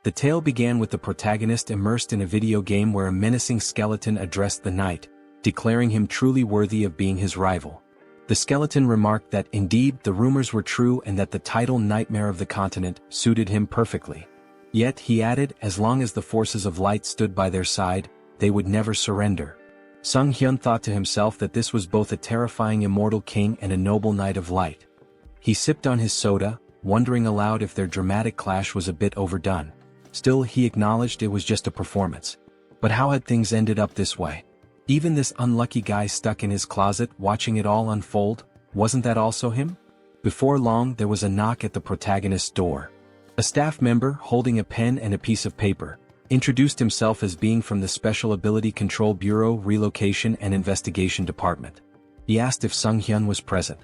The tale began with the protagonist immersed in a video game where a menacing skeleton addressed the knight, declaring him truly worthy of being his rival. The skeleton remarked that indeed the rumors were true and that the title Nightmare of the Continent suited him perfectly. Yet, he added, as long as the forces of light stood by their side, they would never surrender. Sunghyun thought to himself that this was both a terrifying immortal king and a noble knight of light. He sipped on his soda, wondering aloud if their dramatic clash was a bit overdone. Still, he acknowledged it was just a performance. But how had things ended up this way? Even this unlucky guy stuck in his closet watching it all unfold, wasn't that also him? Before long there was a knock at the protagonist's door. A staff member, holding a pen and a piece of paper, introduced himself as being from the Special Ability Control Bureau Relocation and Investigation Department. He asked if Sunghyun was present.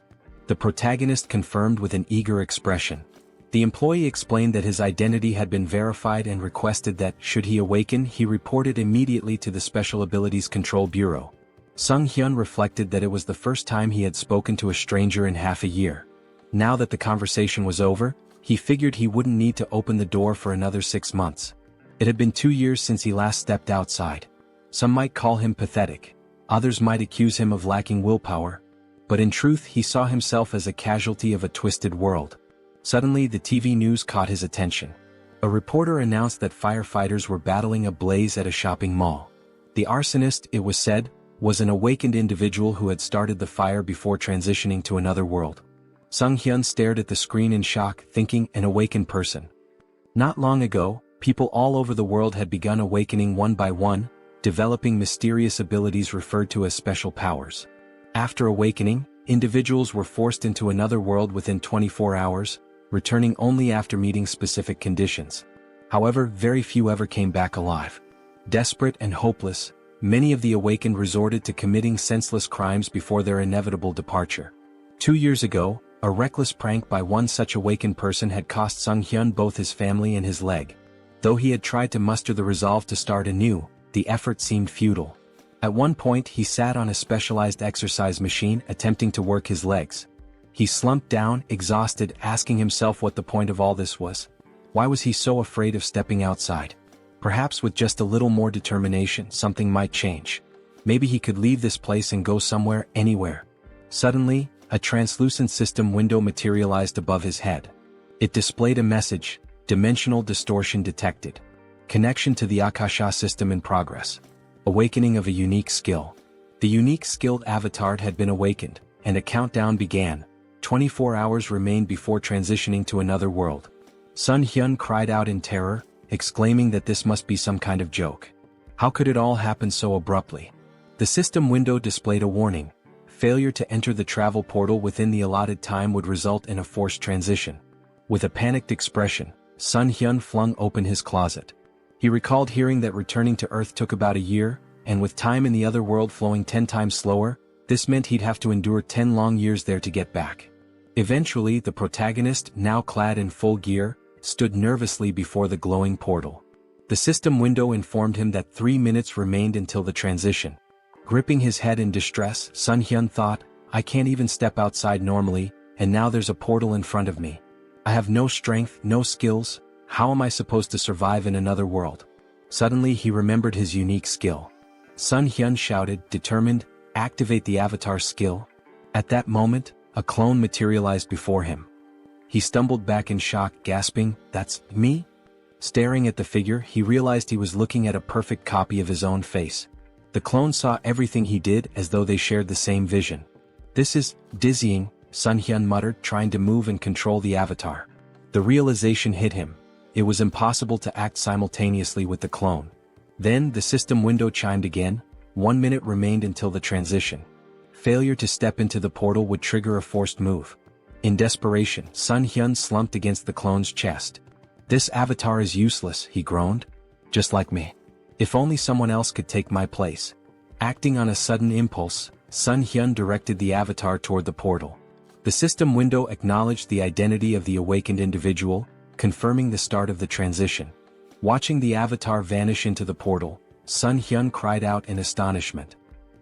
The protagonist confirmed with an eager expression. The employee explained that his identity had been verified and requested that, should he awaken, he report it immediately to the Special Abilities Control Bureau. Sunghyun reflected that it was the first time he had spoken to a stranger in half a year. Now that the conversation was over, he figured he wouldn't need to open the door for another 6 months. It had been 2 years since he last stepped outside. Some might call him pathetic. Others might accuse him of lacking willpower. But in truth he saw himself as a casualty of a twisted world. Suddenly the TV news caught his attention. A reporter announced that firefighters were battling a blaze at a shopping mall. The arsonist, it was said, was an awakened individual who had started the fire before transitioning to another world. Sunghyun stared at the screen in shock, thinking, an awakened person. Not long ago, people all over the world had begun awakening one by one, developing mysterious abilities referred to as special powers. After awakening, individuals were forced into another world within 24 hours, returning only after meeting specific conditions. However, very few ever came back alive. Desperate and hopeless, many of the awakened resorted to committing senseless crimes before their inevitable departure. 2 years ago, a reckless prank by one such awakened person had cost Sunghyun both his family and his leg. Though he had tried to muster the resolve to start anew, the effort seemed futile. At one point he sat on a specialized exercise machine attempting to work his legs. He slumped down, exhausted, asking himself what the point of all this was. Why was he so afraid of stepping outside? Perhaps with just a little more determination something might change. Maybe he could leave this place and go somewhere, anywhere. Suddenly, a translucent system window materialized above his head. It displayed a message, dimensional distortion detected. Connection to the Akasha system in progress. Awakening of a unique skill. The unique skilled avatar had been awakened, and a countdown began. 24 hours remained before transitioning to another world. Sunghyun cried out in terror, exclaiming that this must be some kind of joke. How could it all happen so abruptly? The system window displayed a warning. Failure to enter the travel portal within the allotted time would result in a forced transition. With a panicked expression, Sunghyun flung open his closet. He recalled hearing that returning to Earth took about a year, and with time in the other world flowing 10 times slower, this meant he'd have to endure 10 long years there to get back. Eventually, the protagonist, now clad in full gear, stood nervously before the glowing portal. The system window informed him that 3 minutes remained until the transition. Gripping his head in distress, Sunghyun thought, I can't even step outside normally, and now there's a portal in front of me. I have no strength, no skills. How am I supposed to survive in another world? Suddenly he remembered his unique skill. Sunghyun shouted, determined, activate the avatar skill. At that moment, a clone materialized before him. He stumbled back in shock, gasping, that's me? Staring at the figure, he realized he was looking at a perfect copy of his own face. The clone saw everything he did as though they shared the same vision. This is dizzying, Sunghyun muttered, trying to move and control the avatar. The realization hit him. It was impossible to act simultaneously with the clone. Then the system window chimed again. 1 minute remained until the transition. Failure to step into the portal would trigger a forced move. In desperation, Sunghyun slumped against the clone's chest. This avatar is useless, he groaned. Just like me. If only someone else could take my place. Acting on a sudden impulse, Sunghyun directed the avatar toward the portal. The system window acknowledged the identity of the awakened individual, confirming the start of the transition. Watching the avatar vanish into the portal, Sunghyun cried out in astonishment.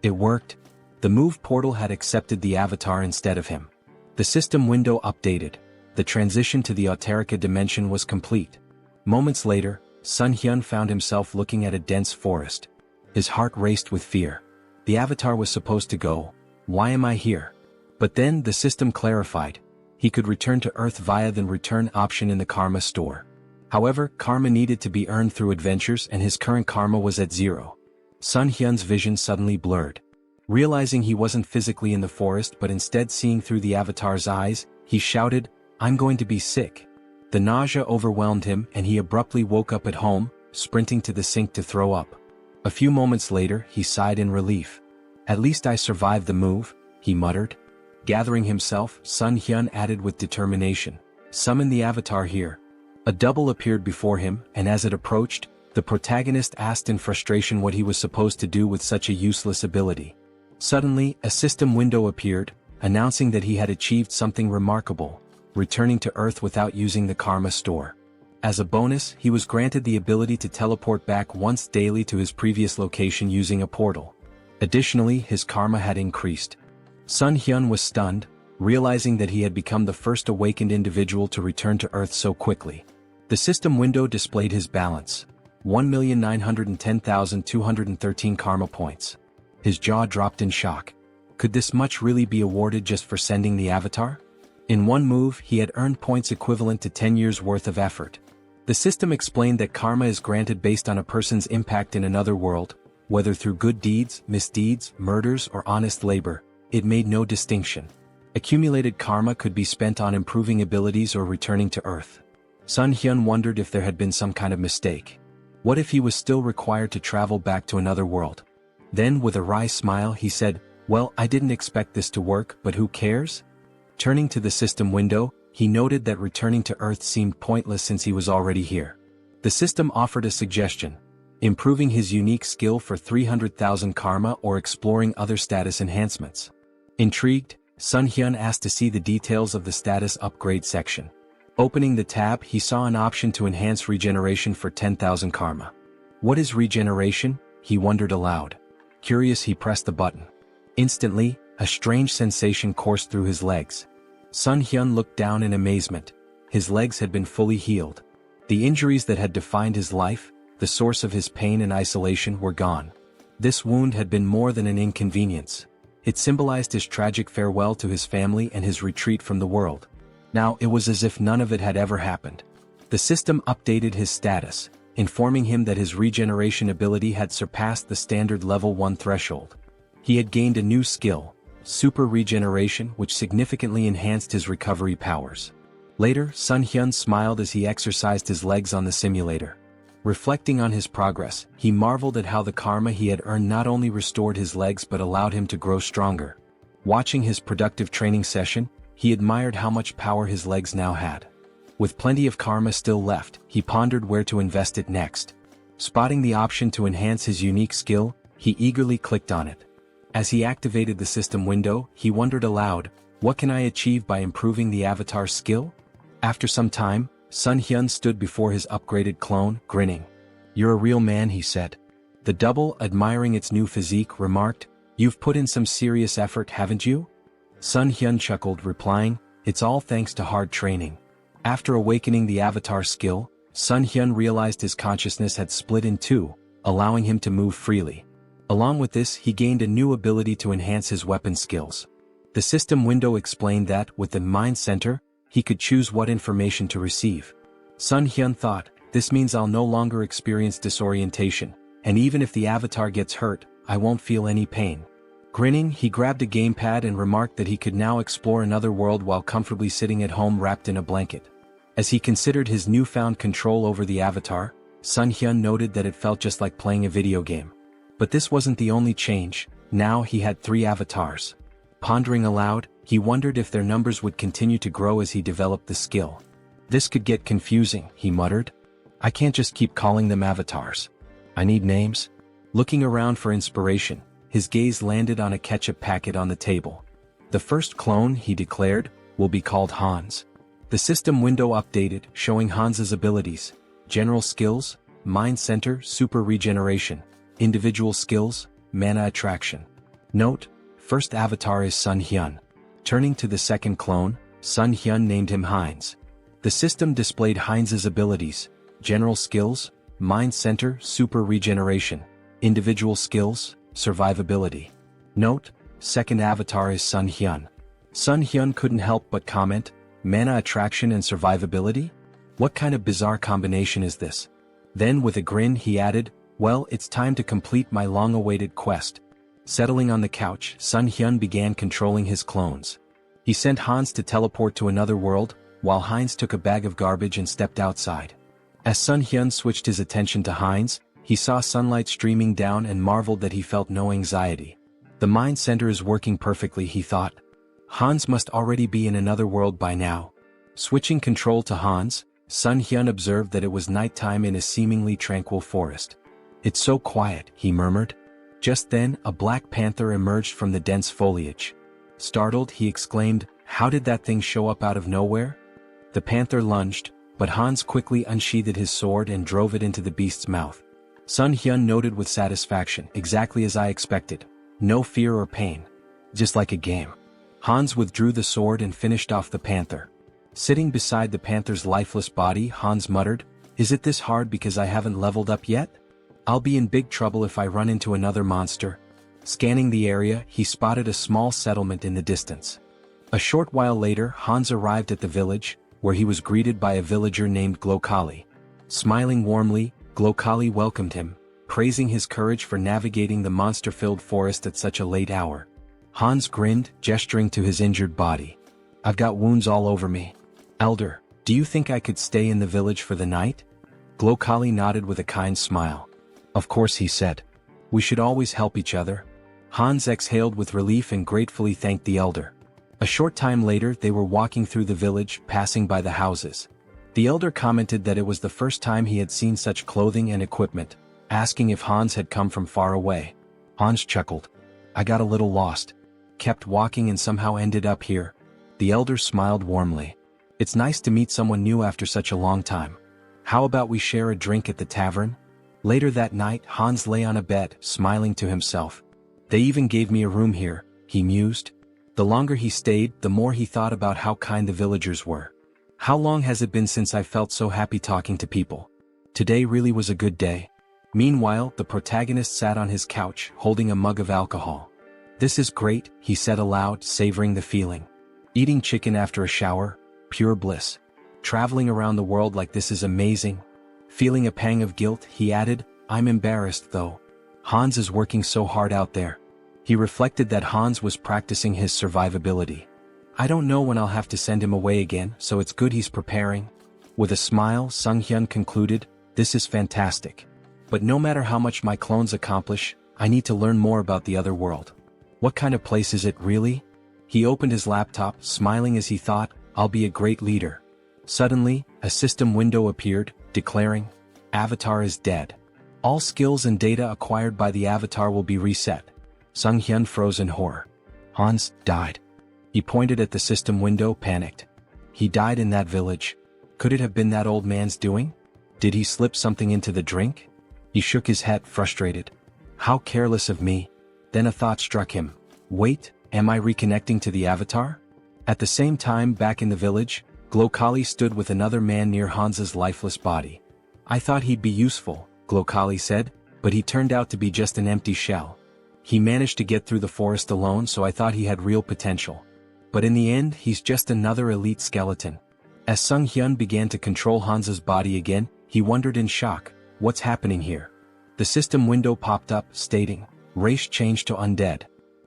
It worked. The move portal had accepted the avatar instead of him. The system window updated. The transition to the Auterica dimension was complete. Moments later, Sunghyun found himself looking at a dense forest. His heart raced with fear. The avatar was supposed to go. Why am I here? But then the system clarified. He could return to Earth via the return option in the karma store. However, karma needed to be earned through adventures and his current karma was at 0. Sunghyun's vision suddenly blurred. Realizing he wasn't physically in the forest but instead seeing through the avatar's eyes, he shouted, "I'm going to be sick." The nausea overwhelmed him and he abruptly woke up at home, sprinting to the sink to throw up. A few moments later, he sighed in relief. "At least I survived the move," he muttered. Gathering himself, Sunghyun added with determination, "Summon the avatar here." A double appeared before him, and as it approached, the protagonist asked in frustration what he was supposed to do with such a useless ability. Suddenly, a system window appeared, announcing that he had achieved something remarkable, returning to Earth without using the karma store. As a bonus, he was granted the ability to teleport back once daily to his previous location using a portal. Additionally, his karma had increased. Sunghyun was stunned, realizing that he had become the first awakened individual to return to Earth so quickly. The system window displayed his balance: 1,910,213 karma points. His jaw dropped in shock. Could this much really be awarded just for sending the avatar? In one move, he had earned points equivalent to 10 years' worth of effort. The system explained that karma is granted based on a person's impact in another world, whether through good deeds, misdeeds, murders, or honest labor. It made no distinction. Accumulated karma could be spent on improving abilities or returning to Earth. Sunghyun wondered if there had been some kind of mistake. What if he was still required to travel back to another world? Then, with a wry smile, he said, "Well, I didn't expect this to work, but who cares?" Turning to the system window, he noted that returning to Earth seemed pointless since he was already here. The system offered a suggestion: improving his unique skill for 300,000 karma or exploring other status enhancements. Intrigued, Sunghyun asked to see the details of the status upgrade section. Opening the tab, he saw an option to enhance regeneration for 10,000 karma. What is regeneration? He wondered aloud. Curious, he pressed the button. Instantly, a strange sensation coursed through his legs. Sunghyun looked down in amazement. His legs had been fully healed. The injuries that had defined his life, the source of his pain and isolation, were gone. This wound had been more than an inconvenience. It symbolized his tragic farewell to his family and his retreat from the world. Now it was as if none of it had ever happened. The system updated his status, informing him that his regeneration ability had surpassed the standard level 1 threshold. He had gained a new skill, super regeneration, which significantly enhanced his recovery powers. Later, Sunghyun smiled as he exercised his legs on the simulator. Reflecting on his progress, he marveled at how the karma he had earned not only restored his legs but allowed him to grow stronger. Watching his productive training session, he admired how much power his legs now had. With plenty of karma still left, he pondered where to invest it next. Spotting the option to enhance his unique skill, he eagerly clicked on it. As he activated the system window, he wondered aloud, what can I achieve by improving the avatar's skill? After some time, Sunghyun stood before his upgraded clone, grinning. "You're a real man," he said. The double, admiring its new physique, remarked, "You've put in some serious effort, haven't you?" Sunghyun chuckled, replying, "It's all thanks to hard training." After awakening the avatar skill, Sunghyun realized his consciousness had split in two, allowing him to move freely. Along with this, he gained a new ability to enhance his weapon skills. The system window explained that, with the mind center, he could choose what information to receive. Sunghyun thought, this means I'll no longer experience disorientation, and even if the avatar gets hurt, I won't feel any pain. Grinning, he grabbed a gamepad and remarked that he could now explore another world while comfortably sitting at home wrapped in a blanket. As he considered his newfound control over the avatar, Sunghyun noted that it felt just like playing a video game. But this wasn't the only change. Now he had 3 avatars. Pondering aloud, he wondered if their numbers would continue to grow as he developed the skill. This could get confusing, he muttered. I can't just keep calling them avatars. I need names. Looking around for inspiration, his gaze landed on a ketchup packet on the table. The first clone, he declared, will be called Hans. The system window updated, showing Hans's abilities: general skills, mind center, super regeneration; individual skills, mana attraction. Note: first avatar is Sunghyun. Turning to the second clone, Sunghyun named him Heinz. The system displayed Heinz's abilities: general skills, Mind Center, Super Regeneration. Individual Skills, Survivability. Note, second avatar is Sunghyun. Sunghyun couldn't help but comment, mana attraction and survivability? What kind of bizarre combination is this? Then with a grin he added, well, it's time to complete my long-awaited quest. Settling on the couch, Sunghyun began controlling his clones. He sent Hans to teleport to another world, while Heinz took a bag of garbage and stepped outside. As Sunghyun switched his attention to Heinz, he saw sunlight streaming down and marveled that he felt no anxiety. The mind center is working perfectly, he thought. Hans must already be in another world by now. Switching control to Hans, Sunghyun observed that it was nighttime in a seemingly tranquil forest. It's so quiet, he murmured. Just then, a black panther emerged from the dense foliage. Startled, he exclaimed, how did that thing show up out of nowhere? The panther lunged, but Hans quickly unsheathed his sword and drove it into the beast's mouth. Sunghyun noted with satisfaction, exactly as I expected. No fear or pain. Just like a game. Hans withdrew the sword and finished off the panther. Sitting beside the panther's lifeless body, Hans muttered, is it this hard because I haven't leveled up yet? I'll be in big trouble if I run into another monster. Scanning the area, he spotted a small settlement in the distance. A short while later, Hans arrived at the village, where he was greeted by a villager named Glokali. Smiling warmly, Glokali welcomed him, praising his courage for navigating the monster-filled forest at such a late hour. Hans grinned, gesturing to his injured body. I've got wounds all over me. Elder, do you think I could stay in the village for the night? Glokali nodded with a kind smile. Of course, he said. We should always help each other. Hans exhaled with relief and gratefully thanked the elder. A short time later they were walking through the village, passing by the houses. The elder commented that it was the first time he had seen such clothing and equipment, asking if Hans had come from far away. Hans chuckled. I got a little lost. Kept walking and somehow ended up here. The elder smiled warmly. It's nice to meet someone new after such a long time. How about we share a drink at the tavern? Later that night, Hans lay on a bed, smiling to himself. They even gave me a room here, he mused. The longer he stayed, the more he thought about how kind the villagers were. How long has it been since I felt so happy talking to people? Today really was a good day. Meanwhile, the protagonist sat on his couch, holding a mug of alcohol. This is great, he said aloud, savoring the feeling. Eating chicken after a shower, pure bliss. Traveling around the world like this is amazing. Feeling a pang of guilt, he added, I'm embarrassed though. Hans is working so hard out there. He reflected that Hans was practicing his survivability. I don't know when I'll have to send him away again, so it's good he's preparing. With a smile, Sunghyun concluded, this is fantastic. But no matter how much my clones accomplish, I need to learn more about the other world. What kind of place is it really? He opened his laptop, smiling as he thought, I'll be a great leader. Suddenly, a system window appeared, declaring, Avatar is dead. All skills and data acquired by the avatar will be reset. Sunghyun froze in horror. Hans died. He pointed at the system window, panicked. He died in that village. Could it have been that old man's doing? Did he slip something into the drink? He shook his head, frustrated. How careless of me. Then a thought struck him. Wait, am I reconnecting to the avatar? At the same time, back in the village, Glokali stood with another man near Hans's lifeless body. I thought he'd be useful, Glokali said, but he turned out to be just an empty shell. He managed to get through the forest alone, so I thought he had real potential. But in the end, he's just another elite skeleton. As Sunghyun began to control Hans's body again, he wondered in shock, what's happening here? The system window popped up, stating, race changed to undead.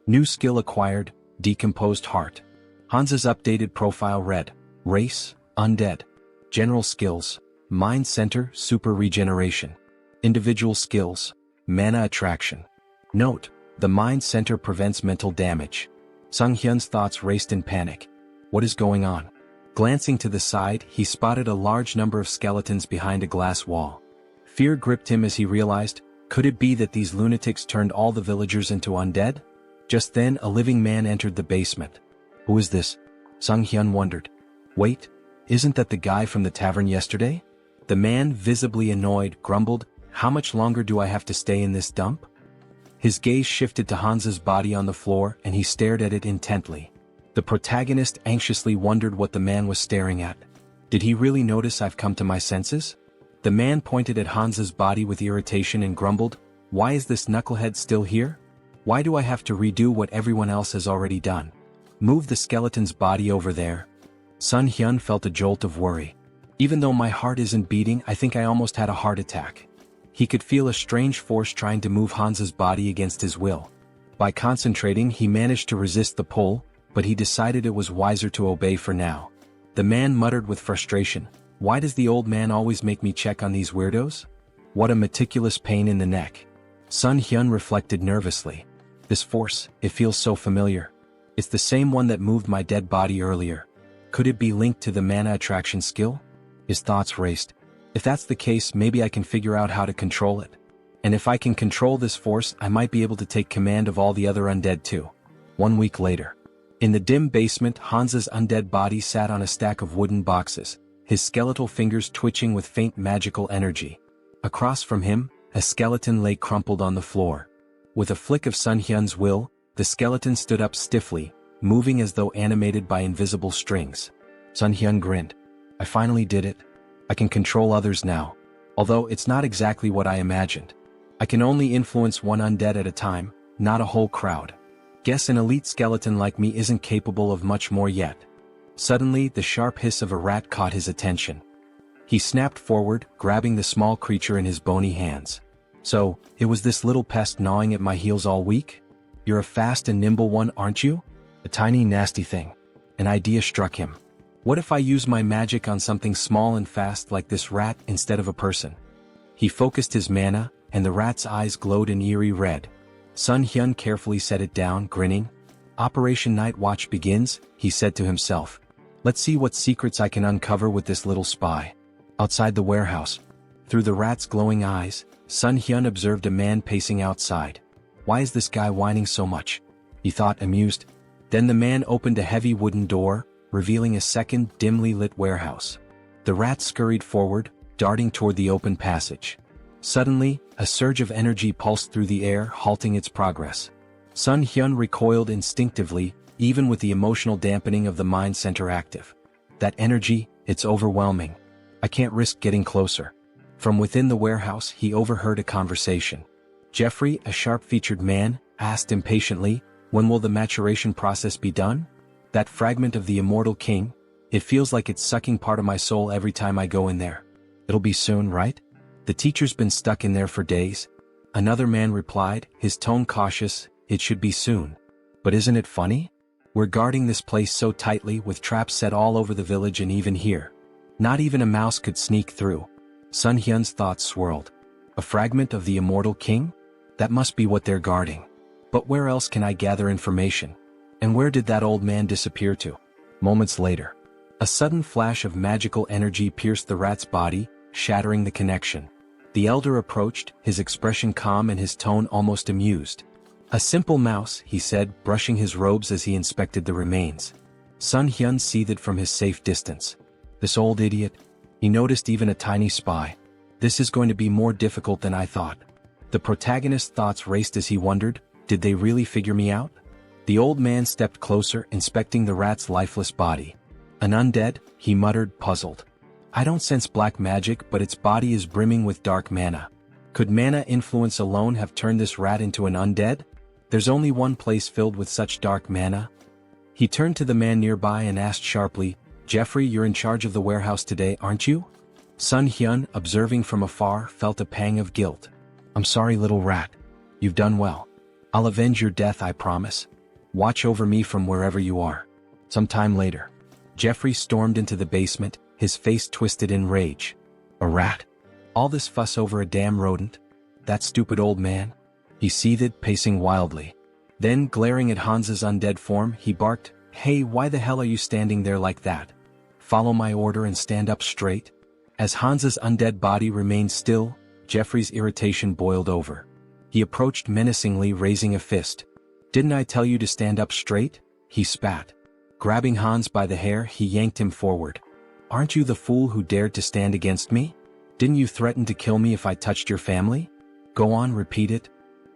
New skill acquired, decomposed heart. Hans's updated profile read, race, undead. General skills, mind center, super regeneration. Individual skills, mana attraction. Note, the mind center prevents mental damage. Sunghyun's thoughts raced in panic. What is going on? Glancing to the side, he spotted a large number of skeletons behind a glass wall. Fear gripped him as he realized, could it be that these lunatics turned all the villagers into undead? Just then, a living man entered the basement. Who is this? Sunghyun wondered. Wait, isn't that the guy from the tavern yesterday? The man, visibly annoyed, grumbled, how much longer do I have to stay in this dump? His gaze shifted to Hans's body on the floor and he stared at it intently. The protagonist anxiously wondered what the man was staring at. Did he really notice I've come to my senses? The man pointed at Hans's body with irritation and grumbled, "Why is this knucklehead still here? Why do I have to redo what everyone else has already done? Move the skeleton's body over there." Sunghyun felt a jolt of worry. "Even though my heart isn't beating, I think I almost had a heart attack." He could feel a strange force trying to move Hans's body against his will. By concentrating, he managed to resist the pull, but he decided it was wiser to obey for now. The man muttered with frustration, "Why does the old man always make me check on these weirdos? What a meticulous pain in the neck." Sunghyun reflected nervously. "This force, it feels so familiar. It's the same one that moved my dead body earlier. Could it be linked to the mana attraction skill?" His thoughts raced. "If that's the case, maybe I can figure out how to control it. And if I can control this force, I might be able to take command of all the other undead too." 1 week later. In the dim basement, Hans's undead body sat on a stack of wooden boxes, his skeletal fingers twitching with faint magical energy. Across from him, a skeleton lay crumpled on the floor. With a flick of Sunghyun's will, the skeleton stood up stiffly, moving as though animated by invisible strings. Sunghyun grinned. "I finally did it. I can control others now. Although it's not exactly what I imagined. I can only influence one undead at a time, not a whole crowd. Guess an elite skeleton like me isn't capable of much more yet." Suddenly, the sharp hiss of a rat caught his attention. He snapped forward, grabbing the small creature in his bony hands. "So, it was this little pest gnawing at my heels all week? You're a fast and nimble one, aren't you?" A tiny nasty thing. An idea struck him. "What if I use my magic on something small and fast like this rat instead of a person?" He focused his mana, and the rat's eyes glowed an eerie red. Sunghyun carefully set it down, grinning. "Operation Night Watch begins," he said to himself. "Let's see what secrets I can uncover with this little spy." Outside the warehouse, through the rat's glowing eyes, Sunghyun observed a man pacing outside. "Why is this guy whining so much?" he thought, amused. Then the man opened a heavy wooden door, revealing a second, dimly lit warehouse. The rat scurried forward, darting toward the open passage. Suddenly, a surge of energy pulsed through the air, halting its progress. Sunghyun recoiled instinctively, even with the emotional dampening of the mind center active. "That energy, it's overwhelming. I can't risk getting closer." From within the warehouse, he overheard a conversation. Jeffrey, a sharp-featured man, asked impatiently, "When will the maturation process be done? That fragment of the immortal king, it feels like it's sucking part of my soul every time I go in there." "It'll be soon, right? The teacher's been stuck in there for days." Another man replied, his tone cautious, "It should be soon. But isn't it funny? We're guarding this place so tightly with traps set all over the village and even here. Not even a mouse could sneak through." Sunghyun's thoughts swirled. A fragment of the immortal king? That must be what they're guarding. But where else can I gather information? And where did that old man disappear to? Moments later, a sudden flash of magical energy pierced the rat's body, shattering the connection. The elder approached, his expression calm and his tone almost amused. "A simple mouse," he said, brushing his robes as he inspected the remains. Sunghyun seethed from his safe distance. This old idiot. He noticed even a tiny spy. This is going to be more difficult than I thought. The protagonist's thoughts raced as he wondered, did they really figure me out? The old man stepped closer, inspecting the rat's lifeless body. "An undead?" he muttered, puzzled. "I don't sense black magic, but its body is brimming with dark mana. Could mana influence alone have turned this rat into an undead? There's only one place filled with such dark mana." He turned to the man nearby and asked sharply, "Jeffrey, you're in charge of the warehouse today, aren't you?" Sunghyun, observing from afar, felt a pang of guilt. "I'm sorry, little rat. You've done well. I'll avenge your death, I promise. Watch over me from wherever you are." Some time later, Jeffrey stormed into the basement, his face twisted in rage. "A rat? All this fuss over a damn rodent? That stupid old man?" He seethed, pacing wildly. Then, glaring at Hans's undead form, he barked, "Hey, why the hell are you standing there like that? Follow my order and stand up straight." As Hans's undead body remained still, Jeffrey's irritation boiled over. He approached menacingly, raising a fist. "Didn't I tell you to stand up straight?" he spat. Grabbing Hans by the hair, he yanked him forward. "Aren't you the fool who dared to stand against me? Didn't you threaten to kill me if I touched your family? Go on, repeat it."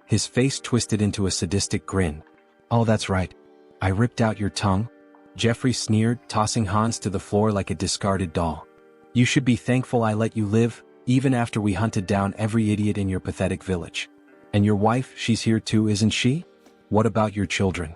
His face twisted into a sadistic grin. "Oh, that's right. I ripped out your tongue." Jeffrey sneered, tossing Hans to the floor like a discarded doll. "You should be thankful I let you live, even after we hunted down every idiot in your pathetic village. And your wife, she's here too, isn't she? What about your children?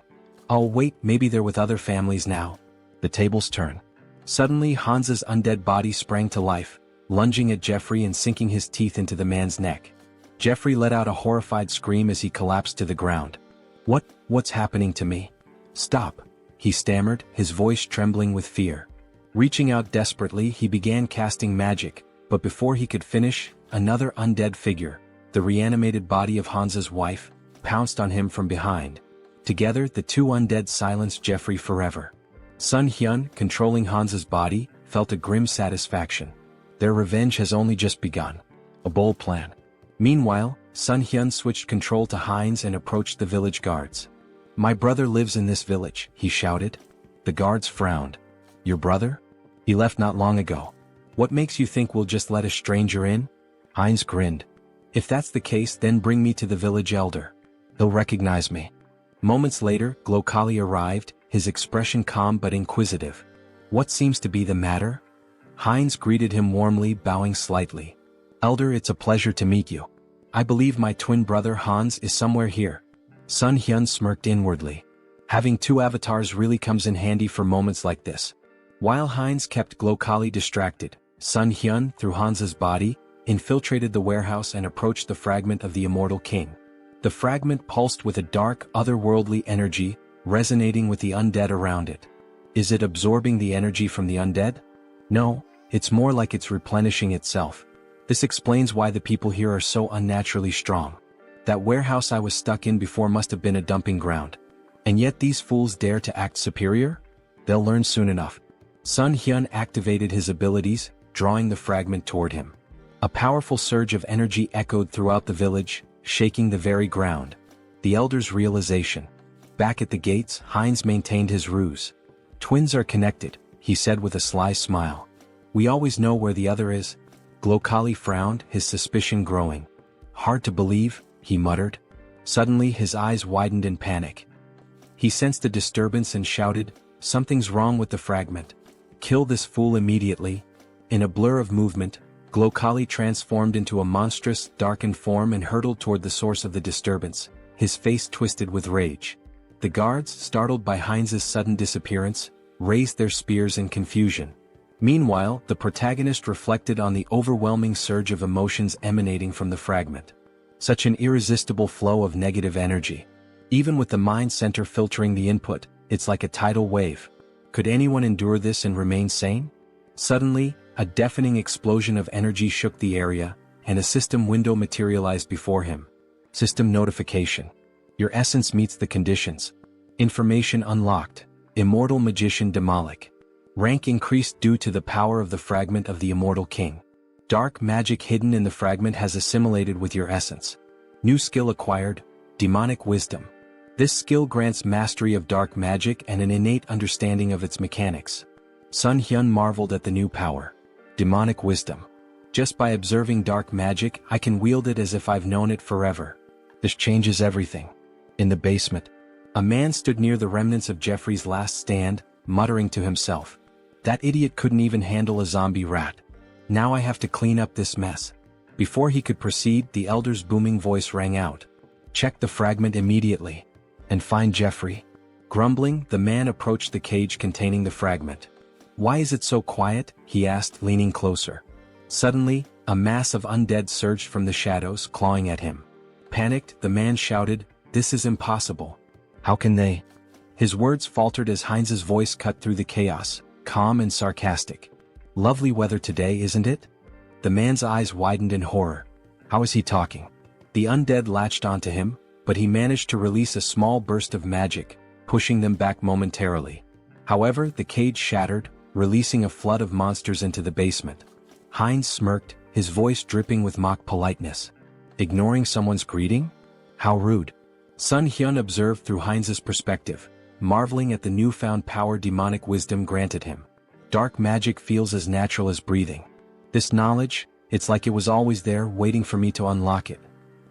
Oh wait, maybe they're with other families now. The tables turn. Suddenly Hansa's undead body sprang to life, lunging at Jeffrey and sinking his teeth into the man's neck. Jeffrey let out a horrified scream as he collapsed to the ground. What's happening to me? Stop, he stammered, his voice trembling with fear. Reaching out desperately, he began casting magic, but before he could finish, another undead figure, the reanimated body of Hansa's wife, pounced on him from behind. Together, the two undead silenced Jeffrey forever. Sunghyun, controlling Hansa's body, felt a grim satisfaction. Their revenge has only just begun. A bold plan. Meanwhile, Sunghyun switched control to Heinz and approached the village guards. My brother lives in this village, he shouted. The guards frowned. Your brother? He left not long ago. What makes you think we'll just let a stranger in? Heinz grinned. If that's the case, then bring me to the village elder. He'll recognize me. Moments later, Glokali arrived, his expression calm but inquisitive. What seems to be the matter? Heinz greeted him warmly, bowing slightly. Elder, it's a pleasure to meet you. I believe my twin brother Hans is somewhere here. Sunghyun smirked inwardly. Having two avatars really comes in handy for moments like this. While Heinz kept Glokali distracted, Sunghyun, through Hansa's body, infiltrated the warehouse and approached the fragment of the immortal king. The fragment pulsed with a dark, otherworldly energy, resonating with the undead around it. Is it absorbing the energy from the undead? No, it's more like it's replenishing itself. This explains why the people here are so unnaturally strong. That warehouse I was stuck in before must have been a dumping ground. And yet these fools dare to act superior? They'll learn soon enough. Sunghyun activated his abilities, drawing the fragment toward him. A powerful surge of energy echoed throughout the village, shaking the very ground. The elder's realization. Back at the gates, Heinz maintained his ruse. Twins are connected, he said with a sly smile. We always know where the other is. Glokali frowned, his suspicion growing. Hard to believe, he muttered. Suddenly his eyes widened in panic. He sensed a disturbance and shouted, something's wrong with the fragment. Kill this fool immediately. In a blur of movement, Glokali transformed into a monstrous, darkened form and hurtled toward the source of the disturbance, his face twisted with rage. The guards, startled by Heinz's sudden disappearance, raised their spears in confusion. Meanwhile, the protagonist reflected on the overwhelming surge of emotions emanating from the fragment. Such an irresistible flow of negative energy. Even with the mind center filtering the input, it's like a tidal wave. Could anyone endure this and remain sane? Suddenly, a deafening explosion of energy shook the area, and a system window materialized before him. System notification. Your essence meets the conditions. Information unlocked. Immortal magician Demolic. Rank increased due to the power of the fragment of the immortal king. Dark magic hidden in the fragment has assimilated with your essence. New skill acquired, demonic wisdom. This skill grants mastery of dark magic and an innate understanding of its mechanics. Sunghyun marveled at the new power. Demonic wisdom. Just by observing dark magic, I can wield it as if I've known it forever. This changes everything. In the basement, a man stood near the remnants of Jeffrey's last stand, muttering to himself. That idiot couldn't even handle a zombie rat. Now I have to clean up this mess. Before he could proceed, the elder's booming voice rang out. Check the fragment immediately. And find Jeffrey. Grumbling, the man approached the cage containing the fragment. Why is it so quiet? He asked, leaning closer. Suddenly, a mass of undead surged from the shadows, clawing at him. Panicked, the man shouted, This is impossible. How can they? His words faltered as Heinz's voice cut through the chaos, calm and sarcastic. Lovely weather today, isn't it? The man's eyes widened in horror. How is he talking? The undead latched onto him, but he managed to release a small burst of magic, pushing them back momentarily. However, the cage shattered, releasing a flood of monsters into the basement. Heinz smirked, his voice dripping with mock politeness. Ignoring someone's greeting? How rude. Sunghyun observed through Heinz's perspective, marveling at the newfound power demonic wisdom granted him. Dark magic feels as natural as breathing. This knowledge, it's like it was always there waiting for me to unlock it.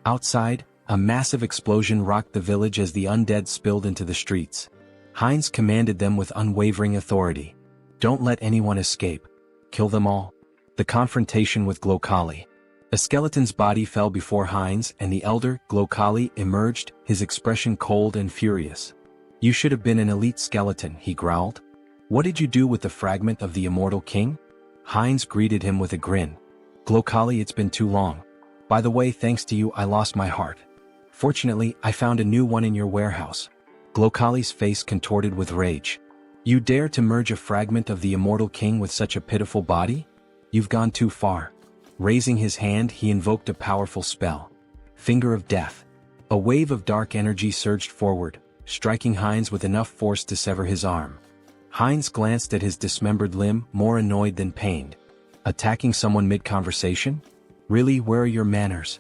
Outside, a massive explosion rocked the village as the undead spilled into the streets. Heinz commanded them with unwavering authority. Don't let anyone escape. Kill them all. The confrontation with Glokali. A skeleton's body fell before Heinz and the elder, Glokali, emerged, his expression cold and furious. "You should have been an elite skeleton," he growled. "What did you do with the fragment of the immortal king?" Heinz greeted him with a grin. "Glokali, it's been too long. By the way, thanks to you I lost my heart. Fortunately, I found a new one in your warehouse." Glokali's face contorted with rage. "You dare to merge a fragment of the immortal king with such a pitiful body? You've gone too far." Raising his hand, he invoked a powerful spell. Finger of Death. A wave of dark energy surged forward, striking Heinz with enough force to sever his arm. Heinz glanced at his dismembered limb, more annoyed than pained. Attacking someone mid-conversation? Really, where are your manners?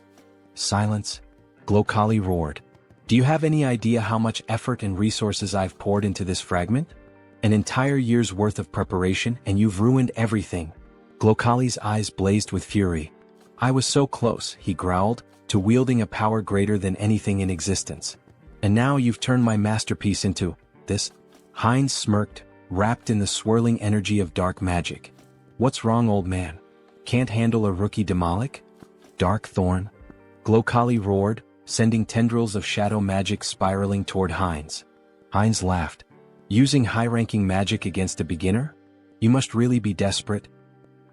Silence. Glokali roared. "Do you have any idea how much effort and resources I've poured into this fragment? An entire year's worth of preparation, and you've ruined everything." Glokali's eyes blazed with fury. "I was so close," he growled, "to wielding a power greater than anything in existence. And now you've turned my masterpiece into this?" Heinz smirked, wrapped in the swirling energy of dark magic. "What's wrong, old man? Can't handle a rookie demolic? Dark thorn?" Glokali roared, sending tendrils of shadow magic spiraling toward Heinz. Heinz laughed. "Using high-ranking magic against a beginner? You must really be desperate."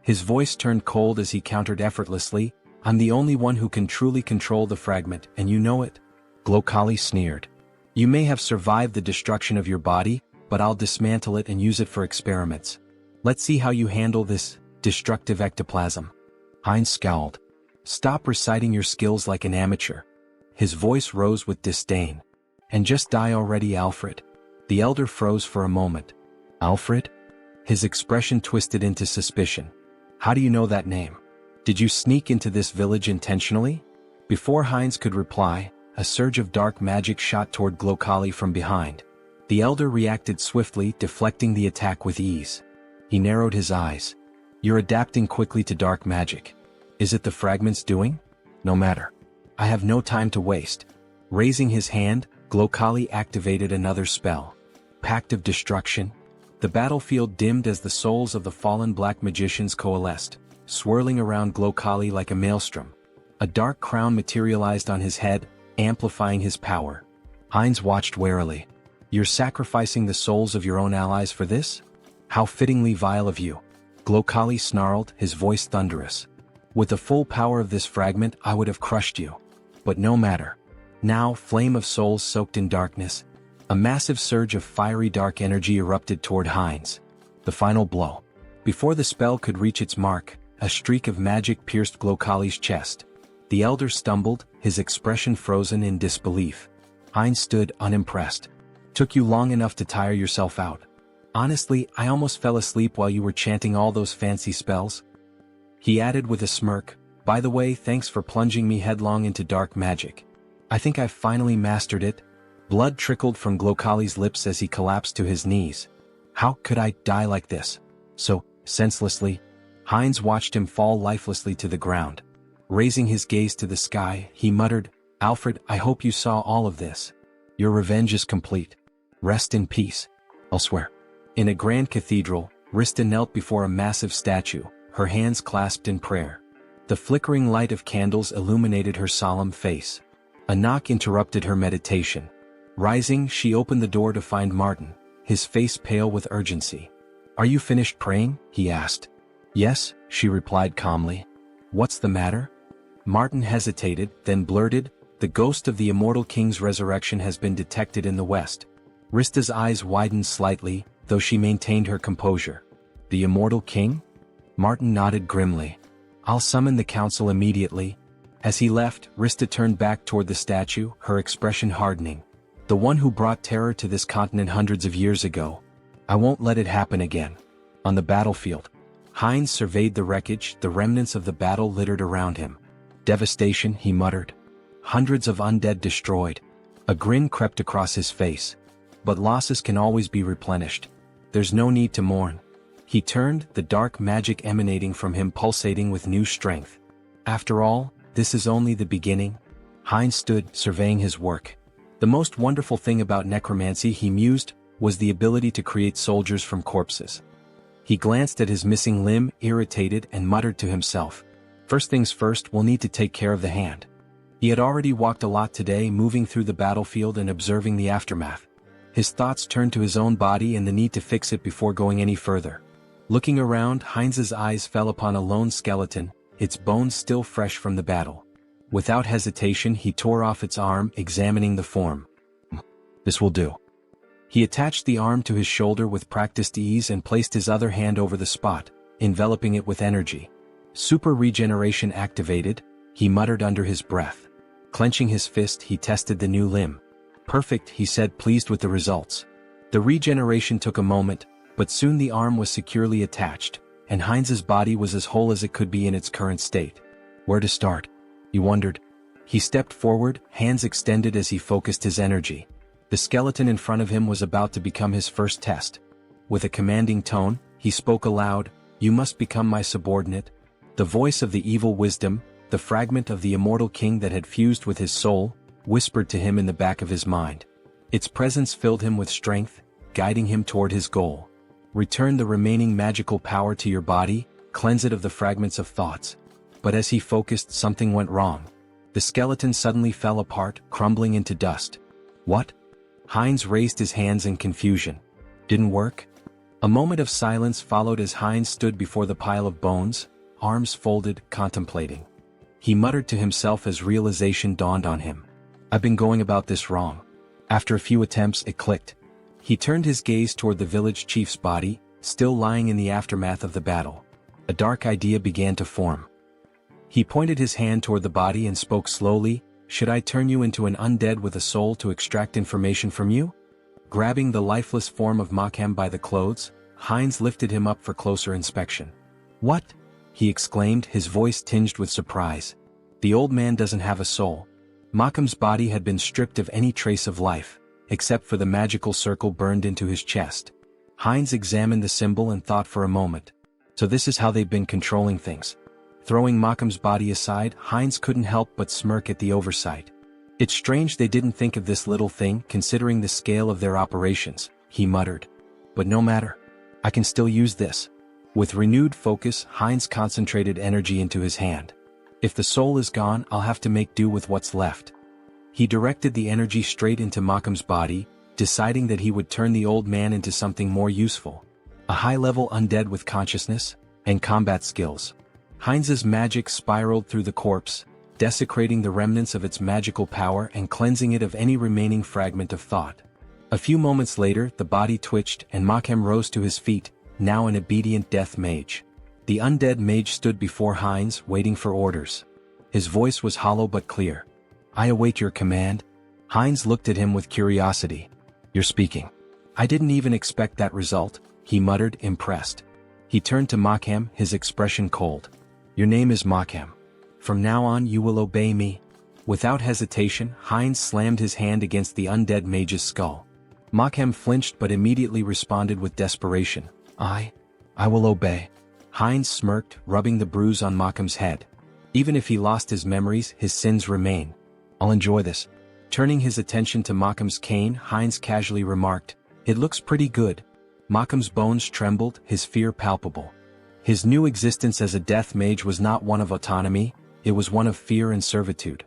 His voice turned cold as he countered effortlessly, "I'm the only one who can truly control the fragment, and you know it." Glokali sneered. "You may have survived the destruction of your body, but I'll dismantle it and use it for experiments. Let's see how you handle this destructive ectoplasm." Heinz scowled. "Stop reciting your skills like an amateur." His voice rose with disdain. "And just die already, Alfred." The elder froze for a moment. "Alfred?" His expression twisted into suspicion. "How do you know that name? Did you sneak into this village intentionally?" Before Heinz could reply, a surge of dark magic shot toward Glokali from behind. The elder reacted swiftly, deflecting the attack with ease. He narrowed his eyes. "You're adapting quickly to dark magic. Is it the fragment's doing? No matter. I have no time to waste." Raising his hand, Glokali activated another spell. Pact of Destruction. The battlefield dimmed as the souls of the fallen black magicians coalesced, swirling around Glokali like a maelstrom. A dark crown materialized on his head, amplifying his power. Heinz watched warily. "You're sacrificing the souls of your own allies for this? How fittingly vile of you." Glokali snarled, his voice thunderous. "With the full power of this fragment, I would have crushed you. But no matter." Now, flame of souls soaked in darkness. A massive surge of fiery dark energy erupted toward Heinz. The final blow. Before the spell could reach its mark, a streak of magic pierced Glokali's chest. The elder stumbled, his expression frozen in disbelief. Heinz stood unimpressed. "Took you long enough to tire yourself out. Honestly, I almost fell asleep while you were chanting all those fancy spells." He added with a smirk, "By the way, thanks for plunging me headlong into dark magic. I think I've finally mastered it." Blood trickled from Glokali's lips as he collapsed to his knees. "How could I die like this? So, senselessly?" Heinz watched him fall lifelessly to the ground. Raising his gaze to the sky, he muttered, "Alfred, I hope you saw all of this. Your revenge is complete. Rest in peace." Elsewhere. In a grand cathedral, Rista knelt before a massive statue, her hands clasped in prayer. The flickering light of candles illuminated her solemn face. A knock interrupted her meditation. Rising, she opened the door to find Martin, his face pale with urgency. "Are you finished praying?" he asked. "Yes," she replied calmly. "What's the matter?" Martin hesitated, then blurted, "The ghost of the immortal king's resurrection has been detected in the west." Rista's eyes widened slightly, though she maintained her composure. "The immortal king?" Martin nodded grimly. "I'll summon the council immediately." As he left, Rista turned back toward the statue, her expression hardening. "The one who brought terror to this continent hundreds of years ago. I won't let it happen again." On the battlefield, Heinz surveyed the wreckage, the remnants of the battle littered around him. "Devastation," he muttered. "Hundreds of undead destroyed." A grin crept across his face. "But losses can always be replenished. There's no need to mourn." He turned, the dark magic emanating from him pulsating with new strength. "After all, this is only the beginning." Heinz stood, surveying his work. The most wonderful thing about necromancy, he mused, was the ability to create soldiers from corpses. He glanced at his missing limb, irritated, and muttered to himself, First things first, we'll need to take care of the hand. He had already walked a lot today, moving through the battlefield and observing the aftermath. His thoughts turned to his own body and the need to fix it before going any further. Looking around, Heinz's eyes fell upon a lone skeleton, its bones still fresh from the battle. Without hesitation, he tore off its arm, examining the form. This will do. He attached the arm to his shoulder with practiced ease and placed his other hand over the spot, enveloping it with energy. Super regeneration activated, he muttered under his breath. Clenching his fist, he tested the new limb. Perfect, he said, pleased with the results. The regeneration took a moment, but soon the arm was securely attached, and Heinz's body was as whole as it could be in its current state. Where to start? He wondered. He stepped forward, hands extended as he focused his energy. The skeleton in front of him was about to become his first test. With a commanding tone, he spoke aloud, "You must become my subordinate." The voice of the evil wisdom, the fragment of the immortal king that had fused with his soul, whispered to him in the back of his mind. Its presence filled him with strength, guiding him toward his goal. Return the remaining magical power to your body, cleanse it of the fragments of thoughts. But as he focused, something went wrong. The skeleton suddenly fell apart, crumbling into dust. What? Heinz raised his hands in confusion. Didn't work? A moment of silence followed as Heinz stood before the pile of bones, arms folded, contemplating. He muttered to himself as realization dawned on him. I've been going about this wrong. After a few attempts, it clicked. He turned his gaze toward the village chief's body, still lying in the aftermath of the battle. A dark idea began to form. He pointed his hand toward the body and spoke slowly, "Should I turn you into an undead with a soul to extract information from you?" Grabbing the lifeless form of Makhem by the clothes, Heinz lifted him up for closer inspection. "What?" he exclaimed, his voice tinged with surprise. "The old man doesn't have a soul." Makhem's body had been stripped of any trace of life, except for the magical circle burned into his chest. Heinz examined the symbol and thought for a moment. So this is how they've been controlling things. Throwing Makhem's body aside, Heinz couldn't help but smirk at the oversight. It's strange they didn't think of this little thing, considering the scale of their operations, he muttered. But no matter. I can still use this. With renewed focus, Heinz concentrated energy into his hand. If the soul is gone, I'll have to make do with what's left. He directed the energy straight into Makhem's body, deciding that he would turn the old man into something more useful. A high-level undead with consciousness and combat skills. Heinz's magic spiraled through the corpse, desecrating the remnants of its magical power and cleansing it of any remaining fragment of thought. A few moments later, the body twitched and Makhem rose to his feet, now an obedient death mage. The undead mage stood before Heinz, waiting for orders. His voice was hollow but clear. "I await your command." Heinz looked at him with curiosity. "You're speaking." "I didn't even expect that result," he muttered, impressed. He turned to Makhem, his expression cold. "Your name is Makhem. From now on you will obey me." Without hesitation, Heinz slammed his hand against the undead mage's skull. Makhem flinched but immediately responded with desperation. I will obey." Heinz smirked, rubbing the bruise on Makhem's head. "Even if he lost his memories, his sins remain. I'll enjoy this." Turning his attention to Makhem's cane, Heinz casually remarked, "It looks pretty good." Makhem's bones trembled, his fear palpable. His new existence as a death mage was not one of autonomy, it was one of fear and servitude.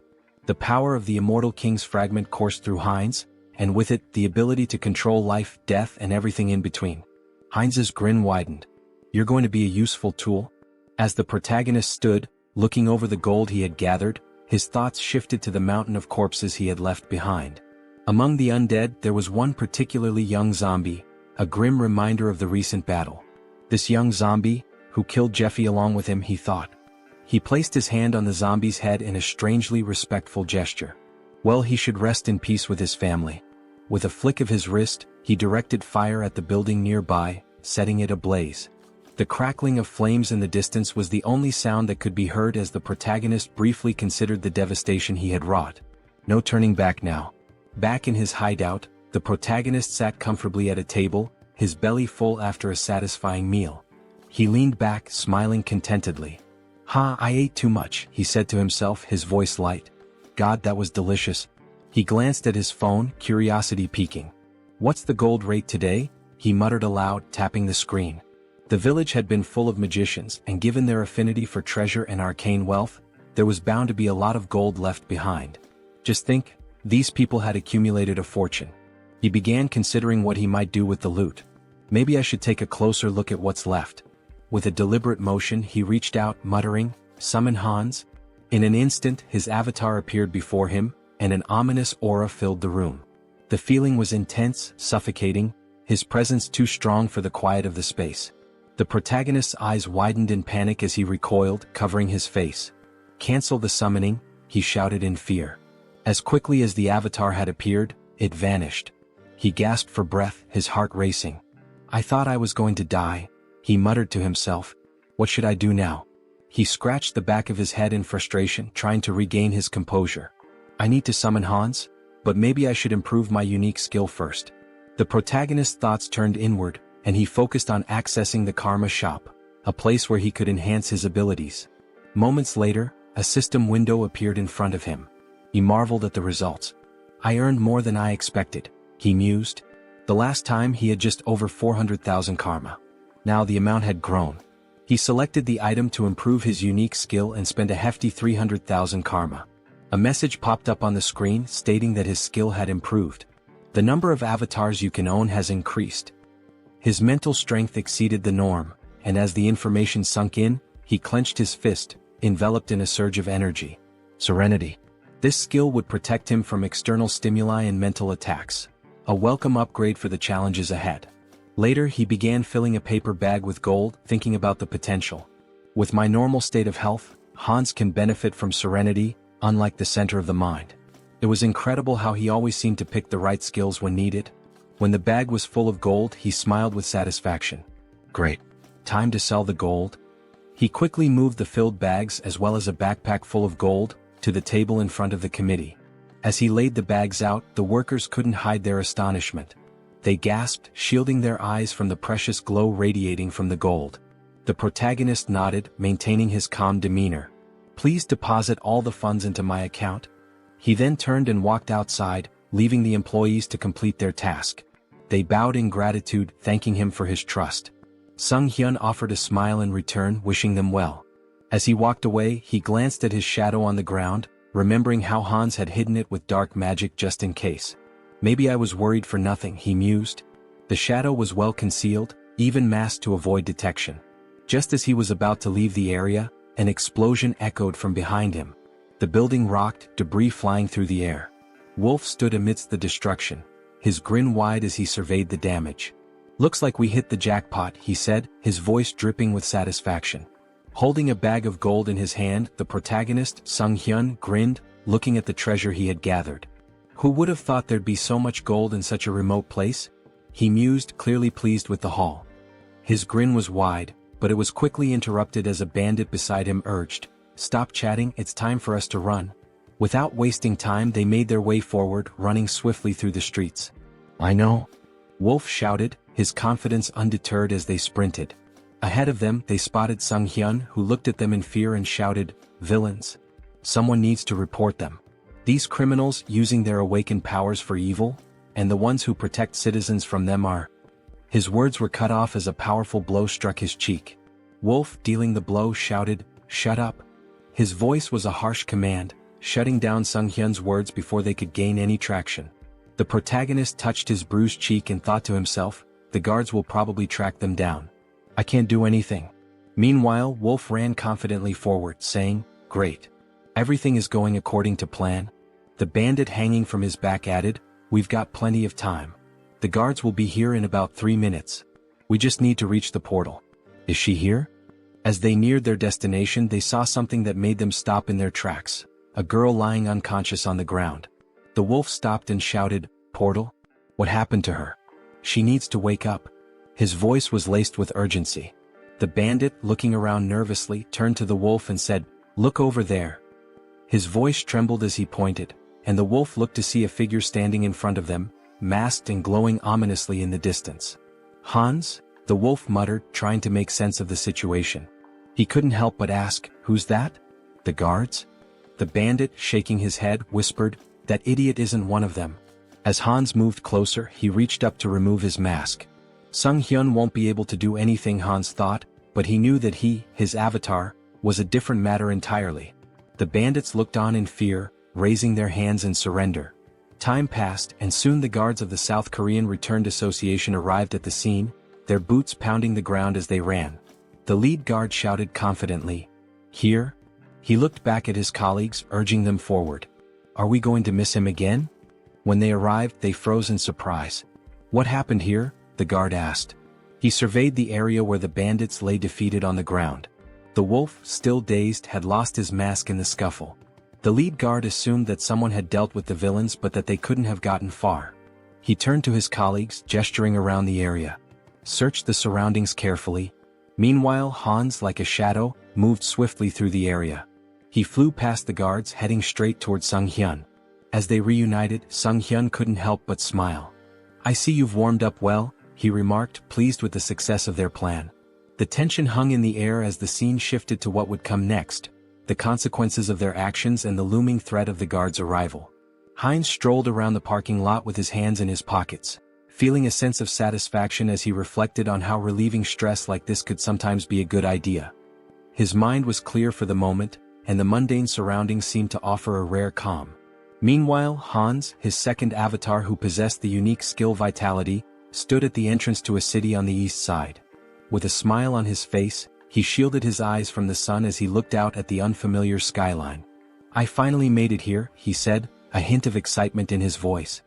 The power of the immortal king's fragment coursed through Heinz, and with it, the ability to control life, death, and everything in between. Heinz's grin widened. "You're going to be a useful tool?" As the protagonist stood, looking over the gold he had gathered, his thoughts shifted to the mountain of corpses he had left behind. Among the undead, there was one particularly young zombie, a grim reminder of the recent battle. This young zombie, who killed Jeffy along with him, he thought. He placed his hand on the zombie's head in a strangely respectful gesture. Well, he should rest in peace with his family. With a flick of his wrist, he directed fire at the building nearby, setting it ablaze. The crackling of flames in the distance was the only sound that could be heard as the protagonist briefly considered the devastation he had wrought. No turning back now. Back in his hideout, the protagonist sat comfortably at a table, his belly full after a satisfying meal. He leaned back, smiling contentedly. I ate too much," he said to himself, his voice light. "God, that was delicious." He glanced at his phone, curiosity piquing. "What's the gold rate today?" he muttered aloud, tapping the screen. The village had been full of magicians, and given their affinity for treasure and arcane wealth, there was bound to be a lot of gold left behind. Just think, these people had accumulated a fortune. He began considering what he might do with the loot. Maybe I should take a closer look at what's left. With a deliberate motion he reached out, muttering, "Summon Hans." In an instant his avatar appeared before him, and an ominous aura filled the room. The feeling was intense, suffocating, his presence too strong for the quiet of the space. The protagonist's eyes widened in panic as he recoiled, covering his face. "Cancel the summoning," he shouted in fear. As quickly as the avatar had appeared, it vanished. He gasped for breath, his heart racing. "I thought I was going to die," he muttered to himself. "What should I do now?" He scratched the back of his head in frustration, trying to regain his composure. "I need to summon Hans, but maybe I should improve my unique skill first." The protagonist's thoughts turned inward, and he focused on accessing the Karma Shop, a place where he could enhance his abilities. Moments later, a system window appeared in front of him. He marveled at the results. "I earned more than I expected," he mused. The last time he had just over 400,000 karma. Now the amount had grown. He selected the item to improve his unique skill and spent a hefty 300,000 karma. A message popped up on the screen stating that his skill had improved. The number of avatars you can own has increased. His mental strength exceeded the norm, and as the information sunk in, he clenched his fist, enveloped in a surge of energy. Serenity. This skill would protect him from external stimuli and mental attacks. A welcome upgrade for the challenges ahead. Later he began filling a paper bag with gold, thinking about the potential. With my normal state of health, Hans can benefit from serenity, unlike the center of the mind. It was incredible how he always seemed to pick the right skills when needed. When the bag was full of gold, he smiled with satisfaction. Great. Time to sell the gold. He quickly moved the filled bags as well as a backpack full of gold to the table in front of the committee. As he laid the bags out, the workers couldn't hide their astonishment. They gasped, shielding their eyes from the precious glow radiating from the gold. The protagonist nodded, maintaining his calm demeanor. "Please deposit all the funds into my account." He then turned and walked outside, leaving the employees to complete their task. They bowed in gratitude, thanking him for his trust. Sunghyun offered a smile in return, wishing them well. As he walked away, he glanced at his shadow on the ground, remembering how Hans had hidden it with dark magic just in case. "Maybe I was worried for nothing," he mused. The shadow was well concealed, even masked to avoid detection. Just as he was about to leave the area, an explosion echoed from behind him. The building rocked, debris flying through the air. Wolf stood amidst the destruction, his grin wide as he surveyed the damage. "Looks like we hit the jackpot," he said, his voice dripping with satisfaction. Holding a bag of gold in his hand, the protagonist, Sunghyun, grinned, looking at the treasure he had gathered. Who would have thought there'd be so much gold in such a remote place? He mused, clearly pleased with the haul. His grin was wide, but it was quickly interrupted as a bandit beside him urged, "Stop chatting, it's time for us to run." Without wasting time they made their way forward, running swiftly through the streets. "I know," Wolf shouted, his confidence undeterred as they sprinted. Ahead of them they spotted Sunghyun, who looked at them in fear and shouted, "Villains! Someone needs to report them. These criminals using their awakened powers for evil, and the ones who protect citizens from them are..." His words were cut off as a powerful blow struck his cheek. Wolf, dealing the blow, shouted, "Shut up." His voice was a harsh command, shutting down Sunghyun's words before they could gain any traction. The protagonist touched his bruised cheek and thought to himself, "The guards will probably track them down. I can't do anything." Meanwhile, Wolf ran confidently forward, saying, "Great. Everything is going according to plan." The bandit hanging from his back added, "We've got plenty of time. The guards will be here in about 3 minutes. We just need to reach the portal." "Is she here?" As they neared their destination they saw something that made them stop in their tracks. A girl lying unconscious on the ground. The wolf stopped and shouted, "Portal? What happened to her? She needs to wake up." His voice was laced with urgency. The bandit, looking around nervously, turned to the wolf and said, "Look over there." His voice trembled as he pointed, and the wolf looked to see a figure standing in front of them, masked and glowing ominously in the distance. "Hans?" the wolf muttered, trying to make sense of the situation. He couldn't help but ask, "Who's that?" "The guards?" The bandit, shaking his head, whispered, "That idiot isn't one of them." As Hans moved closer, he reached up to remove his mask. Sunghyun won't be able to do anything, Hans thought, but he knew that his avatar, was a different matter entirely. The bandits looked on in fear, raising their hands in surrender. Time passed and soon the guards of the South Korean Returned Association arrived at the scene, their boots pounding the ground as they ran. The lead guard shouted confidently, "Here?" He looked back at his colleagues, urging them forward. "Are we going to miss him again?" When they arrived, they froze in surprise. "What happened here?" the guard asked. He surveyed the area where the bandits lay defeated on the ground. The wolf, still dazed, had lost his mask in the scuffle. The lead guard assumed that someone had dealt with the villains but that they couldn't have gotten far. He turned to his colleagues, gesturing around the area. Searched the surroundings carefully. Meanwhile, Hans, like a shadow, moved swiftly through the area. He flew past the guards, heading straight toward Sunghyun. As they reunited, Sunghyun couldn't help but smile. "I see you've warmed up well," he remarked, pleased with the success of their plan. The tension hung in the air as the scene shifted to what would come next, the consequences of their actions and the looming threat of the guards' arrival. Heinz strolled around the parking lot with his hands in his pockets, feeling a sense of satisfaction as he reflected on how relieving stress like this could sometimes be a good idea. His mind was clear for the moment, and the mundane surroundings seemed to offer a rare calm. Meanwhile, Hans, his second avatar who possessed the unique skill Vitality, stood at the entrance to a city on the east side. With a smile on his face, he shielded his eyes from the sun as he looked out at the unfamiliar skyline. "I finally made it here," he said, a hint of excitement in his voice.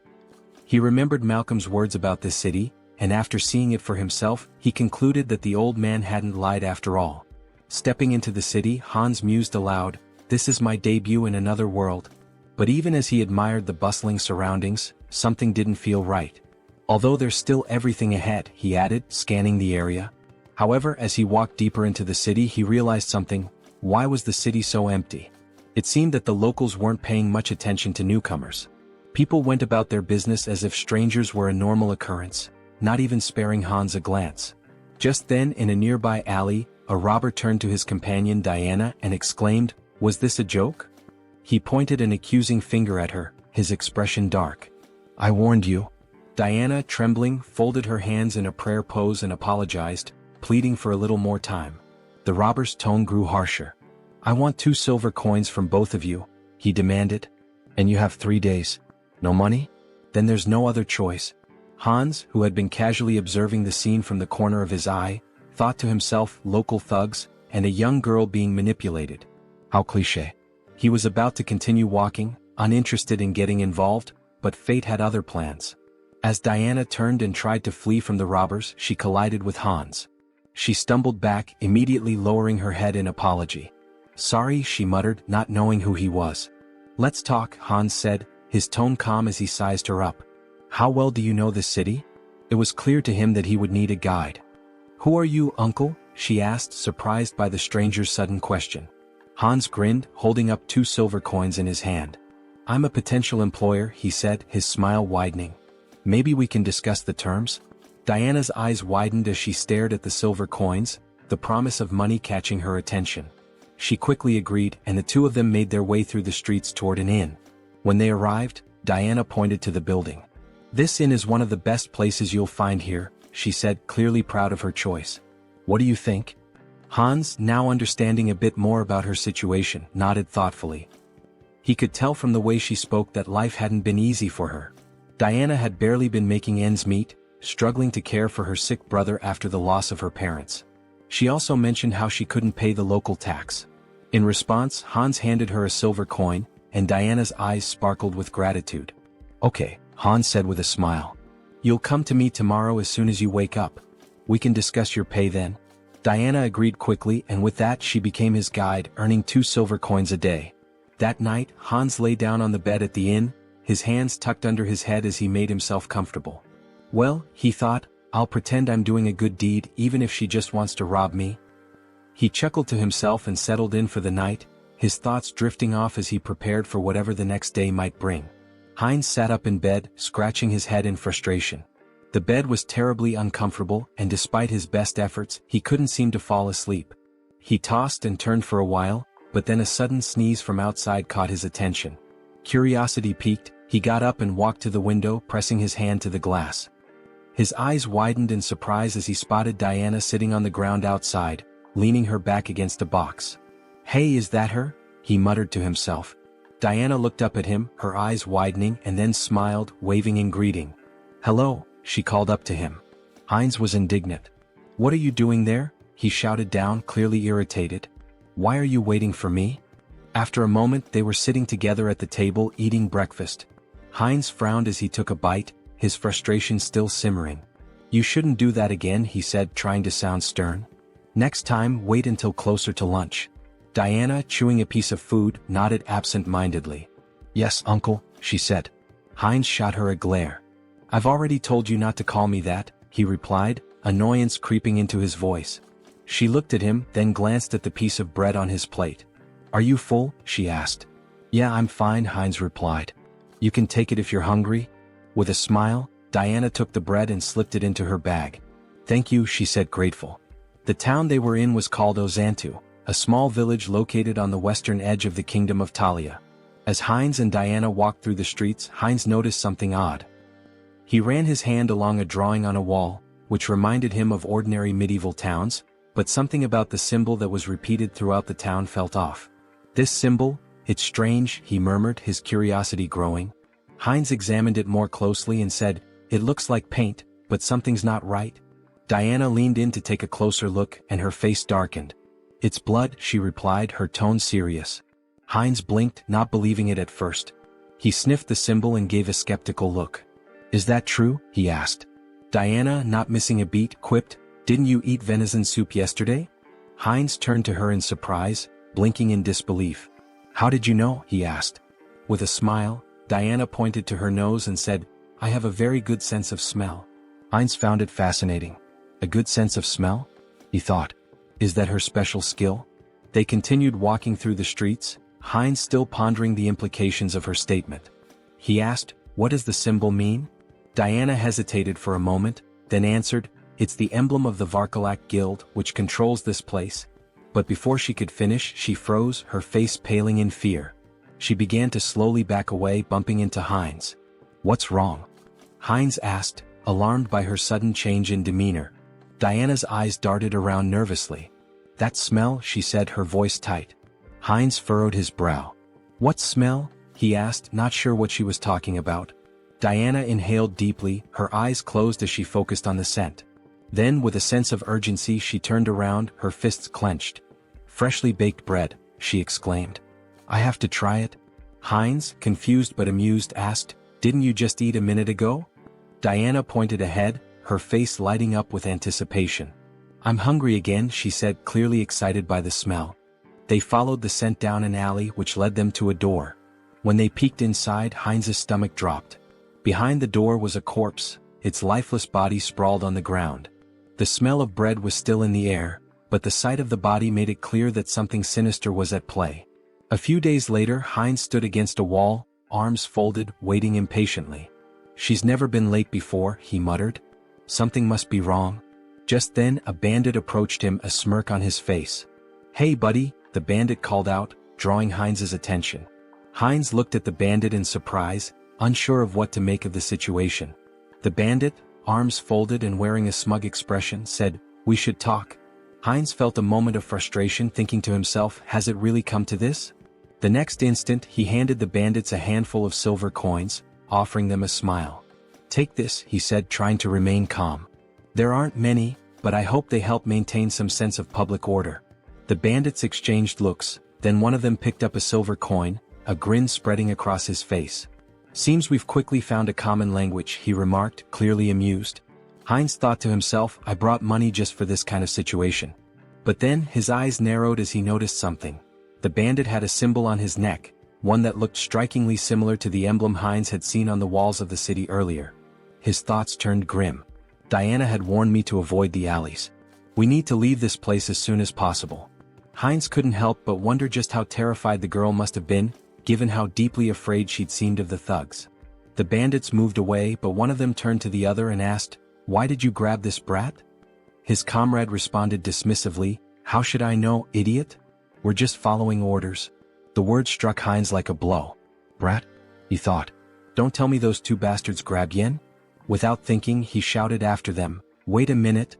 He remembered Malcolm's words about this city, and after seeing it for himself, he concluded that the old man hadn't lied after all. Stepping into the city, Hans mused aloud, "This is my debut in another world." But even as he admired the bustling surroundings, something didn't feel right. "Although there's still everything ahead," he added, scanning the area. However, as he walked deeper into the city, he realized something. Why was the city so empty? It seemed that the locals weren't paying much attention to newcomers. People went about their business as if strangers were a normal occurrence, not even sparing Hans a glance. Just then, in a nearby alley, a robber turned to his companion Diana and exclaimed, "Was this a joke?" He pointed an accusing finger at her, his expression dark. "I warned you." Diana, trembling, folded her hands in a prayer pose and apologized, pleading for a little more time. The robber's tone grew harsher. "I want 2 silver coins from both of you," he demanded. "And you have 3 days. No money? Then there's no other choice." Hans, who had been casually observing the scene from the corner of his eye, thought to himself, local thugs, and a young girl being manipulated. How cliché. He was about to continue walking, uninterested in getting involved, but fate had other plans. As Diana turned and tried to flee from the robbers, she collided with Hans. She stumbled back, immediately lowering her head in apology. "Sorry," she muttered, not knowing who he was. "Let's talk," Hans said, his tone calm as he sized her up. "How well do you know this city?" It was clear to him that he would need a guide. "Who are you, uncle?" she asked, surprised by the stranger's sudden question. Hans grinned, holding up 2 silver coins in his hand. "I'm a potential employer," he said, his smile widening. "Maybe we can discuss the terms?" Diana's eyes widened as she stared at the silver coins, the promise of money catching her attention. She quickly agreed, and the two of them made their way through the streets toward an inn. When they arrived, Diana pointed to the building. "This inn is one of the best places you'll find here," she said, clearly proud of her choice. "What do you think?" Hans, now understanding a bit more about her situation, nodded thoughtfully. He could tell from the way she spoke that life hadn't been easy for her. Diana had barely been making ends meet, struggling to care for her sick brother after the loss of her parents. She also mentioned how she couldn't pay the local tax. In response, Hans handed her a silver coin, and Diana's eyes sparkled with gratitude. "Okay," Hans said with a smile. "You'll come to me tomorrow as soon as you wake up. We can discuss your pay then." Diana agreed quickly, and with that she became his guide, earning 2 silver coins a day. That night, Hans lay down on the bed at the inn, his hands tucked under his head as he made himself comfortable. "Well," he thought, "I'll pretend I'm doing a good deed even if she just wants to rob me." He chuckled to himself and settled in for the night, his thoughts drifting off as he prepared for whatever the next day might bring. Heinz sat up in bed, scratching his head in frustration. The bed was terribly uncomfortable, and despite his best efforts, he couldn't seem to fall asleep. He tossed and turned for a while, but then a sudden sneeze from outside caught his attention. Curiosity piqued, he got up and walked to the window, pressing his hand to the glass. His eyes widened in surprise as he spotted Diana sitting on the ground outside, leaning her back against a box. "Hey, is that her?" he muttered to himself. Diana looked up at him, her eyes widening, and then smiled, waving in greeting. "Hello," she called up to him. Heinz was indignant. "What are you doing there?" he shouted down, clearly irritated. "Why are you waiting for me?" After a moment they were sitting together at the table eating breakfast. Heinz frowned as he took a bite, his frustration still simmering. "You shouldn't do that again," he said, trying to sound stern. "Next time, wait until closer to lunch." Diana, chewing a piece of food, nodded absent-mindedly. "Yes, uncle," she said. Heinz shot her a glare. "I've already told you not to call me that," he replied, annoyance creeping into his voice. She looked at him, then glanced at the piece of bread on his plate. "Are you full?" she asked. "Yeah, I'm fine," Heinz replied. "You can take it if you're hungry." With a smile, Diana took the bread and slipped it into her bag. "Thank you," she said, grateful. The town they were in was called Ozantu, a small village located on the western edge of the kingdom of Talia. As Heinz and Diana walked through the streets, Heinz noticed something odd. He ran his hand along a drawing on a wall, which reminded him of ordinary medieval towns, but something about the symbol that was repeated throughout the town felt off. "This symbol? It's strange," he murmured, his curiosity growing. Heinz examined it more closely and said, "It looks like paint, but something's not right." Diana leaned in to take a closer look, and her face darkened. "It's blood," she replied, her tone serious. Heinz blinked, not believing it at first. He sniffed the symbol and gave a skeptical look. "Is that true?" he asked. Diana, not missing a beat, quipped, "Didn't you eat venison soup yesterday?" Heinz turned to her in surprise, blinking in disbelief. "How did you know?" he asked. With a smile, Diana pointed to her nose and said, "I have a very good sense of smell." Heinz found it fascinating. A good sense of smell? He thought. Is that her special skill? They continued walking through the streets, Heinz still pondering the implications of her statement. He asked, "What does the symbol mean?" Diana hesitated for a moment, then answered, "It's the emblem of the Varkalak Guild, which controls this place." But before she could finish, she froze, her face paling in fear. She began to slowly back away, bumping into Heinz. "What's wrong?" Heinz asked, alarmed by her sudden change in demeanor. Diana's eyes darted around nervously. "That smell," she said, her voice tight. Heinz furrowed his brow. "What smell?" he asked, not sure what she was talking about. Diana inhaled deeply, her eyes closed as she focused on the scent. Then, with a sense of urgency, she turned around, her fists clenched. "Freshly baked bread," she exclaimed. "I have to try it?" Heinz, confused but amused, asked, "Didn't you just eat a minute ago?" Diana pointed ahead, her face lighting up with anticipation. "I'm hungry again," she said, clearly excited by the smell. They followed the scent down an alley which led them to a door. When they peeked inside, Heinz's stomach dropped. Behind the door was a corpse, its lifeless body sprawled on the ground. The smell of bread was still in the air, but the sight of the body made it clear that something sinister was at play. A few days later, Heinz stood against a wall, arms folded, waiting impatiently. "She's never been late before," he muttered. "Something must be wrong." Just then, a bandit approached him, a smirk on his face. "Hey buddy," the bandit called out, drawing Heinz's attention. Heinz looked at the bandit in surprise, unsure of what to make of the situation. The bandit, arms folded and wearing a smug expression, said, "We should talk." Heinz felt a moment of frustration, thinking to himself, has it really come to this? The next instant, he handed the bandits a handful of silver coins, offering them a smile. "Take this," he said, trying to remain calm. "There aren't many, but I hope they help maintain some sense of public order." The bandits exchanged looks, then one of them picked up a silver coin, a grin spreading across his face. "Seems we've quickly found a common language," he remarked, clearly amused. Heinz thought to himself, I brought money just for this kind of situation. But then, his eyes narrowed as he noticed something. The bandit had a symbol on his neck, one that looked strikingly similar to the emblem Heinz had seen on the walls of the city earlier. His thoughts turned grim. Diana had warned me to avoid the alleys. We need to leave this place as soon as possible. Heinz couldn't help but wonder just how terrified the girl must have been, given how deeply afraid she'd seemed of the thugs. The bandits moved away, but one of them turned to the other and asked, "Why did you grab this brat?" His comrade responded dismissively, "How should I know, idiot? We're just following orders." The word struck Heinz like a blow. "Brat?" he thought. "Don't tell me those two bastards grabbed Yen?" Without thinking, he shouted after them, "Wait a minute!"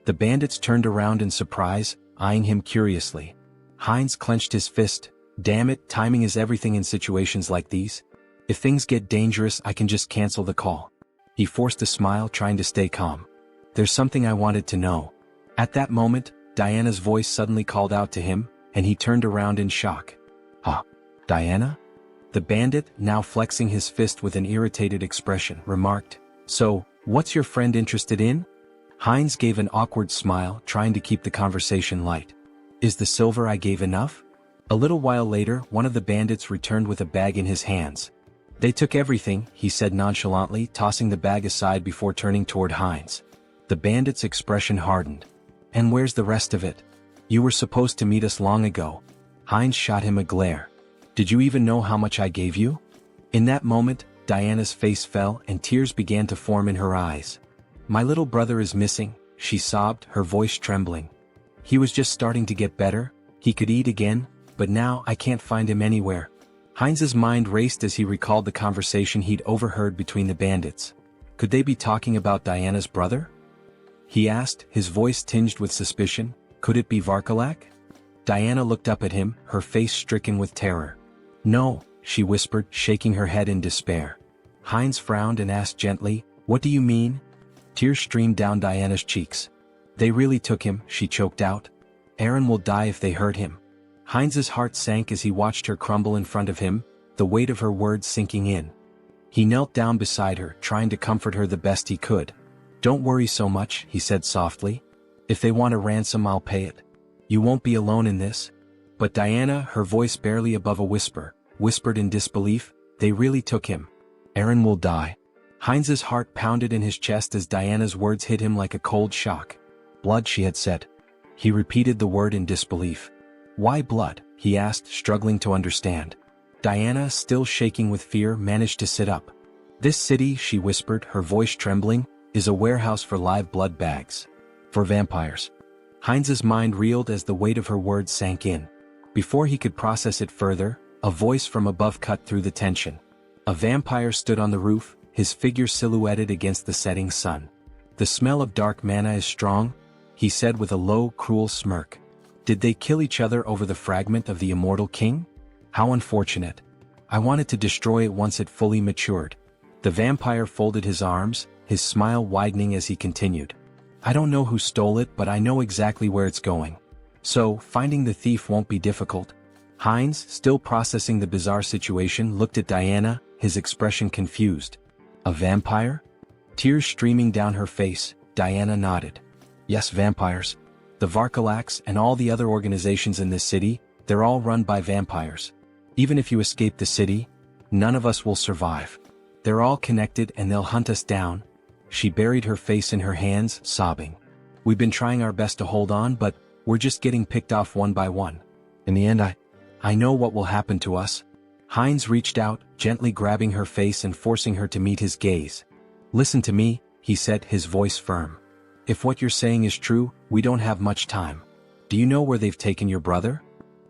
The bandits turned around in surprise, eyeing him curiously. Heinz clenched his fist. Damn it, timing is everything in situations like these. If things get dangerous, I can just cancel the call. He forced a smile, trying to stay calm. There's something I wanted to know. At that moment, Diana's voice suddenly called out to him, and he turned around in shock. "Ah, Diana?" The bandit, now flexing his fist with an irritated expression, remarked, "So, what's your friend interested in?" Heinz gave an awkward smile, trying to keep the conversation light. "Is the silver I gave enough?" A little while later, one of the bandits returned with a bag in his hands. "They took everything," he said nonchalantly, tossing the bag aside before turning toward Heinz. The bandit's expression hardened. "And where's the rest of it? You were supposed to meet us long ago." Heinz shot him a glare. "Did you even know how much I gave you?" In that moment, Diana's face fell and tears began to form in her eyes. "My little brother is missing," she sobbed, her voice trembling. "He was just starting to get better, he could eat again, but now I can't find him anywhere." Heinz's mind raced as he recalled the conversation he'd overheard between the bandits. Could they be talking about Diana's brother? He asked, his voice tinged with suspicion. Could it be Varkalak? Diana looked up at him, her face stricken with terror. "No," she whispered, shaking her head in despair. Heinz frowned and asked gently, "What do you mean?" Tears streamed down Diana's cheeks. "They really took him," she choked out. "Aaron will die if they hurt him." Heinz's heart sank as he watched her crumble in front of him, the weight of her words sinking in. He knelt down beside her, trying to comfort her the best he could. "Don't worry so much," he said softly. "If they want a ransom, I'll pay it. You won't be alone in this." But Diana, her voice barely above a whisper, whispered in disbelief, "They really took him. Aaron will die." Heinz's heart pounded in his chest as Diana's words hit him like a cold shock. "Blood," she had said. He repeated the word in disbelief. "Why blood?" he asked, struggling to understand. Diana, still shaking with fear, managed to sit up. "This city," she whispered, her voice trembling, "is a warehouse for live blood bags. For vampires." Heinz's mind reeled as the weight of her words sank in. Before he could process it further, a voice from above cut through the tension. A vampire stood on the roof, his figure silhouetted against the setting sun. "The smell of dark mana is strong," he said with a low, cruel smirk. "Did they kill each other over the fragment of the immortal king? How unfortunate. I wanted to destroy it once it fully matured." The vampire folded his arms, his smile widening as he continued. "I don't know who stole it, but I know exactly where it's going. So, finding the thief won't be difficult." Heinz, still processing the bizarre situation, looked at Diana, his expression confused. "A vampire?" Tears streaming down her face, Diana nodded. "Yes, vampires. The Varkalaks and all the other organizations in this city, they're all run by vampires. Even if you escape the city, none of us will survive. They're all connected and they'll hunt us down." She buried her face in her hands, sobbing. "We've been trying our best to hold on, but we're just getting picked off one by one. In the end, I know what will happen to us." Heinz reached out, gently grabbing her face and forcing her to meet his gaze. "Listen to me," he said, his voice firm. "If what you're saying is true, we don't have much time. Do you know where they've taken your brother?"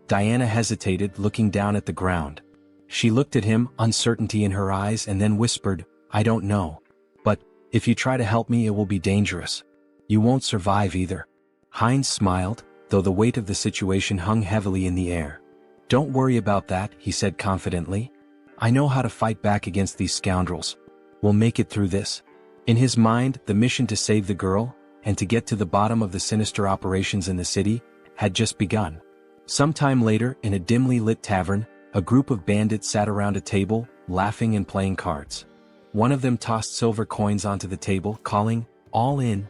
Diana hesitated, looking down at the ground. She looked at him, uncertainty in her eyes, and then whispered, "I don't know. But, if you try to help me, it will be dangerous. You won't survive either." Heinz smiled, though the weight of the situation hung heavily in the air. "Don't worry about that," he said confidently. "I know how to fight back against these scoundrels. We'll make it through this." In his mind, the mission to save the girl, and to get to the bottom of the sinister operations in the city, had just begun. Sometime later, in a dimly lit tavern, a group of bandits sat around a table, laughing and playing cards. One of them tossed silver coins onto the table, calling, "All in."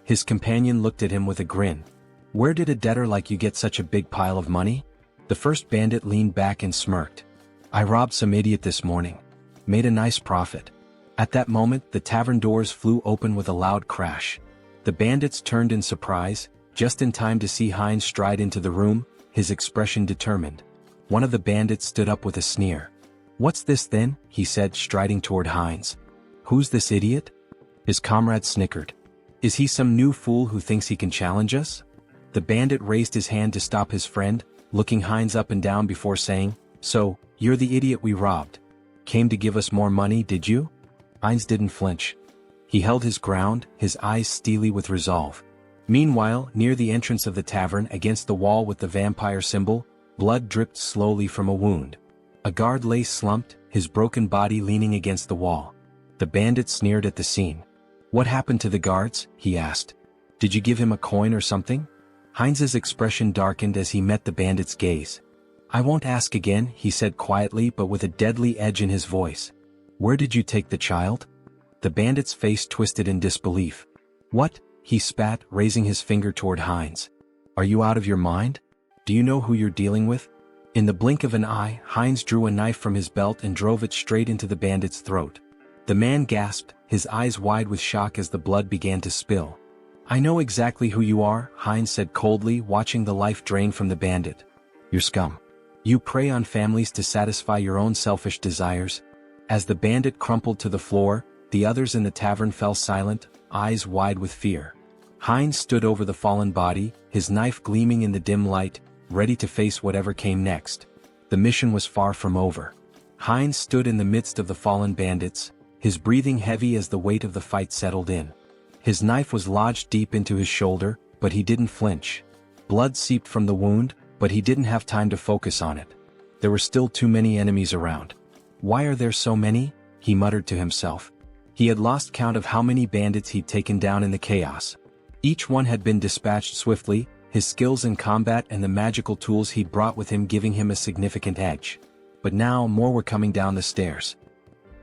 His companion looked at him with a grin. "Where did a debtor like you get such a big pile of money?" The first bandit leaned back and smirked. "I robbed some idiot this morning. Made a nice profit." At that moment, the tavern doors flew open with a loud crash. The bandits turned in surprise, just in time to see Heinz stride into the room, his expression determined. One of the bandits stood up with a sneer. "What's this then?" he said, striding toward Heinz. "Who's this idiot?" His comrade snickered. "Is he some new fool who thinks he can challenge us?" The bandit raised his hand to stop his friend, looking Heinz up and down before saying, "So, you're the idiot we robbed. Came to give us more money, did you?" Heinz didn't flinch. He held his ground, his eyes steely with resolve. Meanwhile, near the entrance of the tavern against the wall with the vampire symbol, blood dripped slowly from a wound. A guard lay slumped, his broken body leaning against the wall. The bandit sneered at the scene. "What happened to the guards?" he asked. "Did you give him a coin or something?" Heinz's expression darkened as he met the bandit's gaze. "I won't ask again," he said quietly but with a deadly edge in his voice. "Where did you take the child?" The bandit's face twisted in disbelief. "What?" he spat, raising his finger toward Heinz. "Are you out of your mind? Do you know who you're dealing with?" In the blink of an eye, Heinz drew a knife from his belt and drove it straight into the bandit's throat. The man gasped, his eyes wide with shock as the blood began to spill. "I know exactly who you are," Heinz said coldly, watching the life drain from the bandit. "You're scum. You prey on families to satisfy your own selfish desires." As the bandit crumpled to the floor, the others in the tavern fell silent, eyes wide with fear. Heinz stood over the fallen body, his knife gleaming in the dim light, ready to face whatever came next. The mission was far from over. Heinz stood in the midst of the fallen bandits, his breathing heavy as the weight of the fight settled in. His knife was lodged deep into his shoulder, but he didn't flinch. Blood seeped from the wound, but he didn't have time to focus on it. There were still too many enemies around. "Why are there so many?" he muttered to himself. He had lost count of how many bandits he'd taken down in the chaos. Each one had been dispatched swiftly, his skills in combat and the magical tools he'd brought with him giving him a significant edge. But now more were coming down the stairs.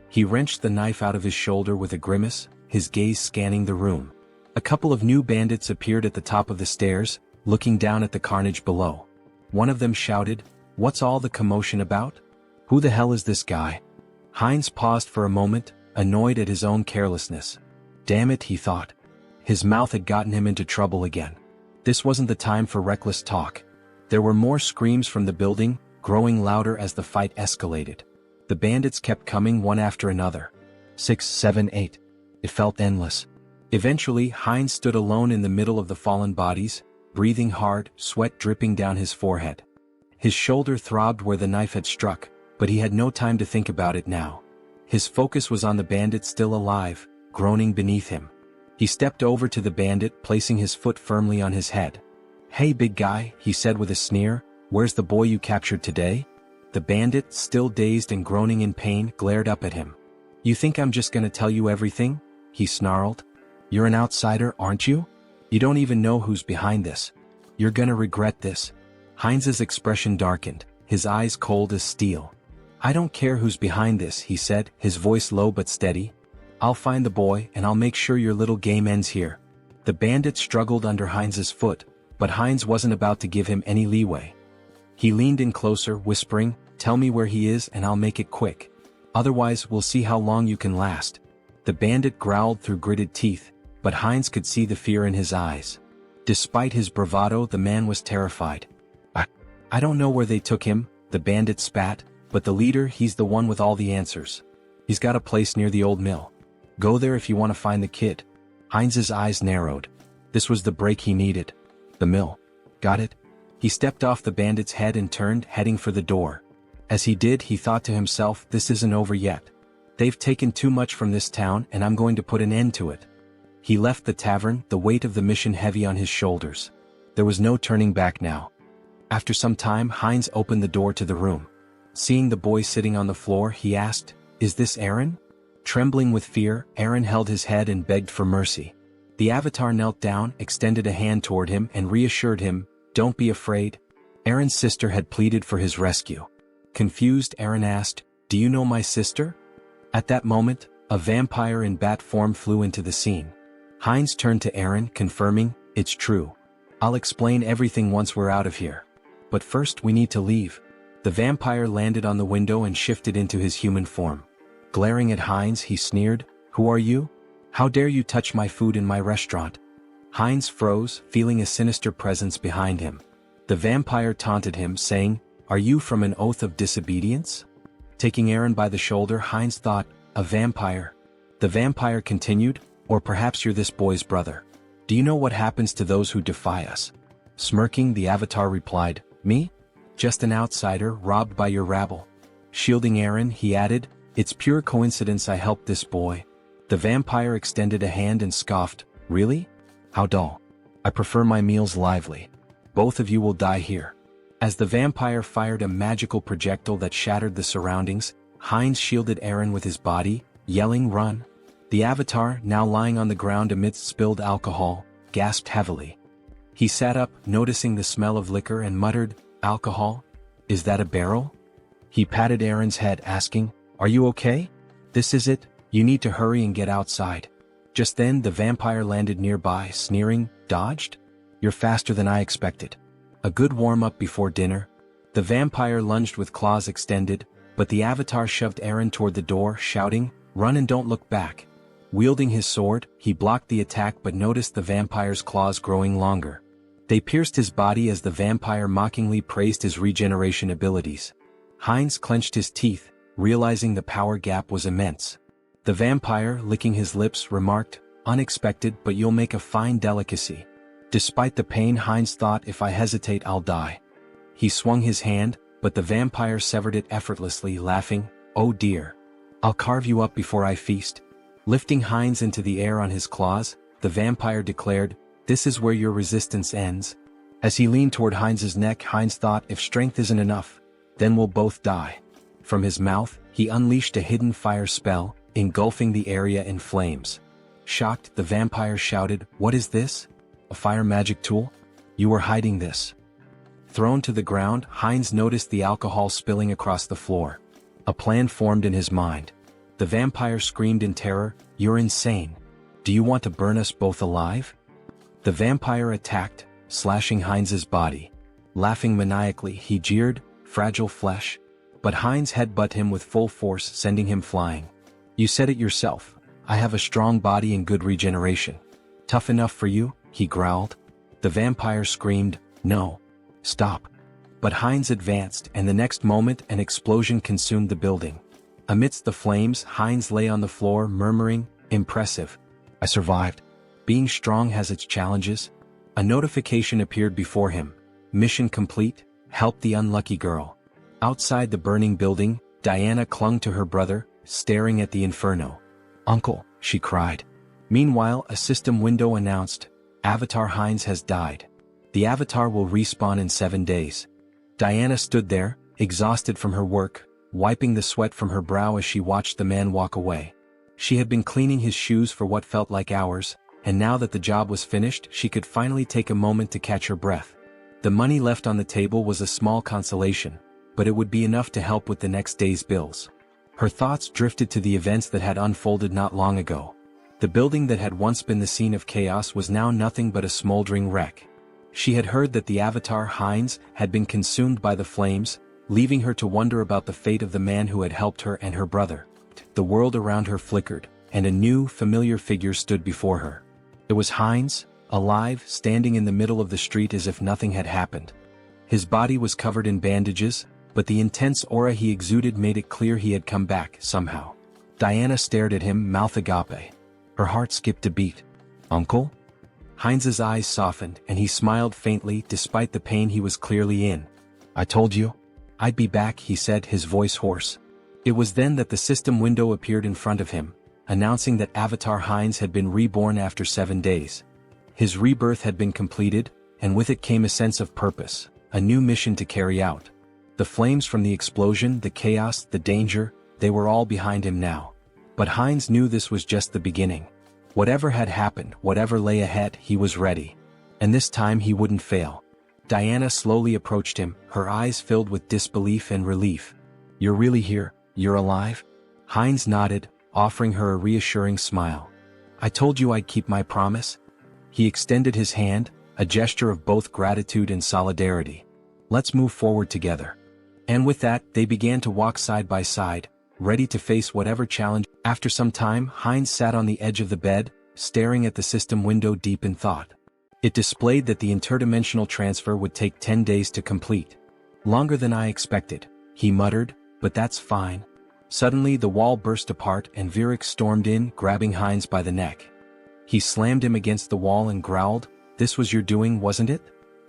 He wrenched the knife out of his shoulder with a grimace, his gaze scanning the room. A couple of new bandits appeared at the top of the stairs, looking down at the carnage below. One of them shouted, "What's all the commotion about? Who the hell is this guy?" Heinz paused for a moment, annoyed at his own carelessness. Damn it, he thought. His mouth had gotten him into trouble again. This wasn't the time for reckless talk. There were more screams from the building, growing louder as the fight escalated. The bandits kept coming one after another. 6, 7, 8. It felt endless. Eventually, Heinz stood alone in the middle of the fallen bodies, breathing hard, sweat dripping down his forehead. His shoulder throbbed where the knife had struck, but he had no time to think about it now. His focus was on the bandit still alive, groaning beneath him. He stepped over to the bandit, placing his foot firmly on his head. "Hey big guy," he said with a sneer, "where's the boy you captured today?" The bandit, still dazed and groaning in pain, glared up at him. "You think I'm just gonna tell you everything?" he snarled. "You're an outsider, aren't you? You don't even know who's behind this. You're gonna regret this." Heinz's expression darkened, his eyes cold as steel. "I don't care who's behind this," he said, his voice low but steady. "I'll find the boy and I'll make sure your little game ends here." The bandit struggled under Heinz's foot, but Heinz wasn't about to give him any leeway. He leaned in closer, whispering, "Tell me where he is and I'll make it quick. Otherwise, we'll see how long you can last." The bandit growled through gritted teeth, but Heinz could see the fear in his eyes. Despite his bravado, the man was terrified. I don't know where they took him," the bandit spat, "but the leader, he's the one with all the answers. He's got a place near the old mill. Go there if you want to find the kid." Heinz's eyes narrowed. This was the break he needed. The mill. Got it? He stepped off the bandit's head and turned, heading for the door. As he did, he thought to himself, this isn't over yet. They've taken too much from this town and I'm going to put an end to it. He left the tavern, the weight of the mission heavy on his shoulders. There was no turning back now. After some time, Heinz opened the door to the room. Seeing the boy sitting on the floor, he asked, "Is this Aaron?" Trembling with fear, Aaron held his head and begged for mercy. The avatar knelt down, extended a hand toward him and reassured him, "Don't be afraid." Aaron's sister had pleaded for his rescue. Confused, Aaron asked, "Do you know my sister?" At that moment, a vampire in bat form flew into the scene. Heinz turned to Aaron, confirming, "It's true. I'll explain everything once we're out of here. But first we need to leave." The vampire landed on the window and shifted into his human form. Glaring at Heinz, he sneered, "Who are you? How dare you touch my food in my restaurant?" Heinz froze, feeling a sinister presence behind him. The vampire taunted him, saying, "Are you from an oath of disobedience?" Taking Aaron by the shoulder, Heinz thought, "A vampire." The vampire continued, "Or perhaps you're this boy's brother. Do you know what happens to those who defy us?" Smirking, the avatar replied, "Me? Just an outsider, robbed by your rabble." Shielding Aaron, he added, "It's pure coincidence I helped this boy. The vampire extended a hand and scoffed, "Really? How dull. I prefer my meals lively. Both of you will die here." As the vampire fired a magical projectile that shattered the surroundings, Heinz shielded Eren with his body, yelling, "Run!" The avatar, now lying on the ground amidst spilled alcohol, gasped heavily. He sat up, noticing the smell of liquor, and muttered, "Alcohol? Is that a barrel?" He patted Eren's head, asking, "Are you okay? This is it, you need to hurry and get outside." Just then the vampire landed nearby, sneering, "Dodged? You're faster than I expected. A good warm-up before dinner." The vampire lunged with claws extended, but the avatar shoved Eren toward the door, shouting, "Run and don't look back." Wielding his sword, he blocked the attack but noticed the vampire's claws growing longer. They pierced his body as the vampire mockingly praised his regeneration abilities. Heinz clenched his teeth, realizing the power gap was immense. The vampire, licking his lips, remarked, "Unexpected, but you'll make a fine delicacy." Despite the pain, Heinz thought, "If I hesitate, I'll die." He swung his hand, but the vampire severed it effortlessly, laughing, "Oh dear. I'll carve you up before I feast." Lifting Heinz into the air on his claws, the vampire declared, "This is where your resistance ends." As he leaned toward Heinz's neck, Heinz thought, "If strength isn't enough, then we'll both die." From his mouth, he unleashed a hidden fire spell, engulfing the area in flames. Shocked, the vampire shouted, "What is this? A fire magic tool? You were hiding this." Thrown to the ground, Heinz noticed the alcohol spilling across the floor. A plan formed in his mind. The vampire screamed in terror, "You're insane. Do you want to burn us both alive?" The vampire attacked, slashing Heinz's body. Laughing maniacally, he jeered, "Fragile flesh." But Heinz headbutted him with full force, sending him flying. "You said it yourself. I have a strong body and good regeneration. Tough enough for you?" he growled. The vampire screamed, "No. Stop." But Heinz advanced, and the next moment an explosion consumed the building. Amidst the flames, Heinz lay on the floor, murmuring, "Impressive. I survived. Being strong has its challenges." A notification appeared before him. "Mission complete. Help the unlucky girl." Outside the burning building, Diana clung to her brother, staring at the inferno. "Uncle," she cried. Meanwhile, a system window announced, "Avatar Heinz has died. The avatar will respawn in 7 days." Diana stood there, exhausted from her work, wiping the sweat from her brow as she watched the man walk away. She had been cleaning his shoes for what felt like hours, and now that the job was finished, she could finally take a moment to catch her breath. The money left on the table was a small consolation, but it would be enough to help with the next day's bills. Her thoughts drifted to the events that had unfolded not long ago. The building that had once been the scene of chaos was now nothing but a smoldering wreck. She had heard that the avatar Heinz had been consumed by the flames, leaving her to wonder about the fate of the man who had helped her and her brother. The world around her flickered, and a new, familiar figure stood before her. It was Heinz, alive, standing in the middle of the street as if nothing had happened. His body was covered in bandages, but the intense aura he exuded made it clear he had come back, somehow. Diana stared at him, mouth agape. Her heart skipped a beat. "Uncle?" Heinz's eyes softened, and he smiled faintly despite the pain he was clearly in. "I told you I'd be back," he said, his voice hoarse. It was then that the system window appeared in front of him, announcing that Avatar Heinz had been reborn after 7 days. His rebirth had been completed, and with it came a sense of purpose, a new mission to carry out. The flames from the explosion, the chaos, the danger, they were all behind him now. But Heinz knew this was just the beginning. Whatever had happened, whatever lay ahead, he was ready. And this time he wouldn't fail. Diana slowly approached him, her eyes filled with disbelief and relief. "You're really here? You're alive?" Heinz nodded, offering her a reassuring smile. "I told you I'd keep my promise." He extended his hand, a gesture of both gratitude and solidarity. "Let's move forward together." And with that, they began to walk side by side, ready to face whatever challenge. After some time, Heinz sat on the edge of the bed, staring at the system window deep in thought. It displayed that the interdimensional transfer would take 10 days to complete. "Longer than I expected," he muttered, "but that's fine." Suddenly the wall burst apart and Virik stormed in, grabbing Heinz by the neck. He slammed him against the wall and growled, "This was your doing, wasn't it?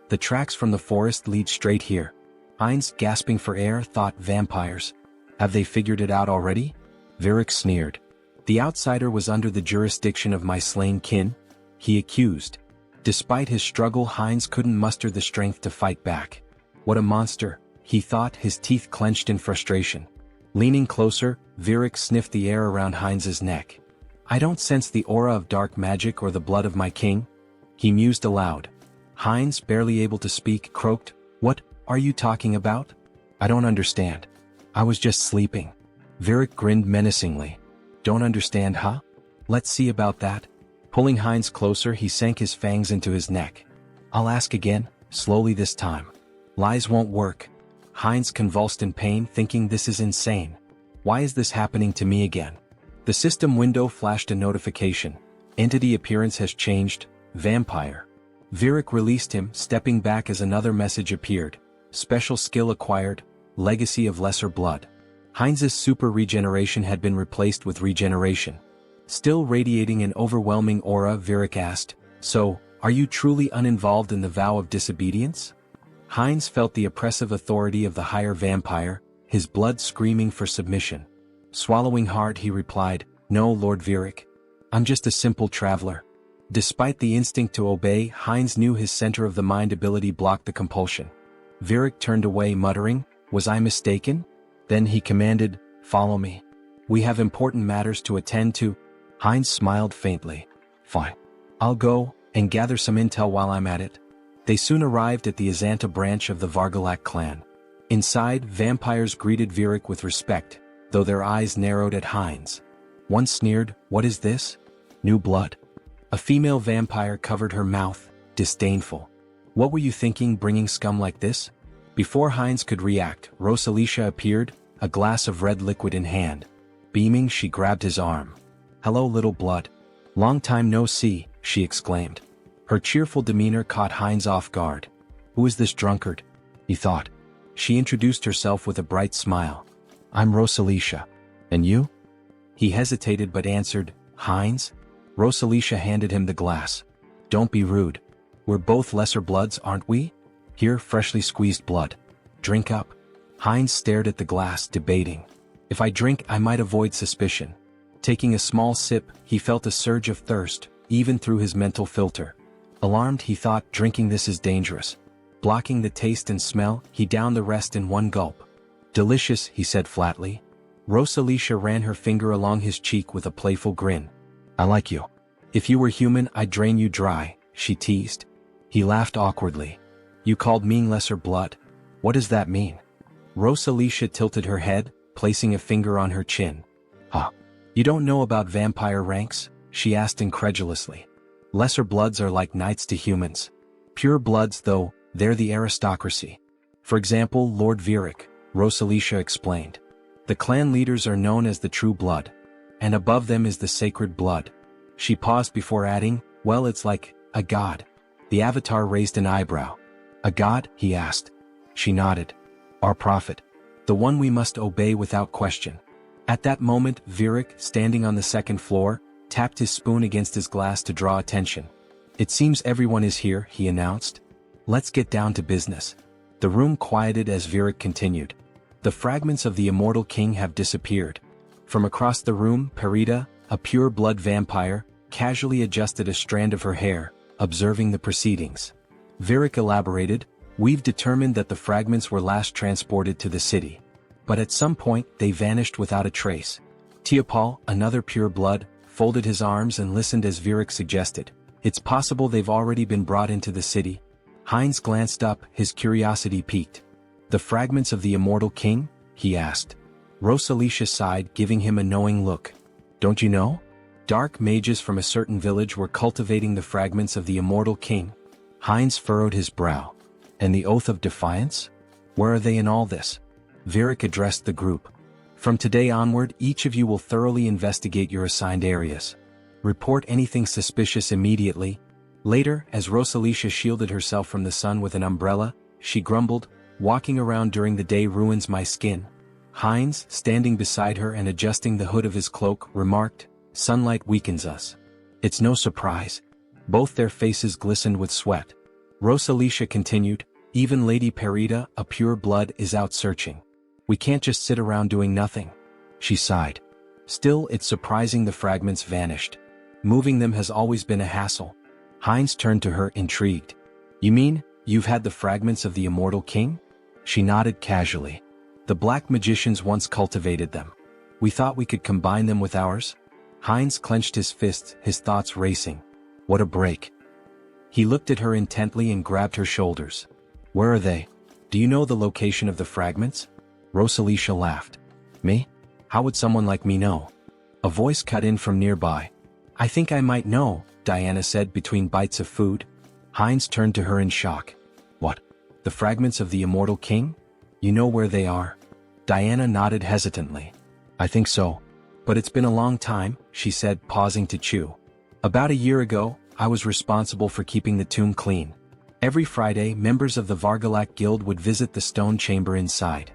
The tracks from the forest lead straight here." Heinz, gasping for air, thought, vampires. Have they figured it out already? Virik sneered. The outsider was under the jurisdiction of my slain kin? He accused. Despite his struggle, Heinz couldn't muster the strength to fight back. What a monster, he thought, his teeth clenched in frustration. Leaning closer, Virik sniffed the air around Heinz's neck. I don't sense the aura of dark magic or the blood of my king, he mused aloud. Heinz, barely able to speak, croaked, What are you talking about? I don't understand. I was just sleeping. Virik grinned menacingly. Don't understand, huh? Let's see about that. Pulling Heinz closer, he sank his fangs into his neck. I'll ask again, slowly this time. Lies won't work. Heinz convulsed in pain, thinking this is insane. Why is this happening to me again? The system window flashed a notification. Entity appearance has changed, vampire. Virik released him, stepping back as another message appeared. Special skill acquired, legacy of lesser blood. Heinz's super regeneration had been replaced with regeneration. Still radiating an overwhelming aura, Virik asked, So, are you truly uninvolved in the vow of disobedience? Heinz felt the oppressive authority of the higher vampire, his blood screaming for submission. Swallowing hard, he replied, No, Lord Virik. I'm just a simple traveler. Despite the instinct to obey, Heinz knew his center of the mind ability blocked the compulsion. Virik turned away, muttering, Was I mistaken? Then he commanded, Follow me. We have important matters to attend to. Heinz smiled faintly. Fine. I'll go, and gather some intel while I'm at it. They soon arrived at the Azanta branch of the Vargalak clan. Inside, vampires greeted Virik with respect, though their eyes narrowed at Heinz. One sneered, What is this? New blood. A female vampire covered her mouth, disdainful. What were you thinking bringing scum like this? Before Heinz could react, Rosalicia appeared, a glass of red liquid in hand. Beaming, she grabbed his arm. Hello, little blood. Long time no see, she exclaimed. Her cheerful demeanor caught Heinz off guard. Who is this drunkard? He thought. She introduced herself with a bright smile. I'm Rosalicia. And you? He hesitated but answered, Heinz? Rosalicia handed him the glass. Don't be rude. We're both lesser bloods, aren't we? Here, freshly squeezed blood. Drink up. Heinz stared at the glass, debating. If I drink, I might avoid suspicion. Taking a small sip, he felt a surge of thirst, even through his mental filter. Alarmed, he thought, drinking this is dangerous. Blocking the taste and smell, he downed the rest in one gulp. Delicious, he said flatly. Rosalicia ran her finger along his cheek with a playful grin. I like you. If you were human, I'd drain you dry, she teased. He laughed awkwardly. You called me lesser blood? What does that mean? Rosalicia tilted her head, placing a finger on her chin. Huh. You don't know about vampire ranks? She asked incredulously. Lesser bloods are like knights to humans. Pure bloods, though, they're the aristocracy. For example, Lord Virik, Rosalicia explained. The clan leaders are known as the true blood. And above them is the sacred blood. She paused before adding, Well, it's like a god. The avatar raised an eyebrow. A god? He asked. She nodded. Our prophet. The one we must obey without question. At that moment, Virik, standing on the second floor, tapped his spoon against his glass to draw attention. It seems everyone is here, he announced. Let's get down to business. The room quieted as Virik continued. The fragments of the immortal king have disappeared. From across the room, Perida, a pure-blood vampire, casually adjusted a strand of her hair, observing the proceedings. Virik elaborated, We've determined that the fragments were last transported to the city. But at some point, they vanished without a trace. Teopal, another pure-blood, folded his arms and listened as Virik suggested. It's possible they've already been brought into the city. Heinz glanced up, his curiosity piqued. The fragments of the immortal king? He asked. Rosalicia sighed, giving him a knowing look. Don't you know? Dark mages from a certain village were cultivating the fragments of the immortal king. Heinz furrowed his brow. And the oath of defiance? Where are they in all this? Virik addressed the group. From today onward, each of you will thoroughly investigate your assigned areas. Report anything suspicious immediately. Later, as Rosalicia shielded herself from the sun with an umbrella, she grumbled, Walking around during the day ruins my skin. Heinz, standing beside her and adjusting the hood of his cloak, remarked, Sunlight weakens us. It's no surprise. Both their faces glistened with sweat. Rosalicia continued, Even Lady Perida, a pure blood, is out searching. We can't just sit around doing nothing. She sighed. Still, it's surprising the fragments vanished. Moving them has always been a hassle. Heinz turned to her, intrigued. You mean, you've had the fragments of the immortal king? She nodded casually. The black magicians once cultivated them. We thought we could combine them with ours. Heinz clenched his fists, his thoughts racing. What a break. He looked at her intently and grabbed her shoulders. Where are they? Do you know the location of the fragments? Rosalicia laughed. Me? How would someone like me know? A voice cut in from nearby. I think I might know, Diana said between bites of food. Heinz turned to her in shock. What? The fragments of the immortal king? You know where they are? Diana nodded hesitantly. I think so. But it's been a long time, she said, pausing to chew. About a year ago, I was responsible for keeping the tomb clean. Every Friday, members of the Vargalak Guild would visit the stone chamber inside.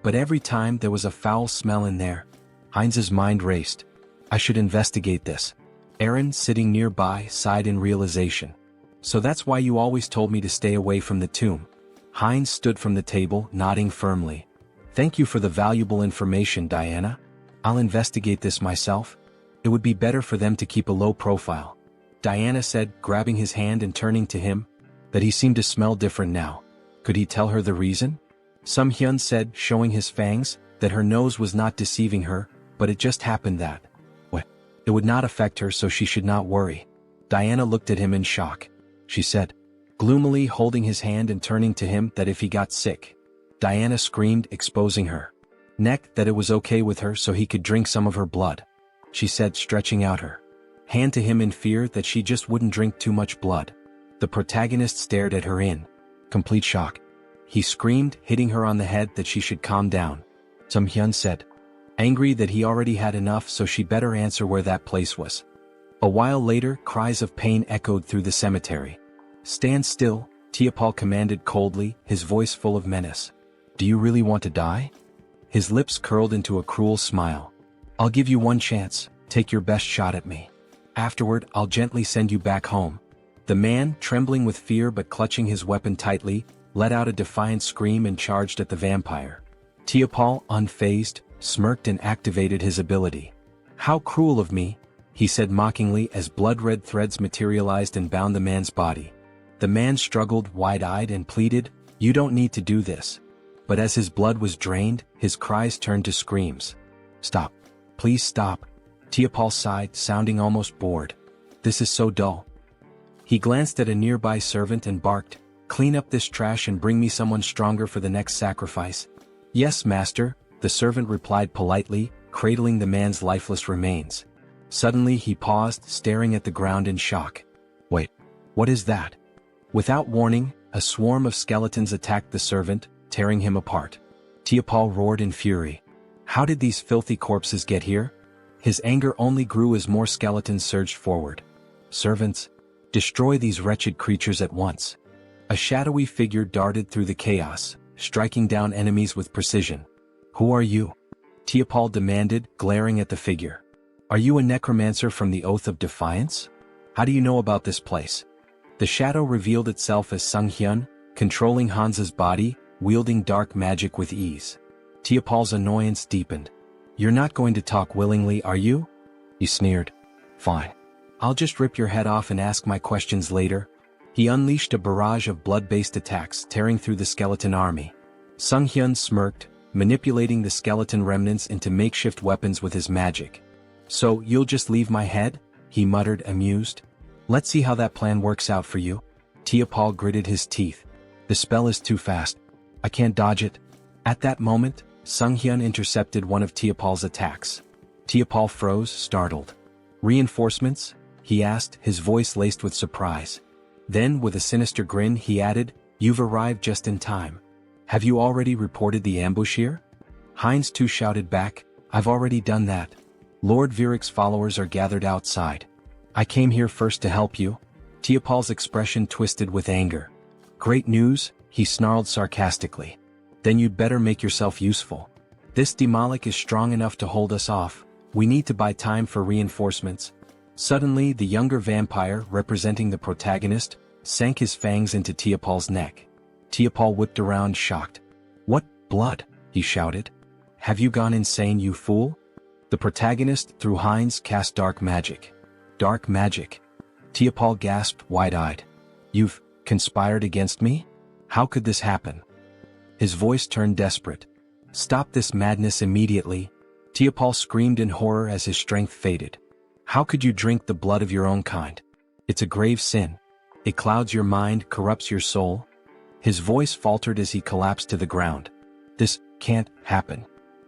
But every time there was a foul smell in there. Heinz's mind raced. I should investigate this. Aaron, sitting nearby, sighed in realization. So that's why you always told me to stay away from the tomb. Heinz stood from the table, nodding firmly. Thank you for the valuable information, Diana. I'll investigate this myself. It would be better for them to keep a low profile. Diana said, grabbing his hand and turning to him, that he seemed to smell different now. Could he tell her the reason? Sunghyun said, showing his fangs, that her nose was not deceiving her, but it just happened that. What? It would not affect her, so she should not worry. Diana looked at him in shock. She said, gloomily holding his hand and turning to him, that if he got sick. Diana screamed, exposing her neck, that it was okay with her so he could drink some of her blood. She said, stretching out her hand to him in fear that she just wouldn't drink too much blood. The protagonist stared at her in complete shock. He screamed, hitting her on the head, that she should calm down. Sunghyun said, angry that he already had enough, so she better answer where that place was. A while later, cries of pain echoed through the cemetery. Stand still, Tiapal commanded coldly, his voice full of menace. Do you really want to die? His lips curled into a cruel smile. I'll give you one chance, take your best shot at me. Afterward, I'll gently send you back home. The man, trembling with fear but clutching his weapon tightly, let out a defiant scream and charged at the vampire. Tiapal, unfazed, smirked and activated his ability. How cruel of me, he said mockingly as blood-red threads materialized and bound the man's body. The man struggled, wide-eyed, and pleaded, you don't need to do this. But as his blood was drained, his cries turned to screams. Stop. Please stop. Tiapal sighed, sounding almost bored. This is so dull. He glanced at a nearby servant and barked, clean up this trash and bring me someone stronger for the next sacrifice. Yes, master, the servant replied politely, cradling the man's lifeless remains. Suddenly he paused, staring at the ground in shock. Wait, what is that? Without warning, a swarm of skeletons attacked the servant, tearing him apart. Tiapal roared in fury. How did these filthy corpses get here? His anger only grew as more skeletons surged forward. Servants, destroy these wretched creatures at once. A shadowy figure darted through the chaos, striking down enemies with precision. Who are you? Tiapal demanded, glaring at the figure. Are you a necromancer from the Oath of Defiance? How do you know about this place? The shadow revealed itself as Sunghyun, controlling Hansa's body, wielding dark magic with ease. Tiapal's annoyance deepened. You're not going to talk willingly, are you? He sneered. Fine. I'll just rip your head off and ask my questions later. He unleashed a barrage of blood-based attacks, tearing through the skeleton army. Sunghyun smirked, manipulating the skeleton remnants into makeshift weapons with his magic. So, you'll just leave my head? He muttered, amused. Let's see how that plan works out for you. Tiapal gritted his teeth. The spell is too fast. I can't dodge it. At that moment, Sunghyun intercepted one of Tiapal's attacks. Tiapal froze, startled. Reinforcements? He asked, his voice laced with surprise. Then, with a sinister grin, he added, You've arrived just in time. Have you already reported the ambush here? Heinz too shouted back, I've already done that. Lord Viric's followers are gathered outside. I came here first to help you. Tiapal's expression twisted with anger. Great news, he snarled sarcastically. Then you'd better make yourself useful. This Demolic is strong enough to hold us off. We need to buy time for reinforcements. Suddenly, the younger vampire, representing the protagonist, sank his fangs into Tiapal's neck. Tiapal whipped around, shocked. What blood? He shouted. Have you gone insane, you fool? The protagonist, through Heinz, cast dark magic. Dark magic? Teopal gasped, wide-eyed. You've conspired against me? How could this happen? His voice turned desperate. Stop this madness immediately. Teopal screamed in horror as his strength faded. How could you drink the blood of your own kind? It's a grave sin. It clouds your mind, corrupts your soul. His voice faltered as he collapsed to the ground. This can't happen.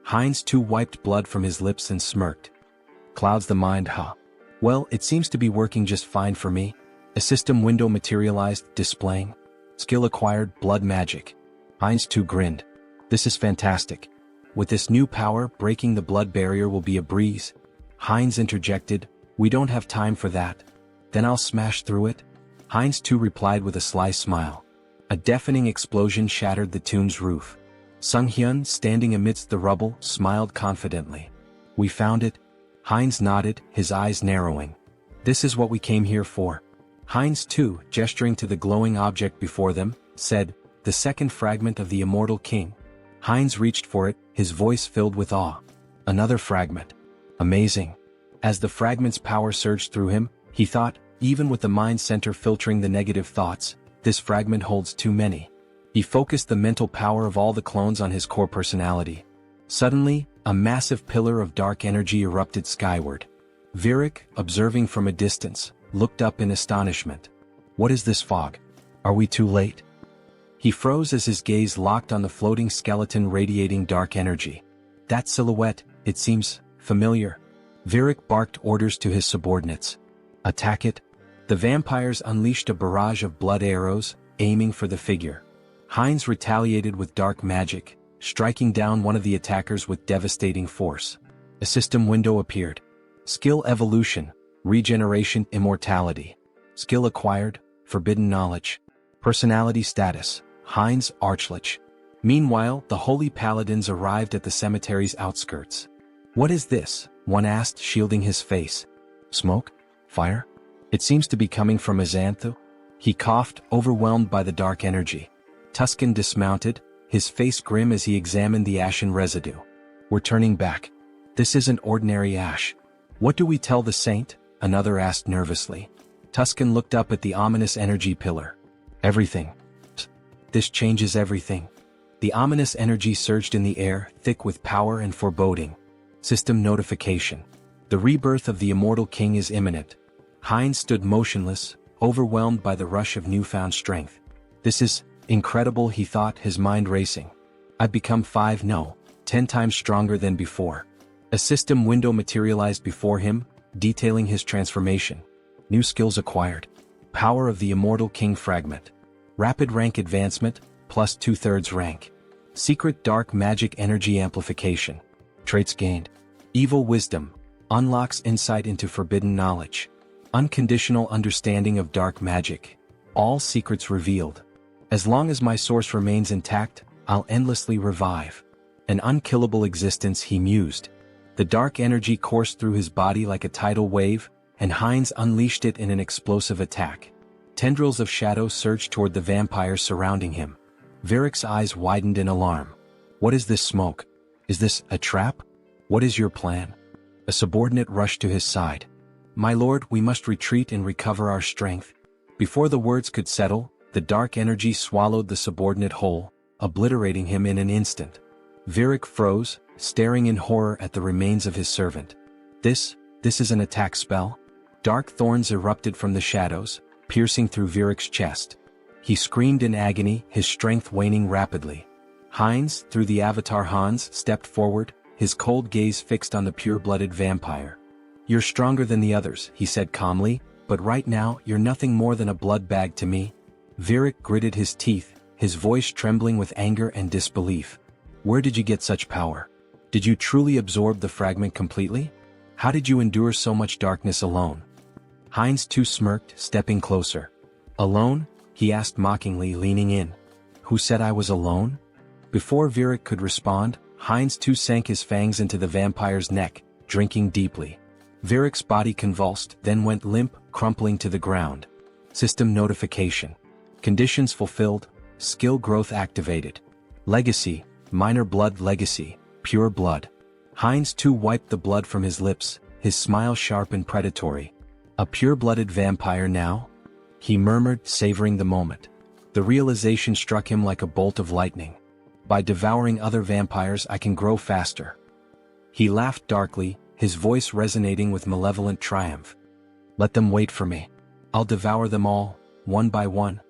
Heinz too wiped blood from his lips and smirked. Clouds the mind, huh? Well, it seems to be working just fine for me. A system window materialized, displaying skill acquired, blood magic. Heinz too grinned. This is fantastic. With this new power, breaking the blood barrier will be a breeze. Heinz interjected, we don't have time for that. Then I'll smash through it. Heinz too replied with a sly smile. A deafening explosion shattered the tomb's roof. Sunghyun, standing amidst the rubble, smiled confidently. We found it. Heinz nodded, his eyes narrowing. This is what we came here for. Heinz too, gesturing to the glowing object before them, said, the second fragment of the immortal king. Heinz reached for it, his voice filled with awe. Another fragment. Amazing. As the fragment's power surged through him, he thought, even with the mind center filtering the negative thoughts, this fragment holds too many. He focused the mental power of all the clones on his core personality. Suddenly, a massive pillar of dark energy erupted skyward. Virik, observing from a distance, looked up in astonishment. What is this fog? Are we too late? He froze as his gaze locked on the floating skeleton radiating dark energy. That silhouette, it seems familiar. Virik barked orders to his subordinates. Attack it. The vampires unleashed a barrage of blood arrows, aiming for the figure. Heinz retaliated with dark magic, striking down one of the attackers with devastating force. A system window appeared. Skill evolution, regeneration, immortality. Skill acquired, forbidden knowledge. Personality status, Heinz Archlich. Meanwhile, the holy paladins arrived at the cemetery's outskirts. What is this? One asked, shielding his face. Smoke? Fire? It seems to be coming from Azanthu. He coughed, overwhelmed by the dark energy. Tuscan dismounted, his face grim as he examined the ashen residue. We're turning back. This isn't ordinary ash. What do we tell the saint? Another asked nervously. Tuscan looked up at the ominous energy pillar. Everything. This changes everything. The ominous energy surged in the air, thick with power and foreboding. System notification. The rebirth of the immortal king is imminent. Heinz stood motionless, overwhelmed by the rush of newfound strength. This is incredible, he thought, his mind racing. I've become 10 times stronger than before. A system window materialized before him, detailing his transformation. New skills acquired. Power of the immortal king fragment. Rapid rank advancement, plus 2/3 rank. Secret dark magic energy amplification. Traits gained. Evil wisdom. Unlocks insight into forbidden knowledge. Unconditional understanding of dark magic. All secrets revealed. As long as my source remains intact, I'll endlessly revive. An unkillable existence, he mused. The dark energy coursed through his body like a tidal wave, and Heinz unleashed it in an explosive attack. Tendrils of shadow surged toward the vampires surrounding him. Virik's eyes widened in alarm. What is this smoke? Is this a trap? What is your plan? A subordinate rushed to his side. My lord, we must retreat and recover our strength. Before the words could settle, the dark energy swallowed the subordinate whole, obliterating him in an instant. Virik froze, staring in horror at the remains of his servant. This is an attack spell? Dark thorns erupted from the shadows, piercing through Virik's chest. He screamed in agony, his strength waning rapidly. Heinz, through the avatar Hans, stepped forward, his cold gaze fixed on the pure-blooded vampire. You're stronger than the others, he said calmly, but right now you're nothing more than a blood bag to me. Virik gritted his teeth, his voice trembling with anger and disbelief. Where did you get such power? Did you truly absorb the fragment completely? How did you endure so much darkness alone? Heinz too smirked, stepping closer. Alone? He asked mockingly, leaning in. Who said I was alone? Before Virik could respond, Heinz too sank his fangs into the vampire's neck, drinking deeply. Virik's body convulsed, then went limp, crumpling to the ground. System notification. Conditions fulfilled, skill growth activated. Legacy, minor blood legacy, pure blood. Heinz too wiped the blood from his lips, his smile sharp and predatory. A pure-blooded vampire now? He murmured, savoring the moment. The realization struck him like a bolt of lightning. By devouring other vampires I can grow faster. He laughed darkly, his voice resonating with malevolent triumph. Let them wait for me. I'll devour them all, one by one.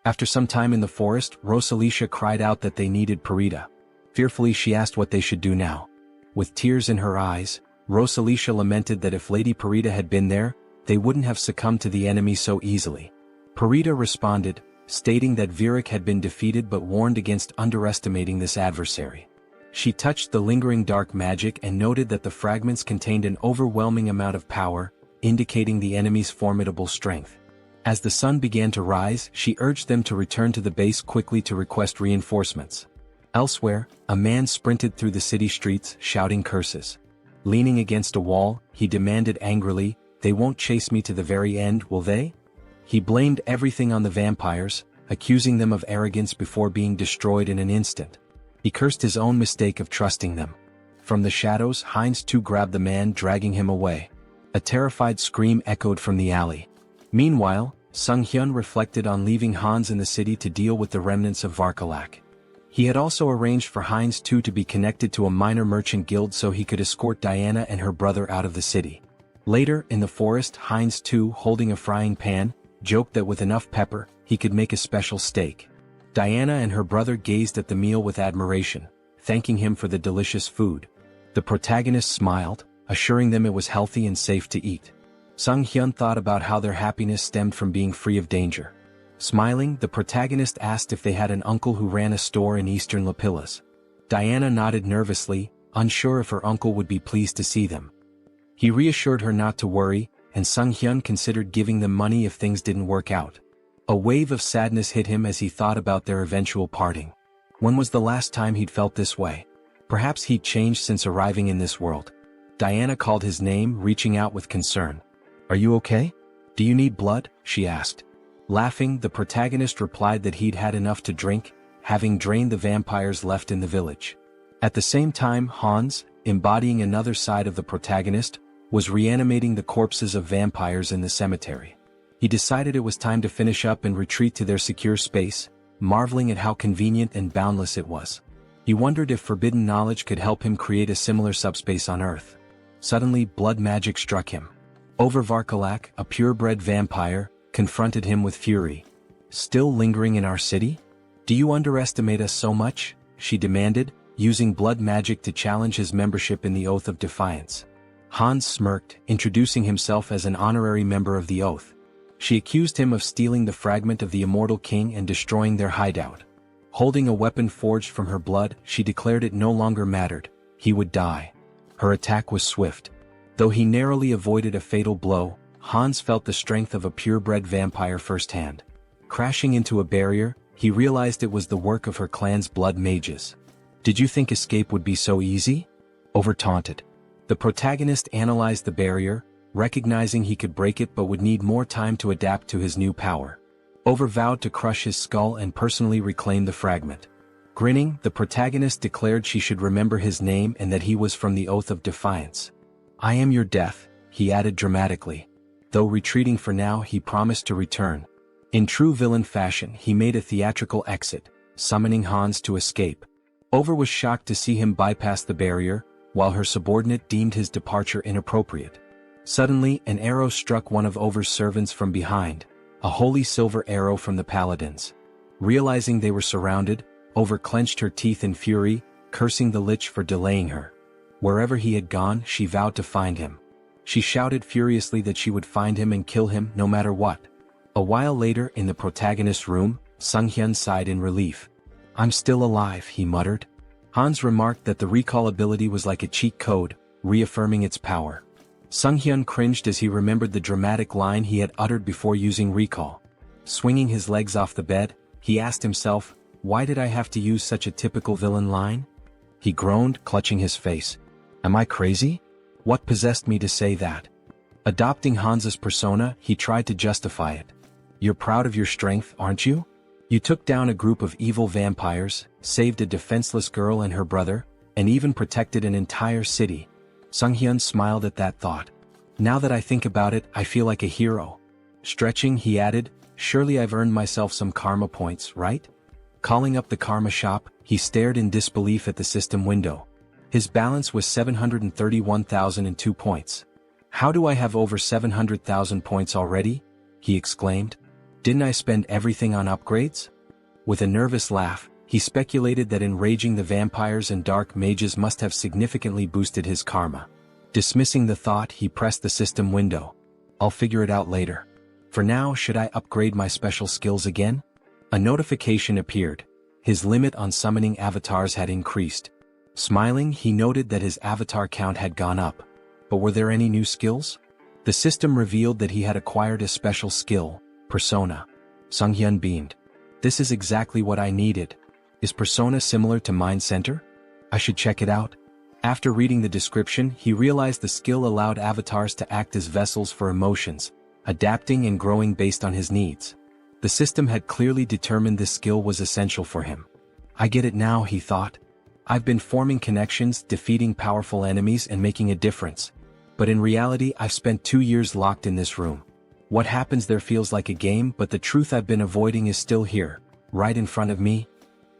After some time in the forest, Rosalicia cried out that they needed Parita. Fearfully she asked what they should do now. With tears in her eyes, Rosalicia lamented that if Lady Parita had been there, they wouldn't have succumbed to the enemy so easily. Parita responded, stating that Virik had been defeated but warned against underestimating this adversary. She touched the lingering dark magic and noted that the fragments contained an overwhelming amount of power, indicating the enemy's formidable strength. As the sun began to rise, she urged them to return to the base quickly to request reinforcements. Elsewhere, a man sprinted through the city streets, shouting curses. Leaning against a wall, he demanded angrily, "They won't chase me to the very end, will they?" He blamed everything on the vampires, accusing them of arrogance before being destroyed in an instant. He cursed his own mistake of trusting them. From the shadows, Heinz too grabbed the man, dragging him away. A terrified scream echoed from the alley. Meanwhile, Sunghyun reflected on leaving Hans in the city to deal with the remnants of Varkalak. He had also arranged for Heinz too to be connected to a minor merchant guild so he could escort Diana and her brother out of the city. Later, in the forest, Heinz too, holding a frying pan, joked that with enough pepper, he could make a special steak. Diana and her brother gazed at the meal with admiration, thanking him for the delicious food. The protagonist smiled, assuring them it was healthy and safe to eat. Sunghyun thought about how their happiness stemmed from being free of danger. Smiling, the protagonist asked if they had an uncle who ran a store in eastern Lapillas. Diana nodded nervously, unsure if her uncle would be pleased to see them. He reassured her not to worry, and Sunghyun considered giving them money if things didn't work out. A wave of sadness hit him as he thought about their eventual parting. When was the last time he'd felt this way? Perhaps he'd changed since arriving in this world. Diana called his name, reaching out with concern. "Are you okay? Do you need blood?" she asked. Laughing, the protagonist replied that he'd had enough to drink, having drained the vampires left in the village. At the same time, Hans, embodying another side of the protagonist, was reanimating the corpses of vampires in the cemetery. He decided it was time to finish up and retreat to their secure space, marveling at how convenient and boundless it was. He wondered if forbidden knowledge could help him create a similar subspace on Earth. Suddenly, blood magic struck him. Varkalak, a purebred vampire, confronted him with fury. "Still lingering in our city? Do you underestimate us so much?" she demanded, using blood magic to challenge his membership in the Oath of Defiance. Hans smirked, introducing himself as an honorary member of the Oath. She accused him of stealing the fragment of the immortal king and destroying their hideout. Holding a weapon forged from her blood, she declared it no longer mattered. He would die. Her attack was swift. Though he narrowly avoided a fatal blow, Hans felt the strength of a purebred vampire firsthand. Crashing into a barrier, he realized it was the work of her clan's blood mages. "Did you think escape would be so easy?" Over taunted. The protagonist analyzed the barrier, recognizing he could break it but would need more time to adapt to his new power. Over vowed to crush his skull and personally reclaim the fragment. Grinning, the protagonist declared she should remember his name and that he was from the Oath of Defiance. "I am your death," he added dramatically. Though retreating for now, he promised to return. In true villain fashion, he made a theatrical exit, summoning Hans to escape. Over was shocked to see him bypass the barrier, while her subordinate deemed his departure inappropriate. Suddenly, an arrow struck one of Over's servants from behind, a holy silver arrow from the paladins. Realizing they were surrounded, Over clenched her teeth in fury, cursing the Lich for delaying her. Wherever he had gone, she vowed to find him. She shouted furiously that she would find him and kill him no matter what. A while later, in the protagonist's room, Sunghyun sighed in relief. "I'm still alive," he muttered. Hans remarked that the recall ability was like a cheat code, reaffirming its power. Sunghyun cringed as he remembered the dramatic line he had uttered before using recall. Swinging his legs off the bed, he asked himself, "Why did I have to use such a typical villain line?" He groaned, clutching his face. "Am I crazy? What possessed me to say that?" Adopting Hans's persona, he tried to justify it. "You're proud of your strength, aren't you? You took down a group of evil vampires, saved a defenseless girl and her brother, and even protected an entire city. Sunghyun smiled at that thought. Now that I think about it, I feel like a hero. Stretching, he added, surely I've earned myself some karma points, right? Calling up the karma shop, he stared in disbelief at the system window. His balance was 731,002 points. How do I have over 700,000 points already? He exclaimed. Didn't I spend everything on upgrades? With a nervous laugh, he speculated that enraging the vampires and dark mages must have significantly boosted his karma. Dismissing the thought, he pressed the system window. I'll figure it out later. For now, should I upgrade my special skills again? A notification appeared. His limit on summoning avatars had increased. Smiling, he noted that his avatar count had gone up. But were there any new skills? The system revealed that he had acquired a special skill, Persona. Sunghyun beamed. This is exactly what I needed. Is Persona similar to Mind Center? I should check it out. After reading the description, he realized the skill allowed avatars to act as vessels for emotions, adapting and growing based on his needs. The system had clearly determined this skill was essential for him. I get it now, he thought. I've been forming connections, defeating powerful enemies and making a difference. But in reality, I've spent 2 years locked in this room. What happens there feels like a game, but the truth I've been avoiding is still here, right in front of me.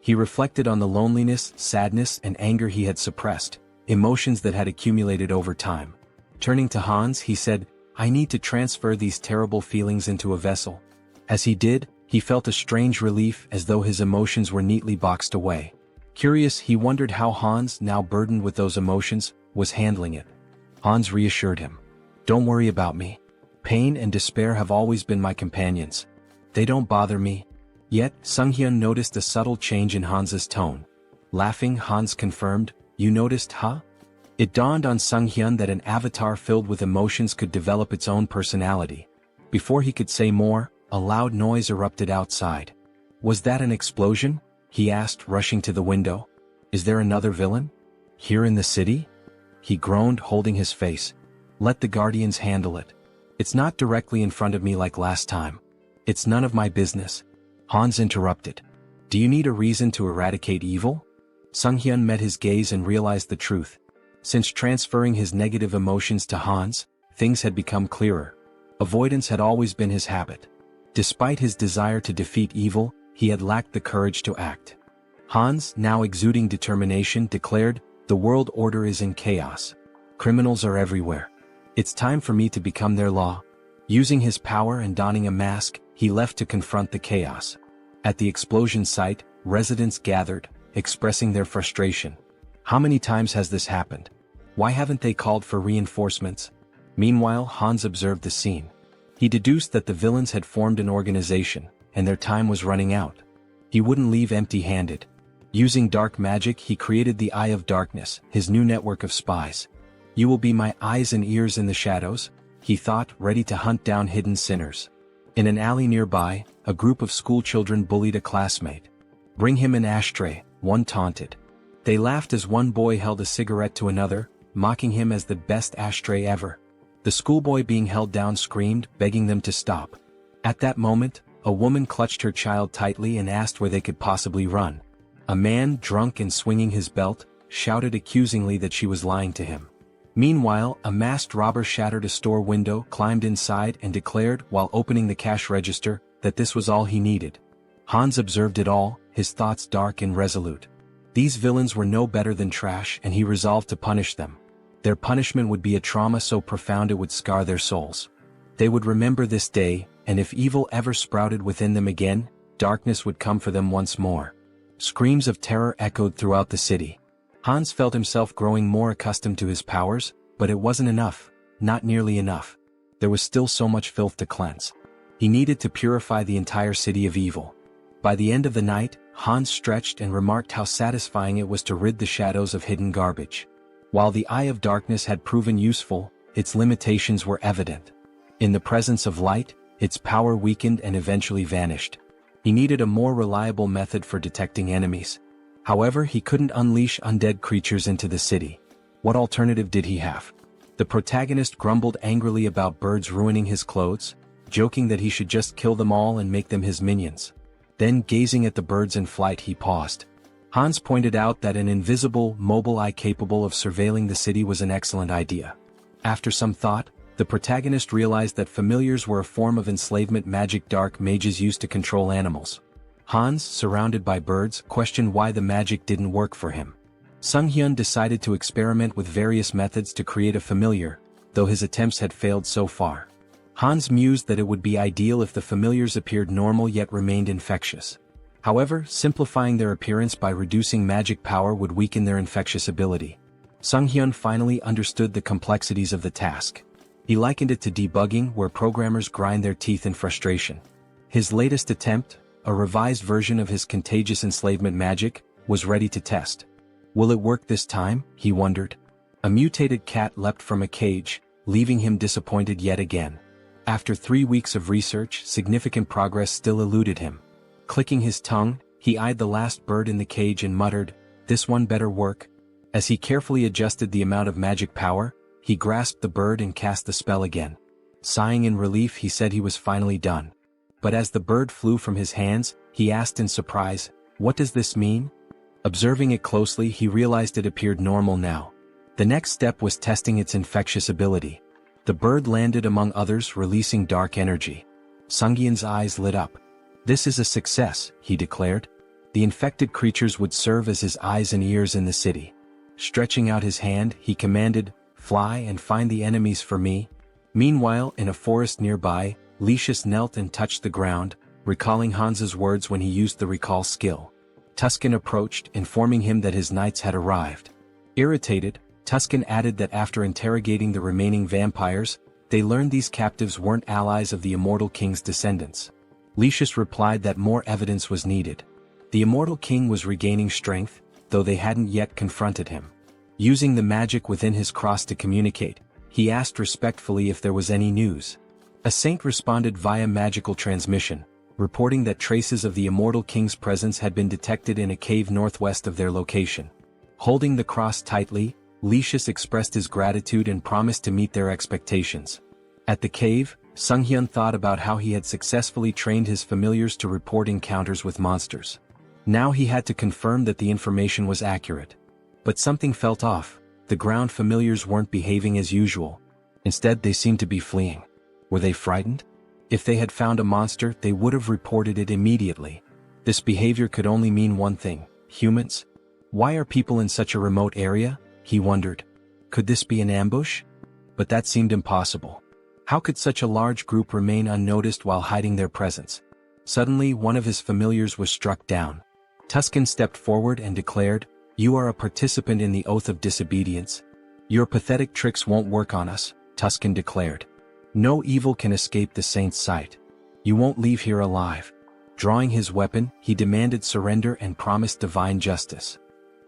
He reflected on the loneliness, sadness, and anger he had suppressed, emotions that had accumulated over time. Turning to Hans, he said, I need to transfer these terrible feelings into a vessel. As he did, he felt a strange relief as though his emotions were neatly boxed away. Curious, he wondered how Hans, now burdened with those emotions, was handling it. Hans reassured him. Don't worry about me. Pain and despair have always been my companions. They don't bother me. Yet, Sunghyun noticed a subtle change in Hans's tone. Laughing, Hans confirmed, You noticed, huh? It dawned on Sunghyun that an avatar filled with emotions could develop its own personality. Before he could say more, a loud noise erupted outside. Was that an explosion? He asked, rushing to the window. Is there another villain? Here in the city? He groaned, holding his face. Let the guardians handle it. It's not directly in front of me like last time. It's none of my business. Hans interrupted. Do you need a reason to eradicate evil? Sunghyun met his gaze and realized the truth. Since transferring his negative emotions to Hans, things had become clearer. Avoidance had always been his habit. Despite his desire to defeat evil, he had lacked the courage to act. Hans, now exuding determination, declared, The world order is in chaos. Criminals are everywhere. It's time for me to become their law. Using his power and donning a mask, he left to confront the chaos. At the explosion site, residents gathered, expressing their frustration. How many times has this happened? Why haven't they called for reinforcements? Meanwhile, Hans observed the scene. He deduced that the villains had formed an organization, and their time was running out. He wouldn't leave empty-handed. Using dark magic, he created the Eye of Darkness, his new network of spies. You will be my eyes and ears in the shadows, he thought, ready to hunt down hidden sinners. In an alley nearby, a group of schoolchildren bullied a classmate. Bring him an ashtray, one taunted. They laughed as one boy held a cigarette to another, mocking him as the best ashtray ever. The schoolboy being held down screamed, begging them to stop. At that moment, a woman clutched her child tightly and asked where they could possibly run. A man, drunk and swinging his belt, shouted accusingly that she was lying to him. Meanwhile, a masked robber shattered a store window, climbed inside and declared, while opening the cash register, that this was all he needed. Hans observed it all, his thoughts dark and resolute. These villains were no better than trash, and he resolved to punish them. Their punishment would be a trauma so profound it would scar their souls. They would remember this day, and if evil ever sprouted within them again, darkness would come for them once more. Screams of terror echoed throughout the city. Hans felt himself growing more accustomed to his powers, but it wasn't enough, not nearly enough. There was still so much filth to cleanse. He needed to purify the entire city of evil. By the end of the night, Hans stretched and remarked how satisfying it was to rid the shadows of hidden garbage. While the Eye of Darkness had proven useful, its limitations were evident. In the presence of light, its power weakened and eventually vanished. He needed a more reliable method for detecting enemies. However, he couldn't unleash undead creatures into the city. What alternative did he have? The protagonist grumbled angrily about birds ruining his clothes, joking that he should just kill them all and make them his minions. Then, gazing at the birds in flight, he paused. Hans pointed out that an invisible, mobile eye capable of surveilling the city was an excellent idea. After some thought, the protagonist realized that familiars were a form of enslavement magic dark mages used to control animals. Hans, surrounded by birds, questioned why the magic didn't work for him. Sunghyun decided to experiment with various methods to create a familiar, though his attempts had failed so far. Hans mused that it would be ideal if the familiars appeared normal yet remained infectious. However, simplifying their appearance by reducing magic power would weaken their infectious ability. Sunghyun finally understood the complexities of the task. He likened it to debugging, where programmers grind their teeth in frustration. His latest attempt, a revised version of his contagious enslavement magic, was ready to test. Will it work this time? He wondered. A mutated cat leapt from a cage, leaving him disappointed yet again. After 3 weeks of research, significant progress still eluded him. Clicking his tongue, he eyed the last bird in the cage and muttered, "This one better work." As he carefully adjusted the amount of magic power, he grasped the bird and cast the spell again. Sighing in relief, he said he was finally done. But as the bird flew from his hands, he asked in surprise, "What does this mean?" Observing it closely, he realized it appeared normal now. The next step was testing its infectious ability. The bird landed among others, releasing dark energy. Sunghyun's eyes lit up. "This is a success," he declared. The infected creatures would serve as his eyes and ears in the city. Stretching out his hand, he commanded, "Fly and find the enemies for me." Meanwhile, in a forest nearby, Lucius knelt and touched the ground, recalling Hans's words when he used the recall skill. Tuscan approached, informing him that his knights had arrived. Irritated, Tuscan added that after interrogating the remaining vampires, they learned these captives weren't allies of the Immortal King's descendants. Lucius replied that more evidence was needed. The Immortal King was regaining strength, though they hadn't yet confronted him. Using the magic within his cross to communicate, he asked respectfully if there was any news. A saint responded via magical transmission, reporting that traces of the Immortal King's presence had been detected in a cave northwest of their location. Holding the cross tightly, Lucius expressed his gratitude and promised to meet their expectations. At the cave, Sunghyun thought about how he had successfully trained his familiars to report encounters with monsters. Now he had to confirm that the information was accurate. But something felt off. The ground familiars weren't behaving as usual. Instead, they seemed to be fleeing. Were they frightened? If they had found a monster, they would have reported it immediately. This behavior could only mean one thing: humans? Why are people in such a remote area? He wondered. Could this be an ambush? But that seemed impossible. How could such a large group remain unnoticed while hiding their presence? Suddenly, one of his familiars was struck down. Tuscan stepped forward and declared, "You are a participant in the oath of disobedience. Your pathetic tricks won't work on us," Tuscan declared. "No evil can escape the saint's sight. You won't leave here alive." Drawing his weapon, he demanded surrender and promised divine justice.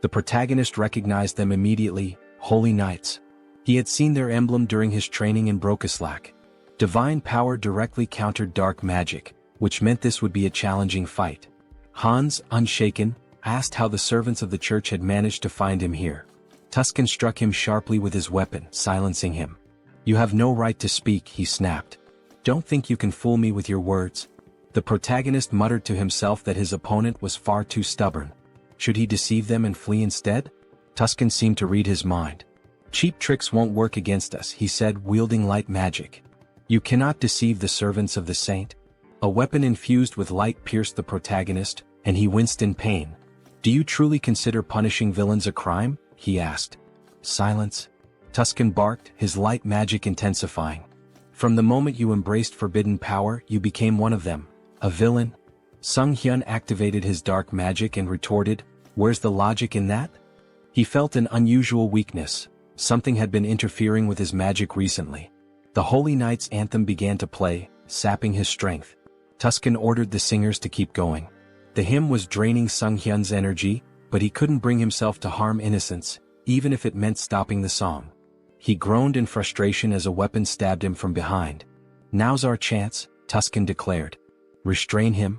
The protagonist recognized them immediately: Holy Knights. He had seen their emblem during his training in Brokislak. Divine power directly countered dark magic, which meant this would be a challenging fight. Hans, unshaken, asked how the servants of the church had managed to find him here. Tuscan struck him sharply with his weapon, silencing him. "You have no right to speak," he snapped. "Don't think you can fool me with your words." The protagonist muttered to himself that his opponent was far too stubborn. Should he deceive them and flee instead? Tuscan seemed to read his mind. "Cheap tricks won't work against us," he said, wielding light magic. "You cannot deceive the servants of the saint." A weapon infused with light pierced the protagonist, and he winced in pain. "Do you truly consider punishing villains a crime?" he asked. "Silence," Tuscan barked, his light magic intensifying. "From the moment you embraced forbidden power, you became one of them. A villain." Sunghyun activated his dark magic and retorted, "Where's the logic in that?" He felt an unusual weakness. Something had been interfering with his magic recently. The Holy Knight's anthem began to play, sapping his strength. Tuscan ordered the singers to keep going. The hymn was draining Sunghyun's energy, but he couldn't bring himself to harm innocents, even if it meant stopping the song. He groaned in frustration as a weapon stabbed him from behind. "Now's our chance," Tuscan declared. "Restrain him."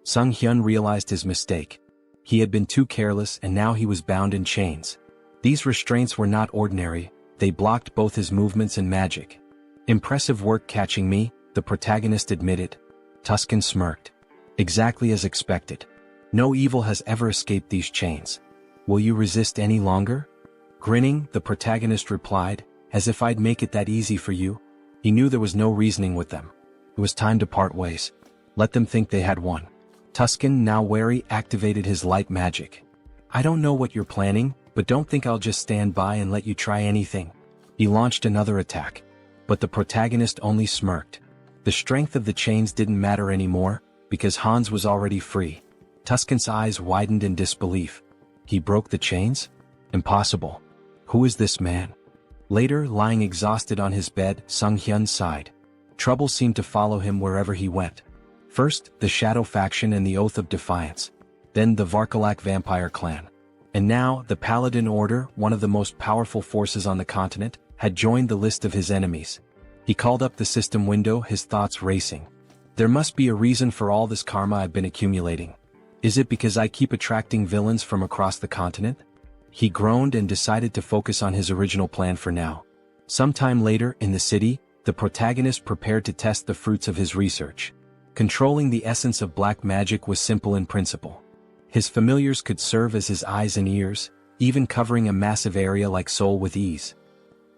Sunghyun realized his mistake. He had been too careless, and now he was bound in chains. These restraints were not ordinary, they blocked both his movements and magic. "Impressive work catching me," the protagonist admitted. Tuscan smirked. "Exactly as expected. No evil has ever escaped these chains. Will you resist any longer? Grinning, the protagonist replied, as if I'd make it that easy for you. He knew there was no reasoning with them. It was time to part ways. Let them think they had won. Tuscan, now wary, activated his light magic. I don't know what you're planning, but don't think I'll just stand by and let you try anything. He launched another attack. But the protagonist only smirked. The strength of the chains didn't matter anymore, because Hans was already free. Tuscan's eyes widened in disbelief. He broke the chains? Impossible. Who is this man? Later, lying exhausted on his bed, Sunghyun sighed. Trouble seemed to follow him wherever he went. First, the Shadow faction and the Oath of Defiance. Then the Varkalak vampire clan. And now, the Paladin Order, one of the most powerful forces on the continent, had joined the list of his enemies. He called up the system window, his thoughts racing. There must be a reason for all this karma I've been accumulating. Is it because I keep attracting villains from across the continent? He groaned and decided to focus on his original plan for now. Sometime later, in the city, the protagonist prepared to test the fruits of his research. Controlling the essence of black magic was simple in principle. His familiars could serve as his eyes and ears, even covering a massive area like Seoul with ease.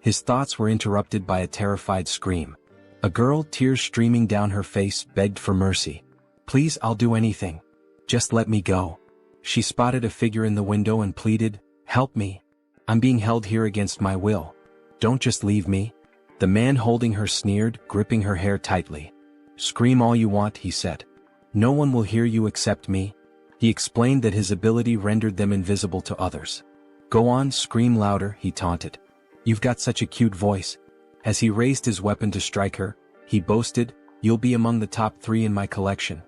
His thoughts were interrupted by a terrified scream. A girl, tears streaming down her face, begged for mercy. Please, I'll do anything. Just let me go. She spotted a figure in the window and pleaded, help me. I'm being held here against my will. Don't just leave me. The man holding her sneered, gripping her hair tightly. Scream all you want, he said. No one will hear you except me. He explained that his ability rendered them invisible to others. Go on, scream louder, he taunted. You've got such a cute voice. As he raised his weapon to strike her, he boasted, you'll be among the top 3 in my collection.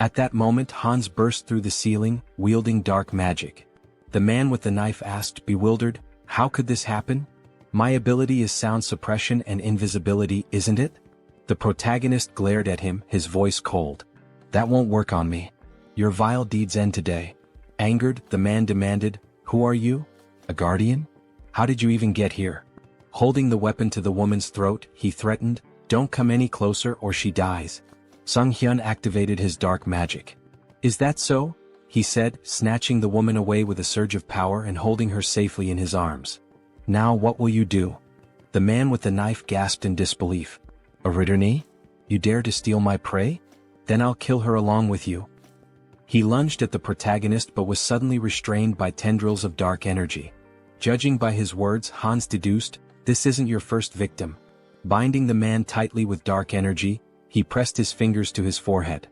At that moment, Hans burst through the ceiling, wielding dark magic. The man with the knife asked, bewildered, how could this happen? My ability is sound suppression and invisibility, isn't it? The protagonist glared at him, his voice cold. That won't work on me. Your vile deeds end today. Angered, the man demanded, who are you? A guardian? How did you even get here? Holding the weapon to the woman's throat, he threatened, don't come any closer or she dies. Sunghyun activated his dark magic. Is that so? He said, snatching the woman away with a surge of power and holding her safely in his arms. Now what will you do? The man with the knife gasped in disbelief. A Ritterney? You dare to steal my prey? Then I'll kill her along with you. He lunged at the protagonist but was suddenly restrained by tendrils of dark energy. Judging by his words, Hans deduced, this isn't your first victim. Binding the man tightly with dark energy, he pressed his fingers to his forehead.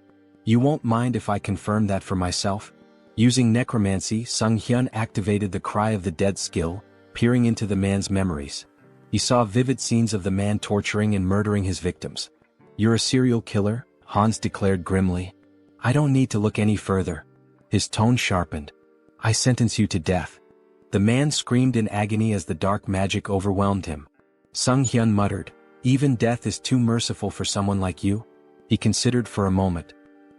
You won't mind if I confirm that for myself? Using necromancy, Sunghyun activated the Cry of the Dead skill, peering into the man's memories. He saw vivid scenes of the man torturing and murdering his victims. You're a serial killer, Hans declared grimly. I don't need to look any further. His tone sharpened. I sentence you to death. The man screamed in agony as the dark magic overwhelmed him. Sunghyun muttered, even death is too merciful for someone like you. He considered for a moment.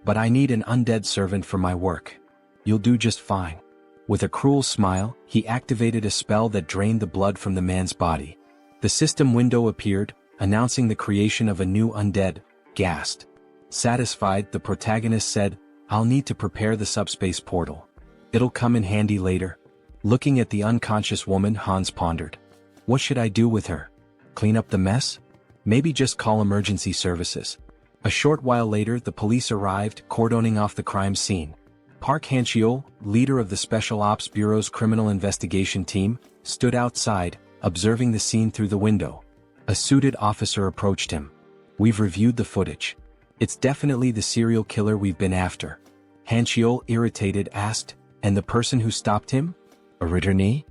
But I need an undead servant for my work. You'll do just fine. With a cruel smile, he activated a spell that drained the blood from the man's body. The system window appeared, announcing the creation of a new undead, Ghast. Satisfied, the protagonist said, I'll need to prepare the subspace portal. It'll come in handy later. Looking at the unconscious woman, Hans pondered. What should I do with her? Clean up the mess? Maybe just call emergency services. A short while later, the police arrived, cordoning off the crime scene. Park Han-cheol, leader of the Special Ops Bureau's criminal investigation team, stood outside, observing the scene through the window. A suited officer approached him. We've reviewed the footage. It's definitely the serial killer we've been after. Han-cheol, irritated, asked, and the person who stopped him? A Ritterney?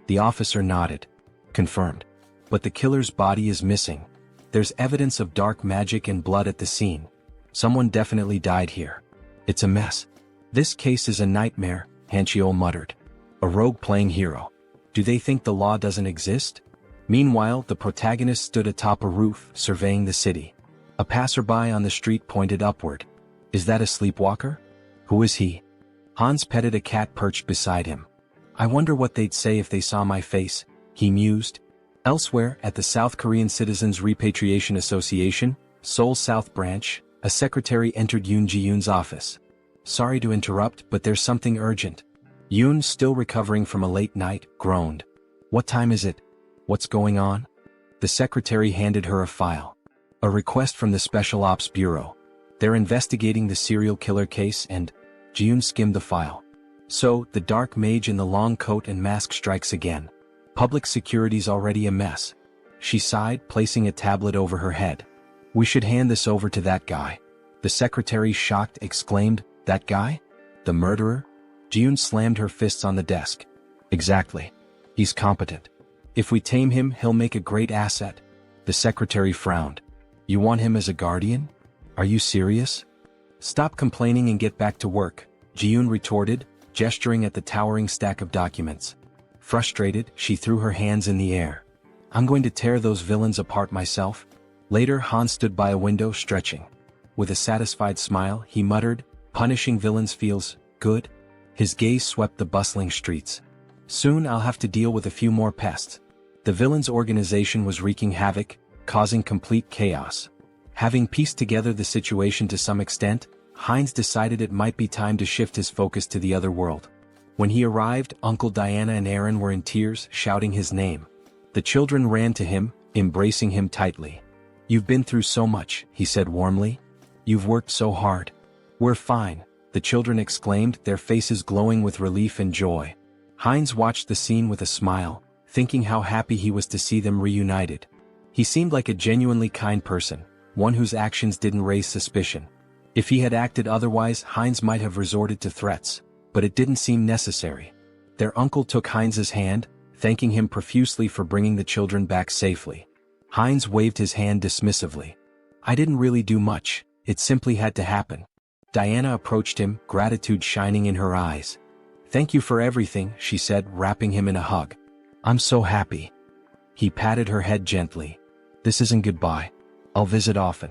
The officer nodded. Confirmed. But the killer's body is missing. There's evidence of dark magic and blood at the scene. Someone definitely died here. It's a mess. This case is a nightmare, Han-cheol muttered. A rogue playing hero. Do they think the law doesn't exist? Meanwhile, the protagonist stood atop a roof, surveying the city. A passerby on the street pointed upward. Is that a sleepwalker? Who is he? Hans petted a cat perched beside him. I wonder what they'd say if they saw my face, he mused. Elsewhere, at the South Korean Citizens Repatriation Association, Seoul South Branch, a secretary entered Yoon Ji-yoon's office. Sorry to interrupt, but there's something urgent. Yoon, still recovering from a late night, groaned. What time is it? What's going on? The secretary handed her a file. A request from the Special Ops Bureau. They're investigating the serial killer case and... Yoon skimmed the file. So, the dark mage in the long coat and mask strikes again. Public security's already a mess. She sighed, placing a tablet over her head. We should hand this over to that guy. The secretary, shocked, exclaimed, That guy? The murderer? Yoon slammed her fists on the desk. Exactly. He's competent. If we tame him, he'll make a great asset. The secretary frowned. You want him as a guardian? Are you serious? Stop complaining and get back to work, Yoon retorted, gesturing at the towering stack of documents. Frustrated, she threw her hands in the air. I'm going to tear those villains apart myself. Later, Han stood by a window, stretching. With a satisfied smile, he muttered, Punishing villains feels good. His gaze swept the bustling streets. Soon I'll have to deal with a few more pests. The villains' organization was wreaking havoc, causing complete chaos. Having pieced together the situation to some extent, Heinz decided it might be time to shift his focus to the other world. When he arrived, Uncle Diana and Aaron were in tears, shouting his name. The children ran to him, embracing him tightly. You've been through so much, he said warmly. You've worked so hard. We're fine, the children exclaimed, their faces glowing with relief and joy. Heinz watched the scene with a smile, thinking how happy he was to see them reunited. He seemed like a genuinely kind person, one whose actions didn't raise suspicion. If he had acted otherwise, Heinz might have resorted to threats, but it didn't seem necessary. Their uncle took Heinz's hand, thanking him profusely for bringing the children back safely. Heinz waved his hand dismissively. I didn't really do much, it simply had to happen. Diana approached him, gratitude shining in her eyes. Thank you for everything, she said, wrapping him in a hug. I'm so happy. He patted her head gently. This isn't goodbye. I'll visit often.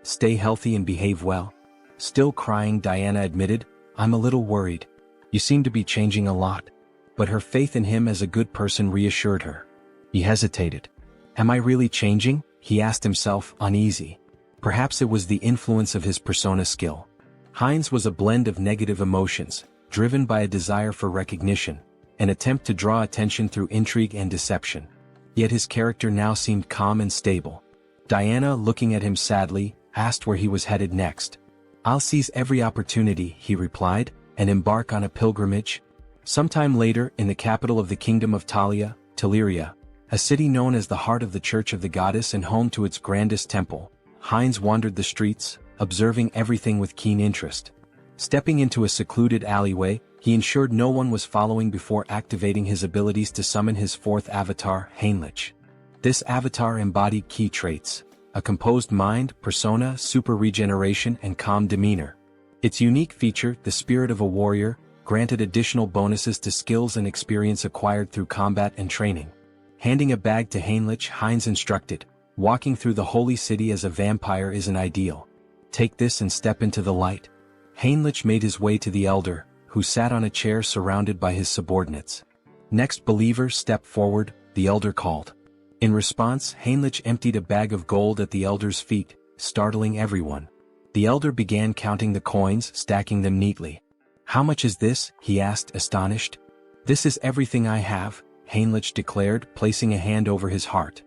Stay healthy and behave well. Still crying, Diana admitted, I'm a little worried. You seem to be changing a lot. But her faith in him as a good person reassured her. He hesitated. Am I really changing? He asked himself, uneasy. Perhaps it was the influence of his persona skill. Heinz was a blend of negative emotions, driven by a desire for recognition, an attempt to draw attention through intrigue and deception. Yet his character now seemed calm and stable. Diana, looking at him sadly, asked where he was headed next. I'll seize every opportunity, he replied, and embark on a pilgrimage. Sometime later, in the capital of the kingdom of Talia, Teleria, a city known as the heart of the Church of the Goddess and home to its grandest temple, Heinz wandered the streets, observing everything with keen interest. Stepping into a secluded alleyway, he ensured no one was following before activating his abilities to summon his fourth avatar, Heinlich. This avatar embodied key traits: a composed mind, persona, super regeneration, and calm demeanor. Its unique feature, the spirit of a warrior, granted additional bonuses to skills and experience acquired through combat and training. Handing a bag to Heinlich, Heinz instructed, walking through the holy city as a vampire isn't ideal. Take this and step into the light. Heinlich made his way to the elder, who sat on a chair surrounded by his subordinates. Next, believer, step forward, the elder called. In response, Heinlich emptied a bag of gold at the elder's feet, startling everyone. The elder began counting the coins, stacking them neatly. How much is this? He asked, astonished. This is everything I have, Heinlich declared, placing a hand over his heart.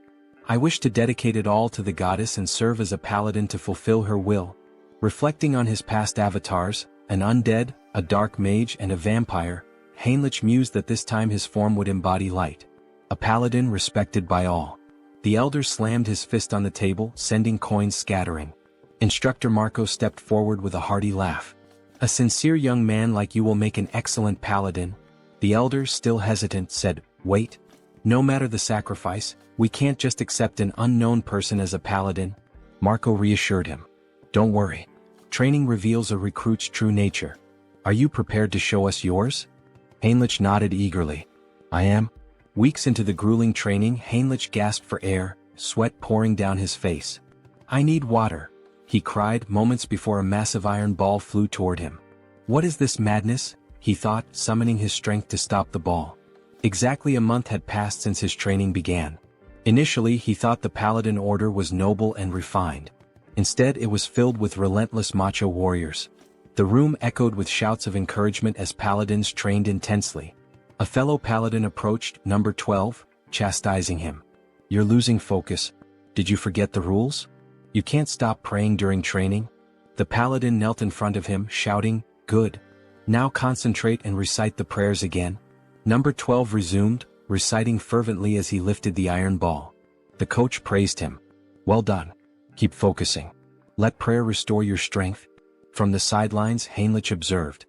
I wish to dedicate it all to the goddess and serve as a paladin to fulfill her will. Reflecting on his past avatars, an undead, a dark mage, and a vampire, Heinlich mused that this time his form would embody light. A paladin respected by all. The elder slammed his fist on the table, sending coins scattering. Instructor Marco stepped forward with a hearty laugh. A sincere young man like you will make an excellent paladin. The elder, still hesitant, said, Wait. No matter the sacrifice, we can't just accept an unknown person as a paladin. Marco reassured him. Don't worry. Training reveals a recruit's true nature. Are you prepared to show us yours? Heinlich nodded eagerly. I am. Weeks into the grueling training, Heinlich gasped for air, sweat pouring down his face. I need water, he cried moments before a massive iron ball flew toward him. What is this madness? He thought, summoning his strength to stop the ball. Exactly a month had passed since his training began. Initially, he thought the Paladin Order was noble and refined. Instead, it was filled with relentless macho warriors. The room echoed with shouts of encouragement as paladins trained intensely. A fellow paladin approached number 12, chastising him. "You're losing focus. Did you forget the rules? You can't stop praying during training." The paladin knelt in front of him, shouting, "Good. Now concentrate and recite the prayers again." Number 12 resumed, reciting fervently as he lifted the iron ball. The coach praised him. "Well done. Keep focusing. Let prayer restore your strength." From the sidelines, Heinrich observed.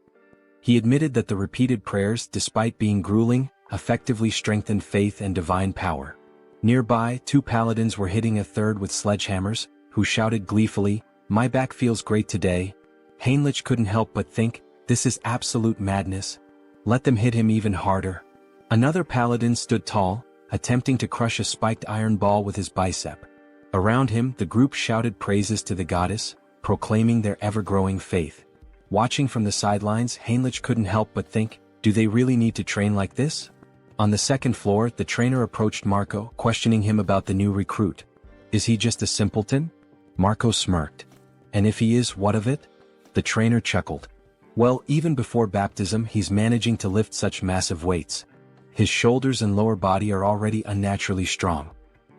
He admitted that the repeated prayers, despite being grueling, effectively strengthened faith and divine power. Nearby, two paladins were hitting a third with sledgehammers, who shouted gleefully, "My back feels great today." Heinrich couldn't help but think, this is absolute madness. Let them hit him even harder. Another paladin stood tall, attempting to crush a spiked iron ball with his bicep. Around him, the group shouted praises to the goddess, proclaiming their ever-growing faith. Watching from the sidelines, Heinrich couldn't help but think, do they really need to train like this? On the second floor, the trainer approached Marco, questioning him about the new recruit. Is he just a simpleton? Marco smirked. And if he is, what of it? The trainer chuckled. Well, even before baptism, he's managing to lift such massive weights. His shoulders and lower body are already unnaturally strong.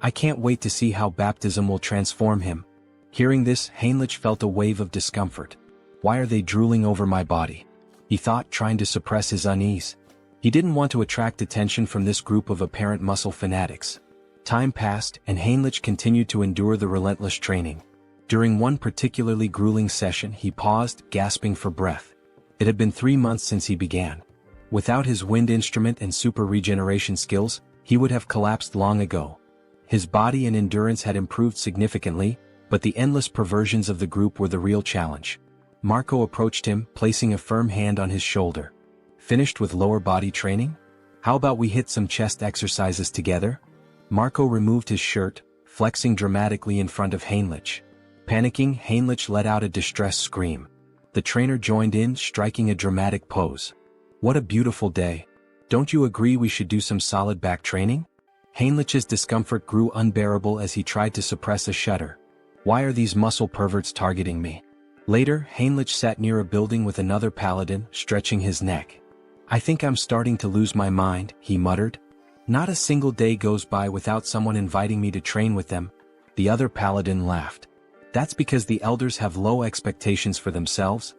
I can't wait to see how baptism will transform him. Hearing this, Heinrich felt a wave of discomfort. Why are they drooling over my body? He thought, trying to suppress his unease. He didn't want to attract attention from this group of apparent muscle fanatics. Time passed, and Heinrich continued to endure the relentless training. During one particularly grueling session, he paused, gasping for breath. It had been 3 months since he began. Without his wind instrument and super regeneration skills, he would have collapsed long ago. His body and endurance had improved significantly, but the endless perversions of the group were the real challenge. Marco approached him, placing a firm hand on his shoulder. Finished with lower body training? How about we hit some chest exercises together? Marco removed his shirt, flexing dramatically in front of Heinrich. Panicking, Heinrich let out a distressed scream. The trainer joined in, striking a dramatic pose. What a beautiful day. Don't you agree we should do some solid back training? Heinrich's discomfort grew unbearable as he tried to suppress a shudder. Why are these muscle perverts targeting me? Later, Heinrich sat near a building with another paladin, stretching his neck. I think I'm starting to lose my mind, he muttered. Not a single day goes by without someone inviting me to train with them. The other paladin laughed. That's because the elders have low expectations for themselves.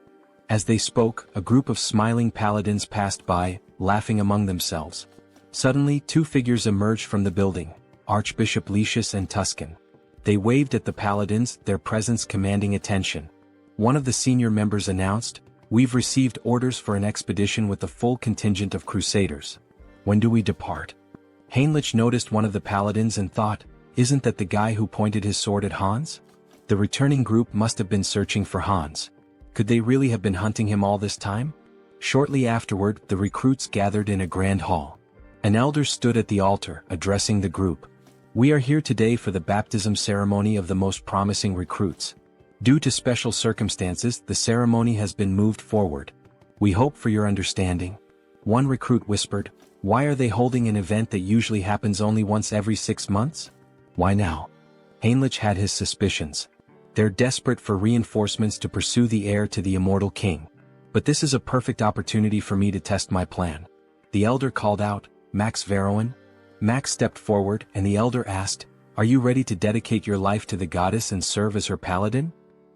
As they spoke, a group of smiling paladins passed by, laughing among themselves. Suddenly, two figures emerged from the building, Archbishop Lucius and Tuscan. They waved at the paladins, their presence commanding attention. One of the senior members announced, "We've received orders for an expedition with a full contingent of crusaders. When do we depart?" Heinrich noticed one of the paladins and thought, isn't that the guy who pointed his sword at Hans? The returning group must have been searching for Hans. Could they really have been hunting him all this time? Shortly afterward, the recruits gathered in a grand hall. An elder stood at the altar, addressing the group. We are here today for the baptism ceremony of the most promising recruits. Due to special circumstances, the ceremony has been moved forward. We hope for your understanding. One recruit whispered, why are they holding an event that usually happens only once every 6 months? Why now? Heinrich had his suspicions. They're desperate for reinforcements to pursue the heir to the immortal king. But this is a perfect opportunity for me to test my plan. The elder called out, Max Veroin? Max stepped forward, and the elder asked, are you ready to dedicate your life to the goddess and serve as her paladin?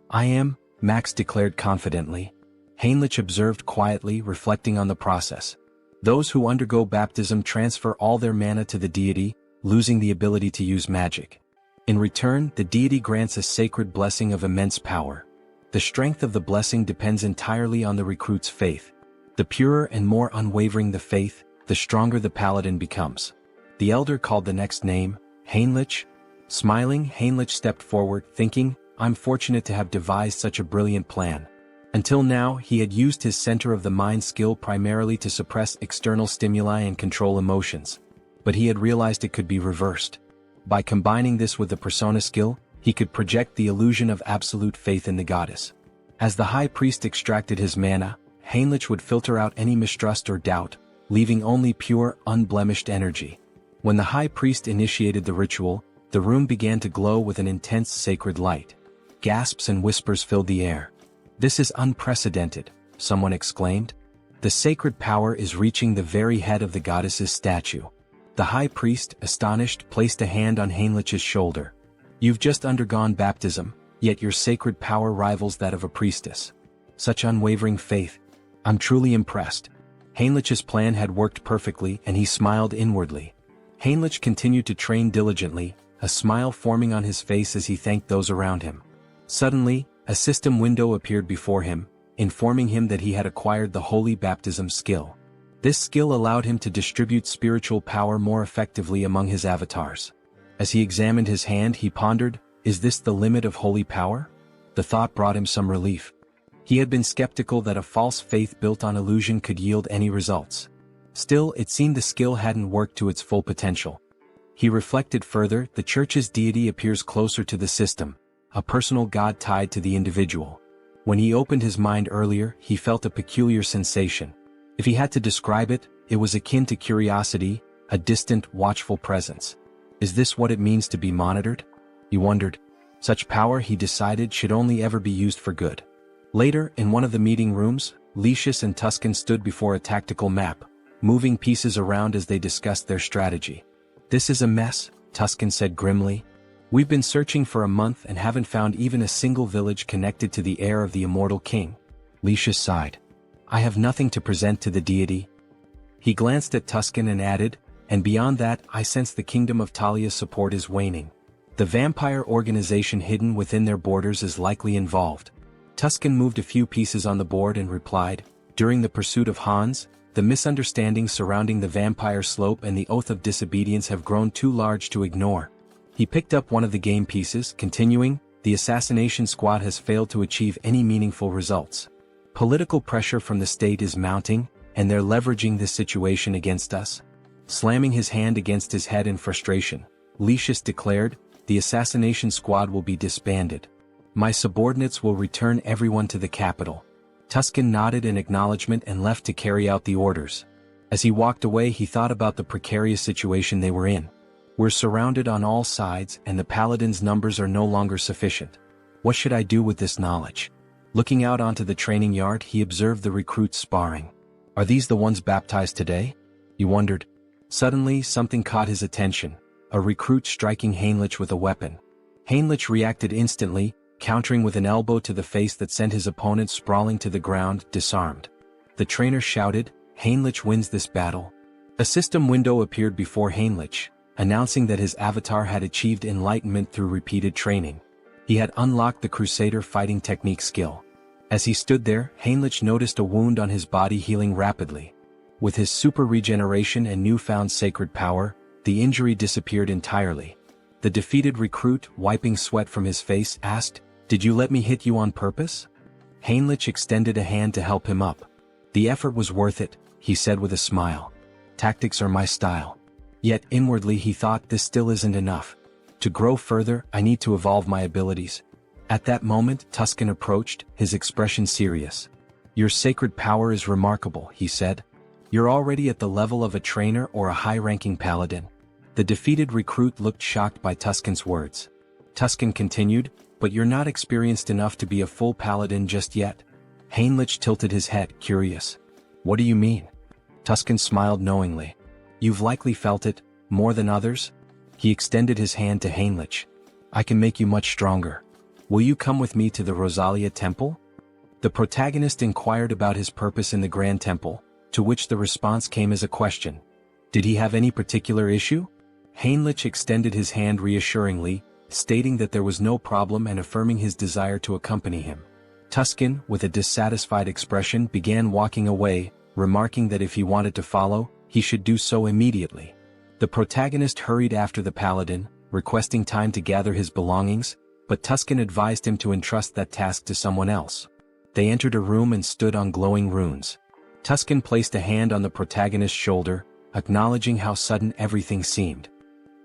I am, Max declared confidently. Heinrich observed quietly, reflecting on the process. Those who undergo baptism transfer all their mana to the deity, losing the ability to use magic. In return, the deity grants a sacred blessing of immense power. The strength of the blessing depends entirely on the recruit's faith. The purer and more unwavering the faith, the stronger the paladin becomes. The elder called the next name, Heinrich. Smiling, Heinrich stepped forward, thinking, I'm fortunate to have devised such a brilliant plan. Until now, he had used his center of the mind skill primarily to suppress external stimuli and control emotions. But he had realized it could be reversed. By combining this with the persona skill, he could project the illusion of absolute faith in the goddess. As the high priest extracted his mana, Heinrich would filter out any mistrust or doubt, leaving only pure, unblemished energy. When the high priest initiated the ritual, the room began to glow with an intense sacred light. Gasps and whispers filled the air. "This is unprecedented," someone exclaimed. "The sacred power is reaching the very head of the goddess's statue." The high priest, astonished, placed a hand on Heinrich's shoulder. "You've just undergone baptism, yet your sacred power rivals that of a priestess. Such unwavering faith. I'm truly impressed." Heinrich's plan had worked perfectly, and he smiled inwardly. Heinrich continued to train diligently, a smile forming on his face as he thanked those around him. Suddenly, a system window appeared before him, informing him that he had acquired the holy baptism skill. This skill allowed him to distribute spiritual power more effectively among his avatars. As he examined his hand, he pondered, "Is this the limit of holy power?" The thought brought him some relief. He had been skeptical that a false faith built on illusion could yield any results. Still, it seemed the skill hadn't worked to its full potential. He reflected further, the church's deity appears closer to the system, a personal god tied to the individual. When he opened his mind earlier, he felt a peculiar sensation. If he had to describe it, it was akin to curiosity, a distant, watchful presence. Is this what it means to be monitored? He wondered. Such power, he decided, should only ever be used for good. Later, in one of the meeting rooms, Lucius and Tuscan stood before a tactical map, moving pieces around as they discussed their strategy. "This is a mess," Tuscan said grimly. "We've been searching for a month and haven't found even a single village connected to the heir of the immortal king." Lucius sighed. "I have nothing to present to the deity." He glanced at Tuscan and added, "And beyond that, I sense the kingdom of Talia's support is waning. The vampire organization hidden within their borders is likely involved." Tuscan moved a few pieces on the board and replied, "During the pursuit of Hans, the misunderstandings surrounding the vampire slope and the oath of disobedience have grown too large to ignore." He picked up one of the game pieces, continuing, "The assassination squad has failed to achieve any meaningful results. Political pressure from the state is mounting, and they're leveraging this situation against us." Slamming his hand against his head in frustration, Lucius declared, "The assassination squad will be disbanded. My subordinates will return everyone to the capital." Tuscan nodded in acknowledgement and left to carry out the orders. As he walked away, he thought about the precarious situation they were in. "We're surrounded on all sides, and the paladins' numbers are no longer sufficient. What should I do with this knowledge?" Looking out onto the training yard, he observed the recruits sparring. "Are these the ones baptized today?" he wondered. Suddenly, something caught his attention, a recruit striking Heinrich with a weapon. Heinrich reacted instantly, countering with an elbow to the face that sent his opponent sprawling to the ground, disarmed. The trainer shouted, "Heinrich wins this battle." A system window appeared before Heinrich, announcing that his avatar had achieved enlightenment through repeated training. He had unlocked the Crusader fighting technique skill. As he stood there, Heinrich noticed a wound on his body healing rapidly. With his super regeneration and newfound sacred power, the injury disappeared entirely. The defeated recruit, wiping sweat from his face, asked, "Did you let me hit you on purpose?" Heinrich extended a hand to help him up. "The effort was worth it," he said with a smile. "Tactics are my style." Yet inwardly he thought, this still isn't enough. To grow further, I need to evolve my abilities. At that moment, Tuscan approached, his expression serious. "Your sacred power is remarkable," he said. "You're already at the level of a trainer or a high-ranking paladin." The defeated recruit looked shocked by Tuscan's words. Tuscan continued, "But you're not experienced enough to be a full paladin just yet." Heinrich tilted his head, curious. "What do you mean?" Tuscan smiled knowingly. "You've likely felt it, more than others." He extended his hand to Heinrich. "I can make you much stronger. Will you come with me to the Rosalia Temple?" The protagonist inquired about his purpose in the Grand Temple, to which the response came as a question. Did he have any particular issue? Heinrich extended his hand reassuringly, stating that there was no problem and affirming his desire to accompany him. Tuscan, with a dissatisfied expression, began walking away, remarking that if he wanted to follow, he should do so immediately. The protagonist hurried after the paladin, requesting time to gather his belongings, but Tuscan advised him to entrust that task to someone else. They entered a room and stood on glowing runes. Tuscan placed a hand on the protagonist's shoulder, acknowledging how sudden everything seemed.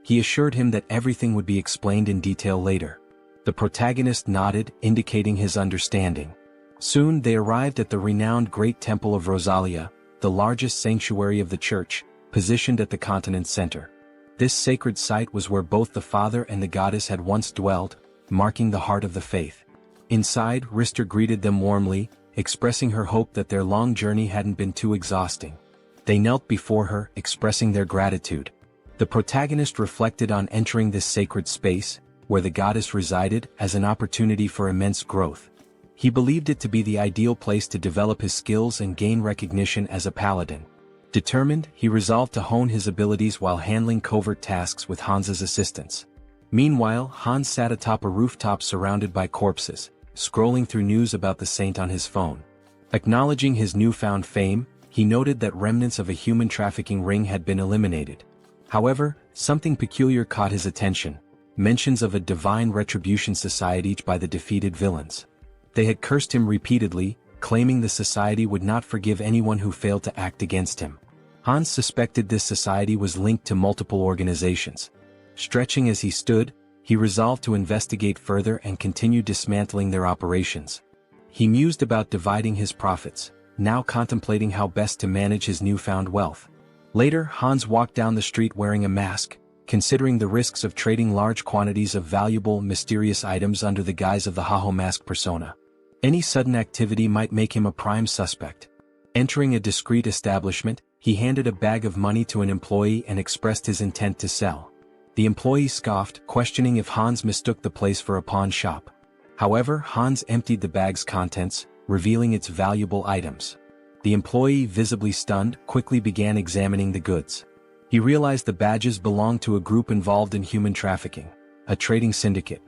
He assured him that everything would be explained in detail later. The protagonist nodded, indicating his understanding. Soon they arrived at the renowned Great Temple of Rosalia, the largest sanctuary of the church, positioned at the continent's center. This sacred site was where both the father and the goddess had once dwelled, marking the heart of the faith. Inside, Rister greeted them warmly, expressing her hope that their long journey hadn't been too exhausting. They knelt before her, expressing their gratitude. The protagonist reflected on entering this sacred space, where the goddess resided, as an opportunity for immense growth. He believed it to be the ideal place to develop his skills and gain recognition as a paladin. Determined, he resolved to hone his abilities while handling covert tasks with Hans's assistance. Meanwhile, Hans sat atop a rooftop surrounded by corpses, scrolling through news about the saint on his phone. Acknowledging his newfound fame, he noted that remnants of a human trafficking ring had been eliminated. However, something peculiar caught his attention: mentions of a divine retribution society by the defeated villains. They had cursed him repeatedly, claiming the society would not forgive anyone who failed to act against him. Hans suspected this society was linked to multiple organizations. Stretching as he stood, he resolved to investigate further and continue dismantling their operations. He mused about dividing his profits, now contemplating how best to manage his newfound wealth. Later, Hans walked down the street wearing a mask, considering the risks of trading large quantities of valuable, mysterious items under the guise of the Haho mask persona. Any sudden activity might make him a prime suspect. Entering a discreet establishment, he handed a bag of money to an employee and expressed his intent to sell. The employee scoffed, questioning if Hans mistook the place for a pawn shop. However, Hans emptied the bag's contents, revealing its valuable items. The employee, visibly stunned, quickly began examining the goods. He realized the badges belonged to a group involved in human trafficking, a trading syndicate.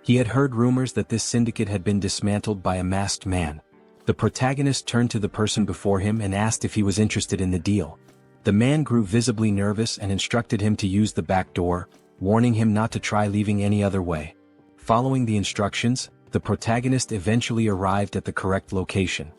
He had heard rumors that this syndicate had been dismantled by a masked man. The protagonist turned to the person before him and asked if he was interested in the deal. The man grew visibly nervous and instructed him to use the back door, warning him not to try leaving any other way. Following the instructions, the protagonist eventually arrived at the correct location.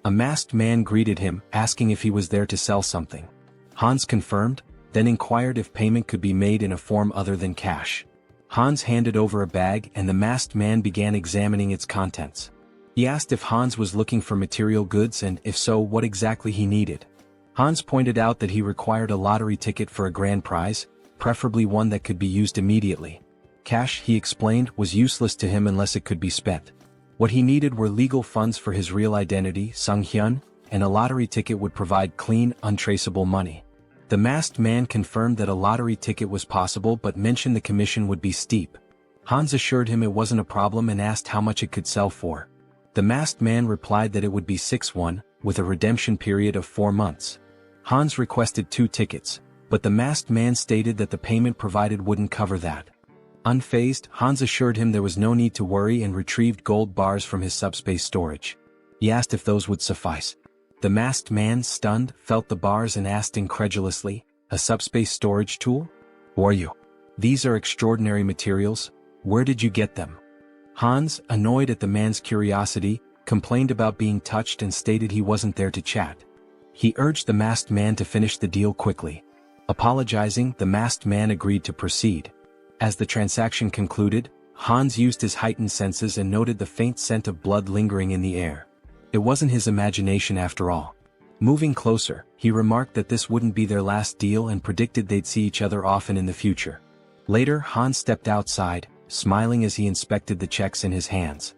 A masked man greeted him, asking if he was there to sell something. Hans confirmed, then inquired if payment could be made in a form other than cash. Hans handed over a bag and the masked man began examining its contents. He asked if Hans was looking for material goods and, if so, what exactly he needed. Hans pointed out that he required a lottery ticket for a grand prize, preferably one that could be used immediately. Cash, he explained, was useless to him unless it could be spent. What he needed were legal funds for his real identity, Sunghyun, and a lottery ticket would provide clean, untraceable money. The masked man confirmed that a lottery ticket was possible but mentioned the commission would be steep. Hans assured him it wasn't a problem and asked how much it could sell for. The masked man replied that it would be 6-1, with a redemption period of 4 months. Hans requested 2 tickets, but the masked man stated that the payment provided wouldn't cover that. Unfazed, Hans assured him there was no need to worry and retrieved gold bars from his subspace storage. He asked if those would suffice. The masked man, stunned, felt the bars and asked incredulously, "A subspace storage tool? Who are you? These are extraordinary materials. Where did you get them?" Hans, annoyed at the man's curiosity, complained about being touched and stated he wasn't there to chat. He urged the masked man to finish the deal quickly. Apologizing, the masked man agreed to proceed. As the transaction concluded, Hans used his heightened senses and noted the faint scent of blood lingering in the air. It wasn't his imagination after all. Moving closer, he remarked that this wouldn't be their last deal and predicted they'd see each other often in the future. Later, Hans stepped outside, smiling as he inspected the checks in his hands.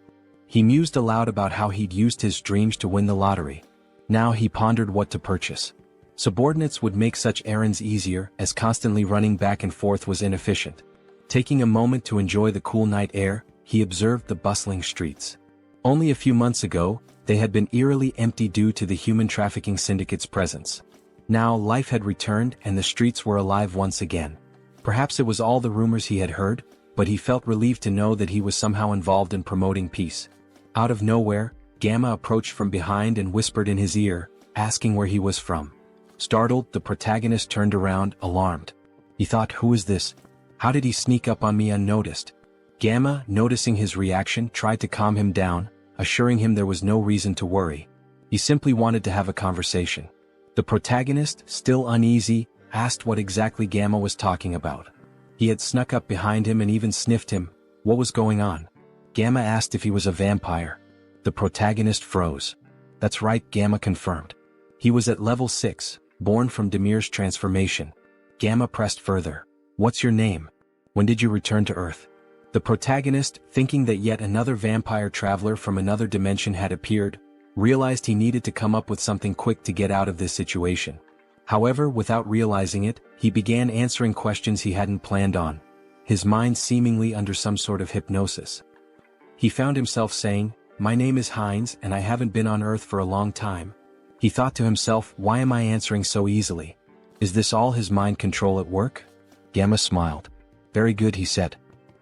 He mused aloud about how he'd used his dreams to win the lottery. Now he pondered what to purchase. Subordinates would make such errands easier, as constantly running back and forth was inefficient. Taking a moment to enjoy the cool night air, he observed the bustling streets. Only a few months ago, they had been eerily empty due to the human trafficking syndicate's presence. Now life had returned and the streets were alive once again. Perhaps it was all the rumors he had heard, but he felt relieved to know that he was somehow involved in promoting peace. Out of nowhere, Gamma approached from behind and whispered in his ear, asking where he was from. Startled, the protagonist turned around, alarmed. He thought, who is this? How did he sneak up on me unnoticed? Gamma, noticing his reaction, tried to calm him down, assuring him there was no reason to worry. He simply wanted to have a conversation. The protagonist, still uneasy, asked what exactly Gamma was talking about. He had snuck up behind him and even sniffed him. What was going on? Gamma asked if he was a vampire. The protagonist froze. That's right, Gamma confirmed. He was at level 6, born from Demir's transformation. Gamma pressed further. What's your name? When did you return to Earth? The protagonist, thinking that yet another vampire traveler from another dimension had appeared, realized he needed to come up with something quick to get out of this situation. However, without realizing it, he began answering questions he hadn't planned on, his mind seemingly under some sort of hypnosis. He found himself saying, "My name is Heinz and I haven't been on Earth for a long time." He thought to himself, why am I answering so easily? Is this all his mind control at work? Gamma smiled. Very good, he said.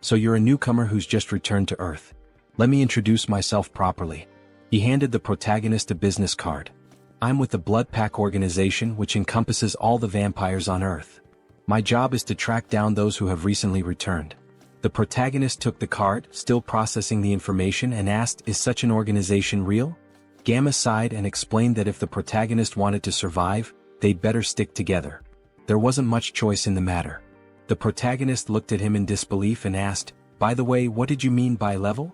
So you're a newcomer who's just returned to Earth. Let me introduce myself properly. He handed the protagonist a business card. I'm with the Blood Pack organization, which encompasses all the vampires on Earth. My job is to track down those who have recently returned. The protagonist took the card, still processing the information, and asked, is such an organization real? Gamma sighed and explained that if the protagonist wanted to survive, they'd better stick together. There wasn't much choice in the matter. The protagonist looked at him in disbelief and asked, by the way, what did you mean by level?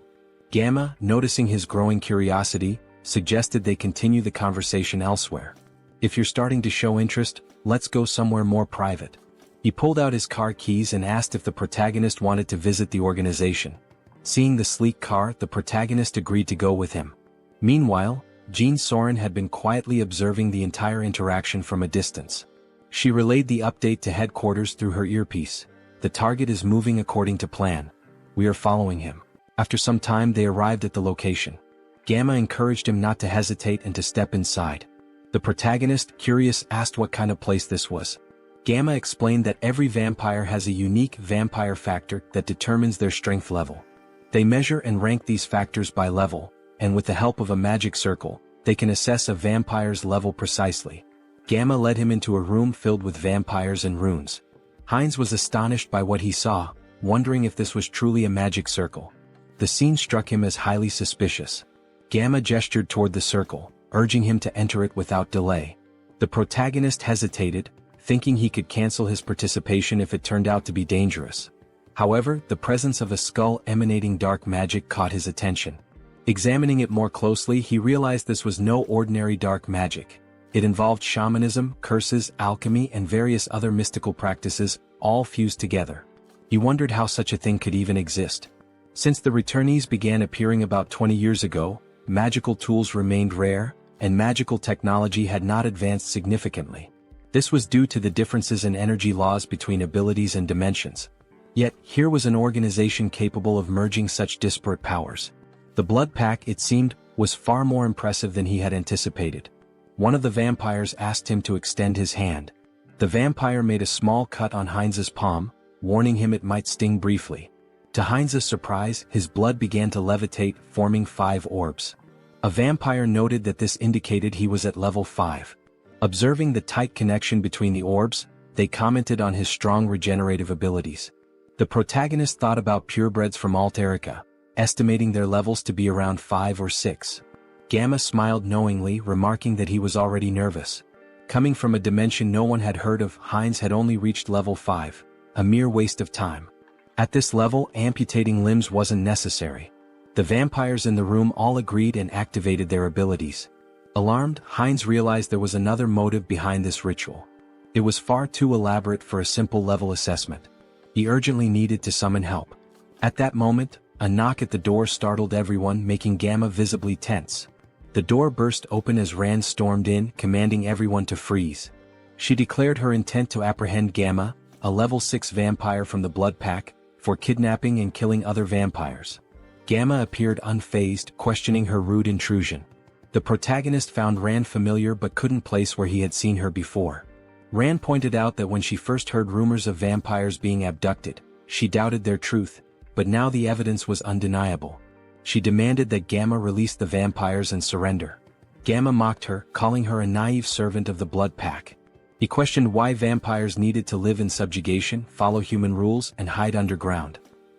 Gamma, noticing his growing curiosity, suggested they continue the conversation elsewhere. If you're starting to show interest, let's go somewhere more private. He pulled out his car keys and asked if the protagonist wanted to visit the organization. Seeing the sleek car, the protagonist agreed to go with him. Meanwhile, Jean Soren had been quietly observing the entire interaction from a distance. She relayed the update to headquarters through her earpiece. The target is moving according to plan. We are following him. After some time they arrived at the location. Gamma encouraged him not to hesitate and to step inside. The protagonist, curious, asked what kind of place this was. Gamma explained that every vampire has a unique vampire factor that determines their strength level. They measure and rank these factors by level, and with the help of a magic circle, they can assess a vampire's level precisely. Gamma led him into a room filled with vampires and runes. Heinz was astonished by what he saw, wondering if this was truly a magic circle. The scene struck him as highly suspicious. Gamma gestured toward the circle, urging him to enter it without delay. The protagonist hesitated, thinking he could cancel his participation if it turned out to be dangerous. However, the presence of a skull emanating dark magic caught his attention. Examining it more closely, he realized this was no ordinary dark magic. It involved shamanism, curses, alchemy, and various other mystical practices, all fused together. He wondered how such a thing could even exist. Since the returnees began appearing about 20 years ago, magical tools remained rare, and magical technology had not advanced significantly. This was due to the differences in energy laws between abilities and dimensions. Yet, here was an organization capable of merging such disparate powers. The Blood Pack, it seemed, was far more impressive than he had anticipated. One of the vampires asked him to extend his hand. The vampire made a small cut on Heinz's palm, warning him it might sting briefly. To Heinz's surprise, his blood began to levitate, forming 5 orbs. A vampire noted that this indicated he was at level 5. Observing the tight connection between the orbs, they commented on his strong regenerative abilities. The protagonist thought about purebreds from Alterica, estimating their levels to be around 5 or 6. Gamma smiled knowingly, remarking that he was already nervous. Coming from a dimension no one had heard of, Heinz had only reached level 5, a mere waste of time. At this level, amputating limbs wasn't necessary. The vampires in the room all agreed and activated their abilities. Alarmed, Heinz realized there was another motive behind this ritual. It was far too elaborate for a simple level assessment. He urgently needed to summon help. At that moment, a knock at the door startled everyone, making Gamma visibly tense. The door burst open as Rand stormed in, commanding everyone to freeze. She declared her intent to apprehend Gamma, a level 6 vampire from the Blood Pack, for kidnapping and killing other vampires. Gamma appeared unfazed, questioning her rude intrusion. The protagonist found Rand familiar but couldn't place where he had seen her before. Rand pointed out that when she first heard rumors of vampires being abducted, she doubted their truth, but now the evidence was undeniable. She demanded that Gamma release the vampires and surrender. Gamma mocked her, calling her a naive servant of the Blood Pack. He questioned why vampires needed to live in subjugation, follow human rules, and hide underground.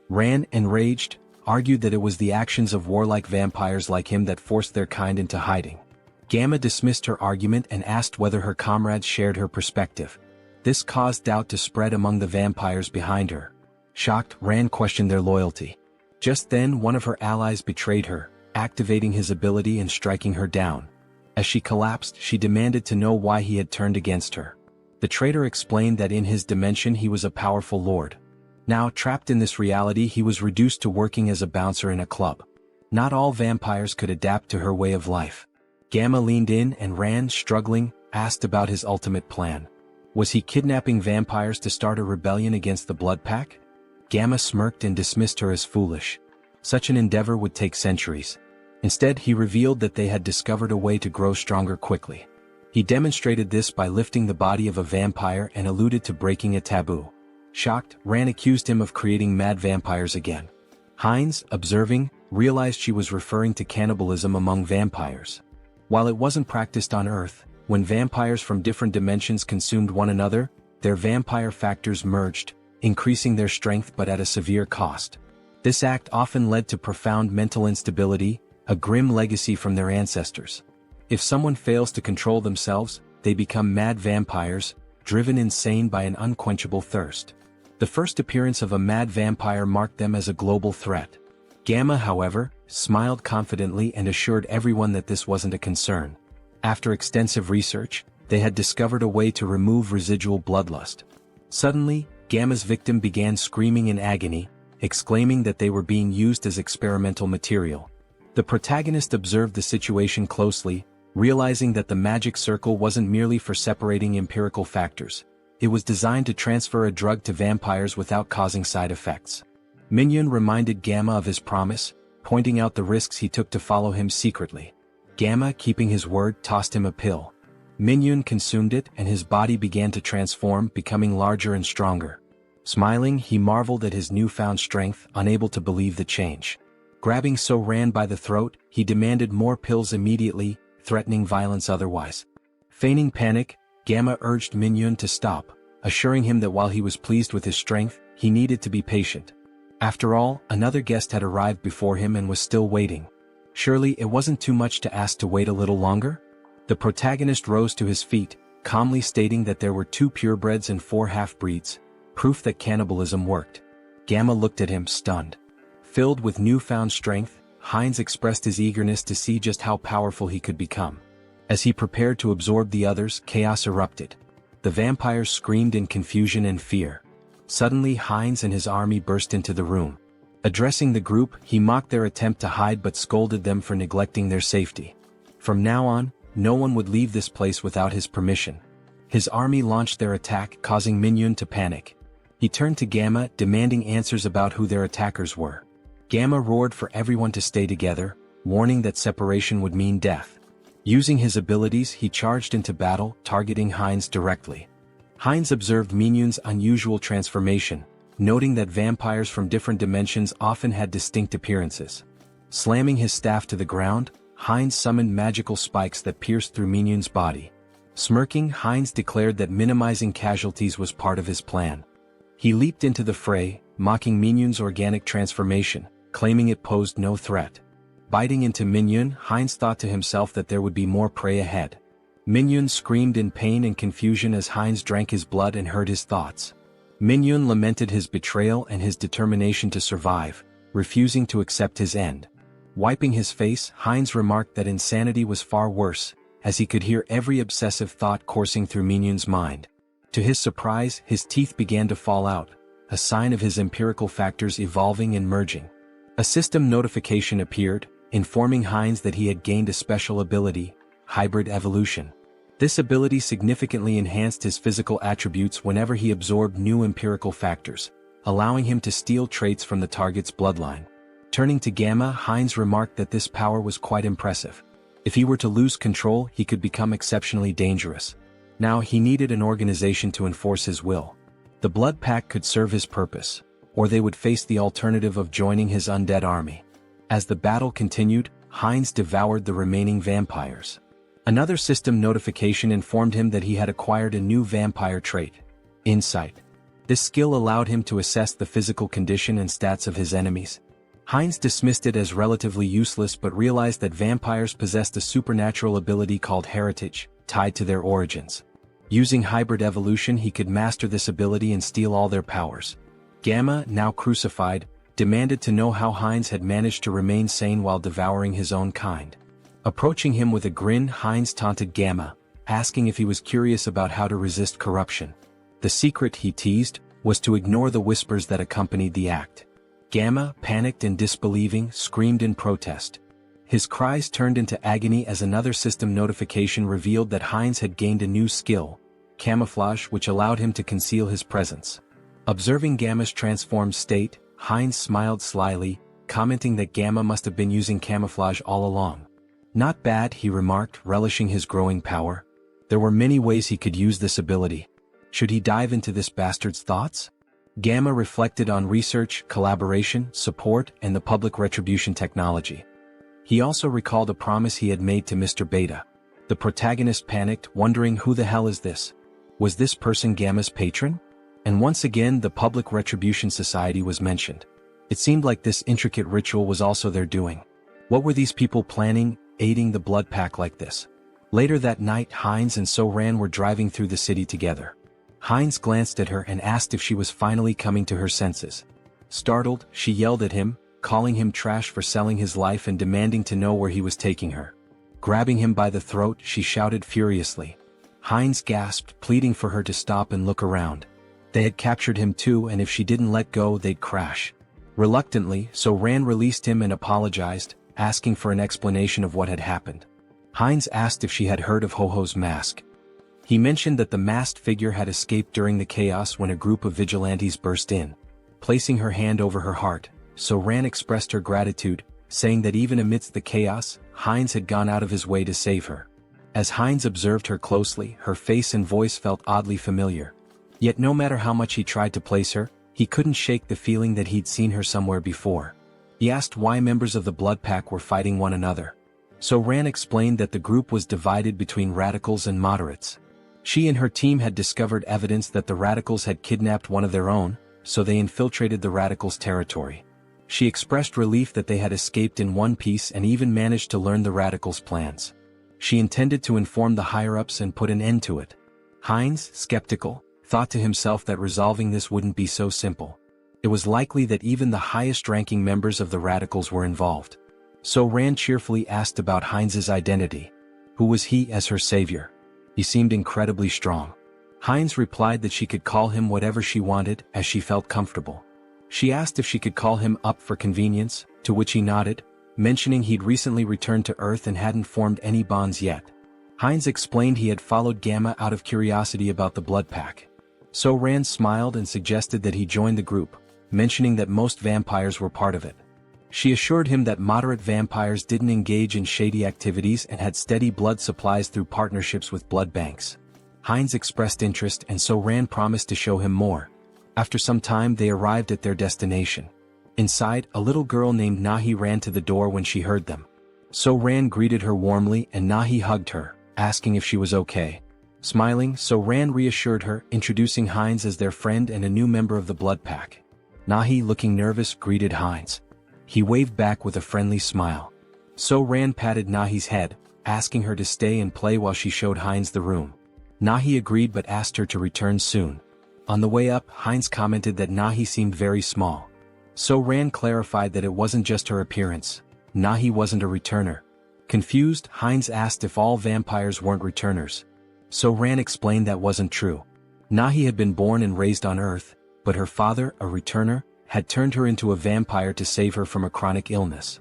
Rand, enraged, argued that it was the actions of warlike vampires like him that forced their kind into hiding. Gamma dismissed her argument and asked whether her comrades shared her perspective. This caused doubt to spread among the vampires behind her. Shocked, Rand questioned their loyalty. Just then one of her allies betrayed her, activating his ability and striking her down. As she collapsed, she demanded to know why he had turned against her. The traitor explained that in his dimension he was a powerful lord. Now trapped in this reality, he was reduced to working as a bouncer in a club. Not all vampires could adapt to her way of life. Gamma leaned in and Rand, struggling, asked about his ultimate plan. Was he kidnapping vampires to start a rebellion against the Blood Pack? Gamma smirked and dismissed her as foolish. Such an endeavor would take centuries. Instead, he revealed that they had discovered a way to grow stronger quickly. He demonstrated this by lifting the body of a vampire and alluded to breaking a taboo. Shocked, Rand accused him of creating mad vampires again. Hines, observing, realized she was referring to cannibalism among vampires. While it wasn't practiced on Earth, when vampires from different dimensions consumed one another, their vampire factors merged, increasing their strength but at a severe cost. This act often led to profound mental instability, a grim legacy from their ancestors. If someone fails to control themselves, they become mad vampires, driven insane by an unquenchable thirst. The first appearance of a mad vampire marked them as a global threat. Gamma, however, smiled confidently and assured everyone that this wasn't a concern. After extensive research, they had discovered a way to remove residual bloodlust. Suddenly, Gamma's victim began screaming in agony, exclaiming that they were being used as experimental material. The protagonist observed the situation closely, realizing that the magic circle wasn't merely for separating empirical factors. It was designed to transfer a drug to vampires without causing side effects. Minhyun reminded Gamma of his promise, pointing out the risks he took to follow him secretly. Gamma, keeping his word, tossed him a pill. Minhyun consumed it and his body began to transform, becoming larger and stronger. Smiling, he marveled at his newfound strength, unable to believe the change. Grabbing Rand by the throat, he demanded more pills immediately, threatening violence otherwise. Feigning panic, Gamma urged Minhyun to stop, assuring him that while he was pleased with his strength, he needed to be patient. After all, another guest had arrived before him and was still waiting. Surely it wasn't too much to ask to wait a little longer? The protagonist rose to his feet, calmly stating that there were 2 purebreds and 4 half-breeds, proof that cannibalism worked. Gamma looked at him, stunned. Filled with newfound strength, Hines expressed his eagerness to see just how powerful he could become. As he prepared to absorb the others, chaos erupted. The vampires screamed in confusion and fear. Suddenly, Hines and his army burst into the room. Addressing the group, he mocked their attempt to hide but scolded them for neglecting their safety. From now on, no one would leave this place without his permission. His army launched their attack, causing Minhyun to panic. He turned to Gamma, demanding answers about who their attackers were. Gamma roared for everyone to stay together, warning that separation would mean death. Using his abilities, he charged into battle, targeting Hines directly. Hines observed Minhyun's unusual transformation, noting that vampires from different dimensions often had distinct appearances. Slamming his staff to the ground, Hines summoned magical spikes that pierced through Minhyun's body. Smirking, Hines declared that minimizing casualties was part of his plan. He leaped into the fray, mocking Minhyun's organic transformation, claiming it posed no threat. Biting into Minhyun, Hines thought to himself that there would be more prey ahead. Minhyun screamed in pain and confusion as Hines drank his blood and heard his thoughts. Minhyun lamented his betrayal and his determination to survive, refusing to accept his end. Wiping his face, Hines remarked that insanity was far worse, as he could hear every obsessive thought coursing through Minhyun's mind. To his surprise, his teeth began to fall out, a sign of his empirical factors evolving and merging. A system notification appeared, informing Hines that he had gained a special ability, hybrid evolution. This ability significantly enhanced his physical attributes whenever he absorbed new empirical factors, allowing him to steal traits from the target's bloodline. Turning to Gamma, Hines remarked that this power was quite impressive. If he were to lose control, he could become exceptionally dangerous. Now he needed an organization to enforce his will. The Blood Pack could serve his purpose, or they would face the alternative of joining his undead army. As the battle continued, Hines devoured the remaining vampires. Another system notification informed him that he had acquired a new vampire trait, Insight. This skill allowed him to assess the physical condition and stats of his enemies. Hines dismissed it as relatively useless but realized that vampires possessed a supernatural ability called heritage, tied to their origins. Using hybrid evolution, he could master this ability and steal all their powers. Gamma, now crucified, demanded to know how Hines had managed to remain sane while devouring his own kind. Approaching him with a grin, Hines taunted Gamma, asking if he was curious about how to resist corruption. The secret, he teased, was to ignore the whispers that accompanied the act. Gamma, panicked and disbelieving, screamed in protest. His cries turned into agony as another system notification revealed that Heinz had gained a new skill, camouflage, which allowed him to conceal his presence. Observing Gamma's transformed state, Heinz smiled slyly, commenting that Gamma must have been using camouflage all along. Not bad, he remarked, relishing his growing power. There were many ways he could use this ability. Should he dive into this bastard's thoughts? Gamma reflected on research, collaboration, support, and the public retribution technology. He also recalled a promise he had made to Mr. Beta. The protagonist panicked, wondering who the hell is this? Was this person Gamma's patron? And once again the Public Retribution Society was mentioned. It seemed like this intricate ritual was also their doing. What were these people planning, aiding the blood pack like this? Later that night, Heinz and So-Ran were driving through the city together. Heinz glanced at her and asked if she was finally coming to her senses. Startled, she yelled at him, calling him trash for selling his life and demanding to know where he was taking her. Grabbing him by the throat, she shouted furiously. Heinz gasped, pleading for her to stop and look around. They had captured him too, and if she didn't let go, they'd crash. Reluctantly, So-Ran released him and apologized, asking for an explanation of what had happened. Heinz asked if she had heard of Ho-Ho's mask. He mentioned that the masked figure had escaped during the chaos when a group of vigilantes burst in. Placing her hand over her heart, So-Ran expressed her gratitude, saying that even amidst the chaos, Heinz had gone out of his way to save her. As Heinz observed her closely, her face and voice felt oddly familiar. Yet no matter how much he tried to place her, he couldn't shake the feeling that he'd seen her somewhere before. He asked why members of the Blood Pack were fighting one another. So-Ran explained that the group was divided between radicals and moderates. She and her team had discovered evidence that the radicals had kidnapped one of their own, so they infiltrated the radicals' territory. She expressed relief that they had escaped in one piece and even managed to learn the radicals' plans. She intended to inform the higher-ups and put an end to it. Heinz, skeptical, thought to himself that resolving this wouldn't be so simple. It was likely that even the highest-ranking members of the radicals were involved. So-Ran cheerfully asked about Heinz's identity. Who was he as her savior? He seemed incredibly strong. Heinz replied that she could call him whatever she wanted, as she felt comfortable. She asked if she could call him up for convenience, to which he nodded, mentioning he'd recently returned to Earth and hadn't formed any bonds yet. Heinz explained he had followed Gamma out of curiosity about the Blood Pack. So-Ran smiled and suggested that he join the group, mentioning that most vampires were part of it. She assured him that moderate vampires didn't engage in shady activities and had steady blood supplies through partnerships with blood banks. Heinz expressed interest and So-Ran promised to show him more. After some time they arrived at their destination. Inside, a little girl named Nahi ran to the door when she heard them. So-Ran greeted her warmly and Nahi hugged her, asking if she was okay. Smiling, So-Ran reassured her, introducing Heinz as their friend and a new member of the Blood Pack. Nahi, looking nervous, greeted Heinz. He waved back with a friendly smile. So-Ran patted Nahi's head, asking her to stay and play while she showed Heinz the room. Nahi agreed but asked her to return soon. On the way up, Heinz commented that Nahi seemed very small. So-Ran clarified that it wasn't just her appearance. Nahi wasn't a returner. Confused, Heinz asked if all vampires weren't returners. So-Ran explained that wasn't true. Nahi had been born and raised on Earth, but her father, a returner, had turned her into a vampire to save her from a chronic illness.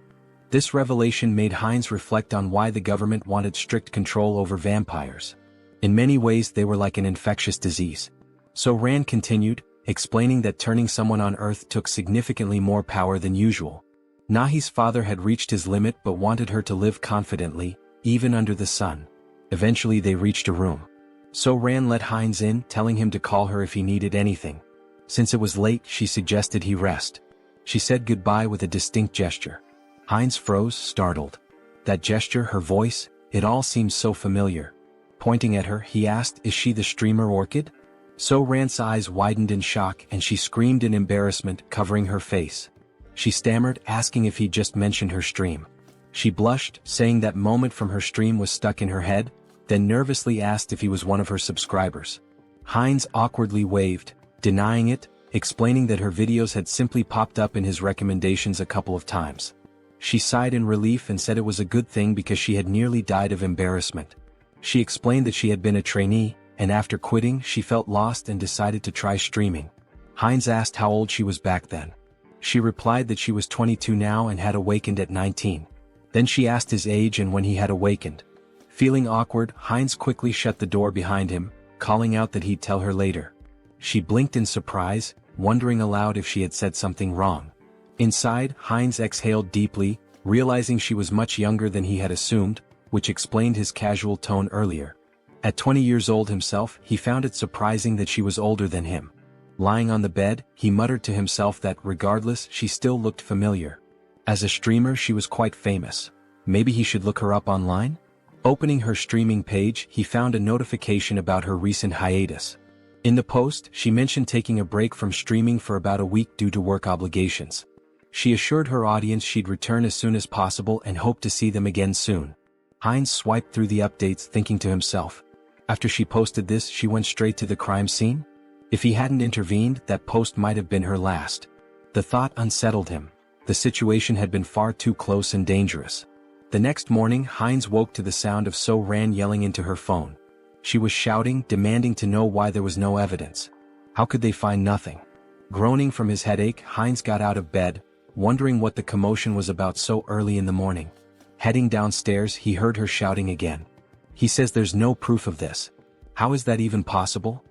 This revelation made Heinz reflect on why the government wanted strict control over vampires. In many ways they were like an infectious disease. So-Ran continued, explaining that turning someone on Earth took significantly more power than usual. Nahi's father had reached his limit but wanted her to live confidently, even under the sun. Eventually they reached a room. So-Ran let Heinz in, telling him to call her if he needed anything. Since it was late, she suggested he rest. She said goodbye with a distinct gesture. Heinz froze, startled. That gesture, her voice, it all seemed so familiar. Pointing at her, he asked, "Is she the streamer Orchid?" So-Ran's eyes widened in shock and she screamed in embarrassment, covering her face. She stammered, asking if he'd just mentioned her stream. She blushed, saying that moment from her stream was stuck in her head, then nervously asked if he was one of her subscribers. Heinz awkwardly waved, denying it, explaining that her videos had simply popped up in his recommendations a couple of times. She sighed in relief and said it was a good thing because she had nearly died of embarrassment. She explained that she had been a trainee, and after quitting she felt lost and decided to try streaming. Heinz asked how old she was back then. She replied that she was 22 now and had awakened at 19. Then she asked his age and when he had awakened. Feeling awkward, Heinz quickly shut the door behind him, calling out that he'd tell her later. She blinked in surprise, wondering aloud if she had said something wrong. Inside, Heinz exhaled deeply, realizing she was much younger than he had assumed, which explained his casual tone earlier. At 20 years old himself, he found it surprising that she was older than him. Lying on the bed, he muttered to himself that regardless, she still looked familiar. As a streamer, she was quite famous. Maybe he should look her up online? Opening her streaming page, he found a notification about her recent hiatus. In the post, she mentioned taking a break from streaming for about a week due to work obligations. She assured her audience she'd return as soon as possible and hoped to see them again soon. Heinz swiped through the updates, thinking to himself. After she posted this, she went straight to the crime scene? If he hadn't intervened, that post might have been her last. The thought unsettled him. The situation had been far too close and dangerous. The next morning, Heinz woke to the sound of So-Ran yelling into her phone. She was shouting, demanding to know why there was no evidence. How could they find nothing? Groaning from his headache, Heinz got out of bed, wondering what the commotion was about so early in the morning. Heading downstairs, he heard her shouting again. He says there's no proof of this. How is that even possible?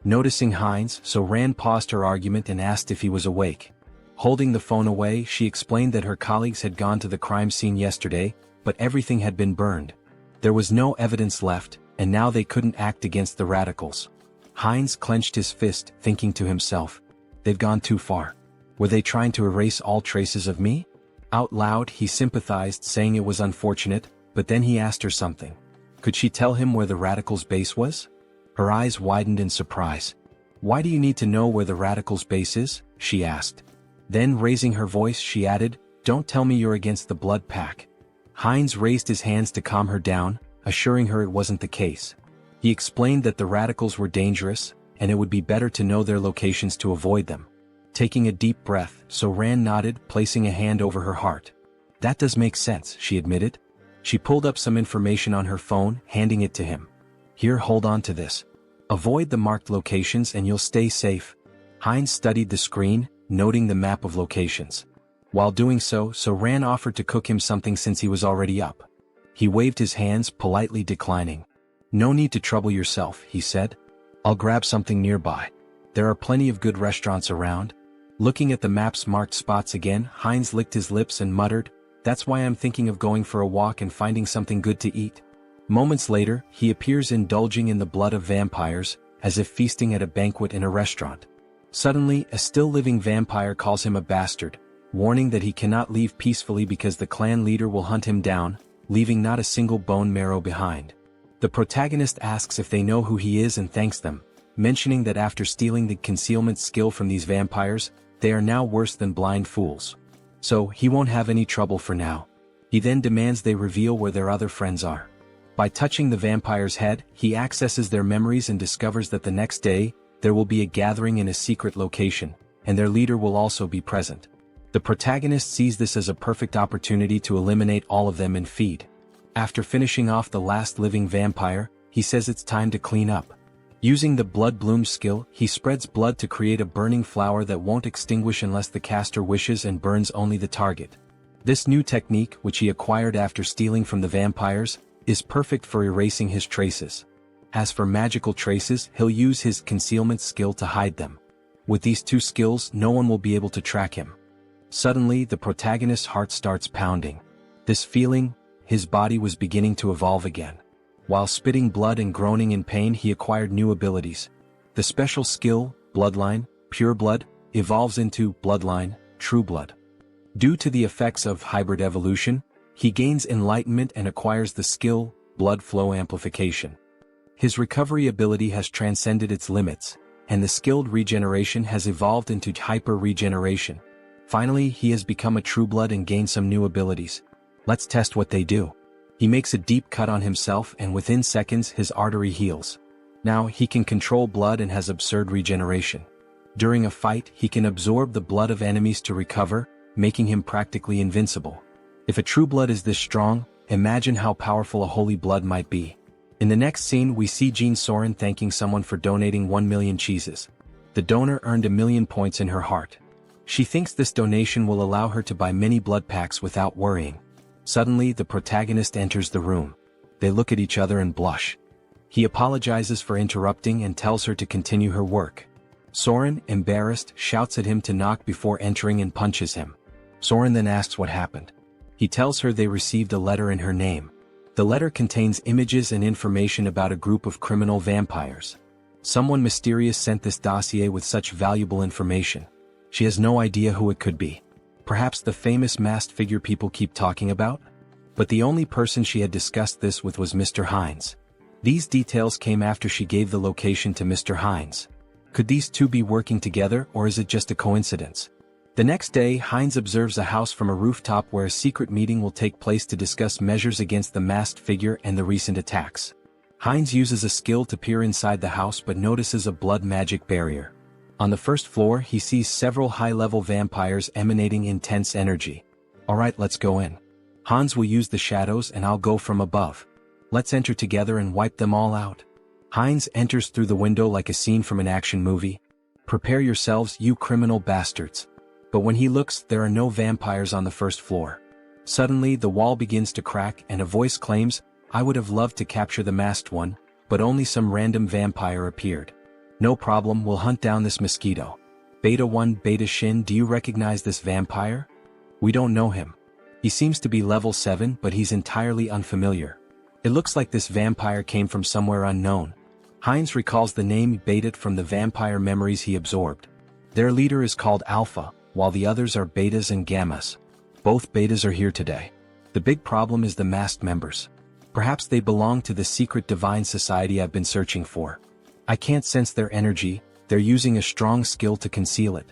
Noticing Heinz, So-Ran paused her argument and asked if he was awake. Holding the phone away, she explained that her colleagues had gone to the crime scene yesterday, but everything had been burned. There was no evidence left, and now they couldn't act against the radicals. Heinz clenched his fist, thinking to himself, they've gone too far. Were they trying to erase all traces of me? Out loud, he sympathized, saying it was unfortunate, but then he asked her something. Could she tell him where the radicals' base was? Her eyes widened in surprise. Why do you need to know where the radicals' base is? She asked. Then, raising her voice, she added, don't tell me you're against the blood pack. Heinz raised his hands to calm her down, assuring her it wasn't the case. He explained that the radicals were dangerous, and it would be better to know their locations to avoid them. Taking a deep breath, So-Ran nodded, placing a hand over her heart. That does make sense, she admitted. She pulled up some information on her phone, handing it to him. Here, hold on to this. Avoid the marked locations and you'll stay safe. Heinz studied the screen, noting the map of locations. While doing so, So-Ran offered to cook him something since he was already up. He waved his hands, politely declining. No need to trouble yourself, he said. I'll grab something nearby. There are plenty of good restaurants around. Looking at the map's marked spots again, Heinz licked his lips and muttered, that's why I'm thinking of going for a walk and finding something good to eat. Moments later, he appears indulging in the blood of vampires, as if feasting at a banquet in a restaurant. Suddenly, a still-living vampire calls him a bastard, warning that he cannot leave peacefully because the clan leader will hunt him down, leaving not a single bone marrow behind. The protagonist asks if they know who he is and thanks them, mentioning that after stealing the concealment skill from these vampires, they are now worse than blind fools. So, he won't have any trouble for now. He then demands they reveal where their other friends are. By touching the vampire's head, he accesses their memories and discovers that the next day, there will be a gathering in a secret location, and their leader will also be present. The protagonist sees this as a perfect opportunity to eliminate all of them and feed. After finishing off the last living vampire, he says it's time to clean up. Using the Blood Bloom skill, he spreads blood to create a burning flower that won't extinguish unless the caster wishes and burns only the target. This new technique, which he acquired after stealing from the vampires, is perfect for erasing his traces. As for magical traces, he'll use his concealment skill to hide them. With these two skills, no one will be able to track him. Suddenly, the protagonist's heart starts pounding. This feeling, his body was beginning to evolve again. While spitting blood and groaning in pain, he acquired new abilities. The special skill, Bloodline, Pure Blood, evolves into Bloodline, True Blood. Due to the effects of hybrid evolution, he gains enlightenment and acquires the skill, Blood Flow Amplification. His recovery ability has transcended its limits, and the skilled regeneration has evolved into hyper-regeneration. Finally, he has become a True Blood and gained some new abilities. Let's test what they do. He makes a deep cut on himself and within seconds his artery heals. Now he can control blood and has absurd regeneration. During a fight, he can absorb the blood of enemies to recover, making him practically invincible. If a True Blood is this strong, imagine how powerful a Holy Blood might be. In the next scene, we see Jean Soren thanking someone for donating 1 million cheeses. The donor earned 1,000,000 points in her heart. She thinks this donation will allow her to buy many blood packs without worrying. Suddenly, the protagonist enters the room. They look at each other and blush. He apologizes for interrupting and tells her to continue her work. Soren, embarrassed, shouts at him to knock before entering and punches him. Soren then asks what happened. He tells her they received a letter in her name. The letter contains images and information about a group of criminal vampires. Someone mysterious sent this dossier with such valuable information. She has no idea who it could be. Perhaps the famous masked figure people keep talking about? But the only person she had discussed this with was Mr. Hines. These details came after she gave the location to Mr. Hines. Could these two be working together, or is it just a coincidence? The next day, Hines observes a house from a rooftop where a secret meeting will take place to discuss measures against the masked figure and the recent attacks. Hines uses a skill to peer inside the house but notices a blood magic barrier. On the first floor, he sees several high-level vampires emanating intense energy. Alright, let's go in. Hans will use the shadows and I'll go from above. Let's enter together and wipe them all out. Hines enters through the window like a scene from an action movie. Prepare yourselves, you criminal bastards. But when he looks, there are no vampires on the first floor. Suddenly, the wall begins to crack and a voice claims, I would have loved to capture the masked one, but only some random vampire appeared. No problem, we'll hunt down this mosquito. Beta 1 Beta Shin, do you recognize this vampire? We don't know him. He seems to be level 7 but he's entirely unfamiliar. It looks like this vampire came from somewhere unknown. Hines recalls the name Beta from the vampire memories he absorbed. Their leader is called Alpha, while the others are Betas and Gammas. Both Betas are here today. The big problem is the masked members. Perhaps they belong to the secret divine society I've been searching for. I can't sense their energy, they're using a strong skill to conceal it.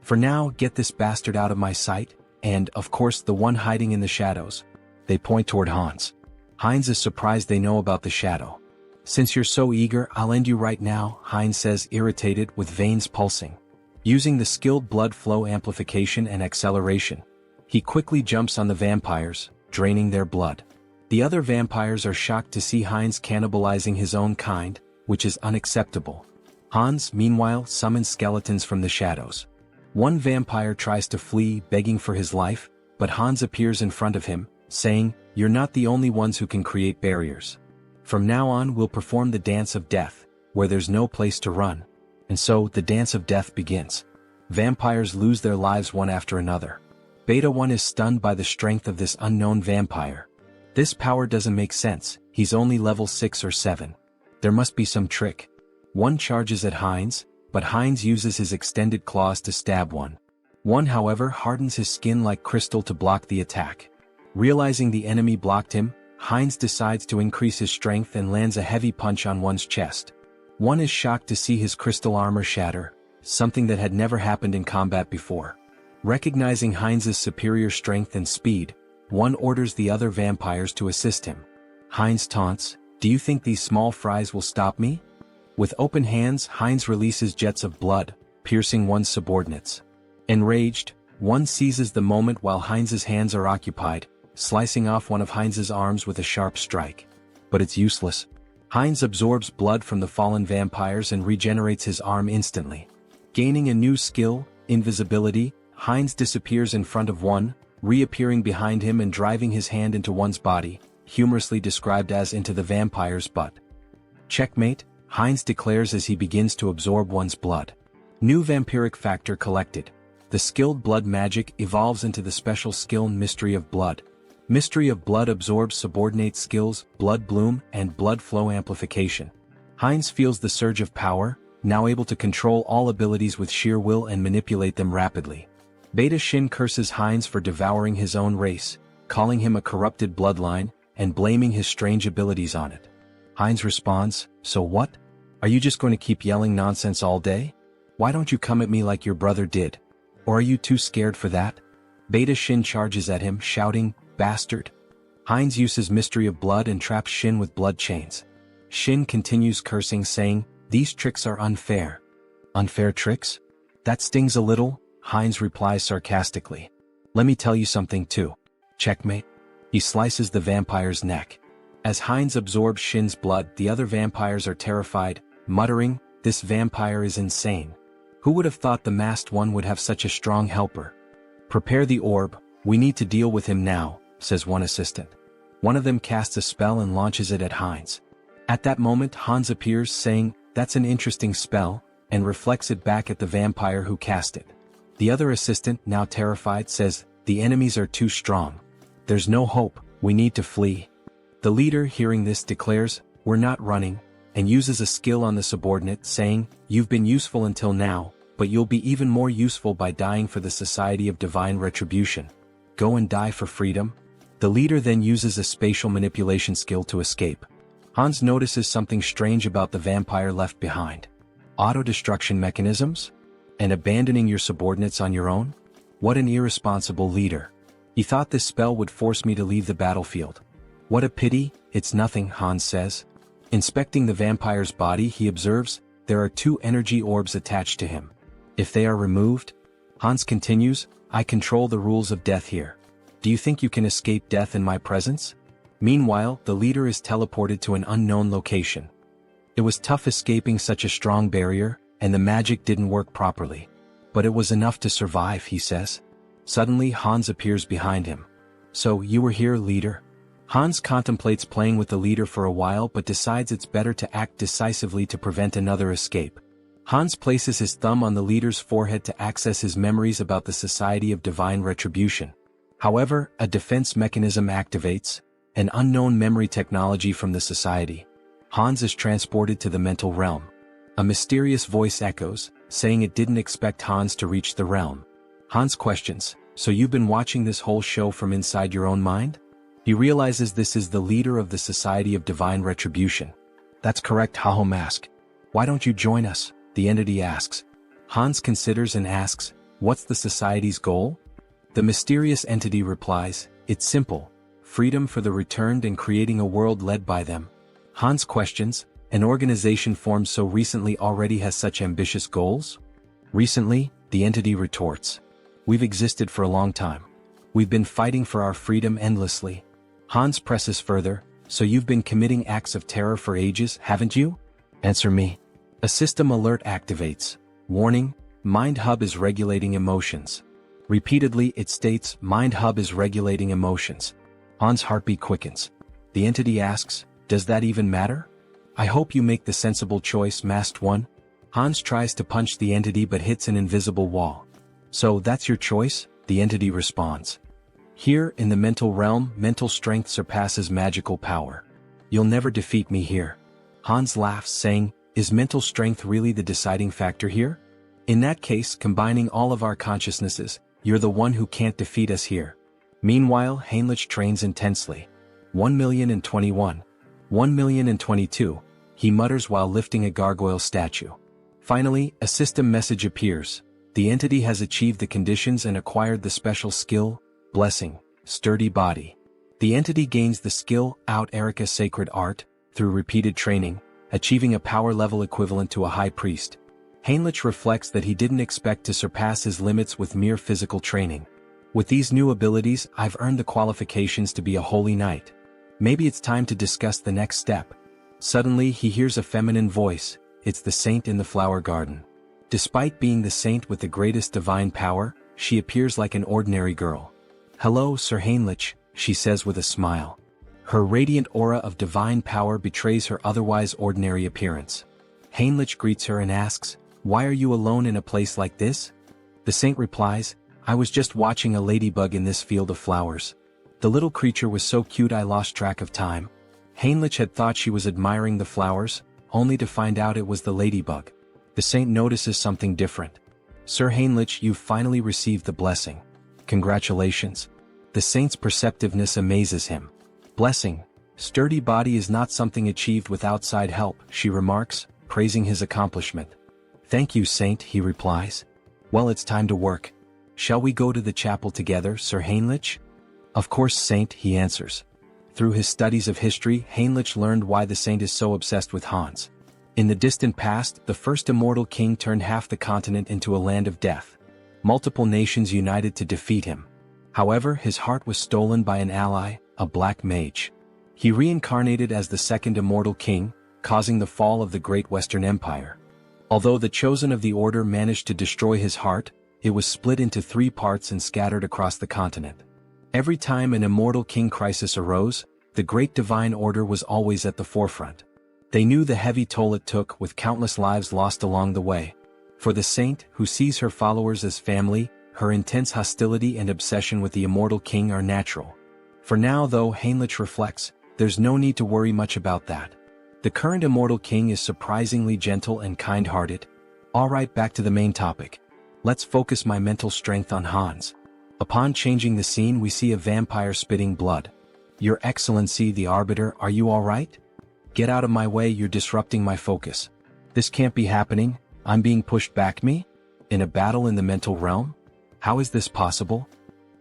For now, get this bastard out of my sight, and, of course, the one hiding in the shadows. They point toward Hans. Hines is surprised they know about the shadow. Since you're so eager, I'll end you right now, Hines says, irritated, with veins pulsing. Using the skilled blood flow amplification and acceleration, he quickly jumps on the vampires, draining their blood. The other vampires are shocked to see Hines cannibalizing his own kind, which is unacceptable. Hans, meanwhile, summons skeletons from the shadows. One vampire tries to flee, begging for his life, but Hans appears in front of him, saying, You're not the only ones who can create barriers. From now on we'll perform the dance of death, where there's no place to run. And so, the dance of death begins. Vampires lose their lives one after another. Beta 1 is stunned by the strength of this unknown vampire. This power doesn't make sense, he's only level 6 or 7. There must be some trick. One charges at Hines, but Hines uses his extended claws to stab one. One, however, hardens his skin like crystal to block the attack. Realizing the enemy blocked him, Hines decides to increase his strength and lands a heavy punch on one's chest. One is shocked to see his crystal armor shatter, something that had never happened in combat before. Recognizing Hines's superior strength and speed, one orders the other vampires to assist him. Hines taunts, Do you think these small fries will stop me? With open hands, Hines releases jets of blood, piercing one's subordinates. Enraged, one seizes the moment while Hines's hands are occupied, slicing off one of Hines's arms with a sharp strike. But it's useless. Hines absorbs blood from the fallen vampires and regenerates his arm instantly. Gaining a new skill, invisibility, Hines disappears in front of one, reappearing behind him and driving his hand into one's body, humorously described as into the vampire's butt. Checkmate, Hines declares as he begins to absorb one's blood. New vampiric factor collected. The skilled blood magic evolves into the special skill Mystery of Blood. Mystery of Blood absorbs subordinate skills, Blood Bloom, and Blood Flow Amplification. Hines feels the surge of power, now able to control all abilities with sheer will and manipulate them rapidly. Beta Shin curses Hines for devouring his own race, calling him a corrupted bloodline, and blaming his strange abilities on it. Hines responds, So what? Are you just going to keep yelling nonsense all day? Why don't you come at me like your brother did? Or are you too scared for that? Beta Shin charges at him, shouting, Bastard. Hines uses Mystery of Blood and traps Shin with blood chains. Shin continues cursing, saying, These tricks are unfair. Unfair tricks? That stings a little, Hines replies sarcastically. Let me tell you something too. Checkmate. He slices the vampire's neck. As Hines absorbs Shin's blood, the other vampires are terrified, muttering, This vampire is insane. Who would have thought the masked one would have such a strong helper? Prepare the orb, we need to deal with him now, says one assistant. One of them casts a spell and launches it at Hans. At that moment Hans appears saying, "That's an interesting spell," and reflects it back at the vampire who cast it. The other assistant, now terrified, says, "The enemies are too strong. There's no hope, we need to flee." The leader, hearing this, declares, "We're not running," and uses a skill on the subordinate, saying, "You've been useful until now, but you'll be even more useful by dying for the Society of Divine Retribution. Go and die for freedom." The leader then uses a spatial manipulation skill to escape. Hans notices something strange about the vampire left behind. Auto-destruction mechanisms? And abandoning your subordinates on your own? What an irresponsible leader. He thought this spell would force me to leave the battlefield. What a pity, it's nothing, Hans says. Inspecting the vampire's body, he observes, there are 2 energy orbs attached to him. If they are removed? Hans continues, I control the rules of death here. Do you think you can escape death in my presence? Meanwhile, the leader is teleported to an unknown location. It was tough escaping such a strong barrier, and the magic didn't work properly. But it was enough to survive, he says. Suddenly Hans appears behind him. So, you were here, leader? Hans contemplates playing with the leader for a while but decides it's better to act decisively to prevent another escape. Hans places his thumb on the leader's forehead to access his memories about the Society of Divine Retribution. However, a defense mechanism activates, an unknown memory technology from the society. Hans is transported to the mental realm. A mysterious voice echoes, saying it didn't expect Hans to reach the realm. Hans questions, so you've been watching this whole show from inside your own mind? He realizes this is the leader of the Society of Divine Retribution. That's correct, Haho Mask. Why don't you join us? The entity asks. Hans considers and asks, what's the society's goal? The mysterious entity replies, it's simple. Freedom for the returned and creating a world led by them. Hans questions, an organization formed so recently already has such ambitious goals? Recently, the entity retorts. We've existed for a long time. We've been fighting for our freedom endlessly. Hans presses further, so you've been committing acts of terror for ages, haven't you? Answer me. A system alert activates. Warning, Mind Hub is regulating emotions. Repeatedly it states, Mind Hub is regulating emotions. Hans' heartbeat quickens. The entity asks, does that even matter? I hope you make the sensible choice, Masked One. Hans tries to punch the entity but hits an invisible wall. So that's your choice? The entity responds. Here, in the mental realm, mental strength surpasses magical power. You'll never defeat me here. Hans laughs, saying, is mental strength really the deciding factor here? In that case, combining all of our consciousnesses, you're the one who can't defeat us here. Meanwhile, Heinrich trains intensely. 1,021. 1,022, he mutters while lifting a gargoyle statue. Finally, a system message appears. The entity has achieved the conditions and acquired the special skill, Blessing, Sturdy Body. The entity gains the skill, Out Erica Sacred Art, through repeated training, achieving a power level equivalent to a high priest. Heinrich reflects that he didn't expect to surpass his limits with mere physical training. With these new abilities, I've earned the qualifications to be a holy knight. Maybe it's time to discuss the next step. Suddenly he hears a feminine voice, it's the saint in the flower garden. Despite being the saint with the greatest divine power, she appears like an ordinary girl. Hello, Sir Heinrich, she says with a smile. Her radiant aura of divine power betrays her otherwise ordinary appearance. Heinrich greets her and asks, why are you alone in a place like this? The saint replies, I was just watching a ladybug in this field of flowers. The little creature was so cute I lost track of time. Heinrich had thought she was admiring the flowers, only to find out it was the ladybug. The saint notices something different. Sir Heinrich, you've finally received the blessing. Congratulations. The saint's perceptiveness amazes him. Blessing, Sturdy Body is not something achieved with outside help, she remarks, praising his accomplishment. Thank you, saint, he replies. Well, it's time to work. Shall we go to the chapel together, Sir Heinrich? Of course, saint, he answers. Through his studies of history, Heinrich learned why the saint is so obsessed with Hans. In the distant past, the first immortal king turned half the continent into a land of death. Multiple nations united to defeat him. However, his heart was stolen by an ally, a black mage. He reincarnated as the second immortal king, causing the fall of the Great Western Empire. Although the chosen of the order managed to destroy his heart, it was split into 3 parts and scattered across the continent. Every time an immortal king crisis arose, the great divine order was always at the forefront. They knew the heavy toll it took, with countless lives lost along the way. For the saint, who sees her followers as family, her intense hostility and obsession with the immortal king are natural. For now, though, Heinrich reflects, there's no need to worry much about that. The current immortal king is surprisingly gentle and kind-hearted. Alright, back to the main topic. Let's focus my mental strength on Hans. Upon changing the scene, we see a vampire spitting blood. Your Excellency the Arbiter, are you alright? Get out of my way, you're disrupting my focus. This can't be happening, I'm being pushed back. Me? In a battle in the mental realm? How is this possible?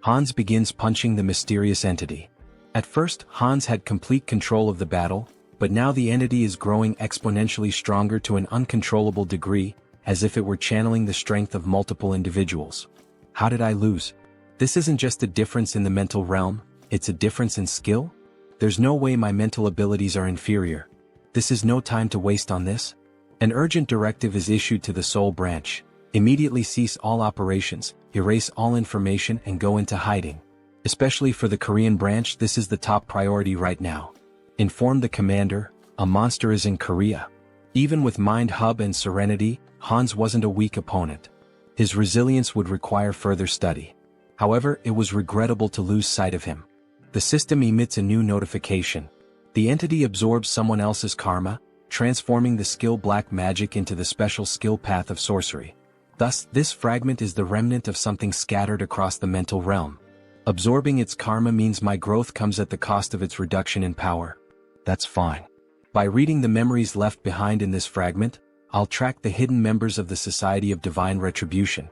Hans begins punching the mysterious entity. At first, Hans had complete control of the battle, but now the entity is growing exponentially stronger to an uncontrollable degree, as if it were channeling the strength of multiple individuals. How did I lose? This isn't just a difference in the mental realm, it's a difference in skill? There's no way my mental abilities are inferior. This is no time to waste on this. An urgent directive is issued to the Soul Branch. Immediately cease all operations, erase all information and go into hiding. Especially for the Korean branch, this is the top priority right now. Inform the commander, a monster is in Korea. Even with Mind Hub and Serenity, Hans wasn't a weak opponent. His resilience would require further study. However, it was regrettable to lose sight of him. The system emits a new notification. The entity absorbs someone else's karma, transforming the skill black magic into the special skill path of sorcery. Thus, this fragment is the remnant of something scattered across the mental realm. Absorbing its karma means my growth comes at the cost of its reduction in power. That's fine. By reading the memories left behind in this fragment, I'll track the hidden members of the Society of Divine Retribution.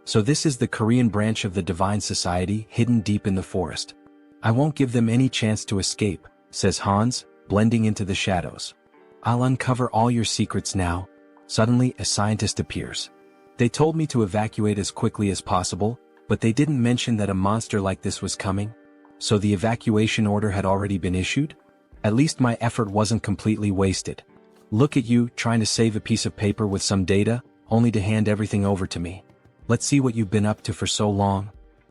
So this is the Korean branch of the Divine Society, hidden deep in the forest. I won't give them any chance to escape, says Hans, blending into the shadows. I'll uncover all your secrets now. Suddenly, a scientist appears. They told me to evacuate as quickly as possible, but they didn't mention that a monster like this was coming. So the evacuation order had already been issued? At least my effort wasn't completely wasted. Look at you, trying to save a piece of paper with some data, only to hand everything over to me. Let's see what you've been up to for so long.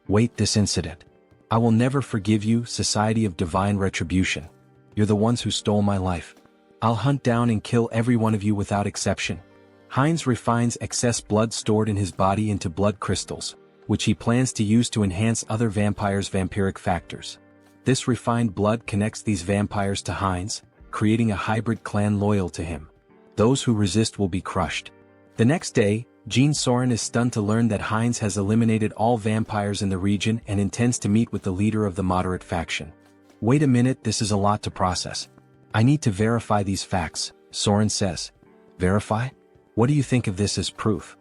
Wait, this incident. I will never forgive you, Society of Divine Retribution. You're the ones who stole my life. I'll hunt down and kill every one of you without exception. Heinz refines excess blood stored in his body into blood crystals, which he plans to use to enhance other vampires' vampiric factors. This refined blood connects these vampires to Heinz, creating a hybrid clan loyal to him. Those who resist will be crushed. The next day, Jean Soren is stunned to learn that Heinz has eliminated all vampires in the region and intends to meet with the leader of the moderate faction. Wait a minute, this is a lot to process. I need to verify these facts, Soren says. Verify? What do you think of this as proof?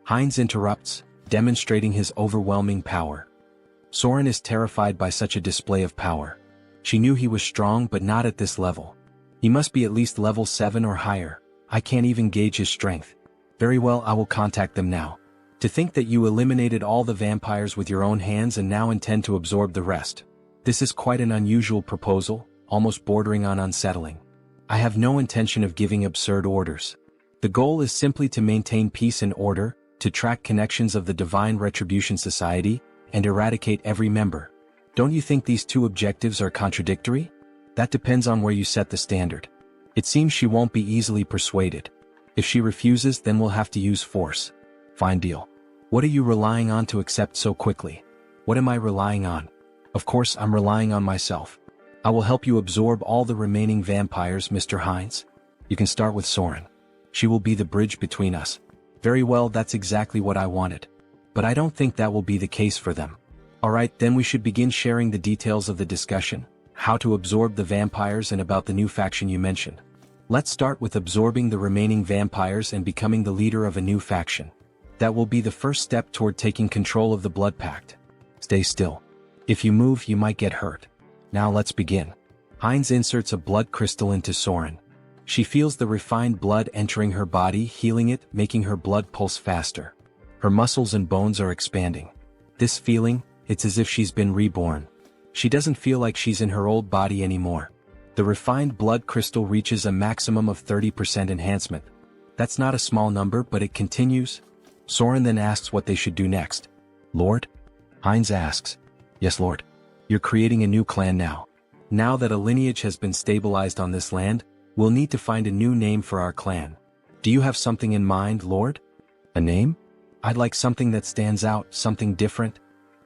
Heinz interrupts, demonstrating his overwhelming power. Soren is terrified by such a display of power. She knew he was strong, but not at this level. He must be at least level 7 or higher. I can't even gauge his strength. Very well, I will contact them now. To think that you eliminated all the vampires with your own hands and now intend to absorb the rest. This is quite an unusual proposal, almost bordering on unsettling. I have no intention of giving absurd orders. The goal is simply to maintain peace and order, to track connections of the Divine Retribution Society, and eradicate every member. Don't you think these two objectives are contradictory? That depends on where you set the standard. It seems she won't be easily persuaded. If she refuses, then we'll have to use force. Fine deal. What are you relying on to accept so quickly? What am I relying on? Of course, I'm relying on myself. I will help you absorb all the remaining vampires, Mr. Heinz. You can start with Soren. She will be the bridge between us. Very well, that's exactly what I wanted. But I don't think that will be the case for them. Alright, then we should begin sharing the details of the discussion, how to absorb the vampires and about the new faction you mentioned. Let's start with absorbing the remaining vampires and becoming the leader of a new faction. That will be the first step toward taking control of the Blood Pact. Stay still. If you move, you might get hurt. Now let's begin. Heinz inserts a blood crystal into Soren. She feels the refined blood entering her body, healing it, making her blood pulse faster. Her muscles and bones are expanding. This feeling, it's as if she's been reborn. She doesn't feel like she's in her old body anymore. The refined blood crystal reaches a maximum of 30% enhancement. That's not a small number, but it continues. Soren then asks what they should do next. Lord? Heinz asks. Yes, Lord. You're creating a new clan now. Now that a lineage has been stabilized on this land, we'll need to find a new name for our clan. Do you have something in mind, Lord? A name? I'd like something that stands out, something different.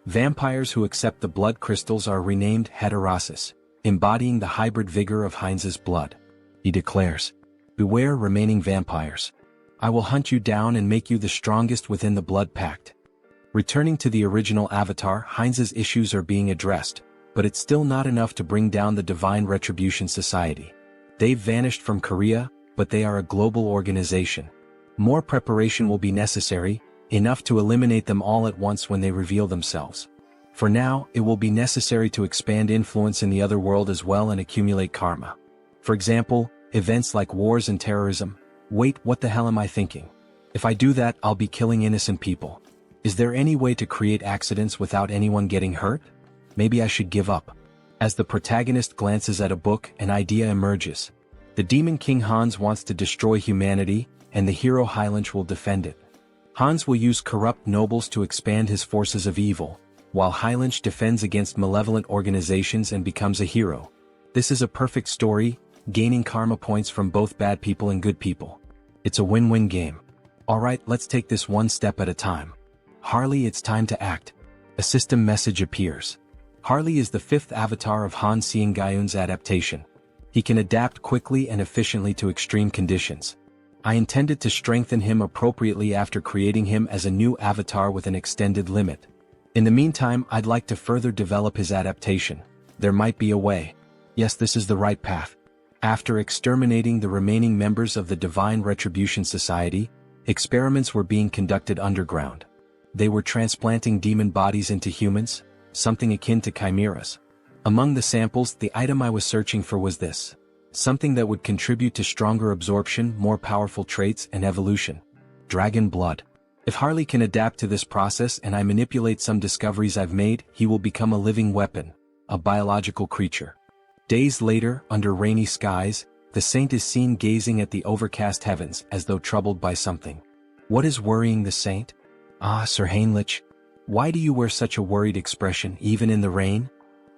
Vampires who accept the blood crystals are renamed Heterosis, embodying the hybrid vigor of Heinz's blood. He declares, beware remaining vampires. I will hunt you down and make you the strongest within the blood pact. Returning to the original avatar, Heinz's issues are being addressed, but it's still not enough to bring down the Divine Retribution Society. They've vanished from Korea, but they are a global organization. More preparation will be necessary, enough to eliminate them all at once when they reveal themselves. For now, it will be necessary to expand influence in the other world as well and accumulate karma. For example, events like wars and terrorism. Wait, what the hell am I thinking? If I do that, I'll be killing innocent people. Is there any way to create accidents without anyone getting hurt? Maybe I should give up. As the protagonist glances at a book, an idea emerges. The Demon King Hans wants to destroy humanity, and the hero Heinrich will defend it. Hans will use corrupt nobles to expand his forces of evil, while Heinrich defends against malevolent organizations and becomes a hero. This is a perfect story, gaining karma points from both bad people and good people. It's a win-win game. Alright, let's take this one step at a time. Harley, it's time to act. A system message appears. Harley is the fifth avatar of Han Seong-gyeon's adaptation. He can adapt quickly and efficiently to extreme conditions. I intended to strengthen him appropriately after creating him as a new avatar with an extended limit. In the meantime, I'd like to further develop his adaptation. There might be a way. Yes, this is the right path. After exterminating the remaining members of the Divine Retribution Society, experiments were being conducted underground. They were transplanting demon bodies into humans, something akin to chimeras. Among the samples, the item I was searching for was this. Something that would contribute to stronger absorption, more powerful traits, and evolution. Dragon blood. If Harley can adapt to this process and I manipulate some discoveries I've made, he will become a living weapon, a biological creature. Days later, under rainy skies, the saint is seen gazing at the overcast heavens as though troubled by something. What is worrying the saint? Ah, Sir Heinrich. Why do you wear such a worried expression even in the rain?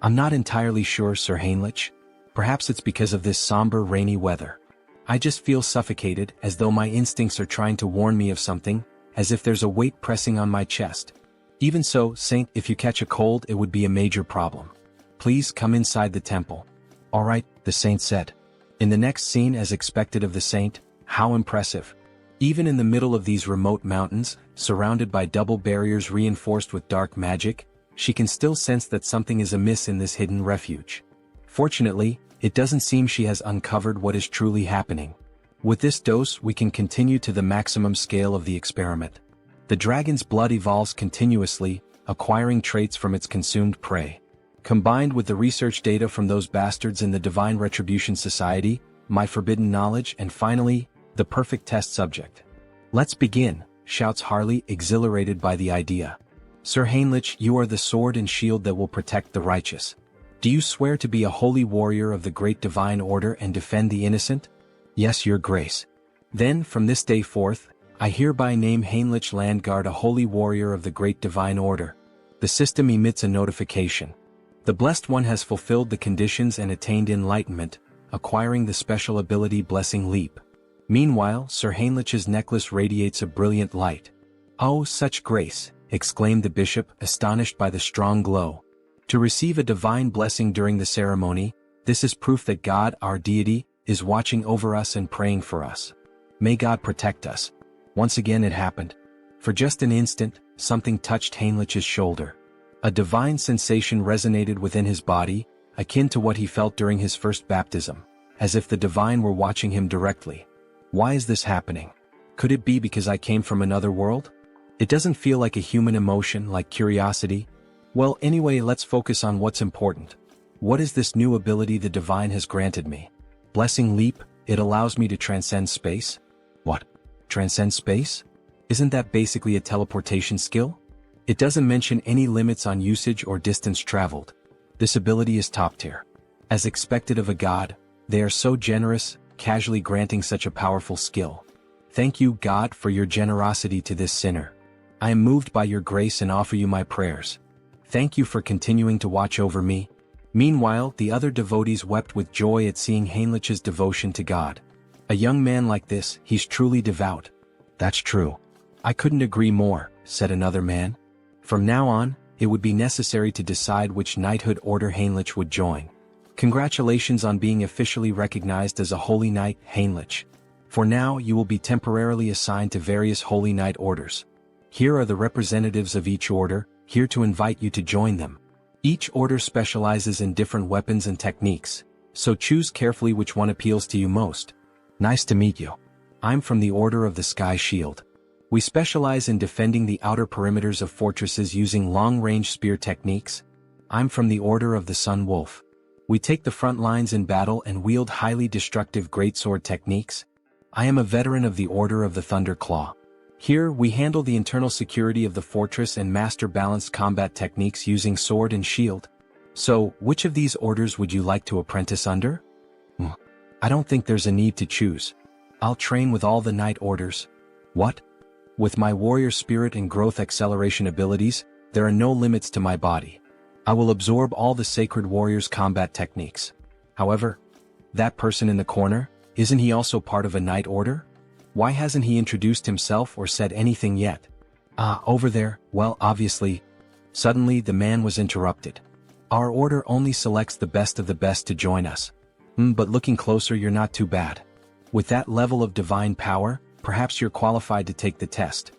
I'm not entirely sure, Sir Heinrich. Perhaps it's because of this somber rainy weather. I just feel suffocated, as though my instincts are trying to warn me of something, as if there's a weight pressing on my chest. Even so, Saint, if you catch a cold, it would be a major problem. Please come inside the temple. Alright, the saint said. In the next scene, as expected of the saint, how impressive. Even in the middle of these remote mountains, surrounded by double barriers reinforced with dark magic, she can still sense that something is amiss in this hidden refuge. Fortunately, it doesn't seem she has uncovered what is truly happening. With this dose, we can continue to the maximum scale of the experiment. The dragon's blood evolves continuously, acquiring traits from its consumed prey. Combined with the research data from those bastards in the Divine Retribution Society, my forbidden knowledge, and finally, the perfect test subject. Let's begin, shouts Harley, exhilarated by the idea. Sir Heinrich, you are the sword and shield that will protect the righteous. Do you swear to be a holy warrior of the great divine order and defend the innocent? Yes, your grace. Then, from this day forth, I hereby name Heinrich Landguard a holy warrior of the great divine order. The system emits a notification. The Blessed One has fulfilled the conditions and attained enlightenment, acquiring the special ability Blessing Leap. Meanwhile, Sir Heinrich's necklace radiates a brilliant light. Oh, such grace, exclaimed the bishop, astonished by the strong glow. To receive a divine blessing during the ceremony, this is proof that God, our deity, is watching over us and praying for us. May God protect us. Once again it happened. For just an instant, something touched Heinrich's shoulder. A divine sensation resonated within his body, akin to what he felt during his first baptism, as if the divine were watching him directly. Why is this happening? Could it be because I came from another world? It doesn't feel like a human emotion, like curiosity. Well, anyway, let's focus on what's important. What is this new ability the divine has granted me? Blessing Leap, it allows me to transcend space? What? Transcend space? Isn't that basically a teleportation skill? It doesn't mention any limits on usage or distance traveled. This ability is top tier. As expected of a god, they are so generous, casually granting such a powerful skill. Thank you, God, for your generosity to this sinner. I am moved by your grace and offer you my prayers. Thank you for continuing to watch over me. Meanwhile, the other devotees wept with joy at seeing Heinrich's devotion to God. A young man like this, he's truly devout. That's true. I couldn't agree more, said another man. From now on, it would be necessary to decide which knighthood order Heinrich would join. Congratulations on being officially recognized as a holy knight, Heinrich. For now, you will be temporarily assigned to various holy knight orders. Here are the representatives of each order, here to invite you to join them. Each order specializes in different weapons and techniques, so choose carefully which one appeals to you most. Nice to meet you. I'm from the Order of the Sky Shield. We specialize in defending the outer perimeters of fortresses using long-range spear techniques. I'm from the Order of the Sun Wolf. We take the front lines in battle and wield highly destructive greatsword techniques. I am a veteran of the Order of the Thunder Claw. Here, we handle the internal security of the fortress and master balanced combat techniques using sword and shield. So, which of these orders would you like to apprentice under? I don't think there's a need to choose. I'll train with all the knight orders. What? With my warrior spirit and growth acceleration abilities, there are no limits to my body. I will absorb all the sacred warrior's combat techniques. However, that person in the corner, isn't he also part of a knight order? Why hasn't he introduced himself or said anything yet? Over there, well, obviously. Suddenly the man was interrupted. Our order only selects the best of the best to join us. But looking closer, you're not too bad. With that level of divine power, perhaps you're qualified to take the test.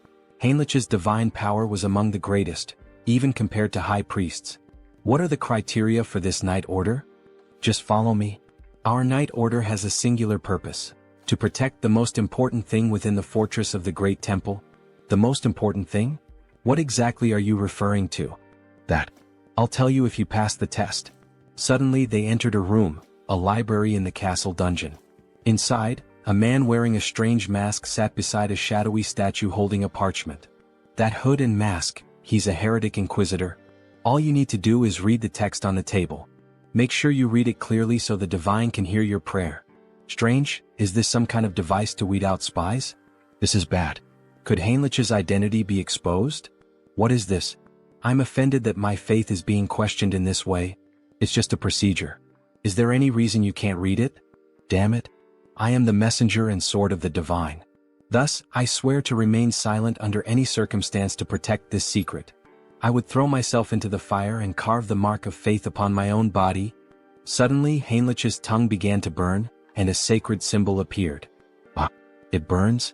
Heinrich's divine power was among the greatest, even compared to high priests. What are the criteria for this knight order? Just follow me. Our knight order has a singular purpose: to protect the most important thing within the fortress of the Great Temple. The most important thing? What exactly are you referring to? That. I'll tell you if you pass the test. Suddenly they entered a room, a library in the castle dungeon. Inside, a man wearing a strange mask sat beside a shadowy statue holding a parchment. That hood and mask, he's a heretic inquisitor. All you need to do is read the text on the table. Make sure you read it clearly so the divine can hear your prayer. Strange, is this some kind of device to weed out spies? This is bad. Could Heinrich's identity be exposed? What is this? I'm offended that my faith is being questioned in this way. It's just a procedure. Is there any reason you can't read it? Damn it. I am the messenger and sword of the divine. Thus, I swear to remain silent under any circumstance to protect this secret. I would throw myself into the fire and carve the mark of faith upon my own body. Suddenly, Heinrich's tongue began to burn, and a sacred symbol appeared. It burns?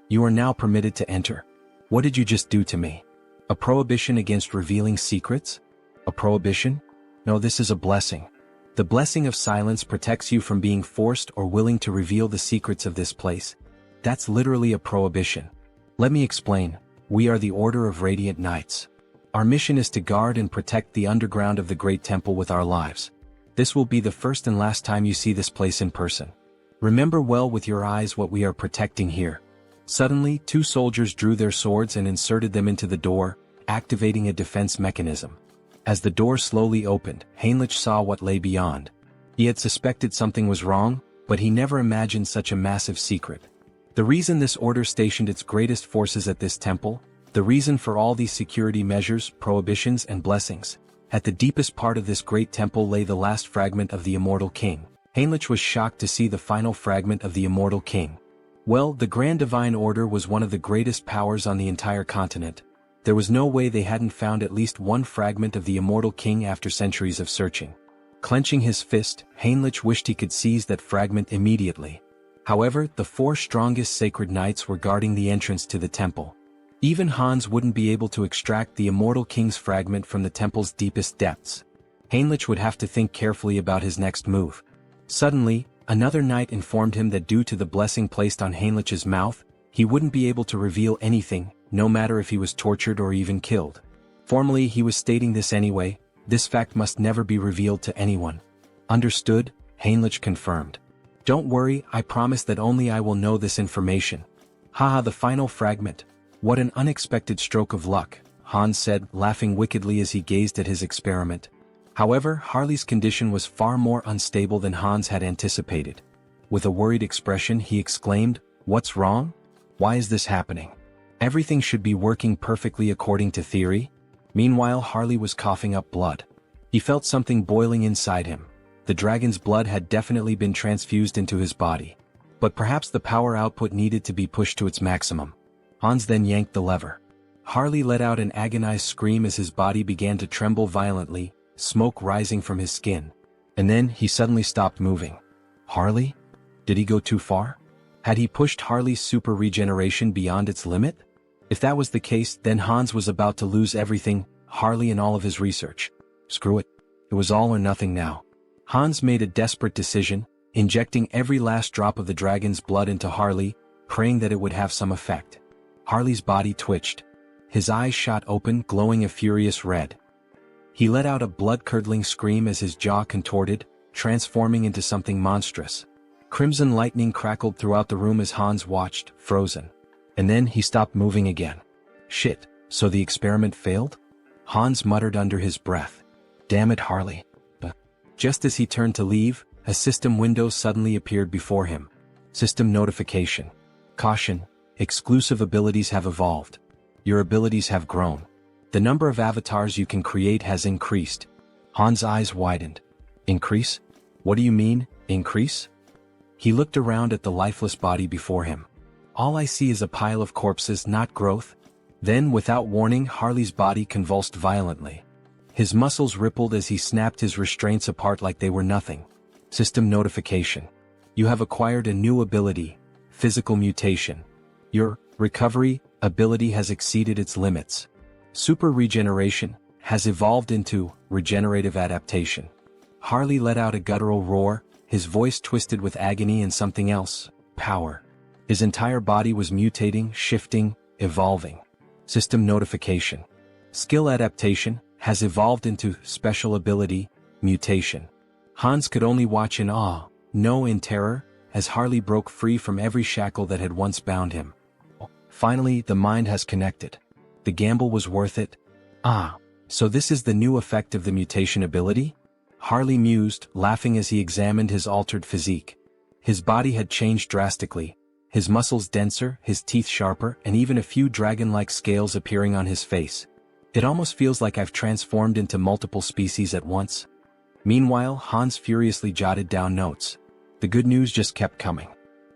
You are now permitted to enter. What did you just do to me? A prohibition against revealing secrets? A prohibition? No, this is a blessing. The blessing of silence protects you from being forced or willing to reveal the secrets of this place. That's literally a prohibition. Let me explain. We are the Order of Radiant Knights. Our mission is to guard and protect the underground of the Great Temple with our lives. This will be the first and last time you see this place in person. Remember well with your eyes what we are protecting here. Suddenly, two soldiers drew their swords and inserted them into the door, activating a defense mechanism. As the door slowly opened, Heinrich saw what lay beyond. He had suspected something was wrong, but he never imagined such a massive secret. The reason this order stationed its greatest forces at this temple, the reason for all these security measures, prohibitions and blessings. At the deepest part of this great temple lay the last fragment of the Immortal King. Heinrich was shocked to see the final fragment of the Immortal King. Well, the Grand Divine Order was one of the greatest powers on the entire continent. There was no way they hadn't found at least one fragment of the Immortal King after centuries of searching. Clenching his fist, Heinrich wished he could seize that fragment immediately. However, the four strongest sacred knights were guarding the entrance to the temple. Even Hans wouldn't be able to extract the Immortal King's fragment from the temple's deepest depths. Heinrich would have to think carefully about his next move. Suddenly, another knight informed him that due to the blessing placed on Heinrich's mouth, he wouldn't be able to reveal anything, no matter if he was tortured or even killed. Formally, he was stating this anyway. This fact must never be revealed to anyone. Understood? Heinrich confirmed. Don't worry, I promise that only I will know this information. Haha, the final fragment. What an unexpected stroke of luck, Hans said, laughing wickedly as he gazed at his experiment. However, Harley's condition was far more unstable than Hans had anticipated. With a worried expression he exclaimed, "What's wrong?" Why is this happening? Everything should be working perfectly according to theory. Meanwhile, Harley was coughing up blood. He felt something boiling inside him. The dragon's blood had definitely been transfused into his body. But perhaps the power output needed to be pushed to its maximum. Hans then yanked the lever. Harley let out an agonized scream as his body began to tremble violently, smoke rising from his skin. And then he suddenly stopped moving. Harley? Did he go too far? Had he pushed Harley's super regeneration beyond its limit? If that was the case, then Hans was about to lose everything, Harley and all of his research. Screw it. It was all or nothing now. Hans made a desperate decision, injecting every last drop of the dragon's blood into Harley, praying that it would have some effect. Harley's body twitched. His eyes shot open, glowing a furious red. He let out a blood-curdling scream as his jaw contorted, transforming into something monstrous. Crimson lightning crackled throughout the room as Hans watched, frozen. And then he stopped moving again. Shit, so the experiment failed? Hans muttered under his breath. Damn it, Harley. Just as he turned to leave, a system window suddenly appeared before him. System notification. Caution, exclusive abilities have evolved. Your abilities have grown. The number of avatars you can create has increased. Hans' eyes widened. Increase? What do you mean, increase? He looked around at the lifeless body before him. All I see is a pile of corpses, not growth. Then, without warning, Harley's body convulsed violently. His muscles rippled as he snapped his restraints apart like they were nothing. System notification. You have acquired a new ability, physical mutation. Your recovery ability has exceeded its limits. Super regeneration has evolved into regenerative adaptation. Harley let out a guttural roar, his voice twisted with agony and something else, power. His entire body was mutating, shifting, evolving. System notification. Skill adaptation has evolved into special ability, mutation. Hans could only watch in awe, no in terror, as Harley broke free from every shackle that had once bound him. Finally, the mind has connected. The gamble was worth it. Ah, so this is the new effect of the mutation ability? Harley mused, laughing as he examined his altered physique. His body had changed drastically, his muscles denser, his teeth sharper, and even a few dragon-like scales appearing on his face. It almost feels like I've transformed into multiple species at once. Meanwhile, Hans furiously jotted down notes. The good news just kept coming.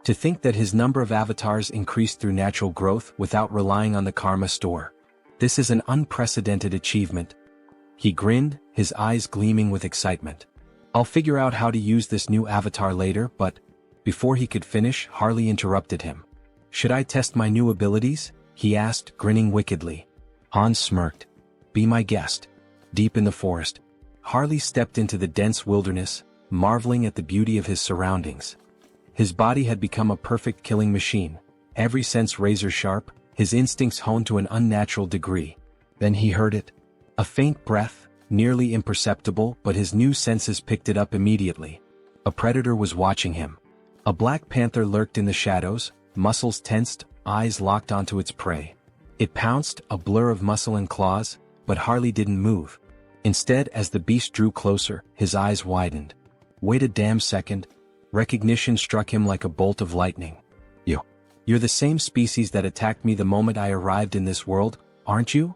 To think that his number of avatars increased through natural growth without relying on the karma store. This is an unprecedented achievement. He grinned, his eyes gleaming with excitement. I'll figure out how to use this new avatar later, but before he could finish, Harley interrupted him. Should I test my new abilities? He asked, grinning wickedly. Hans smirked. Be my guest. Deep in the forest, Harley stepped into the dense wilderness, marveling at the beauty of his surroundings. His body had become a perfect killing machine, every sense razor-sharp, his instincts honed to an unnatural degree. Then he heard it. A faint breath, nearly imperceptible, but his new senses picked it up immediately. A predator was watching him. A black panther lurked in the shadows, muscles tensed, eyes locked onto its prey. It pounced, a blur of muscle and claws, but Harley didn't move. Instead, as the beast drew closer, his eyes widened. Wait a damn second. Recognition struck him like a bolt of lightning. You're the same species that attacked me the moment I arrived in this world, aren't you?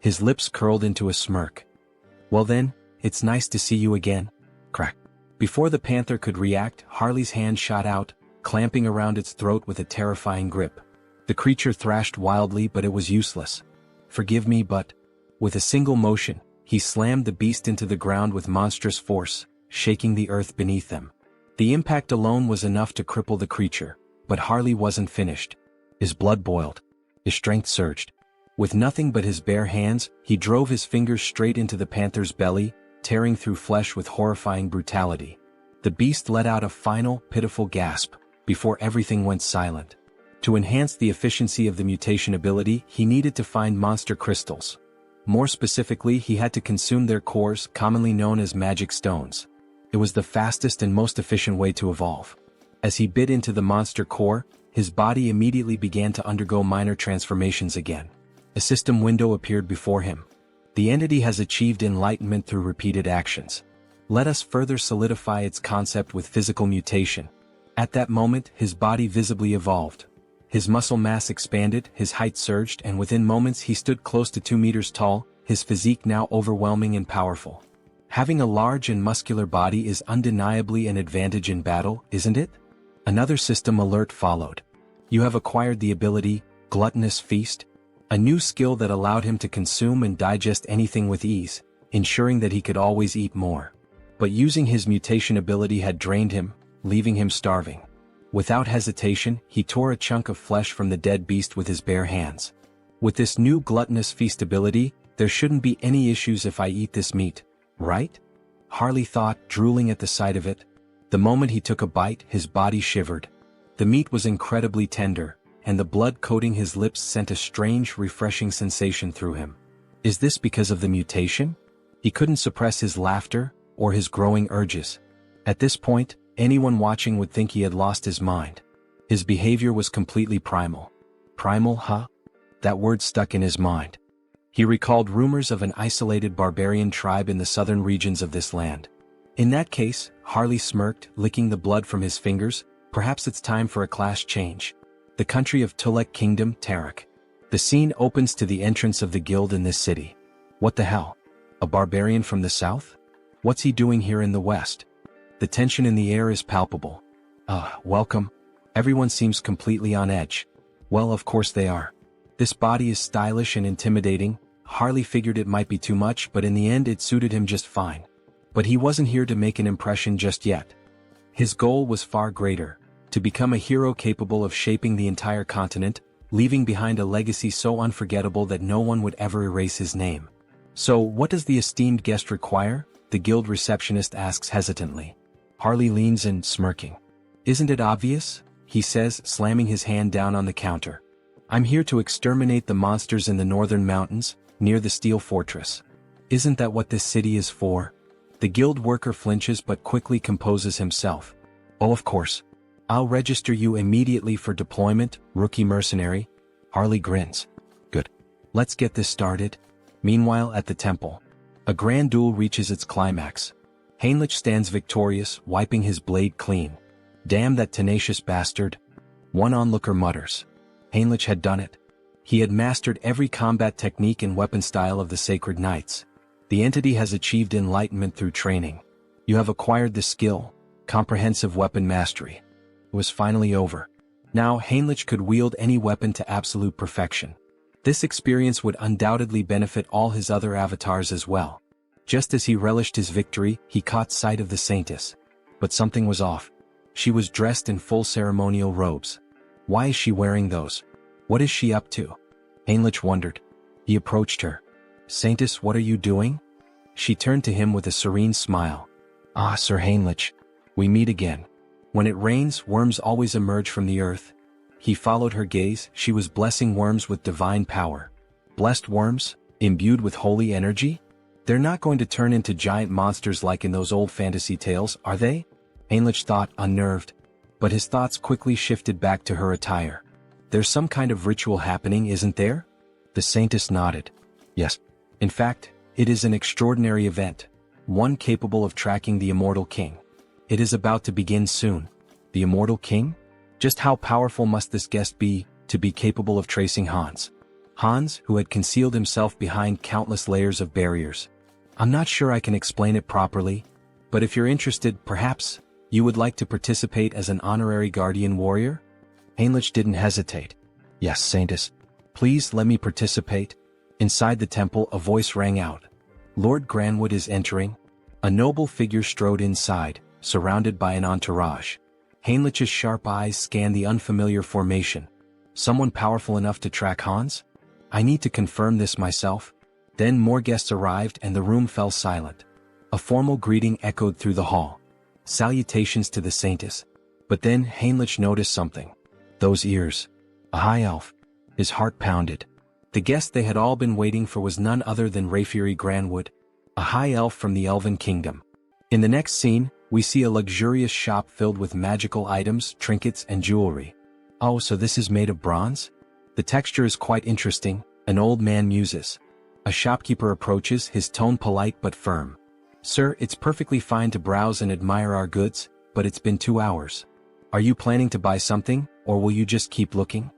His lips curled into a smirk. Well then, it's nice to see you again. Crack. Before the panther could react, Harley's hand shot out, clamping around its throat with a terrifying grip. The creature thrashed wildly, but it was useless. Forgive me, but... With a single motion, he slammed the beast into the ground with monstrous force, shaking the earth beneath them. The impact alone was enough to cripple the creature, but Harley wasn't finished. His blood boiled. His strength surged. With nothing but his bare hands, he drove his fingers straight into the panther's belly, tearing through flesh with horrifying brutality. The beast let out a final, pitiful gasp, before everything went silent. To enhance the efficiency of the mutation ability, he needed to find monster crystals. More specifically, he had to consume their cores, commonly known as magic stones. It was the fastest and most efficient way to evolve. As he bit into the monster core, his body immediately began to undergo minor transformations again. A system window appeared before him. The entity has achieved enlightenment through repeated actions. Let us further solidify its concept with physical mutation. At that moment, his body visibly evolved. His muscle mass expanded, his height surged, and within moments he stood close to 2 meters tall, his physique now overwhelming and powerful. Having a large and muscular body is undeniably an advantage in battle, isn't it? Another system alert followed. You have acquired the ability, Gluttonous Feast, a new skill that allowed him to consume and digest anything with ease, ensuring that he could always eat more. But using his mutation ability had drained him, leaving him starving. Without hesitation, he tore a chunk of flesh from the dead beast with his bare hands. With this new Gluttonous Feast ability, there shouldn't be any issues if I eat this meat, right? Harley thought, drooling at the sight of it. The moment he took a bite, his body shivered. The meat was incredibly tender, and the blood coating his lips sent a strange, refreshing sensation through him. Is this because of the mutation? He couldn't suppress his laughter, or his growing urges. At this point, anyone watching would think he had lost his mind. His behavior was completely primal. Primal, huh? That word stuck in his mind. He recalled rumors of an isolated barbarian tribe in the southern regions of this land. In that case, Harley smirked, licking the blood from his fingers, perhaps it's time for a class change. The country of Tulek Kingdom, Tarak. The scene opens to the entrance of the guild in this city. What the hell? A barbarian from the south? What's he doing here in the west? The tension in the air is palpable. Welcome. Everyone seems completely on edge. Well, of course they are. This body is stylish and intimidating. Harley figured it might be too much, but in the end it suited him just fine. But he wasn't here to make an impression just yet. His goal was far greater, to become a hero capable of shaping the entire continent, leaving behind a legacy so unforgettable that no one would ever erase his name. So, what does the esteemed guest require? The guild receptionist asks hesitantly. Harley leans in, smirking. Isn't it obvious? He says, slamming his hand down on the counter. I'm here to exterminate the monsters in the northern mountains, near the steel fortress. Isn't that what this city is for? The guild worker flinches but quickly composes himself. Oh, of course. I'll register you immediately for deployment, rookie mercenary. Harley grins. Good. Let's get this started. Meanwhile, at the temple, a grand duel reaches its climax. Heinrich stands victorious, wiping his blade clean. Damn that tenacious bastard. One onlooker mutters. Heinrich had done it. He had mastered every combat technique and weapon style of the Sacred Knights. The entity has achieved enlightenment through training. You have acquired the skill, comprehensive weapon mastery. It was finally over. Now Heinrich could wield any weapon to absolute perfection. This experience would undoubtedly benefit all his other avatars as well. Just as he relished his victory, he caught sight of the Saintess. But something was off. She was dressed in full ceremonial robes. Why is she wearing those? What is she up to? Heinrich wondered. He approached her. Saintess, what are you doing? She turned to him with a serene smile. Ah, Sir Heinrich. We meet again. When it rains, worms always emerge from the earth. He followed her gaze. She was blessing worms with divine power. Blessed worms? Imbued with holy energy? They're not going to turn into giant monsters like in those old fantasy tales, are they? Heinrich thought, unnerved. But his thoughts quickly shifted back to her attire. There's some kind of ritual happening, isn't there? The Saintess nodded. Yes. In fact, it is an extraordinary event. One capable of tracking the Immortal King. It is about to begin soon. The Immortal King? Just how powerful must this guest be, to be capable of tracing Hans? Hans, who had concealed himself behind countless layers of barriers. I'm not sure I can explain it properly, but if you're interested, perhaps, you would like to participate as an honorary guardian warrior? Heinrich didn't hesitate. Yes, Saintess. Please let me participate. Inside the temple, a voice rang out. Lord Granwood is entering. A noble figure strode inside, surrounded by an entourage. Heinrich's sharp eyes scanned the unfamiliar formation. Someone powerful enough to track Hans? I need to confirm this myself. Then more guests arrived and the room fell silent. A formal greeting echoed through the hall. Salutations to the Saintess. But then Heinrich noticed something. Those ears. A high elf. His heart pounded. The guest they had all been waiting for was none other than Rayfury Granwood, a high elf from the Elven Kingdom. In the next scene, we see a luxurious shop filled with magical items, trinkets, and jewelry. Oh, so this is made of bronze? The texture is quite interesting, an old man muses. A shopkeeper approaches, his tone polite but firm. Sir, it's perfectly fine to browse and admire our goods, but it's been 2 hours. Are you planning to buy something, or will you just keep looking?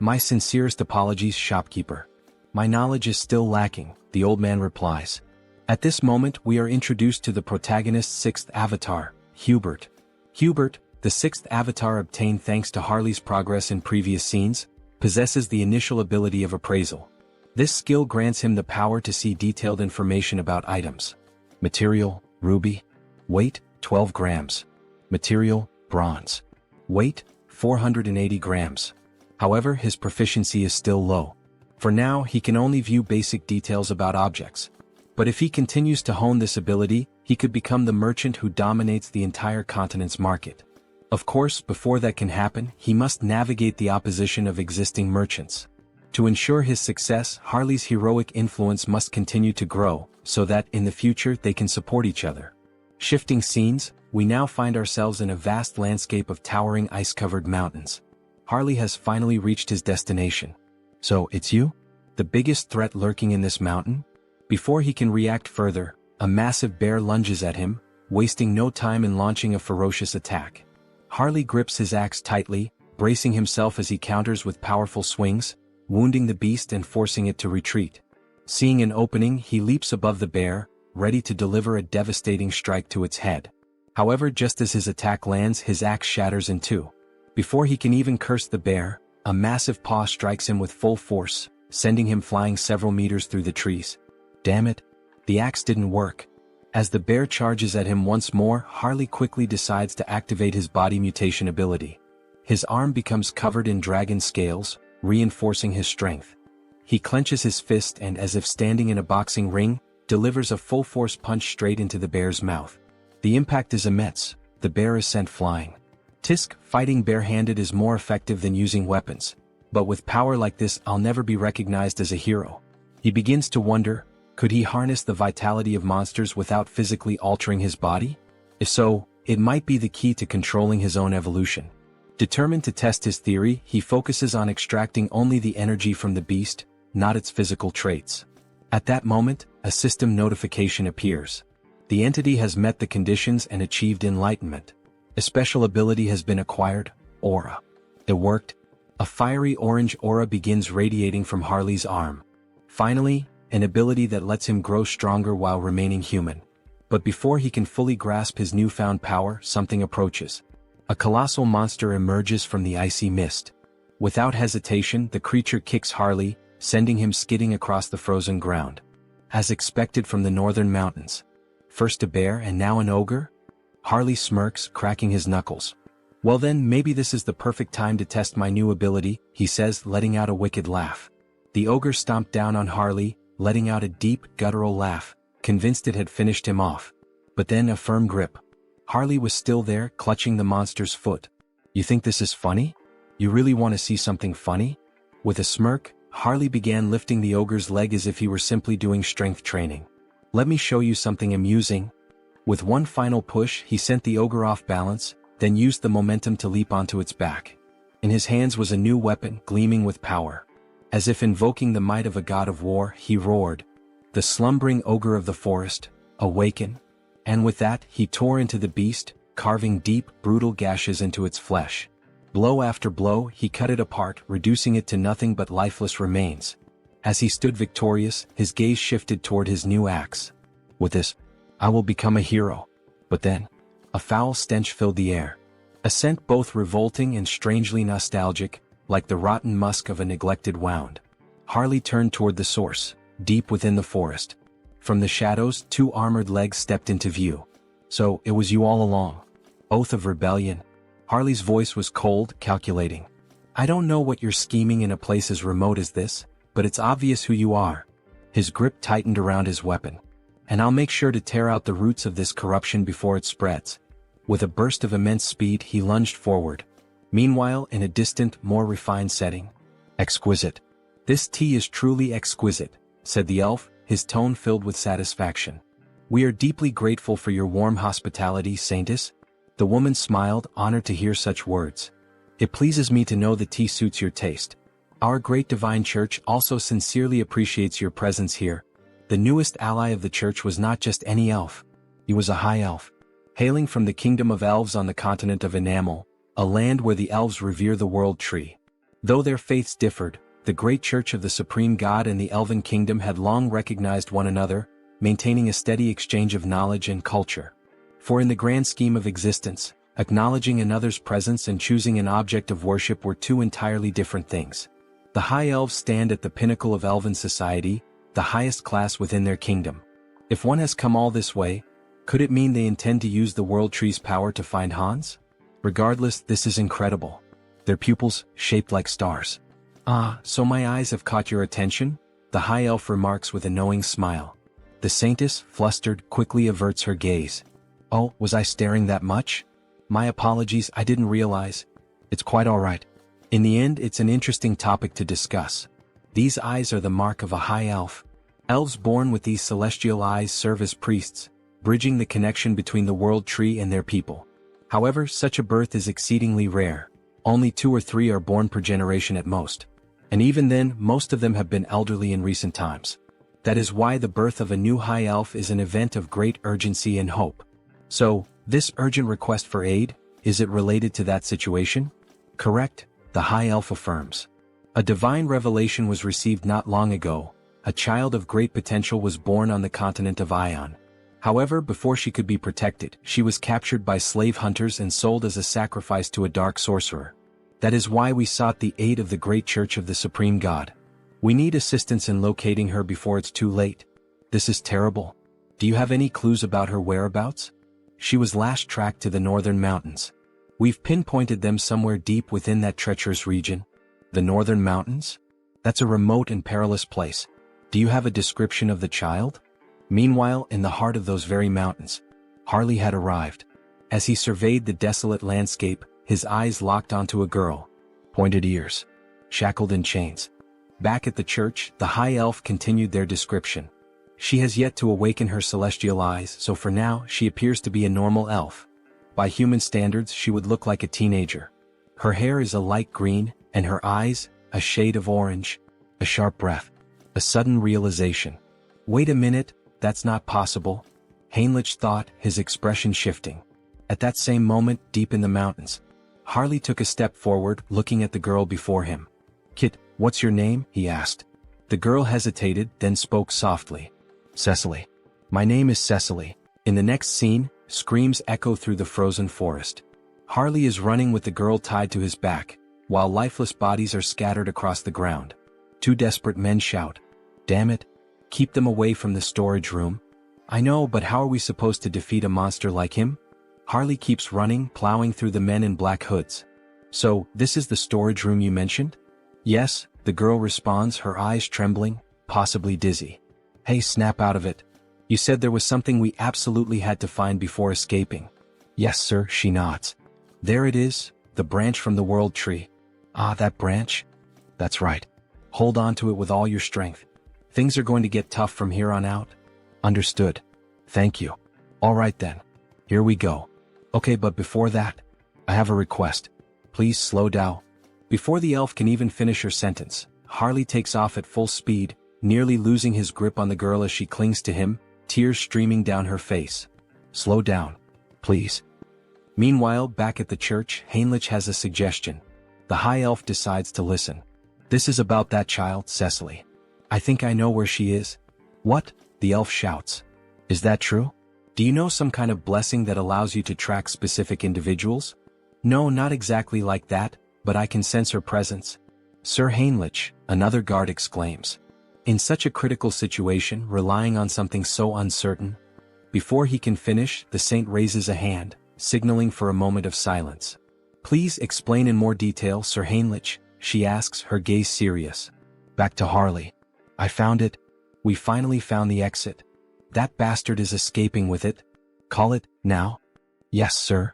My sincerest apologies, shopkeeper. My knowledge is still lacking, the old man replies. At this moment we are introduced to the protagonist's sixth avatar, Hubert. Hubert, the sixth avatar obtained thanks to Harley's progress in previous scenes, possesses the initial ability of appraisal. This skill grants him the power to see detailed information about items. Material, ruby. Weight, 12 grams. Material, bronze. Weight, 480 grams. However, his proficiency is still low. For now, he can only view basic details about objects. But if he continues to hone this ability, he could become the merchant who dominates the entire continent's market. Of course, before that can happen, he must navigate the opposition of existing merchants. To ensure his success, Harley's heroic influence must continue to grow, so that in the future they can support each other. Shifting scenes, we now find ourselves in a vast landscape of towering ice-covered mountains. Harley has finally reached his destination. So, it's you? The biggest threat lurking in this mountain? Before he can react further, a massive bear lunges at him, wasting no time in launching a ferocious attack. Harley grips his axe tightly, bracing himself as he counters with powerful swings, wounding the beast and forcing it to retreat. Seeing an opening, he leaps above the bear, ready to deliver a devastating strike to its head. However, just as his attack lands, his axe shatters in two. Before he can even curse the bear, a massive paw strikes him with full force, sending him flying several meters through the trees. Damn it! The axe didn't work. As the bear charges at him once more, Harley quickly decides to activate his body mutation ability. His arm becomes covered in dragon scales, reinforcing his strength. He clenches his fist and, as if standing in a boxing ring, delivers a full-force punch straight into the bear's mouth. The impact is immense. The bear is sent flying. Tisk, fighting barehanded is more effective than using weapons. But with power like this, I'll never be recognized as a hero. He begins to wonder, could he harness the vitality of monsters without physically altering his body? If so, it might be the key to controlling his own evolution. Determined to test his theory, he focuses on extracting only the energy from the beast, not its physical traits. At that moment, a system notification appears. The entity has met the conditions and achieved enlightenment. A special ability has been acquired, Aura. It worked. A fiery orange aura begins radiating from Harley's arm. Finally, an ability that lets him grow stronger while remaining human. But before he can fully grasp his newfound power, something approaches. A colossal monster emerges from the icy mist. Without hesitation, the creature kicks Harley, sending him skidding across the frozen ground. As expected from the northern mountains. First a bear and now an ogre? Harley smirks, cracking his knuckles. Well then, maybe this is the perfect time to test my new ability, he says, letting out a wicked laugh. The ogre stomped down on Harley, letting out a deep, guttural laugh, convinced it had finished him off. But then a firm grip. Harley was still there, clutching the monster's foot. You think this is funny? You really want to see something funny? With a smirk, Harley began lifting the ogre's leg as if he were simply doing strength training. Let me show you something amusing. With one final push, he sent the ogre off balance, then used the momentum to leap onto its back. In his hands was a new weapon, gleaming with power. As if invoking the might of a god of war, he roared. The slumbering ogre of the forest, awaken. And with that, he tore into the beast, carving deep, brutal gashes into its flesh. Blow after blow, he cut it apart, reducing it to nothing but lifeless remains. As he stood victorious, his gaze shifted toward his new axe. With this, I will become a hero. But then, a foul stench filled the air. A scent both revolting and strangely nostalgic, like the rotten musk of a neglected wound. Harley turned toward the source, deep within the forest. From the shadows, two armored legs stepped into view. So, it was you all along. Oath of rebellion. Harley's voice was cold, calculating. I don't know what you're scheming in a place as remote as this, but it's obvious who you are. His grip tightened around his weapon. And I'll make sure to tear out the roots of this corruption before it spreads. With a burst of immense speed, he lunged forward. Meanwhile, in a distant, more refined setting. Exquisite. This tea is truly exquisite, said the elf, his tone filled with satisfaction. We are deeply grateful for your warm hospitality, Saintess. The woman smiled, honored to hear such words. It pleases me to know the tea suits your taste. Our great divine church also sincerely appreciates your presence here. The newest ally of the church was not just any elf. He was a high elf. Hailing from the kingdom of elves on the continent of Enamel, a land where the elves revere the world tree. Though their faiths differed, the great church of the supreme god and the elven kingdom had long recognized one another, maintaining a steady exchange of knowledge and culture. For in the grand scheme of existence, acknowledging another's presence and choosing an object of worship were two entirely different things. The High Elves stand at the pinnacle of elven society, the highest class within their kingdom. If one has come all this way, could it mean they intend to use the World Tree's power to find Hans? Regardless, this is incredible. Their pupils, shaped like stars. Ah, so my eyes have caught your attention? The High Elf remarks with a knowing smile. The Saintess, flustered, quickly averts her gaze. Oh, was I staring that much? My apologies, I didn't realize. It's quite all right. In the end, it's an interesting topic to discuss. These eyes are the mark of a High Elf. Elves born with these celestial eyes serve as priests, bridging the connection between the World Tree and their people. However, such a birth is exceedingly rare. Only 2 or 3 are born per generation at most. And even then, most of them have been elderly in recent times. That is why the birth of a new High Elf is an event of great urgency and hope. So, this urgent request for aid, is it related to that situation? Correct, the High Elf affirms. A divine revelation was received not long ago. A child of great potential was born on the continent of Ion. However, before she could be protected, she was captured by slave hunters and sold as a sacrifice to a dark sorcerer. That is why we sought the aid of the great church of the supreme god. We need assistance in locating her before it's too late. This is terrible. Do you have any clues about her whereabouts? She was last tracked to the northern mountains. We've pinpointed them somewhere deep within that treacherous region. The northern mountains? That's a remote and perilous place. Do you have a description of the child? Meanwhile, in the heart of those very mountains, Harley had arrived. As he surveyed the desolate landscape, his eyes locked onto a girl. Pointed ears. Shackled in chains. Back at the church, the High Elf continued their description. She has yet to awaken her celestial eyes, so for now, she appears to be a normal elf. By human standards, she would look like a teenager. Her hair is a light green, and her eyes, a shade of orange. A sharp breath. A sudden realization. Wait a minute, that's not possible. Heinrich thought, his expression shifting. At that same moment, deep in the mountains, Harley took a step forward, looking at the girl before him. Kit, what's your name? He asked. The girl hesitated, then spoke softly. Cecily. My name is Cecily. In the next scene, screams echo through the frozen forest. Harley is running with the girl tied to his back, while lifeless bodies are scattered across the ground. 2 desperate men shout. Damn it. Keep them away from the storage room. I know, but how are we supposed to defeat a monster like him? Harley keeps running, plowing through the men in black hoods. So, this is the storage room you mentioned? Yes, the girl responds, her eyes trembling, possibly dizzy. Hey, snap out of it. You said there was something we absolutely had to find before escaping. Yes, sir, she nods. There it is, the branch from the World Tree. Ah, that branch? That's right. Hold on to it with all your strength. Things are going to get tough from here on out. Understood. Thank you. All right then. Here we go. Okay, but before that, I have a request. Please slow down. Before the elf can even finish her sentence, Harley takes off at full speed, nearly losing his grip on the girl as she clings to him, tears streaming down her face. Slow down. Please. Meanwhile, back at the church, Heinrich has a suggestion. The High Elf decides to listen. This is about that child, Cecily. I think I know where she is. What? The elf shouts. Is that true? Do you know some kind of blessing that allows you to track specific individuals? No, not exactly like that, but I can sense her presence. Sir Heinrich, another guard exclaims. In such a critical situation, relying on something so uncertain. Before he can finish, the saint raises a hand, signaling for a moment of silence. Please explain in more detail, Sir Heinrich, she asks, her gaze serious. Back to Harley. I found it. We finally found the exit. That bastard is escaping with it. Call it, now? Yes, sir.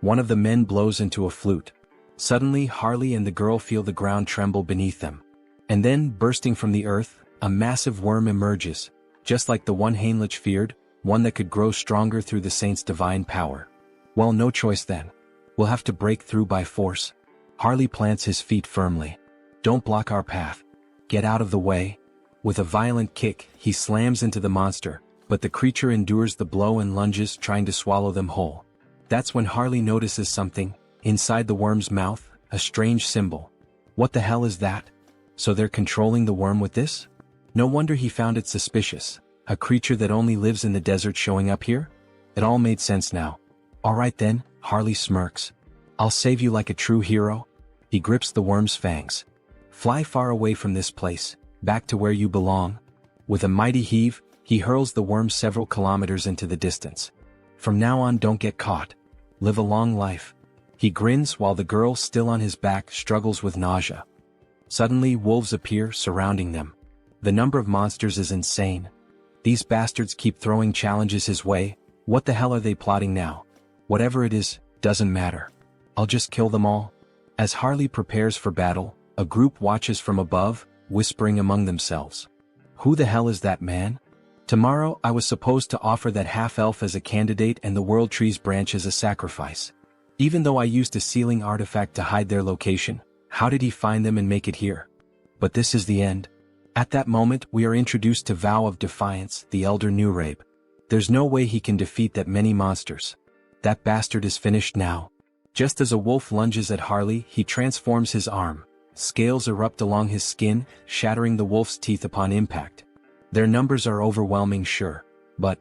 One of the men blows into a flute. Suddenly, Harley and the girl feel the ground tremble beneath them. And then, bursting from the earth, a massive worm emerges, just like the one Heinrich feared, one that could grow stronger through the saint's divine power. Well, no choice then. We'll have to break through by force. Harley plants his feet firmly. Don't block our path. Get out of the way. With a violent kick, he slams into the monster, but the creature endures the blow and lunges, trying to swallow them whole. That's when Harley notices something. Inside the worm's mouth, a strange symbol. What the hell is that? So they're controlling the worm with this? No wonder he found it suspicious. A creature that only lives in the desert showing up here? It all made sense now. Alright then, Harley smirks. I'll save you like a true hero. He grips the worm's fangs. Fly far away from this place, back to where you belong. With a mighty heave, he hurls the worm several kilometers into the distance. From now on, don't get caught. Live a long life. He grins while the girl, still on his back, struggles with nausea. Suddenly, wolves appear, surrounding them. The number of monsters is insane. These bastards keep throwing challenges his way. What the hell are they plotting now? Whatever it is, doesn't matter. I'll just kill them all. As Harley prepares for battle, a group watches from above, whispering among themselves. Who the hell is that man? Tomorrow I was supposed to offer that half-elf as a candidate and the World Tree's branch as a sacrifice. Even though I used a sealing artifact to hide their location, how did he find them and make it here? But this is the end. At that moment we are introduced to Vow of Defiance, the Elder Newrabe. There's no way he can defeat that many monsters. That bastard is finished now. Just as a wolf lunges at Harley, he transforms his arm. Scales erupt along his skin, shattering the wolf's teeth upon impact. Their numbers are overwhelming, sure, but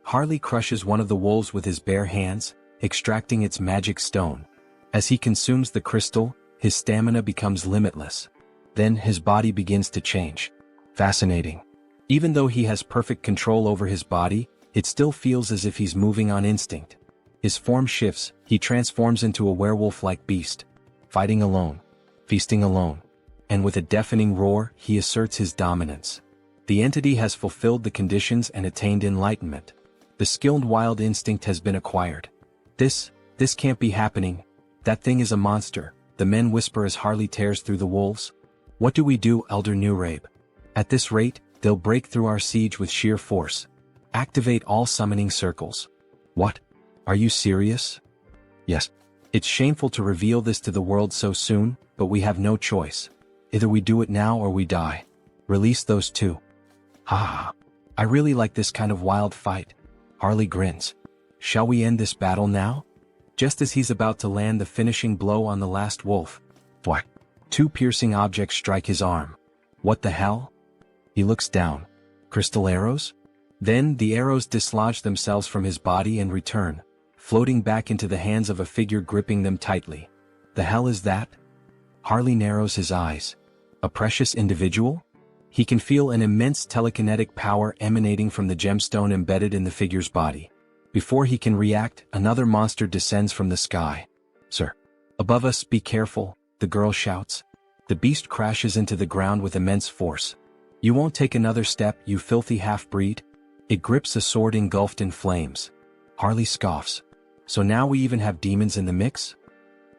Harley crushes one of the wolves with his bare hands, extracting its magic stone. As he consumes the crystal, his stamina becomes limitless. Then his body begins to change. Fascinating. Even though he has perfect control over his body, it still feels as if he's moving on instinct. His form shifts, he transforms into a werewolf-like beast. Fighting alone. Feasting alone. And with a deafening roar, he asserts his dominance. The entity has fulfilled the conditions and attained enlightenment. The skilled wild instinct has been acquired. This can't be happening. That thing is a monster, the men whisper as Harley tears through the wolves. What do we do, Elder Newrabe? At this rate, they'll break through our siege with sheer force. Activate all summoning circles. What? Are you serious? Yes. It's shameful to reveal this to the world so soon, but we have no choice. Either we do it now or we die. Release those two. Ha! I really like this kind of wild fight. Harley grins. Shall we end this battle now? Just as he's about to land the finishing blow on the last wolf. Whack! Two piercing objects strike his arm. What the hell? He looks down. Crystal arrows? Then the arrows dislodge themselves from his body and return, floating back into the hands of a figure gripping them tightly. The hell is that? Harley narrows his eyes. A precious individual? He can feel an immense telekinetic power emanating from the gemstone embedded in the figure's body. Before he can react, another monster descends from the sky. Sir. Above us, be careful, the girl shouts. The beast crashes into the ground with immense force. You won't take another step, you filthy half-breed? It grips a sword engulfed in flames. Harley scoffs. So now we even have demons in the mix?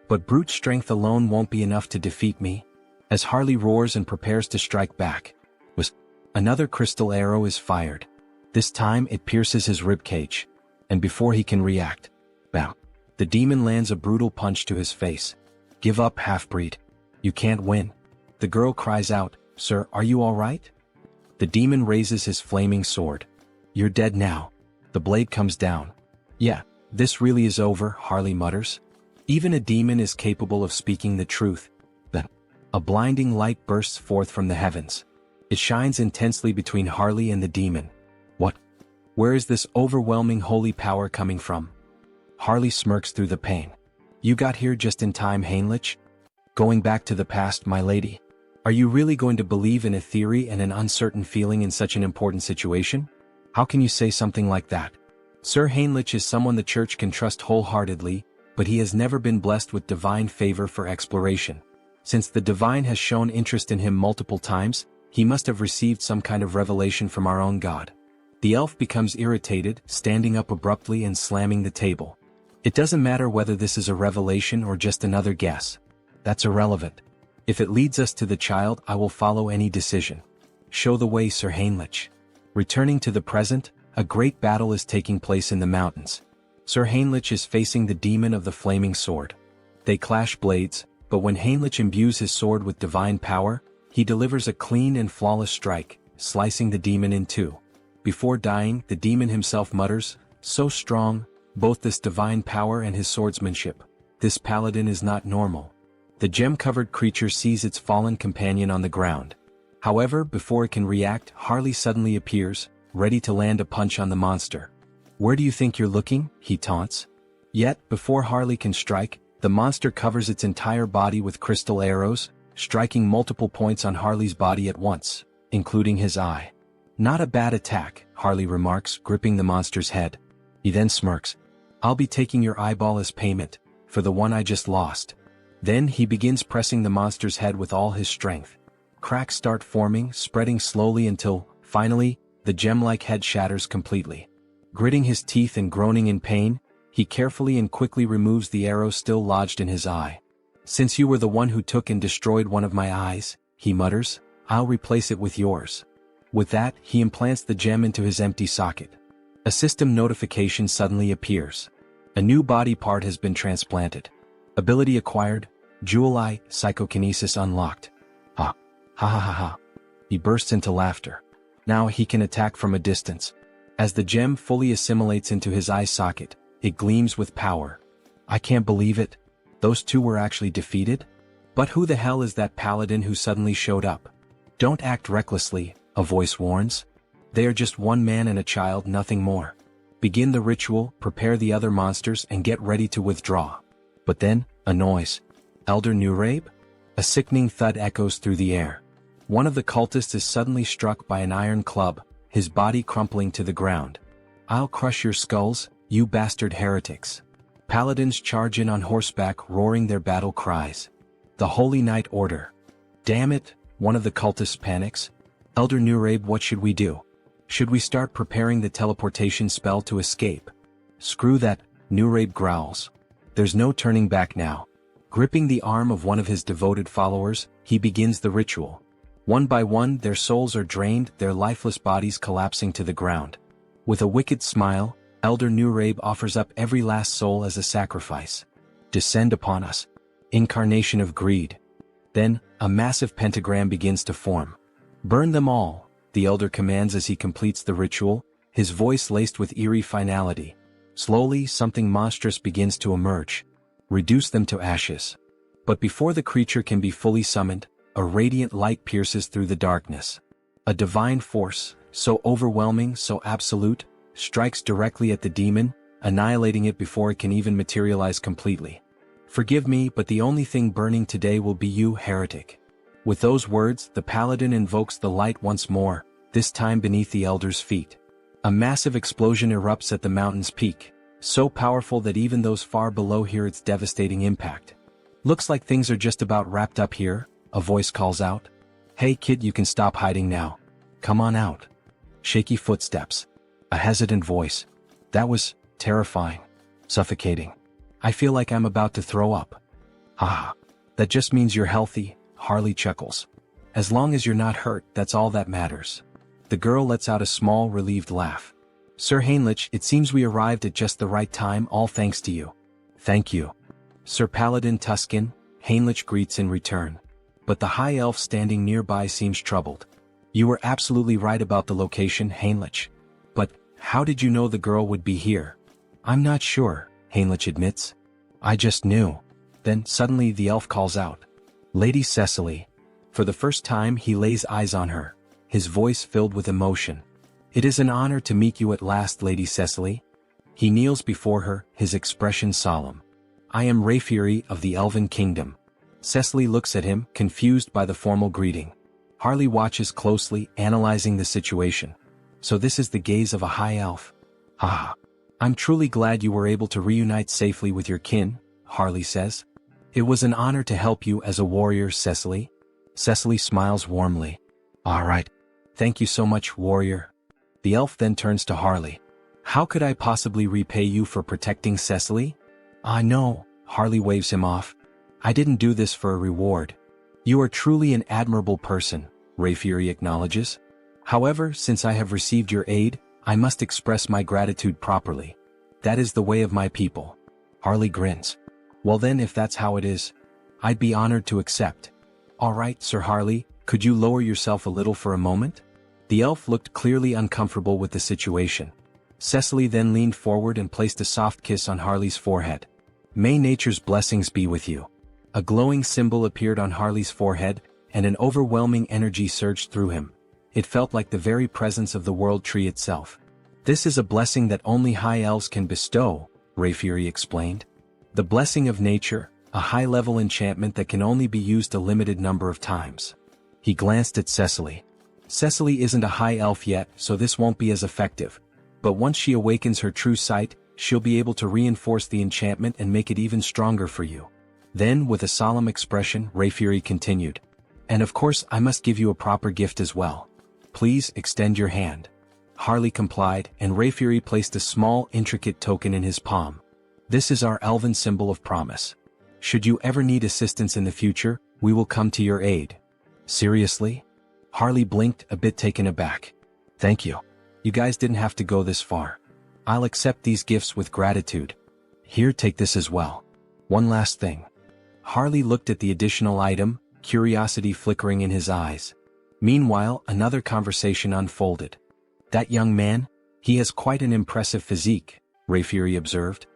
But brute strength alone won't be enough to defeat me. As Harley roars and prepares to strike back, another crystal arrow is fired. This time it pierces his ribcage. And before he can react, bam, the demon lands a brutal punch to his face. Give up, half-breed. You can't win. The girl cries out, Sir, are you all right? The demon raises his flaming sword. You're dead now. The blade comes down. Yeah, this really is over, Harley mutters. Even a demon is capable of speaking the truth. Then, a blinding light bursts forth from the heavens. It shines intensely between Harley and the demon. What? Where is this overwhelming holy power coming from? Harley smirks through the pain. You got here just in time, Heinrich. Going back to the past, my lady. Are you really going to believe in a theory and an uncertain feeling in such an important situation? How can you say something like that? Sir Heinrich is someone the church can trust wholeheartedly, but he has never been blessed with divine favor for exploration. Since the divine has shown interest in him multiple times, he must have received some kind of revelation from our own God. The elf becomes irritated, standing up abruptly and slamming the table. It doesn't matter whether this is a revelation or just another guess. That's irrelevant. If it leads us to the child, I will follow any decision. Show the way, Sir Heinrich. Returning to the present, a great battle is taking place in the mountains. Sir Heinrich is facing the demon of the flaming sword. They clash blades, but when Heinrich imbues his sword with divine power, he delivers a clean and flawless strike, slicing the demon in two. Before dying, the demon himself mutters, so strong, both this divine power and his swordsmanship. This paladin is not normal. The gem-covered creature sees its fallen companion on the ground. However, before it can react, Harley suddenly appears, ready to land a punch on the monster. "Where do you think you're looking?" he taunts. Yet, before Harley can strike, the monster covers its entire body with crystal arrows, striking multiple points on Harley's body at once, including his eye. "Not a bad attack," Harley remarks, gripping the monster's head. He then smirks. "I'll be taking your eyeball as payment, for the one I just lost." Then he begins pressing the monster's head with all his strength. Cracks start forming, spreading slowly until, finally, the gem-like head shatters completely. Gritting his teeth and groaning in pain, he carefully and quickly removes the arrow still lodged in his eye. "Since you were the one who took and destroyed one of my eyes," he mutters, "I'll replace it with yours." With that, he implants the gem into his empty socket. A system notification suddenly appears. A new body part has been transplanted. Ability acquired, Jewel Eye, Psychokinesis unlocked. Ha. Ha ha ha ha. He bursts into laughter. Now he can attack from a distance. As the gem fully assimilates into his eye socket, it gleams with power. "I can't believe it. Those two were actually defeated? But who the hell is that paladin who suddenly showed up?" "Don't act recklessly," a voice warns. "They are just one man and a child, nothing more. Begin the ritual, prepare the other monsters, and get ready to withdraw." But then, a noise. "Elder Nurabe?" A sickening thud echoes through the air. One of the cultists is suddenly struck by an iron club, his body crumpling to the ground. "I'll crush your skulls, you bastard heretics." Paladins charge in on horseback, roaring their battle cries. "The Holy Knight Order." "Damn it," one of the cultists panics. "Elder Nurabe, what should we do? Should we start preparing the teleportation spell to escape?" "Screw that," Nurabe growls. "There's no turning back now." Gripping the arm of one of his devoted followers, he begins the ritual. One by one, their souls are drained, their lifeless bodies collapsing to the ground. With a wicked smile, Elder Nurabe offers up every last soul as a sacrifice. "Descend upon us. Incarnation of greed." Then, a massive pentagram begins to form. "Burn them all," the elder commands as he completes the ritual, his voice laced with eerie finality. Slowly, something monstrous begins to emerge. "Reduce them to ashes." But before the creature can be fully summoned, a radiant light pierces through the darkness. A divine force, so overwhelming, so absolute, strikes directly at the demon, annihilating it before it can even materialize completely. "Forgive me, but the only thing burning today will be you, heretic." With those words, the paladin invokes the light once more, this time beneath the elder's feet. A massive explosion erupts at the mountain's peak, so powerful that even those far below hear its devastating impact. "Looks like things are just about wrapped up here," a voice calls out. "Hey kid, you can stop hiding now. Come on out." Shaky footsteps. A hesitant voice. "That was terrifying. Suffocating. I feel like I'm about to throw up." "Haha. That just means you're healthy," Harley chuckles. "As long as you're not hurt, that's all that matters." The girl lets out a small, relieved laugh. "Sir Heinrich, it seems we arrived at just the right time, all thanks to you." "Thank you." Sir Paladin Tuscan, Heinrich greets in return. But the high elf standing nearby seems troubled. "You were absolutely right about the location, Heinrich. But, how did you know the girl would be here?" "I'm not sure," Heinrich admits. "I just knew." Then, suddenly the elf calls out. "Lady Cecily." For the first time he lays eyes on her, his voice filled with emotion. "It is an honor to meet you at last, Lady Cecily." He kneels before her, his expression solemn. "I am Rayfury of the Elven Kingdom." Cecily looks at him, confused by the formal greeting. Harley watches closely, analyzing the situation. So this is the gaze of a high elf. "Ah. I'm truly glad you were able to reunite safely with your kin," Harley says. "It was an honor to help you as a warrior, Cecily." Cecily smiles warmly. "All right. Thank you so much, warrior." The elf then turns to Harley. "How could I possibly repay you for protecting Cecily?" "Ah no," Harley waves him off. "I didn't do this for a reward." "You are truly an admirable person," Rayfury acknowledges. "However, since I have received your aid, I must express my gratitude properly. That is the way of my people." Harley grins. "Well then, if that's how it is, I'd be honored to accept." "All right, Sir Harley, could you lower yourself a little for a moment?" The elf looked clearly uncomfortable with the situation. Cecily then leaned forward and placed a soft kiss on Harley's forehead. "May nature's blessings be with you." A glowing symbol appeared on Harley's forehead, and an overwhelming energy surged through him. It felt like the very presence of the world tree itself. "This is a blessing that only high elves can bestow," Rayfury explained. "The blessing of nature, a high-level enchantment that can only be used a limited number of times." He glanced at Cecily. "Cecily isn't a high elf yet, so this won't be as effective. But once she awakens her true sight, she'll be able to reinforce the enchantment and make it even stronger for you." Then, with a solemn expression, Rayfury continued, "And of course I must give you a proper gift as well. Please extend your hand." Harley complied, and Rayfury placed a small, intricate token in his palm. "This is our elven symbol of promise. Should you ever need assistance in the future, we will come to your aid." "Seriously?" Harley blinked, a bit taken aback. "Thank you. You guys didn't have to go this far. I'll accept these gifts with gratitude. Here, take this as well. One last thing." Harley looked at the additional item, curiosity flickering in his eyes. Meanwhile, another conversation unfolded. "That young man? He has quite an impressive physique," Rayfury observed.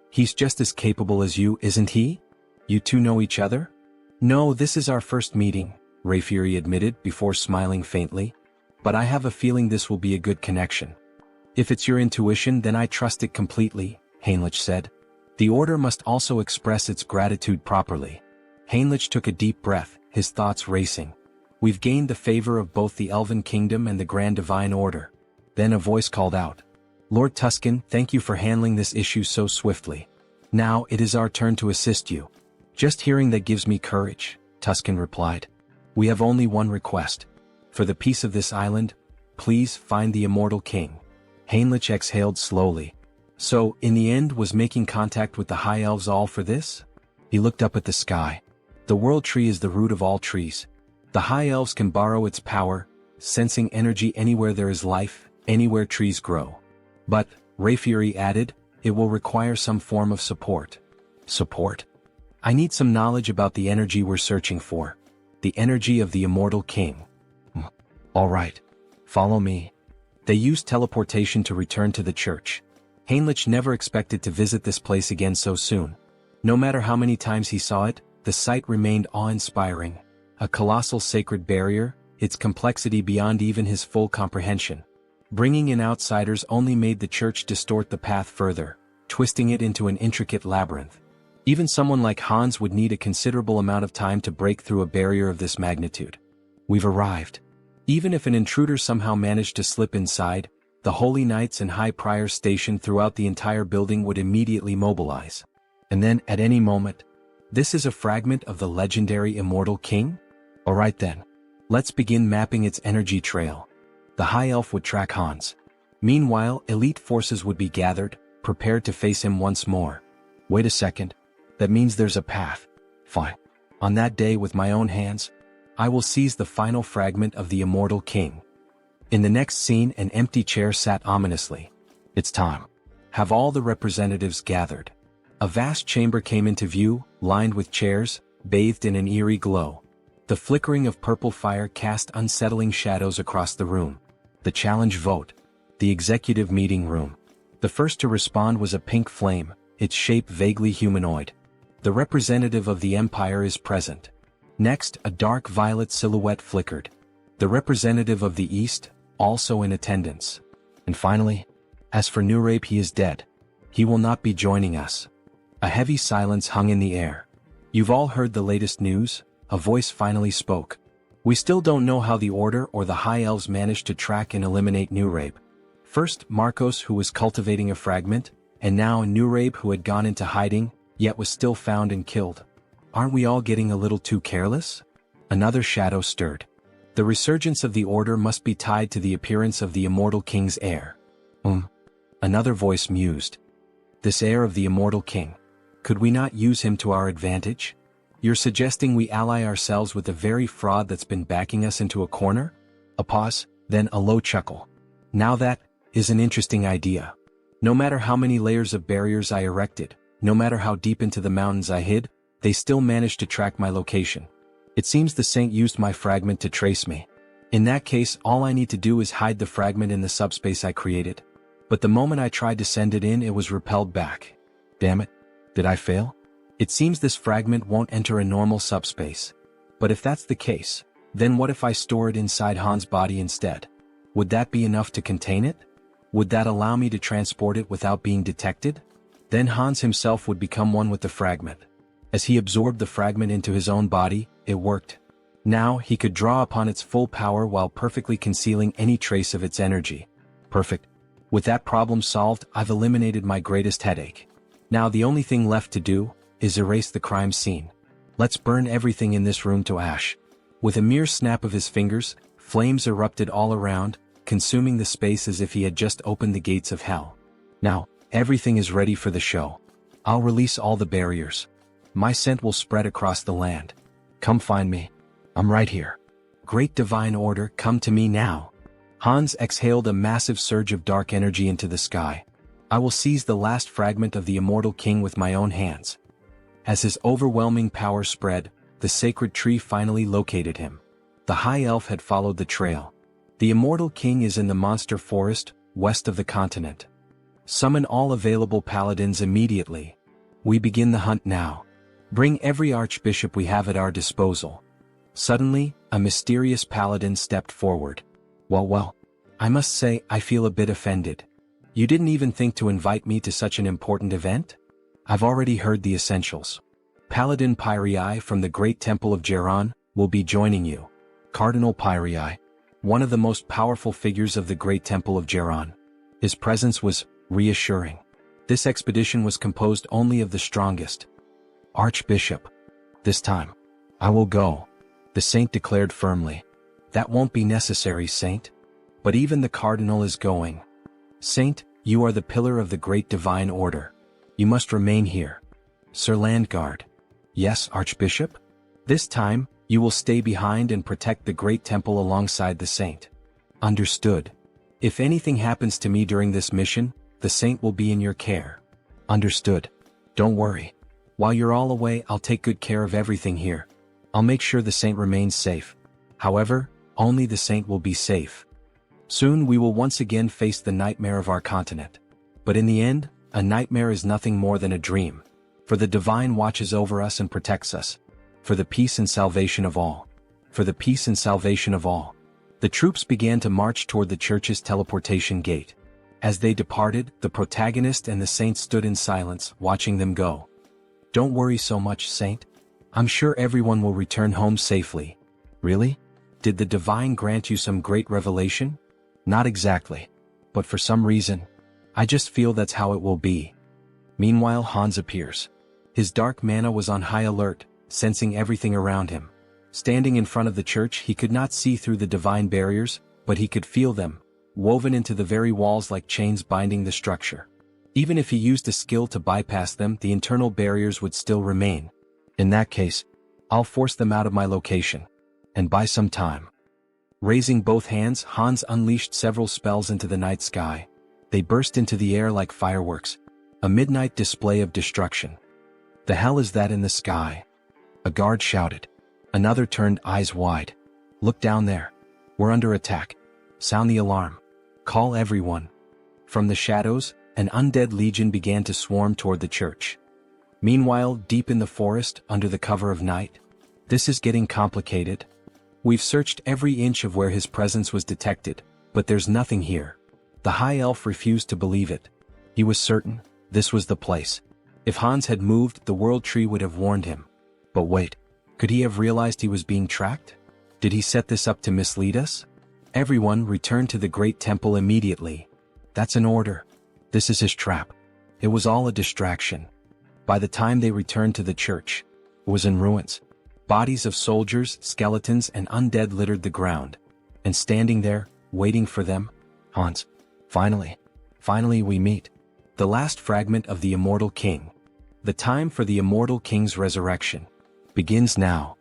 "He's just as capable as you, isn't he? You two know each other?" "No, this is our first meeting," Rayfury admitted before smiling faintly. "But I have a feeling this will be a good connection." "If it's your intuition, then I trust it completely," Heinrich said. "The order must also express its gratitude properly." Heinrich took a deep breath, his thoughts racing. "We've gained the favor of both the Elven Kingdom and the Grand Divine Order." Then a voice called out, "Lord Tuscan, thank you for handling this issue so swiftly. Now it is our turn to assist you." "Just hearing that gives me courage," Tuscan replied. "We have only one request. For the peace of this island, please find the Immortal King." Heinrich exhaled slowly. So, in the end, was making contact with the High Elves all for this? He looked up at the sky. The World Tree is the root of all trees. The High Elves can borrow its power, sensing energy anywhere there is life, anywhere trees grow. But, Rayfury added, it will require some form of support. Support? I need some knowledge about the energy we're searching for. The energy of the Immortal King. All right. Follow me. They used teleportation to return to the church. Heinrich never expected to visit this place again so soon. No matter how many times he saw it, the sight remained awe-inspiring. A colossal sacred barrier, its complexity beyond even his full comprehension. Bringing in outsiders only made the church distort the path further, twisting it into an intricate labyrinth. Even someone like Hans would need a considerable amount of time to break through a barrier of this magnitude. We've arrived. Even if an intruder somehow managed to slip inside, the Holy Knights and High Priors stationed throughout the entire building would immediately mobilize. And then, at any moment, this is a fragment of the legendary Immortal King? Alright then. Let's begin mapping its energy trail. The High Elf would track Hans. Meanwhile, elite forces would be gathered, prepared to face him once more. Wait a second. That means there's a path. Fine. On that day, with my own hands, I will seize the final fragment of the Immortal King. In the next scene, an empty chair sat ominously. It's time. Have all the representatives gathered. A vast chamber came into view, lined with chairs, bathed in an eerie glow. The flickering of purple fire cast unsettling shadows across the room. The challenge vote. The executive meeting room. The first to respond was a pink flame, its shape vaguely humanoid. The representative of the Empire is present. Next, a dark violet silhouette flickered. The representative of the East, also in attendance. And finally, as for Nurabe, he is dead. He will not be joining us. A heavy silence hung in the air. You've all heard the latest news? A voice finally spoke. We still don't know how the Order or the High Elves managed to track and eliminate Nurabe. First, Marcos, who was cultivating a fragment, and now Nurabe, who had gone into hiding, yet was still found and killed. Aren't we all getting a little too careless? Another shadow stirred. The resurgence of the Order must be tied to the appearance of the Immortal King's heir. Another voice mused. This heir of the Immortal King. Could we not use him to our advantage? You're suggesting we ally ourselves with the very fraud that's been backing us into a corner? A pause, then a low chuckle. Now that is an interesting idea. No matter how many layers of barriers I erected, no matter how deep into the mountains I hid, they still managed to track my location. It seems the Saint used my fragment to trace me. In that case, all I need to do is hide the fragment in the subspace I created. But the moment I tried to send it in, it was repelled back. Damn it. Did I fail? It seems this fragment won't enter a normal subspace. But if that's the case, then what if I store it inside Han's body instead? Would that be enough to contain it? Would that allow me to transport it without being detected? Then Hans himself would become one with the fragment. As he absorbed the fragment into his own body, it worked. Now he could draw upon its full power while perfectly concealing any trace of its energy. Perfect. With that problem solved, I've eliminated my greatest headache. Now the only thing left to do is erase the crime scene. Let's burn everything in this room to ash. With a mere snap of his fingers, flames erupted all around, consuming the space as if he had just opened the gates of hell. Now, everything is ready for the show. I'll release all the barriers. My scent will spread across the land. Come find me. I'm right here. Great divine order, come to me now. Hans exhaled a massive surge of dark energy into the sky. I will seize the last fragment of the immortal king with my own hands. As his overwhelming power spread, the sacred tree finally located him. The high elf had followed the trail. The immortal king is in the monster forest, west of the continent. Summon all available paladins immediately. We begin the hunt now. Bring every archbishop we have at our disposal. Suddenly, a mysterious paladin stepped forward. Well, I must say I feel a bit offended. You didn't even think to invite me to such an important event? I've already heard the essentials. Paladin Pyrii from the Great Temple of Geron will be joining you. Cardinal Pyrii, one of the most powerful figures of the Great Temple of Geron. His presence was reassuring. This expedition was composed only of the strongest. Archbishop. This time, I will go, the saint declared firmly. That won't be necessary, saint. But even the cardinal is going. Saint, you are the pillar of the great divine order. You must remain here. Sir Landguard. Yes, Archbishop? This time, you will stay behind and protect the great temple alongside the saint. Understood. If anything happens to me during this mission, the saint will be in your care. Understood. Don't worry. While you're all away, I'll take good care of everything here. I'll make sure the saint remains safe. However, only the saint will be safe. Soon we will once again face the nightmare of our continent. But in the end, a nightmare is nothing more than a dream. For the divine watches over us and protects us. For the peace and salvation of all. For the peace and salvation of all. The troops began to march toward the church's teleportation gate. As they departed, the protagonist and the saint stood in silence, watching them go. Don't worry so much, saint. I'm sure everyone will return home safely. Really? Did the divine grant you some great revelation? Not exactly. But for some reason, I just feel that's how it will be. Meanwhile, Hans appears. His dark mana was on high alert, sensing everything around him. Standing in front of the church, he could not see through the divine barriers, but he could feel them, woven into the very walls like chains binding the structure. Even if he used a skill to bypass them, the internal barriers would still remain. In that case, I'll force them out of my location. And buy some time. Raising both hands, Hans unleashed several spells into the night sky. They burst into the air like fireworks, a midnight display of destruction. The hell is that in the sky? A guard shouted. Another turned eyes wide. Look down there. We're under attack. Sound the alarm. Call everyone. From the shadows, an undead legion began to swarm toward the church. Meanwhile, deep in the forest, under the cover of night, this is getting complicated. We've searched every inch of where his presence was detected, but there's nothing here. The high elf refused to believe it. He was certain this was the place. If Hans had moved, the world tree would have warned him. But wait, could he have realized he was being tracked? Did he set this up to mislead us? Everyone return to the great temple immediately. That's an order. This is his trap. It was all a distraction. By the time they returned to the church, it was in ruins. Bodies of soldiers, skeletons, and undead littered the ground. And standing there, waiting for them, Hans. Finally we meet. The last fragment of the immortal king. The time for the immortal king's resurrection begins now.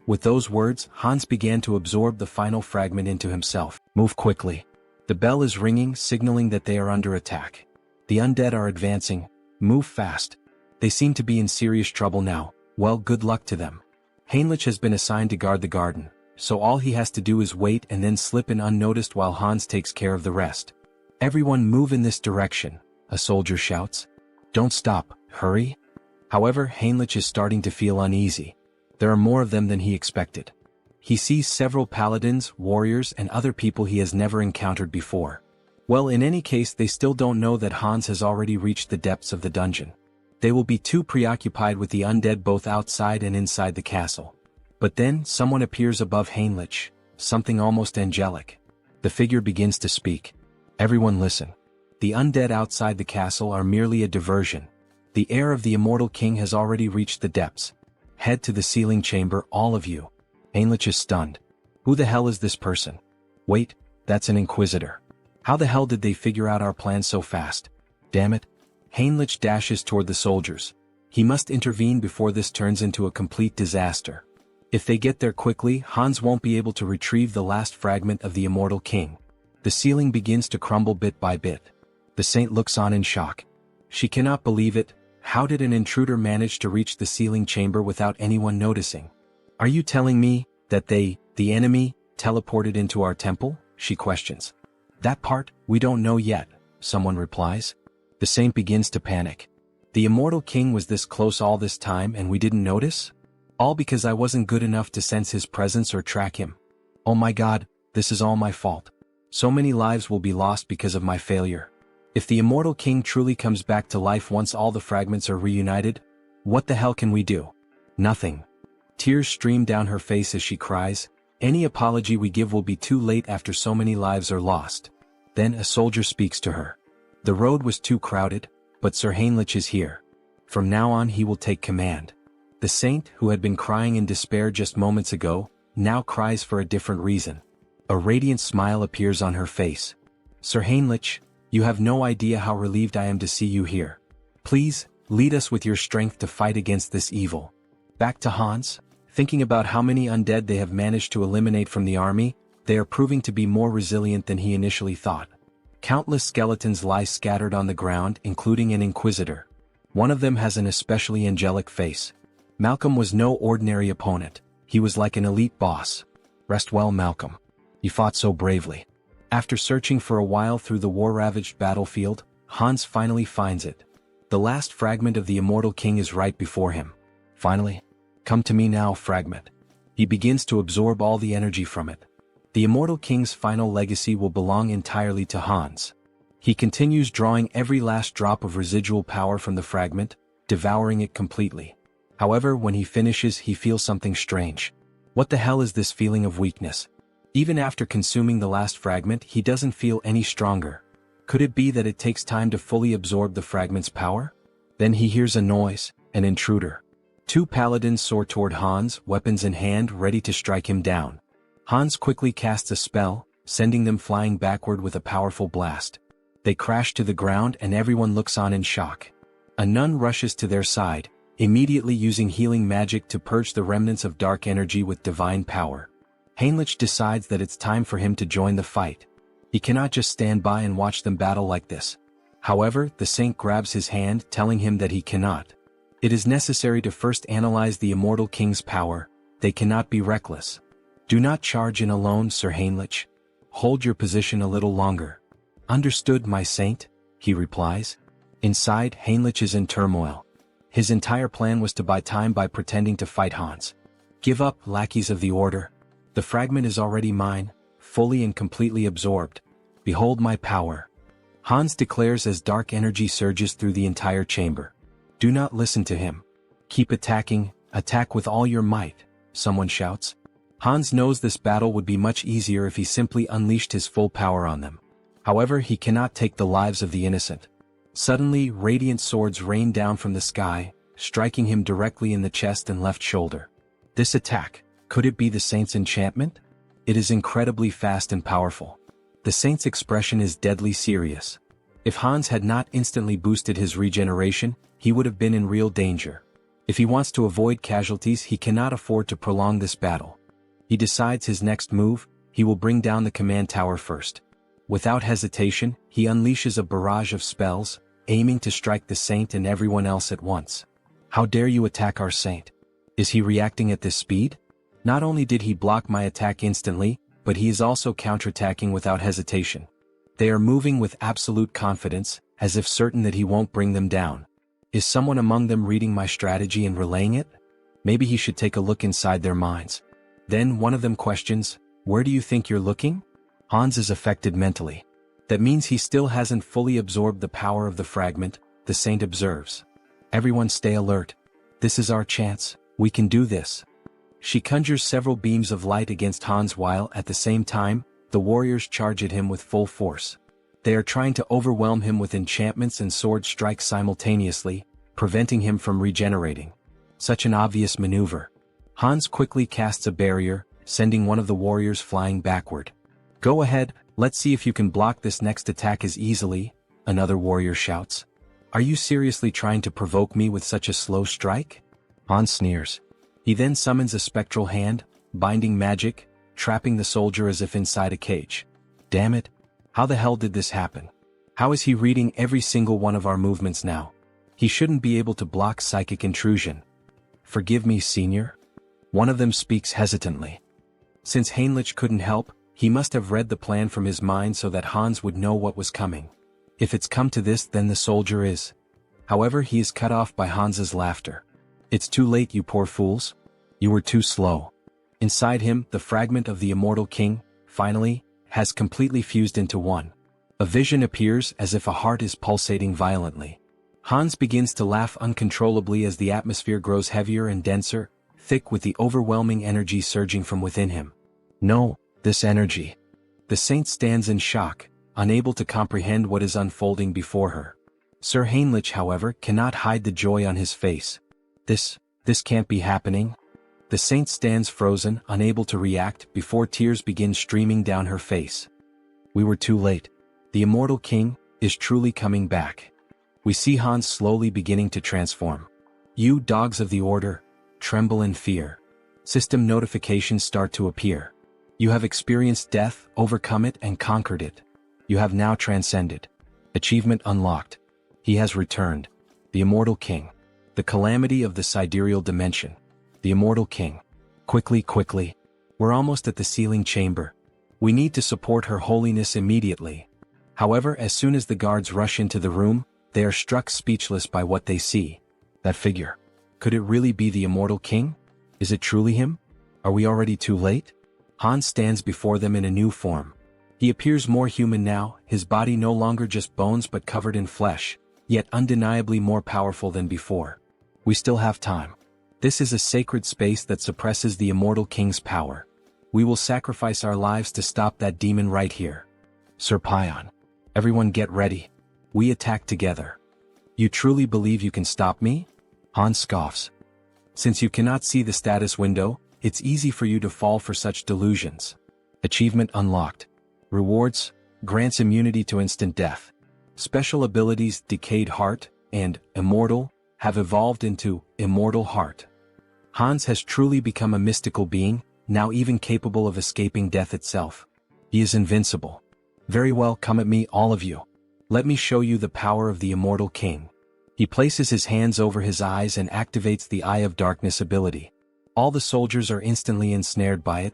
With those words, Hans began to absorb the final fragment into himself. Move quickly. The bell is ringing, signaling that they are under attack. The undead are advancing. Move fast. They seem to be in serious trouble now. Well, good luck to them. Heinrich has been assigned to guard the garden, so all he has to do is wait and then slip in unnoticed while Hans takes care of the rest. Everyone move in this direction, a soldier shouts. Don't stop, hurry. However, Heinrich is starting to feel uneasy. There are more of them than he expected. He sees several paladins, warriors, and other people he has never encountered before. Well, in any case, they still don't know that Hans has already reached the depths of the dungeon. They will be too preoccupied with the undead both outside and inside the castle. But then, someone appears above Heinrich, something almost angelic. The figure begins to speak. Everyone listen. The undead outside the castle are merely a diversion. The heir of the immortal king has already reached the depths. Head to the sealing chamber, all of you. Heinrich is stunned. Who the hell is this person? Wait, that's an inquisitor. How the hell did they figure out our plan so fast? Damn it. Heinrich dashes toward the soldiers. He must intervene before this turns into a complete disaster. If they get there quickly, Hans won't be able to retrieve the last fragment of the immortal king. The ceiling begins to crumble bit by bit. The saint looks on in shock. She cannot believe it. How did an intruder manage to reach the sealing chamber without anyone noticing? Are you telling me that they, the enemy, teleported into our temple? She questions. That part, we don't know yet, someone replies. The saint begins to panic. The immortal king was this close all this time and we didn't notice? All because I wasn't good enough to sense his presence or track him. Oh my god, this is all my fault. So many lives will be lost because of my failure. If the immortal king truly comes back to life once all the fragments are reunited, what the hell can we do? Nothing. Tears stream down her face as she cries. Any apology we give will be too late after so many lives are lost. Then a soldier speaks to her. The road was too crowded, but Sir Heinrich is here. From now on he will take command. The saint, who had been crying in despair just moments ago, now cries for a different reason. A radiant smile appears on her face. Sir Heinrich, you have no idea how relieved I am to see you here. Please, lead us with your strength to fight against this evil. Back to Hans. Thinking about how many undead they have managed to eliminate from the army, they are proving to be more resilient than he initially thought. Countless skeletons lie scattered on the ground, including an inquisitor. One of them has an especially angelic face. Malcolm was no ordinary opponent. He was like an elite boss. Rest well, Malcolm. You fought so bravely. After searching for a while through the war-ravaged battlefield, Hans finally finds it. The last fragment of the immortal king is right before him. Finally. Come to me now, fragment. He begins to absorb all the energy from it. The immortal king's final legacy will belong entirely to Hans. He continues drawing every last drop of residual power from the fragment, devouring it completely. However, when he finishes, he feels something strange. What the hell is this feeling of weakness? Even after consuming the last fragment, he doesn't feel any stronger. Could it be that it takes time to fully absorb the fragment's power? Then he hears a noise, an intruder. Two paladins soar toward Hans, weapons in hand, ready to strike him down. Hans quickly casts a spell, sending them flying backward with a powerful blast. They crash to the ground and everyone looks on in shock. A nun rushes to their side, immediately using healing magic to purge the remnants of dark energy with divine power. Heinrich decides that it's time for him to join the fight. He cannot just stand by and watch them battle like this. However, the saint grabs his hand, telling him that he cannot. It is necessary to first analyze the immortal king's power. They cannot be reckless. Do not charge in alone, Sir Heinrich. Hold your position a little longer. Understood, my saint, he replies. Inside, Heinrich is in turmoil. His entire plan was to buy time by pretending to fight Hans. Give up, lackeys of the order. The fragment is already mine, fully and completely absorbed. Behold my power. Hans declares as dark energy surges through the entire chamber. Do not listen to him. Keep attacking, attack with all your might, someone shouts. Hans knows this battle would be much easier if he simply unleashed his full power on them. However, he cannot take the lives of the innocent. Suddenly, radiant swords rain down from the sky, striking him directly in the chest and left shoulder. This attack, could it be the saint's enchantment? It is incredibly fast and powerful. The saint's expression is deadly serious. If Hans had not instantly boosted his regeneration, he would have been in real danger. If he wants to avoid casualties, he cannot afford to prolong this battle. He decides his next move, he will bring down the command tower first. Without hesitation, he unleashes a barrage of spells, aiming to strike the saint and everyone else at once. How dare you attack our saint? Is he reacting at this speed? Not only did he block my attack instantly, but he is also counterattacking without hesitation. They are moving with absolute confidence, as if certain that he won't bring them down. Is someone among them reading my strategy and relaying it? Maybe he should take a look inside their minds. Then one of them questions, "Where do you think you're looking?" Hans is affected mentally. That means he still hasn't fully absorbed the power of the fragment, the saint observes. "Everyone stay alert. This is our chance, we can do this." She conjures several beams of light against Hans while, at the same time, the warriors charge at him with full force. They are trying to overwhelm him with enchantments and sword strikes simultaneously, preventing him from regenerating. Such an obvious maneuver. Hans quickly casts a barrier, sending one of the warriors flying backward. "Go ahead, let's see if you can block this next attack as easily," another warrior shouts. "Are you seriously trying to provoke me with such a slow strike?" Hans sneers. He then summons a spectral hand, binding magic, trapping the soldier as if inside a cage. Damn it! How the hell did this happen? How is he reading every single one of our movements now? He shouldn't be able to block psychic intrusion. "Forgive me, senior?" One of them speaks hesitantly. Since Heinrich couldn't help, he must have read the plan from his mind so that Hans would know what was coming. If it's come to this, then the soldier is. However, he is cut off by Hans's laughter. "It's too late, you poor fools. You were too slow." Inside him, the fragment of the immortal king, finally, has completely fused into one. A vision appears as if a heart is pulsating violently. Hans begins to laugh uncontrollably as the atmosphere grows heavier and denser, thick with the overwhelming energy surging from within him. No, this energy. The saint stands in shock, unable to comprehend what is unfolding before her. Sir Heinrich, however, cannot hide the joy on his face. This can't be happening. The saint stands frozen, unable to react, before tears begin streaming down her face. We were too late. The immortal king is truly coming back. We see Hans slowly beginning to transform. You dogs of the order, tremble in fear. System notifications start to appear. You have experienced death, overcome it and conquered it. You have now transcended. Achievement unlocked. He has returned. The immortal king. The calamity of the sidereal dimension. The immortal king. Quickly. We're almost at the sealing chamber. We need to support her holiness immediately. However, as soon as the guards rush into the room, they are struck speechless by what they see. That figure. Could it really be the immortal king? Is it truly him? Are we already too late? Hans stands before them in a new form. He appears more human now, his body no longer just bones but covered in flesh, yet undeniably more powerful than before. We still have time. This is a sacred space that suppresses the immortal king's power. We will sacrifice our lives to stop that demon right here. Sir Pion. Everyone get ready. We attack together. You truly believe you can stop me? Hans scoffs. Since you cannot see the status window, it's easy for you to fall for such delusions. Achievement unlocked. Rewards, grants immunity to instant death. Special abilities Decayed Heart and Immortal have evolved into Immortal Heart. Hans has truly become a mystical being, now even capable of escaping death itself. He is invincible. Very well, come at me, all of you. Let me show you the power of the immortal king. He places his hands over his eyes and activates the Eye of Darkness ability. All the soldiers are instantly ensnared by it.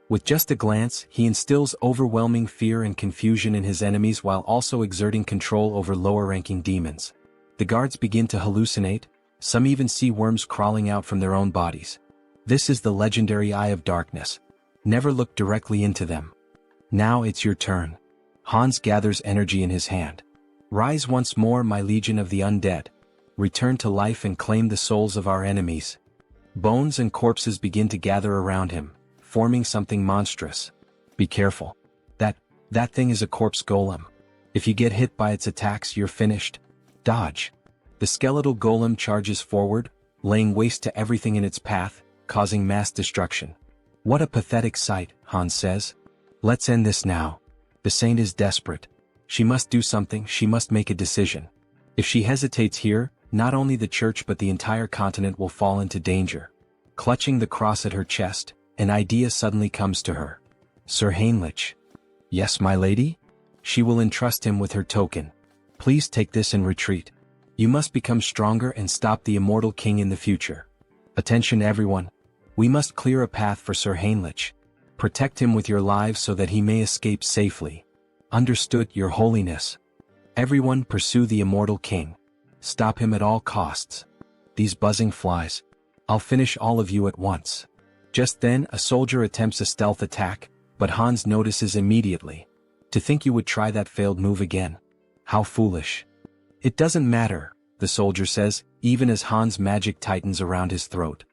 With just a glance, he instills overwhelming fear and confusion in his enemies while also exerting control over lower-ranking demons. The guards begin to hallucinate, some even see worms crawling out from their own bodies. This is the legendary Eye of Darkness. Never look directly into them. Now it's your turn. Hans gathers energy in his hand. Rise once more, my legion of the undead. Return to life and claim the souls of our enemies. Bones and corpses begin to gather around him, forming something monstrous. Be careful. That thing is a corpse golem. If you get hit by its attacks, you're finished. Dodge. The skeletal golem charges forward, laying waste to everything in its path, causing mass destruction. What a pathetic sight, Hans says. Let's end this now. The saint is desperate. She must do something, she must make a decision. If she hesitates here, not only the church but the entire continent will fall into danger. Clutching the cross at her chest, an idea suddenly comes to her. Sir Heinrich. Yes, my lady? She will entrust him with her token. Please take this and retreat. You must become stronger and stop the immortal king in the future. Attention everyone. We must clear a path for Sir Heinrich. Protect him with your lives so that he may escape safely. Understood, your holiness. Everyone pursue the immortal king. Stop him at all costs. These buzzing flies. I'll finish all of you at once. Just then, a soldier attempts a stealth attack, but Hans notices immediately. To think you would try that failed move again. How foolish. It doesn't matter, the soldier says, even as Hans' magic tightens around his throat.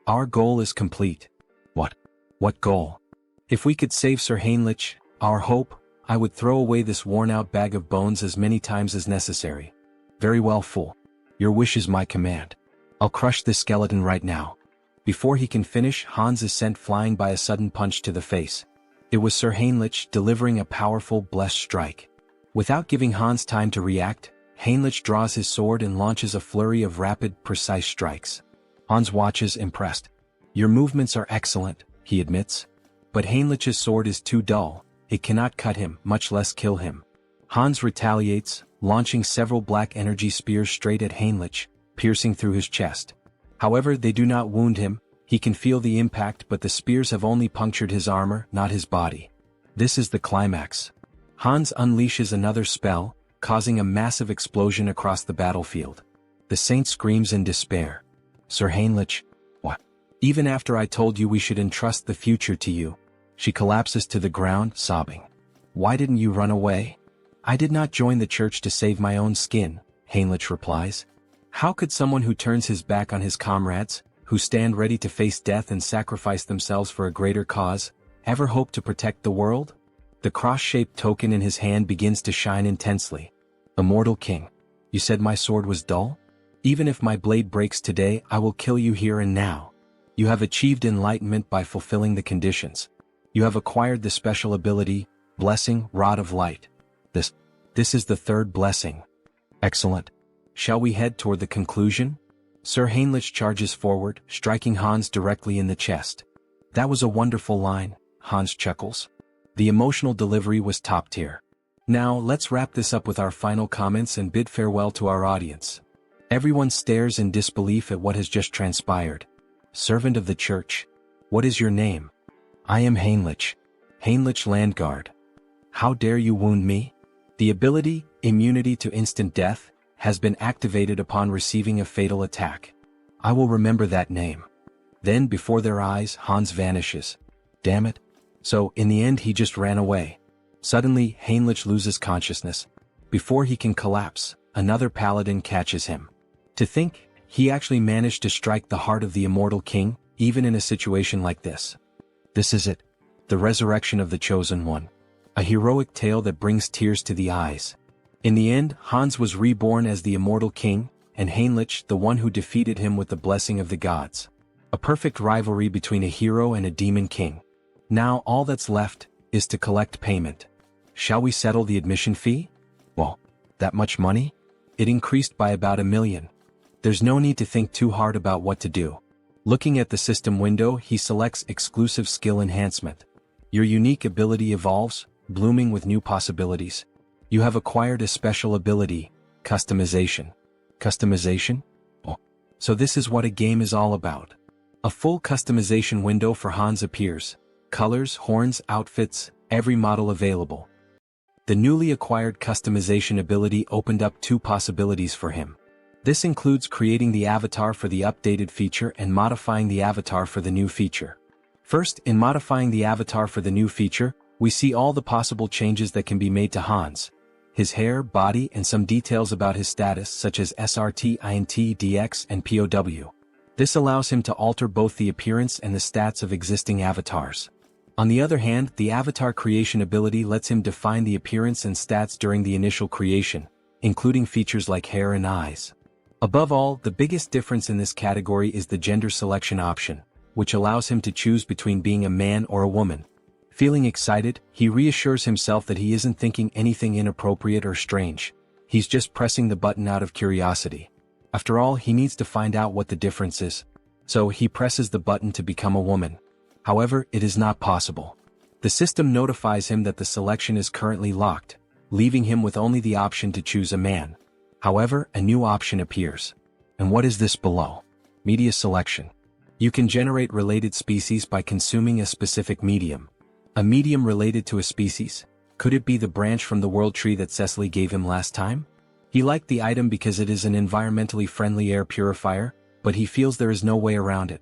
Our goal is complete. What? What goal? If we could save Sir Heinrich, our hope, I would throw away this worn-out bag of bones as many times as necessary. Very well, fool. Your wish is my command. I'll crush this skeleton right now. Before he can finish, Hans is sent flying by a sudden punch to the face. It was Sir Heinrich delivering a powerful, blessed strike. Without giving Hans time to react, Heinrich draws his sword and launches a flurry of rapid, precise strikes. Hans watches, impressed. Your movements are excellent, he admits. But Heinrich's sword is too dull. It cannot cut him, much less kill him. Hans retaliates, launching several black energy spears straight at Heinrich, piercing through his chest. However, they do not wound him. He can feel the impact, but the spears have only punctured his armor, not his body. This is the climax. Hans unleashes another spell, causing a massive explosion across the battlefield. The saint screams in despair. Sir Heinrich, what? Even after I told you we should entrust the future to you. She collapses to the ground, sobbing. Why didn't you run away? I did not join the church to save my own skin, Heinrich replies. How could someone who turns his back on his comrades, who stand ready to face death and sacrifice themselves for a greater cause, ever hope to protect the world? The cross-shaped token in his hand begins to shine intensely. Immortal King, you said my sword was dull? Even if my blade breaks today, I will kill you here and now. You have achieved enlightenment by fulfilling the conditions. You have acquired the special ability, Blessing, Rod of Light. This is the third blessing. Excellent. Shall we head toward the conclusion? Sir Heinrich charges forward, striking Hans directly in the chest. That was a wonderful line, Hans chuckles. The emotional delivery was top tier. Now, let's wrap this up with our final comments and bid farewell to our audience. Everyone stares in disbelief at what has just transpired. Servant of the Church. What is your name? I am Heinrich. Heinrich Landguard. How dare you wound me? The ability, immunity to instant death, has been activated upon receiving a fatal attack. I will remember that name. Then, before their eyes, Hans vanishes. Damn it. So, in the end he just ran away. Suddenly, Heinrich loses consciousness. Before he can collapse, another paladin catches him. To think, he actually managed to strike the heart of the immortal king, even in a situation like this. This is it. The resurrection of the Chosen One. A heroic tale that brings tears to the eyes. In the end, Hans was reborn as the immortal king, and Heinrich the one who defeated him with the blessing of the gods. A perfect rivalry between a hero and a demon king. Now all that's left is to collect payment. Shall we settle the admission fee? Well, that much money? It increased by about 1 million. There's no need to think too hard about what to do. Looking at the system window, he selects exclusive skill enhancement. Your unique ability evolves, blooming with new possibilities. You have acquired a special ability, customization. Customization? Oh, so this is what a game is all about. A full customization window for Hans appears. Colors, horns, outfits, every model available. The newly acquired customization ability opened up 2 possibilities for him. This includes creating the avatar for the updated feature and modifying the avatar for the new feature. First, in modifying the avatar for the new feature, we see all the possible changes that can be made to Hans. His hair, body, and some details about his status such as SRT, INT, DX, and POW. This allows him to alter both the appearance and the stats of existing avatars. On the other hand, the avatar creation ability lets him define the appearance and stats during the initial creation, including features like hair and eyes. Above all, the biggest difference in this category is the gender selection option, which allows him to choose between being a man or a woman. Feeling excited, he reassures himself that he isn't thinking anything inappropriate or strange. He's just pressing the button out of curiosity. After all, he needs to find out what the difference is. So he presses the button to become a woman. However, it is not possible. The system notifies him that the selection is currently locked, leaving him with only the option to choose a man. However, a new option appears. And what is this below? Media selection. You can generate related species by consuming a specific medium. A medium related to a species? Could it be the branch from the world tree that Cecily gave him last time? He liked the item because it is an environmentally friendly air purifier, but he feels there is no way around it.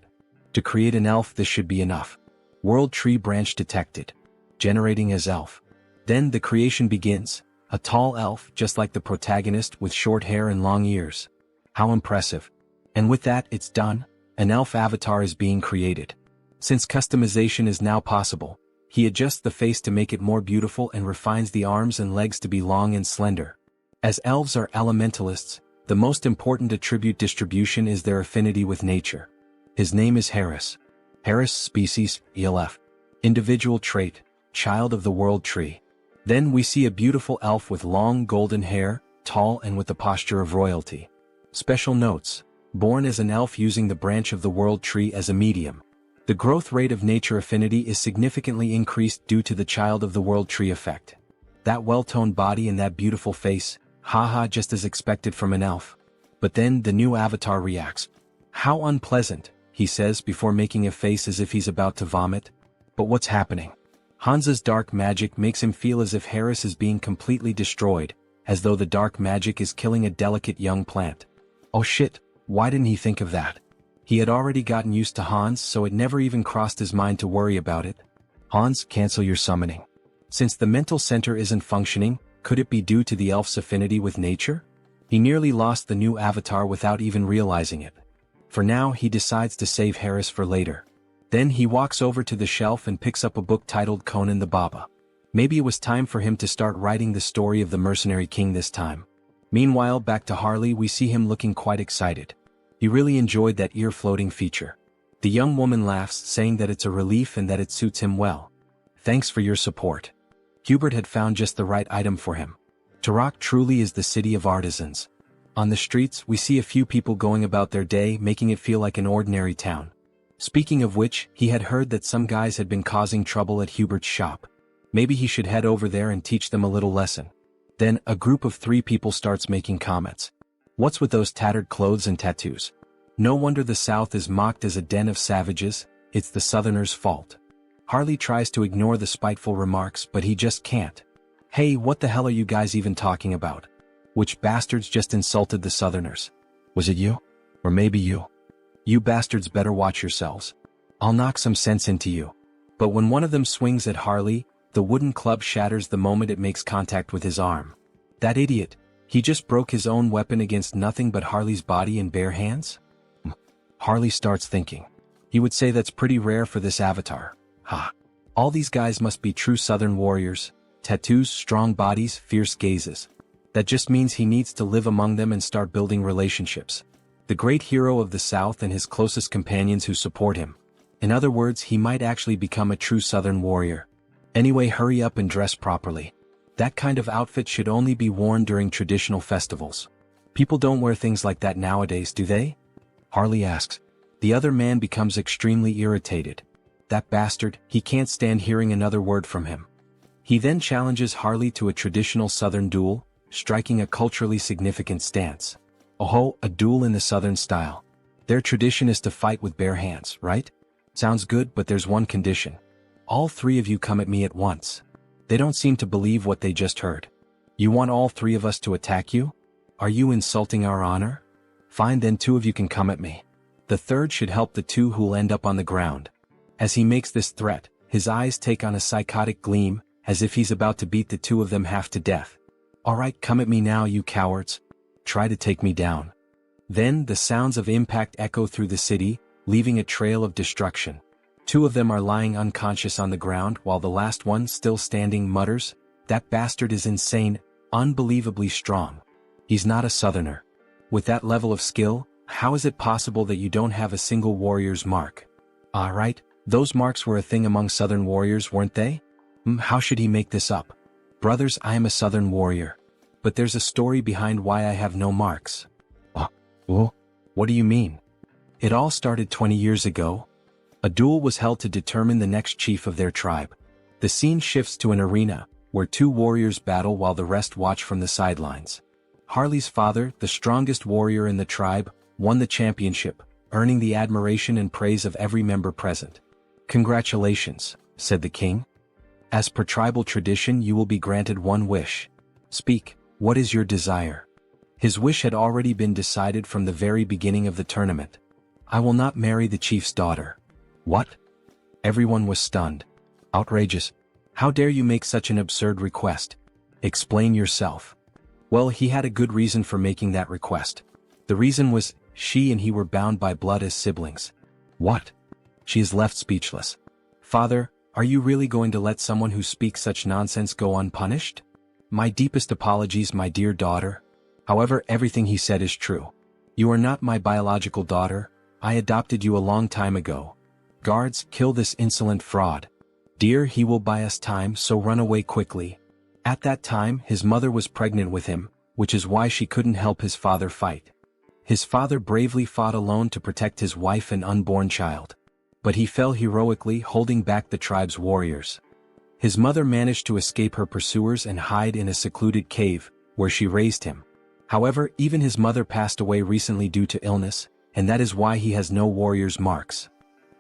To create an elf, this should be enough. World tree branch detected. Generating as elf. Then the creation begins. A tall elf, just like the protagonist, with short hair and long ears. How impressive. And with that, it's done. An elf avatar is being created. Since customization is now possible, he adjusts the face to make it more beautiful and refines the arms and legs to be long and slender. As elves are elementalists, the most important attribute distribution is their affinity with nature. His name is Harris. Harris species, ELF. Individual trait, child of the world tree. Then we see a beautiful elf with long golden hair, tall and with the posture of royalty. Special notes. Born as an elf using the branch of the world tree as a medium. The growth rate of nature affinity is significantly increased due to the child of the world tree effect. That well-toned body and that beautiful face, haha, just as expected from an elf. But then the new avatar reacts. How unpleasant, he says before making a face as if he's about to vomit. But what's happening? Hansa's dark magic makes him feel as if Harris is being completely destroyed, as though the dark magic is killing a delicate young plant. Oh shit, why didn't he think of that? He had already gotten used to Hans, so it never even crossed his mind to worry about it. Hans, cancel your summoning. Since the mental center isn't functioning, could it be due to the elf's affinity with nature? He nearly lost the new avatar without even realizing it. For now, he decides to save Harris for later. Then he walks over to the shelf and picks up a book titled Conan the Baba. Maybe it was time for him to start writing the story of the mercenary king this time. Meanwhile, back to Harley, we see him looking quite excited. He really enjoyed that ear-floating feature. The young woman laughs, saying that it's a relief and that it suits him well. Thanks for your support. Hubert had found just the right item for him. Turok truly is the city of artisans. On the streets, we see a few people going about their day, making it feel like an ordinary town. Speaking of which, he had heard that some guys had been causing trouble at Hubert's shop. Maybe he should head over there and teach them a little lesson. Then, a group of 3 people starts making comments. What's with those tattered clothes and tattoos? No wonder the South is mocked as a den of savages, it's the Southerners' fault. Harley tries to ignore the spiteful remarks, but he just can't. Hey, what the hell are you guys even talking about? Which bastards just insulted the Southerners? Was it you? Or maybe you? You bastards better watch yourselves. I'll knock some sense into you. But when one of them swings at Harley, the wooden club shatters the moment it makes contact with his arm. That idiot, he just broke his own weapon against nothing but Harley's body in bare hands? Harley starts thinking. He would say that's pretty rare for this avatar. Ha. All these guys must be true Southern warriors. Tattoos, strong bodies, fierce gazes. That just means he needs to live among them and start building relationships. The great hero of the South and his closest companions who support him. In other words, he might actually become a true Southern warrior. Anyway, hurry up and dress properly. That kind of outfit should only be worn during traditional festivals. People don't wear things like that nowadays, do they? Harley asks. The other man becomes extremely irritated. That bastard, he can't stand hearing another word from him. He then challenges Harley to a traditional Southern duel, striking a culturally significant stance. Oh, a duel in the Southern style. Their tradition is to fight with bare hands, right? Sounds good, but there's one condition. All 3 of you come at me at once. They don't seem to believe what they just heard. You want all 3 of us to attack you? Are you insulting our honor? Fine, then 2 of you can come at me. The third should help the 2 who'll end up on the ground. As he makes this threat, his eyes take on a psychotic gleam, as if he's about to beat the 2 of them half to death. Alright, come at me now, you cowards. Try to take me down. Then the sounds of impact echo through the city, leaving a trail of destruction. 2 of them are lying unconscious on the ground while the last one, still standing, mutters, "That bastard is insane, unbelievably strong. He's not a Southerner. With that level of skill, how is it possible that you don't have a single warrior's mark?" Right, those marks were a thing among Southern warriors, weren't they? How should he make this up? Brothers, I am a Southern warrior. But there's a story behind why I have no marks. What do you mean? It all started 20 years ago. A duel was held to determine the next chief of their tribe. The scene shifts to an arena, where 2 warriors battle while the rest watch from the sidelines. Harley's father, the strongest warrior in the tribe, won the championship, earning the admiration and praise of every member present. "Congratulations," said the king. "As per tribal tradition, you will be granted one wish. Speak, what is your desire?" His wish had already been decided from the very beginning of the tournament. I will not marry the chief's daughter. What? Everyone was stunned. Outrageous. How dare you make such an absurd request? Explain yourself. Well, he had a good reason for making that request. The reason was, she and he were bound by blood as siblings. What? She is left speechless. Father, are you really going to let someone who speaks such nonsense go unpunished? My deepest apologies, my dear daughter. However, everything he said is true. You are not my biological daughter. I adopted you a long time ago. Guards, kill this insolent fraud. Dear, he will buy us time, so run away quickly. At that time, his mother was pregnant with him, which is why she couldn't help his father fight. His father bravely fought alone to protect his wife and unborn child. But he fell heroically, holding back the tribe's warriors. His mother managed to escape her pursuers and hide in a secluded cave, where she raised him. However, even his mother passed away recently due to illness, and that is why he has no warrior's marks.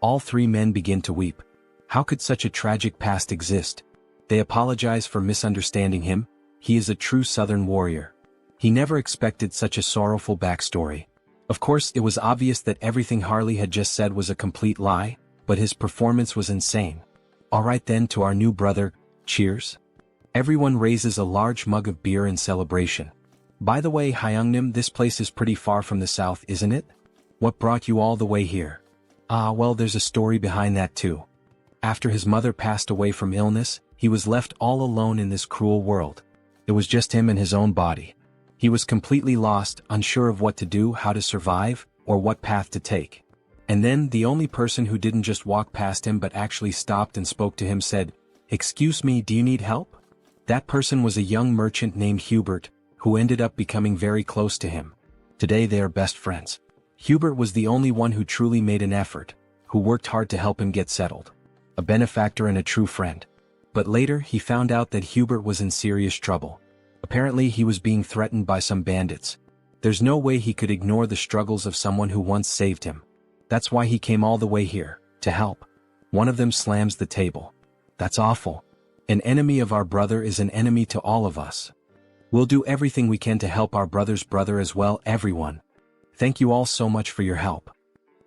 All three men begin to weep. How could such a tragic past exist? They apologize for misunderstanding him. He is a true Southern warrior. He never expected such a sorrowful backstory. Of course, it was obvious that everything Harley had just said was a complete lie, but his performance was insane. Alright then, to our new brother, cheers. Everyone raises a large mug of beer in celebration. By the way, Hyungnim, this place is pretty far from the south, isn't it? What brought you all the way here? Well, there's a story behind that too. After his mother passed away from illness, he was left all alone in this cruel world. It was just him and his own body. He was completely lost, unsure of what to do, how to survive, or what path to take. And then, the only person who didn't just walk past him but actually stopped and spoke to him said, "Excuse me, do you need help?" That person was a young merchant named Hubert, who ended up becoming very close to him. Today they are best friends. Hubert was the only one who truly made an effort, who worked hard to help him get settled. A benefactor and a true friend. But later he found out that Hubert was in serious trouble. Apparently he was being threatened by some bandits. There's no way he could ignore the struggles of someone who once saved him. That's why he came all the way here, to help. One of them slams the table. That's awful. An enemy of our brother is an enemy to all of us. We'll do everything we can to help our brother's brother as well, everyone. Thank you all so much for your help.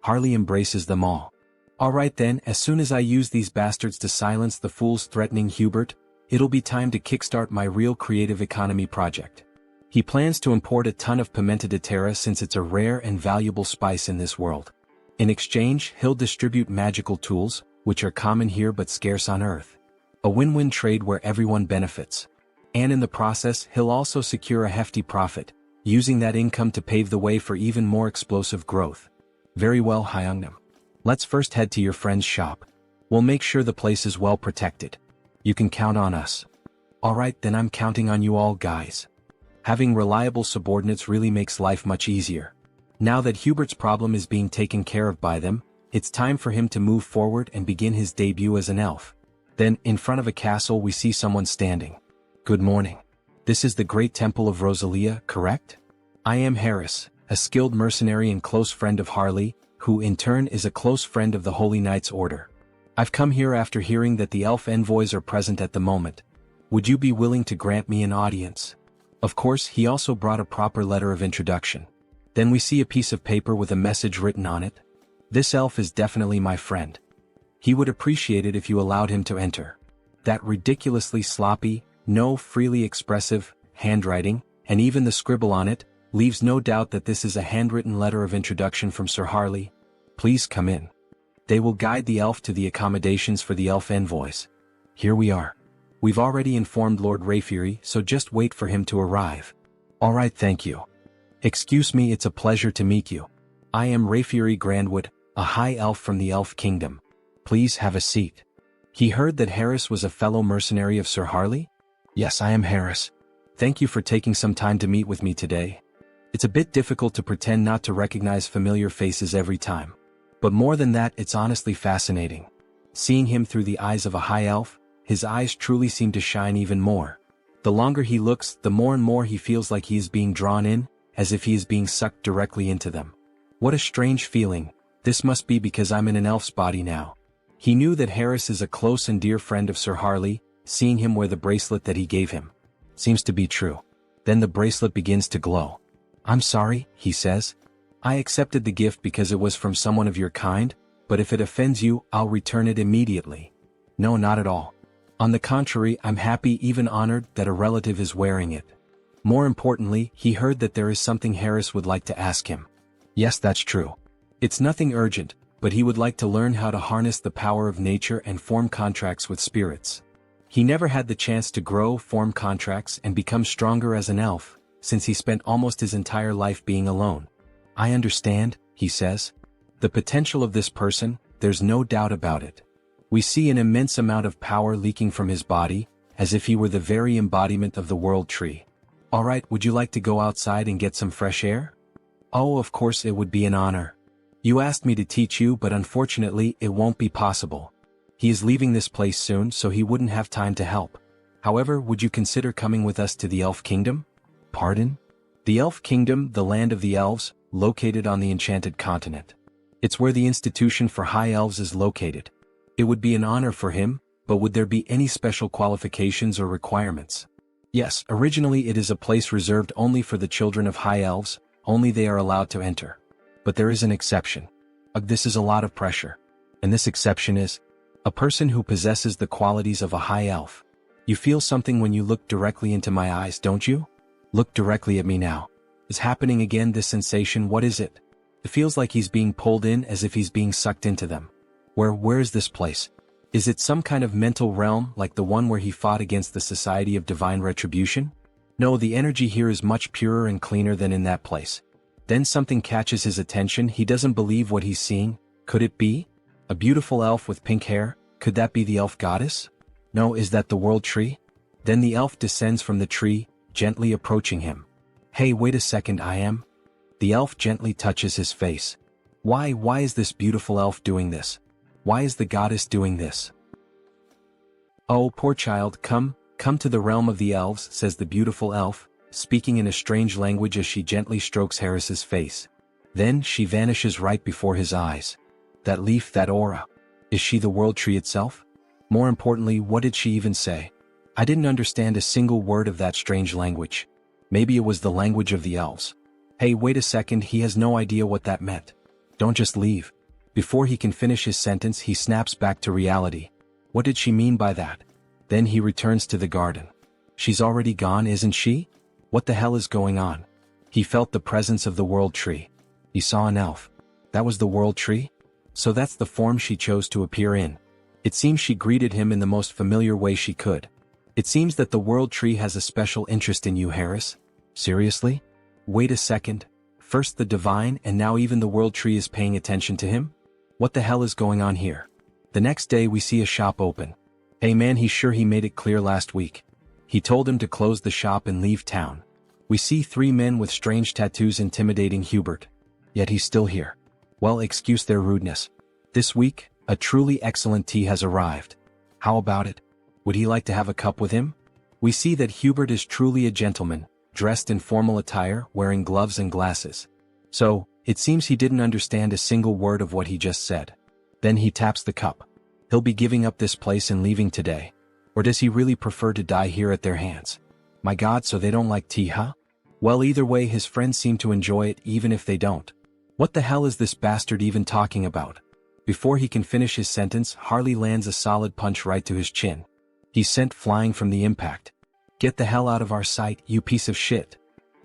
Harley embraces them all. Alright then, as soon as I use these bastards to silence the fools threatening Hubert, it'll be time to kickstart my real creative economy project. He plans to import a ton of pimenta de terra since it's a rare and valuable spice in this world. In exchange, he'll distribute magical tools, which are common here but scarce on Earth. A win-win trade where everyone benefits. And in the process, he'll also secure a hefty profit, using that income to pave the way for even more explosive growth. Very well, Hyungnam. Let's first head to your friend's shop. We'll make sure the place is well protected. You can count on us. Alright, then I'm counting on you all, guys. Having reliable subordinates really makes life much easier. Now that Hubert's problem is being taken care of by them, it's time for him to move forward and begin his debut as an elf. Then, in front of a castle, we see someone standing. Good morning. This is the Great Temple of Rosalia, correct? I am Harris, a skilled mercenary and close friend of Harley, who in turn is a close friend of the Holy Knights Order. I've come here after hearing that the elf envoys are present at the moment. Would you be willing to grant me an audience? Of course, he also brought a proper letter of introduction. Then we see a piece of paper with a message written on it. This elf is definitely my friend. He would appreciate it if you allowed him to enter. That ridiculously sloppy, no freely expressive, handwriting, and even the scribble on it, leaves no doubt that this is a handwritten letter of introduction from Sir Harley. Please come in. They will guide the elf to the accommodations for the elf envoys. Here we are. We've already informed Lord Rayfury, so just wait for him to arrive. Alright, thank you. Excuse me, it's a pleasure to meet you. I am Rayfury Grandwood, a high elf from the Elf Kingdom. Please have a seat. He heard that Harris was a fellow mercenary of Sir Harley? Yes, I am Harris. Thank you for taking some time to meet with me today. It's a bit difficult to pretend not to recognize familiar faces every time. But more than that, it's honestly fascinating. Seeing him through the eyes of a high elf, his eyes truly seem to shine even more. The longer he looks, the more and more he feels like he is being drawn in, as if he is being sucked directly into them. What a strange feeling. This must be because I'm in an elf's body now. He knew that Harris is a close and dear friend of Sir Harley, seeing him wear the bracelet that he gave him. Seems to be true. Then the bracelet begins to glow. I'm sorry, he says. I accepted the gift because it was from someone of your kind, but if it offends you, I'll return it immediately. No, not at all. On the contrary, I'm happy, even honored, that a relative is wearing it. More importantly, he heard that there is something Harris would like to ask him. Yes, that's true. It's nothing urgent, but he would like to learn how to harness the power of nature and form contracts with spirits. He never had the chance to grow, form contracts, and become stronger as an elf, since he spent almost his entire life being alone. I understand, he says. The potential of this person, there's no doubt about it. We see an immense amount of power leaking from his body, as if he were the very embodiment of the world tree. Alright, would you like to go outside and get some fresh air? Oh, of course, it would be an honor. You asked me to teach you, but unfortunately, it won't be possible. He is leaving this place soon, so he wouldn't have time to help. However, would you consider coming with us to the Elf Kingdom? Pardon? The Elf Kingdom, the land of the elves, located on the Enchanted Continent. It's where the Institution for High Elves is located. It would be an honor for him, but would there be any special qualifications or requirements? Yes, originally it is a place reserved only for the children of High Elves, only they are allowed to enter. But there is an exception. This is a lot of pressure. And this exception is a person who possesses the qualities of a high elf. You feel something when you look directly into my eyes, don't you? Look directly at me now. Is happening again, this sensation, what is it? It feels like he's being pulled in, as if he's being sucked into them. Where is this place? Is it some kind of mental realm like the one where he fought against the Society of Divine Retribution? No, the energy here is much purer and cleaner than in that place. Then something catches his attention. He doesn't believe what he's seeing. Could it be? A beautiful elf with pink hair? Could that be the elf goddess? No, is that the world tree? Then the elf descends from the tree, gently approaching him. Hey, wait a second, I am? The elf gently touches his face. Why is this beautiful elf doing this? Why is the goddess doing this? Oh, poor child, come to the realm of the elves, says the beautiful elf, speaking in a strange language as she gently strokes Harris's face. Then she vanishes right before his eyes. That leaf, that aura. Is she the world tree itself? More importantly, what did she even say? I didn't understand a single word of that strange language. Maybe it was the language of the elves. Hey, wait a second, he has no idea what that meant. Don't just leave. Before he can finish his sentence, he snaps back to reality. What did she mean by that? Then he returns to the garden. She's already gone, isn't she? What the hell is going on? He felt the presence of the world tree. He saw an elf. That was the world tree? So that's the form she chose to appear in. It seems she greeted him in the most familiar way she could. It seems that the world tree has a special interest in you, Harris. Seriously? Wait a second. First the divine, and now even the world tree is paying attention to him? What the hell is going on here? The next day we see a shop open. Hey man, he's sure he made it clear last week. He told him to close the shop and leave town. We see 3 men with strange tattoos intimidating Hubert. Yet he's still here. Well, excuse their rudeness. This week, a truly excellent tea has arrived. How about it? Would he like to have a cup with him? We see that Hubert is truly a gentleman, dressed in formal attire, wearing gloves and glasses. So, it seems he didn't understand a single word of what he just said. Then he taps the cup. He'll be giving up this place and leaving today. Or does he really prefer to die here at their hands? My God, so they don't like tea, huh? Well, either way, his friends seem to enjoy it even if they don't. What the hell is this bastard even talking about? Before he can finish his sentence, Harley lands a solid punch right to his chin. He's sent flying from the impact. Get the hell out of our sight, you piece of shit.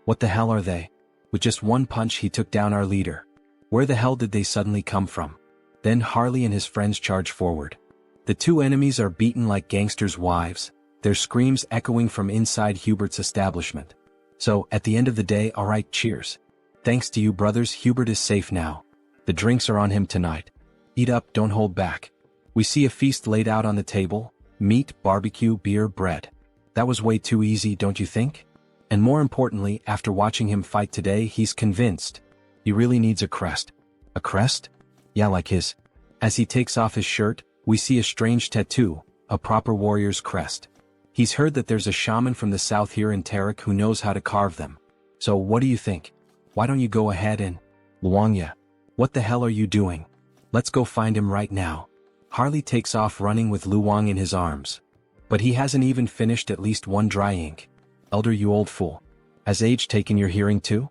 What the hell are they? With just one punch he took down our leader. Where the hell did they suddenly come from? Then Harley and his friends charge forward. The 2 enemies are beaten like gangsters' wives, their screams echoing from inside Hubert's establishment. So, at the end of the day, alright, cheers. Thanks to you brothers, Hubert is safe now. The drinks are on him tonight. Eat up, don't hold back. We see a feast laid out on the table, meat, barbecue, beer, bread. That was way too easy, don't you think? And more importantly, after watching him fight today, he's convinced. He really needs a crest. A crest? Yeah, like his. As he takes off his shirt, we see a strange tattoo, a proper warrior's crest. He's heard that there's a shaman from the south here in Tarik who knows how to carve them. So what do you think? Why don't you go ahead and... Luangya. What the hell are you doing? Let's go find him right now. Harley takes off running with Luang in his arms. But he hasn't even finished at least one dry ink. Elder, you old fool. Has age taken your hearing too?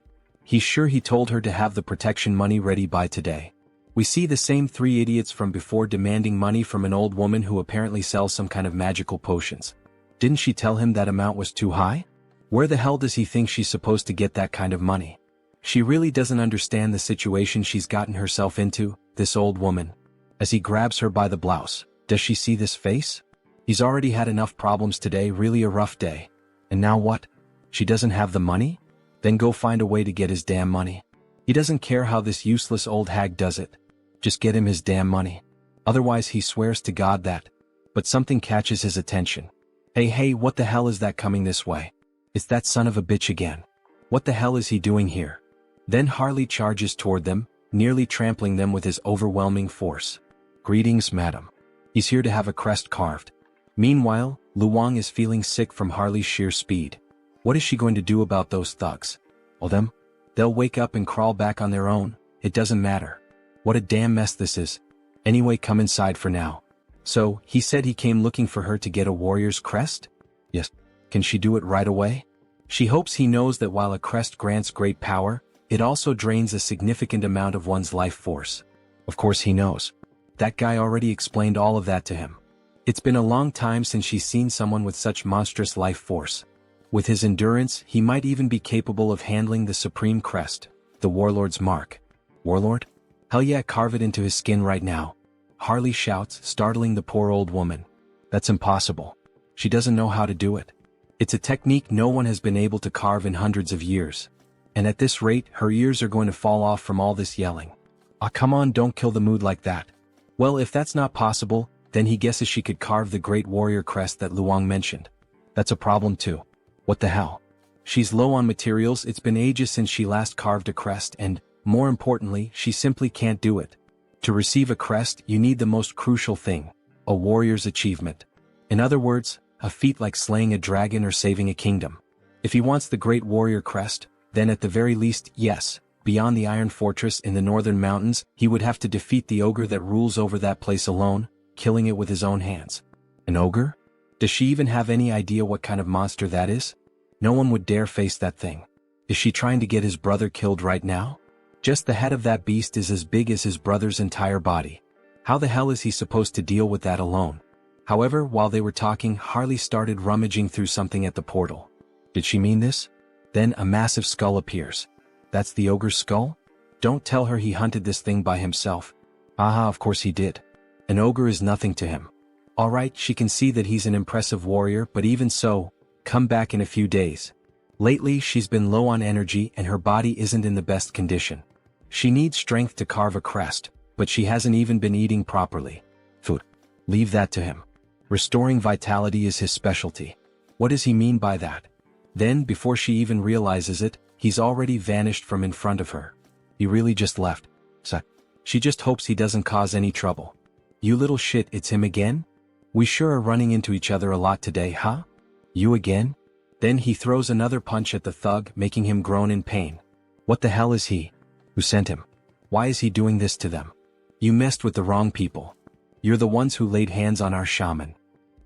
He's sure he told her to have the protection money ready by today. We see the same three idiots from before demanding money from an old woman who apparently sells some kind of magical potions. Didn't she tell him that amount was too high? Where the hell does he think she's supposed to get that kind of money? She really doesn't understand the situation she's gotten herself into, this old woman. As he grabs her by the blouse, does she see this face? He's already had enough problems today, really a rough day. And now what? She doesn't have the money? Then go find a way to get his damn money. He doesn't care how this useless old hag does it. Just get him his damn money. Otherwise he swears to God that. But something catches his attention. Hey, what the hell is that coming this way? It's that son of a bitch again. What the hell is he doing here? Then Harley charges toward them, nearly trampling them with his overwhelming force. Greetings, madam. He's here to have a crest carved. Meanwhile, Luong is feeling sick from Harley's sheer speed. What is she going to do about those thugs? Well, they'll wake up and crawl back on their own, it doesn't matter. What a damn mess this is. Anyway, come inside for now. So, he said he came looking for her to get a warrior's crest? Yes. Can she do it right away? She hopes he knows that while a crest grants great power, it also drains a significant amount of one's life force. Of course he knows. That guy already explained all of that to him. It's been a long time since she's seen someone with such monstrous life force. With his endurance, he might even be capable of handling the supreme crest, the warlord's mark. Warlord? Hell yeah, carve it into his skin right now. Harley shouts, startling the poor old woman. That's impossible. She doesn't know how to do it. It's a technique no one has been able to carve in hundreds of years. And at this rate, her ears are going to fall off from all this yelling. Ah, come on, don't kill the mood like that. Well, if that's not possible, then he guesses she could carve the great warrior crest that Luong mentioned. That's a problem too. What the hell? She's low on materials, it's been ages since she last carved a crest and, more importantly, she simply can't do it. To receive a crest, you need the most crucial thing, a warrior's achievement. In other words, a feat like slaying a dragon or saving a kingdom. If he wants the great warrior crest, then at the very least, yes, beyond the Iron Fortress in the northern mountains, he would have to defeat the ogre that rules over that place alone, killing it with his own hands. An ogre? Does she even have any idea what kind of monster that is? No one would dare face that thing. Is she trying to get his brother killed right now? Just the head of that beast is as big as his brother's entire body. How the hell is he supposed to deal with that alone? However, while they were talking, Harley started rummaging through something at the portal. Did she mean this? Then a massive skull appears. That's the ogre's skull? Don't tell her he hunted this thing by himself. Aha, of course he did. An ogre is nothing to him. Alright, she can see that he's an impressive warrior, but even so, come back in a few days. Lately, she's been low on energy and her body isn't in the best condition. She needs strength to carve a crest, but she hasn't even been eating properly. Food. Leave that to him. Restoring vitality is his specialty. What does he mean by that? Then, before she even realizes it, he's already vanished from in front of her. He really just left. So, she just hopes he doesn't cause any trouble. You little shit, it's him again? We sure are running into each other a lot today, huh? You again? Then he throws another punch at the thug, making him groan in pain. What the hell is he? Who sent him? Why is he doing this to them? You messed with the wrong people. You're the ones who laid hands on our shaman.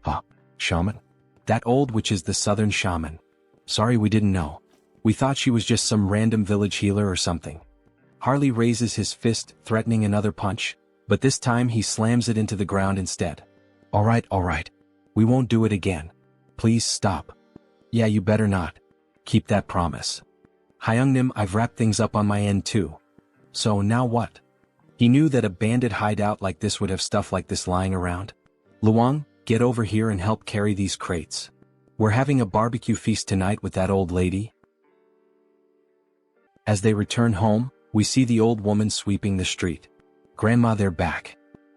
Huh? Shaman? That old witch is the southern shaman. Sorry, we didn't know. We thought she was just some random village healer or something. Harley raises his fist, threatening another punch, but this time he slams it into the ground instead. Alright. We won't do it again. Please stop. Yeah, you better not. Keep that promise. Hyungnim, I've wrapped things up on my end too. So now what? He knew that a bandit hideout like this would have stuff like this lying around. Luong, get over here and help carry these crates. We're having a barbecue feast tonight with that old lady. As they return home, we see the old woman sweeping the street. Grandma, they're back.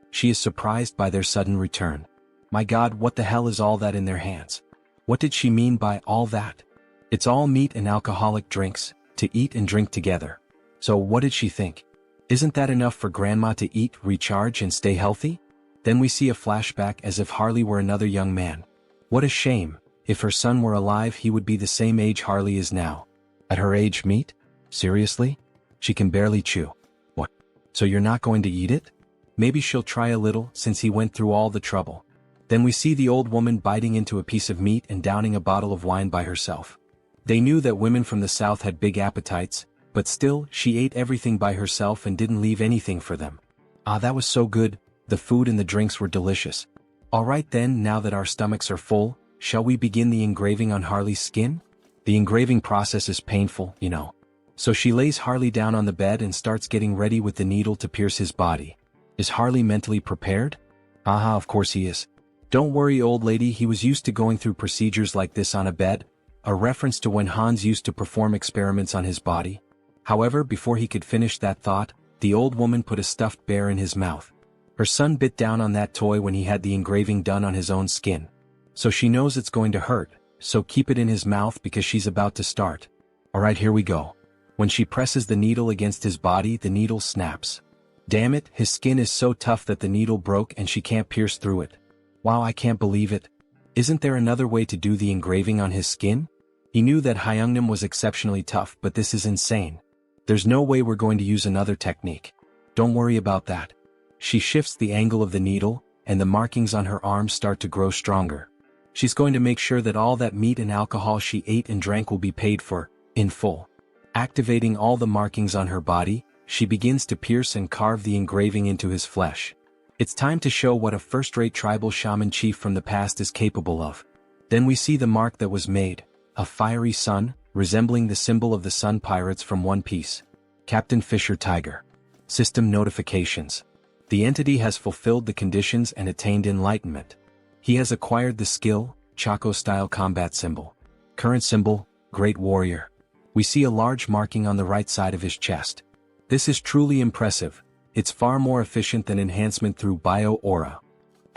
She is surprised by their sudden return. My God, what the hell is all that in their hands? What did she mean by all that? It's all meat and alcoholic drinks, to eat and drink together. So what did she think? Isn't that enough for Grandma to eat, recharge and stay healthy? Then we see a flashback as if Harley were another young man. What a shame. If her son were alive, he would be the same age Harley is now. At her age, meat? Seriously? She can barely chew. What? So you're not going to eat it? Maybe she'll try a little, since he went through all the trouble. Then we see the old woman biting into a piece of meat and downing a bottle of wine by herself. They knew that women from the south had big appetites, But still, she ate everything by herself and didn't leave anything for them. Ah, that was so good, the food and the drinks were delicious. Alright then, now that our stomachs are full, shall we begin the engraving on Harley's skin? The engraving process is painful, you know. So she lays Harley down on the bed and starts getting ready with the needle to pierce his body. Is Harley mentally prepared? Aha, of course he is. Don't worry, old lady, he was used to going through procedures like this on a bed, a reference to when Hans used to perform experiments on his body. However, before he could finish that thought, the old woman put a stuffed bear in his mouth. Her son bit down on that toy when he had the engraving done on his own skin. So she knows it's going to hurt, so keep it in his mouth because she's about to start. Alright, here we go. When she presses the needle against his body, the needle snaps. Damn it, his skin is so tough that the needle broke and she can't pierce through it. Wow, I can't believe it. Isn't there another way to do the engraving on his skin? He knew that Hyungnam was exceptionally tough, but this is insane. There's no way we're going to use another technique. Don't worry about that. She shifts the angle of the needle, and the markings on her arms start to grow stronger. She's going to make sure that all that meat and alcohol she ate and drank will be paid for, in full. Activating all the markings on her body, she begins to pierce and carve the engraving into his flesh. It's time to show what a first-rate tribal shaman chief from the past is capable of. Then we see the mark that was made, a fiery sun, resembling the symbol of the Sun Pirates from One Piece. Captain Fisher Tiger. System notifications. The entity has fulfilled the conditions and attained enlightenment. He has acquired the skill, Chaco-style combat symbol. Current symbol, Great Warrior. We see a large marking on the right side of his chest. This is truly impressive. It's far more efficient than enhancement through bio-aura.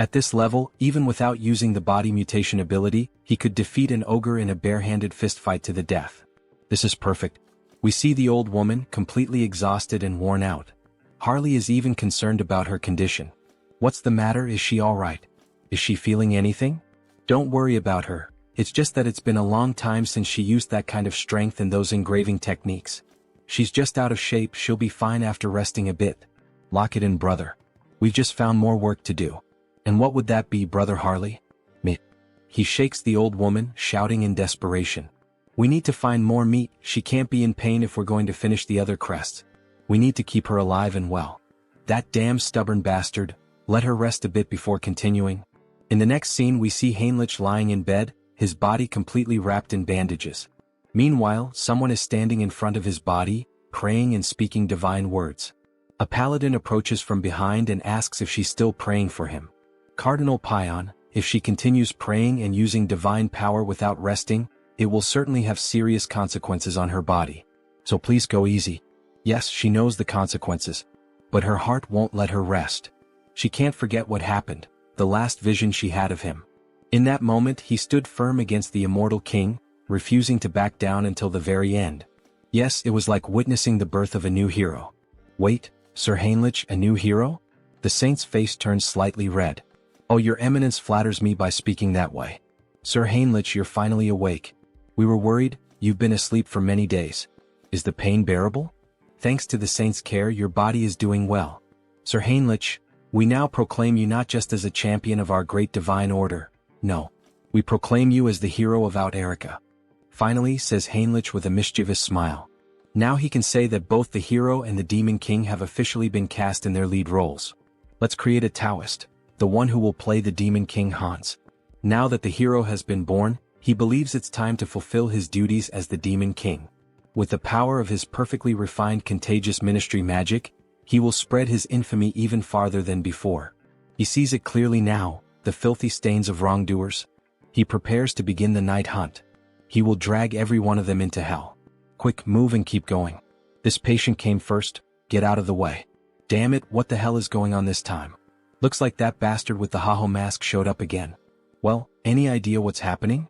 At this level, even without using the body mutation ability, he could defeat an ogre in a barehanded fistfight to the death. This is perfect. We see the old woman, completely exhausted and worn out. Harley is even concerned about her condition. What's the matter? Is she alright? Is she feeling anything? Don't worry about her. It's just that it's been a long time since she used that kind of strength and those engraving techniques. She's just out of shape. She'll be fine after resting a bit. Lock it in, brother. We've just found more work to do. And what would that be, brother Harley? Meat. He shakes the old woman, shouting in desperation. We need to find more meat. She can't be in pain if we're going to finish the other crests. We need to keep her alive and well. That damn stubborn bastard. Let her rest a bit before continuing. In the next scene we see Heinrich lying in bed, his body completely wrapped in bandages. Meanwhile, someone is standing in front of his body, praying and speaking divine words. A paladin approaches from behind and asks if she's still praying for him. Cardinal Pion, if she continues praying and using divine power without resting, it will certainly have serious consequences on her body. So please go easy. Yes, she knows the consequences. But her heart won't let her rest. She can't forget what happened, the last vision she had of him. In that moment he stood firm against the immortal king, refusing to back down until the very end. Yes, it was like witnessing the birth of a new hero. Wait, Sir Heinrich, a new hero? The saint's face turned slightly red. Oh, your eminence flatters me by speaking that way. Sir Heinrich, you're finally awake. We were worried, you've been asleep for many days. Is the pain bearable? Thanks to the saint's care, your body is doing well. Sir Heinrich, we now proclaim you not just as a champion of our great divine order. No. We proclaim you as the hero of Out Erica. Finally, says Heinrich with a mischievous smile. Now he can say that both the hero and the demon king have officially been cast in their lead roles. Let's create a Taoist, the one who will play the demon king Hans. Now that the hero has been born, he believes it's time to fulfill his duties as the demon king. With the power of his perfectly refined contagious ministry magic, he will spread his infamy even farther than before. He sees it clearly now, the filthy stains of wrongdoers. He prepares to begin the night hunt. He will drag every one of them into hell. Quick, move and keep going. This patient came first, get out of the way. Damn it, what the hell is going on this time? Looks like that bastard with the Haho mask showed up again. Well, any idea what's happening?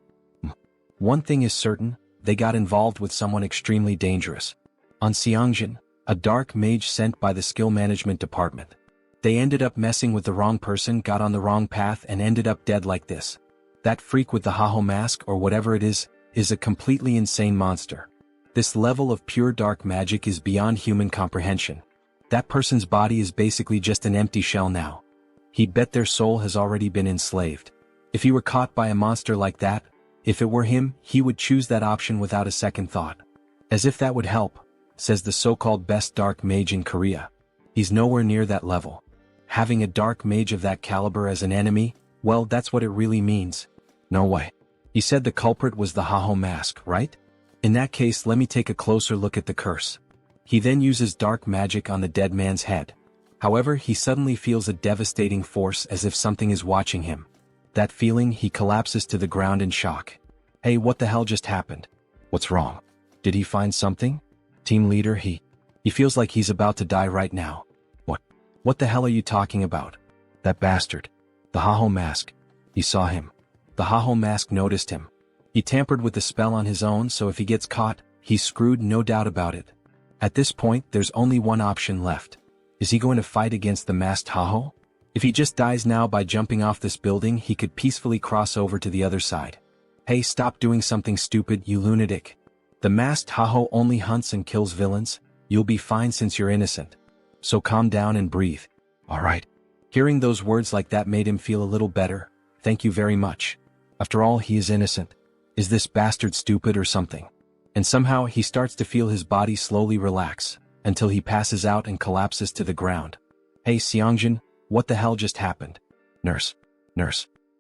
One thing is certain, they got involved with someone extremely dangerous. On Sunghyun, a dark mage sent by the skill management department. They ended up messing with the wrong person, got on the wrong path and ended up dead like this. That freak with the Haho mask or whatever it is a completely insane monster. This level of pure dark magic is beyond human comprehension. That person's body is basically just an empty shell now. He'd bet their soul has already been enslaved. If he were caught by a monster like that, if it were him, he would choose that option without a second thought. As if that would help. says the so-called best dark mage in Korea. He's nowhere near that level. Having a dark mage of that caliber as an enemy, well, that's what it really means. No way. He said the culprit was the Haho mask, right? In that case, let me take a closer look at the curse. He then uses dark magic on the dead man's head. However, he suddenly feels a devastating force as if something is watching him. That feeling, he collapses to the ground in shock. Hey, what the hell just happened? What's wrong? Did he find something? Team leader, he feels like he's about to die right now. What the hell are you talking about? That bastard. The Haho mask. He saw him. The Haho mask noticed him. He tampered with the spell on his own, so if he gets caught, he's screwed, no doubt about it. At this point, there's only one option left. Is he going to fight against the masked Haho? If he just dies now by jumping off this building, he could peacefully cross over to the other side. Hey, stop doing something stupid, you lunatic. The masked Haho only hunts and kills villains. You'll be fine since you're innocent. So calm down and breathe. Alright. Hearing those words like that made him feel a little better. Thank you very much. After all, he is innocent. Is this bastard stupid or something? And somehow he starts to feel his body slowly relax, until he passes out and collapses to the ground. Hey Sunghyun, what the hell just happened? Nurse.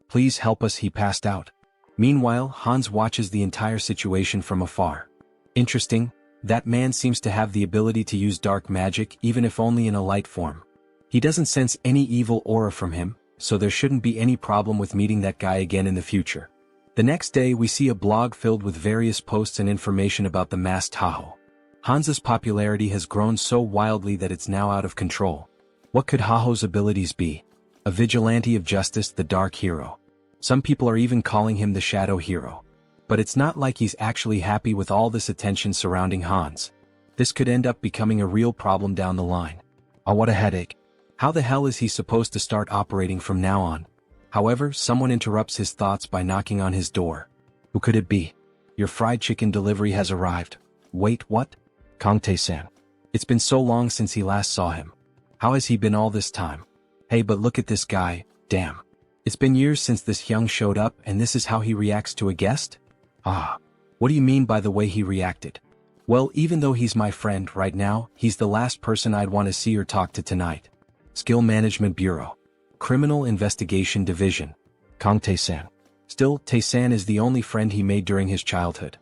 Please help us, he passed out. Meanwhile, Hans watches the entire situation from afar. Interesting, that man seems to have the ability to use dark magic even if only in a light form. He doesn't sense any evil aura from him, so there shouldn't be any problem with meeting that guy again in the future. The next day we see a blog filled with various posts and information about the masked Haho. Hans's popularity has grown so wildly that it's now out of control. What could Haho's abilities be? A vigilante of justice, the dark hero. Some people are even calling him the shadow hero. But it's not like he's actually happy with all this attention surrounding Hans. This could end up becoming a real problem down the line. Oh, what a headache. How the hell is he supposed to start operating from now on? However, someone interrupts his thoughts by knocking on his door. Who could it be? Your fried chicken delivery has arrived. Wait, what? Kang Tae-san. It's been so long since he last saw him. How has he been all this time? Hey, but look at this guy, damn. It's been years since this Hyung showed up and this is how he reacts to a guest? Ah. What do you mean by the way he reacted? Well, even though he's my friend right now, he's the last person I'd want to see or talk to tonight. Skill Management Bureau. Criminal Investigation Division. Kang Tae-san. Still, Tae-san is the only friend he made during his childhood.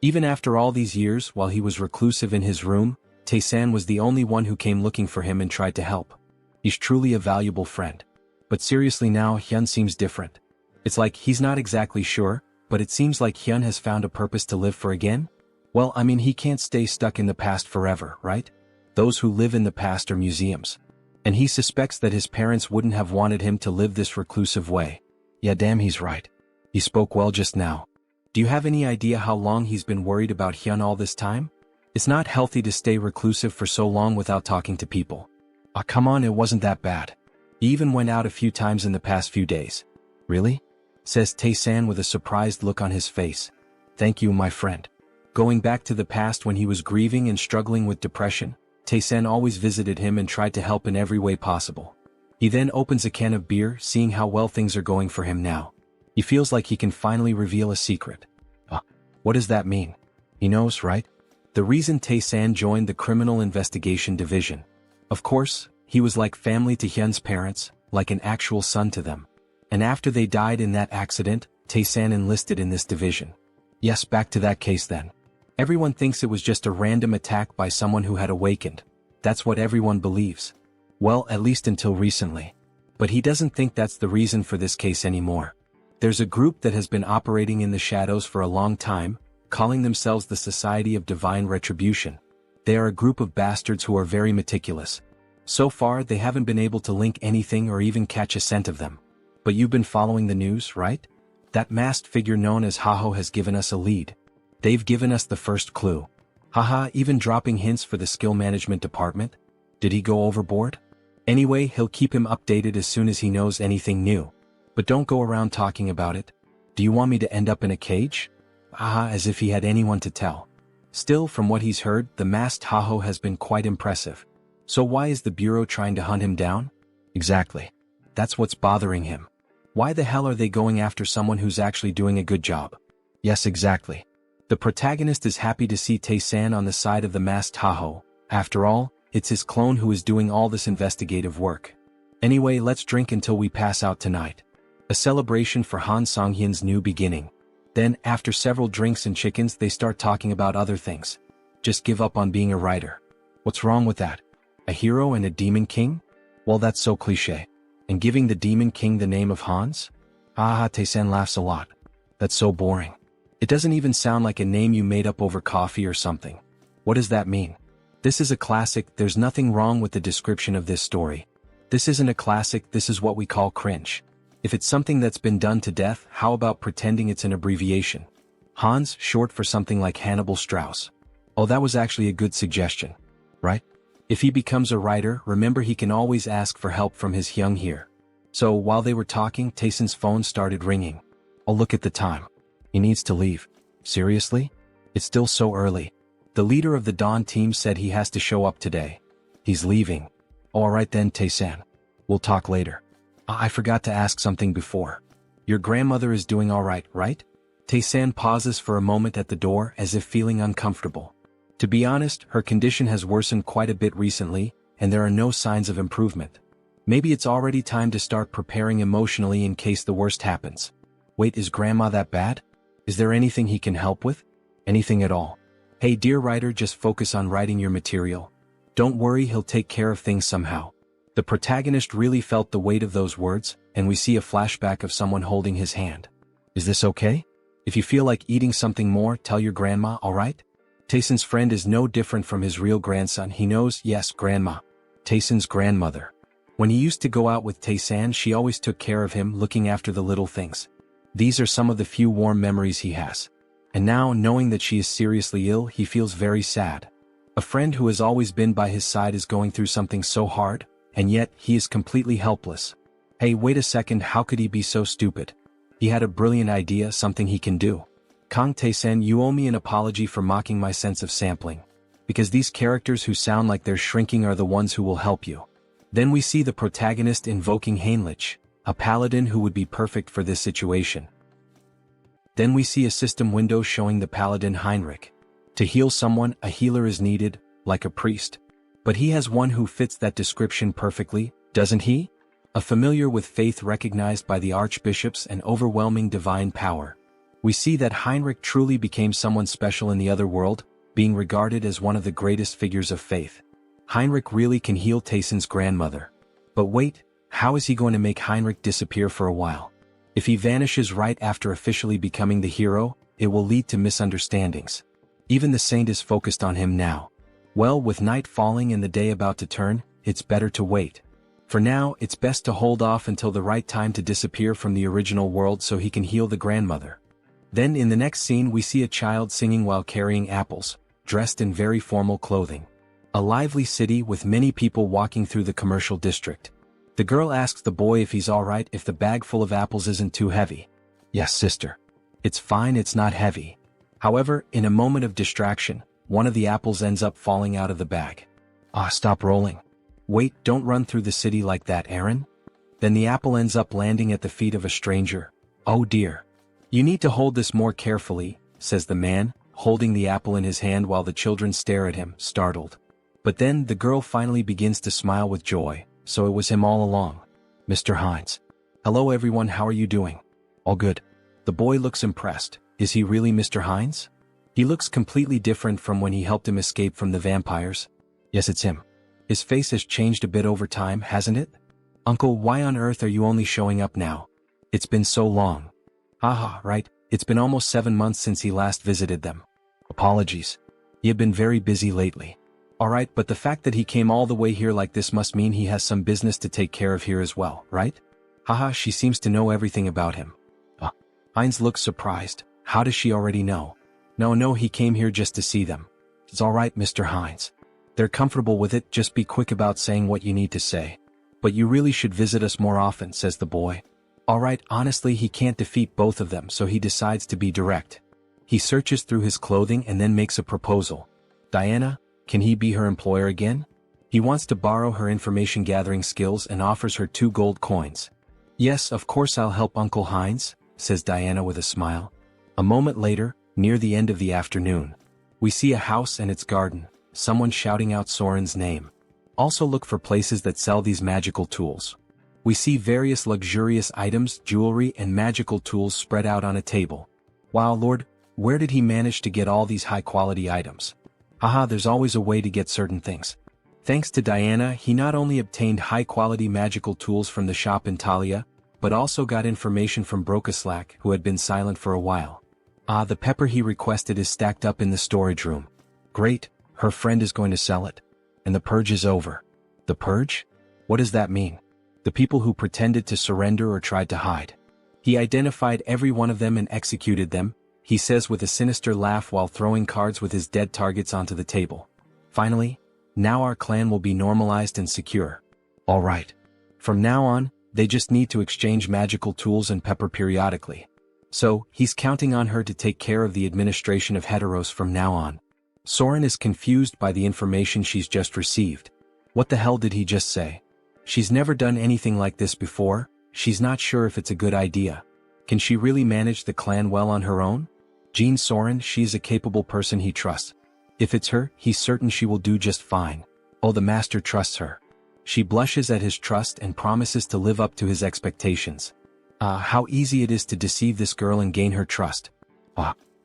Even after all these years, while he was reclusive in his room, Tae-san was the only one who came looking for him and tried to help. He's truly a valuable friend. But seriously now, Hyun seems different. It's like he's not exactly sure, but it seems like Hyun has found a purpose to live for again? Well, I mean, he can't stay stuck in the past forever, right? Those who live in the past are museums. And he suspects that his parents wouldn't have wanted him to live this reclusive way. Yeah, damn, he's right. He spoke well just now. Do you have any idea how long he's been worried about Hyun all this time? It's not healthy to stay reclusive for so long without talking to people. Ah, come on, it wasn't that bad. He even went out a few times in the past few days. Really? Says Tae-san with a surprised look on his face. Thank you, my friend. Going back to the past when he was grieving and struggling with depression, Tae-san always visited him and tried to help in every way possible. He then opens a can of beer, seeing how well things are going for him now. He feels like he can finally reveal a secret. What does that mean? He knows, right? The reason Tae-san joined the Criminal Investigation Division. Of course, he was like family to Hyun's parents, like an actual son to them. And after they died in that accident, Tae-san enlisted in this division. Yes, back to that case then. Everyone thinks it was just a random attack by someone who had awakened. That's what everyone believes. Well, at least until recently. But he doesn't think that's the reason for this case anymore. There's a group that has been operating in the shadows for a long time, calling themselves the Society of Divine Retribution. They are a group of bastards who are very meticulous. So far, they haven't been able to link anything or even catch a scent of them. But you've been following the news, right? That masked figure known as Haho has given us a lead. They've given us the first clue. Haha, even dropping hints for the skill management department? Did he go overboard? Anyway, he'll keep him updated as soon as he knows anything new. But don't go around talking about it. Do you want me to end up in a cage? Haha, as if he had anyone to tell. Still, from what he's heard, the masked Haho has been quite impressive. So why is the Bureau trying to hunt him down? Exactly. That's what's bothering him. Why the hell are they going after someone who's actually doing a good job? Yes, exactly. The protagonist is happy to see Tae-san on the side of the masked Tahoe. After all, it's his clone who is doing all this investigative work. Anyway, let's drink until we pass out tonight. A celebration for Han Sunghyun's new beginning. Then, after several drinks and chickens, they start talking about other things. Just give up on being a writer. What's wrong with that? A hero and a demon king? Well, that's so cliché. And giving the demon king the name of Hans? Haha, Tae-san laughs a lot. That's so boring. It doesn't even sound like a name you made up over coffee or something. What does that mean? This is a classic. There's nothing wrong with the description of this story. This isn't a classic, this is what we call cringe. If it's something that's been done to death, how about pretending it's an abbreviation? Hans, short for something like Hannibal Strauss. Oh, that was actually a good suggestion. Right? If he becomes a writer, remember he can always ask for help from his hyung here. So while they were talking, Tae-san's phone started ringing. Oh, look at the time. He needs to leave. Seriously? It's still so early. The leader of the Dawn team said he has to show up today. He's leaving. Alright then, Tae-san. We'll talk later. I forgot to ask something before. Your grandmother is doing alright, right? Tae-san pauses for a moment at the door as if feeling uncomfortable. To be honest, her condition has worsened quite a bit recently, and there are no signs of improvement. Maybe it's already time to start preparing emotionally in case the worst happens. Wait, is grandma that bad? Is there anything he can help with? Anything at all? Hey dear writer, just focus on writing your material. Don't worry, he'll take care of things somehow. The protagonist really felt the weight of those words, and we see a flashback of someone holding his hand. Is this okay? If you feel like eating something more, tell your grandma, alright? Tae-san's friend is no different from his real grandson. He knows, yes, grandma. Tae-san's grandmother. When he used to go out with Tae-san, she always took care of him, looking after the little things. These are some of the few warm memories he has. And now, knowing that she is seriously ill, he feels very sad. A friend who has always been by his side is going through something so hard, and yet, he is completely helpless. Hey, wait a second, how could he be so stupid? He had a brilliant idea, something he can do. Kang Tae-san, you owe me an apology for mocking my sense of sampling. Because these characters who sound like they're shrinking are the ones who will help you. Then we see the protagonist invoking Heinrich, a paladin who would be perfect for this situation. Then we see a system window showing the paladin Heinrich. To heal someone, a healer is needed, like a priest. But he has one who fits that description perfectly, doesn't he? A familiar with faith recognized by the archbishops and overwhelming divine power. We see that Heinrich truly became someone special in the other world, being regarded as one of the greatest figures of faith. Heinrich really can heal Tae-san's grandmother. But wait, how is he going to make Heinrich disappear for a while? If he vanishes right after officially becoming the hero, it will lead to misunderstandings. Even the saint is focused on him now. Well, with night falling and the day about to turn, it's better to wait. For now, it's best to hold off until the right time to disappear from the original world so he can heal the grandmother. Then in the next scene we see a child singing while carrying apples, dressed in very formal clothing. A lively city with many people walking through the commercial district. The girl asks the boy if he's alright if the bag full of apples isn't too heavy. Yes, sister. It's fine, it's not heavy. However, in a moment of distraction, one of the apples ends up falling out of the bag. Stop rolling. Wait, don't run through the city like that, Aaron. Then the apple ends up landing at the feet of a stranger. Oh dear. You need to hold this more carefully, says the man, holding the apple in his hand while the children stare at him, startled. But then the girl finally begins to smile with joy, so it was him all along. Mr. Hines. Hello everyone, how are you doing? All good. The boy looks impressed. Is he really Mr. Hines? He looks completely different from when he helped him escape from the vampires. Yes, it's him. His face has changed a bit over time, hasn't it? Uncle, why on earth are you only showing up now? It's been so long. Haha, right, it's been almost 7 months since he last visited them. Apologies. He had been very busy lately. Alright, but the fact that he came all the way here like this must mean he has some business to take care of here as well, right? Haha, she seems to know everything about him. Heinz looks surprised. How does she already know? No, he came here just to see them. It's alright, Mr. Hines. They're comfortable with it, just be quick about saying what you need to say. But you really should visit us more often, says the boy. Alright, honestly he can't defeat both of them, so he decides to be direct. He searches through his clothing and then makes a proposal. Diana, can he be her employer again? He wants to borrow her information gathering skills and offers her 2 gold coins. Yes, of course I'll help Uncle Heinz, says Diana with a smile. A moment later, near the end of the afternoon. We see a house and its garden, someone shouting out Soren's name. Also look for places that sell these magical tools. We see various luxurious items, jewelry and magical tools spread out on a table. Wow Lord, where did he manage to get all these high-quality items? Haha, there's always a way to get certain things. Thanks to Diana, he not only obtained high-quality magical tools from the shop in Talia, but also got information from Brokaslak, who had been silent for a while. The pepper he requested is stacked up in the storage room. Great, her friend is going to sell it. And the purge is over. The purge? What does that mean? The people who pretended to surrender or tried to hide. He identified every one of them and executed them, he says with a sinister laugh while throwing cards with his dead targets onto the table. Finally, now our clan will be normalized and secure. Alright. From now on, they just need to exchange magical tools and pepper periodically. So, he's counting on her to take care of the administration of Heteros from now on. Soren is confused by the information she's just received. What the hell did he just say? She's never done anything like this before, she's not sure if it's a good idea. Can she really manage the clan well on her own? Jean Soren, she's a capable person he trusts. If it's her, he's certain she will do just fine. Oh, the master trusts her. She blushes at his trust and promises to live up to his expectations. How easy it is to deceive this girl and gain her trust.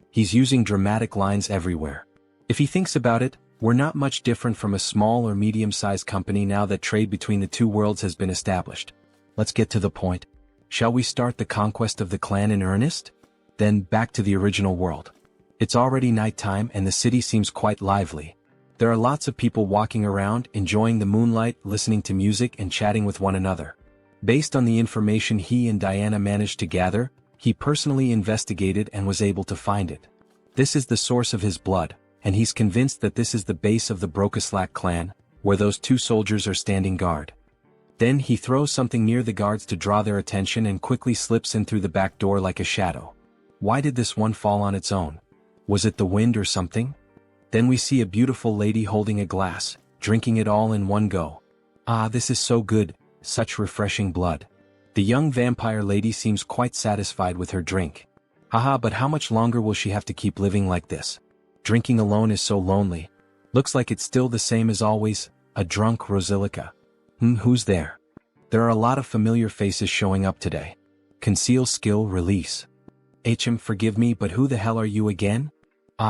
He's using dramatic lines everywhere. If he thinks about it, we're not much different from a small or medium-sized company now that trade between the two worlds has been established. Let's get to the point. Shall we start the conquest of the clan in earnest? Then, back to the original world. It's already nighttime and the city seems quite lively. There are lots of people walking around, enjoying the moonlight, listening to music and chatting with one another. Based on the information he and Diana managed to gather, he personally investigated and was able to find it. This is the source of his blood, and he's convinced that this is the base of the Brokaslak clan, where those two soldiers are standing guard. Then he throws something near the guards to draw their attention and quickly slips in through the back door like a shadow. Why did this one fall on its own? Was it the wind or something? Then we see a beautiful lady holding a glass, drinking it all in one go. This is so good, such refreshing blood. The young vampire lady seems quite satisfied with her drink. But how much longer will she have to keep living like this? Drinking alone is so lonely. Looks like it's still the same as always, a drunk Rosilica. Who's there? There are a lot of familiar faces showing up today. Conceal skill release. Forgive me, but who the hell are you again?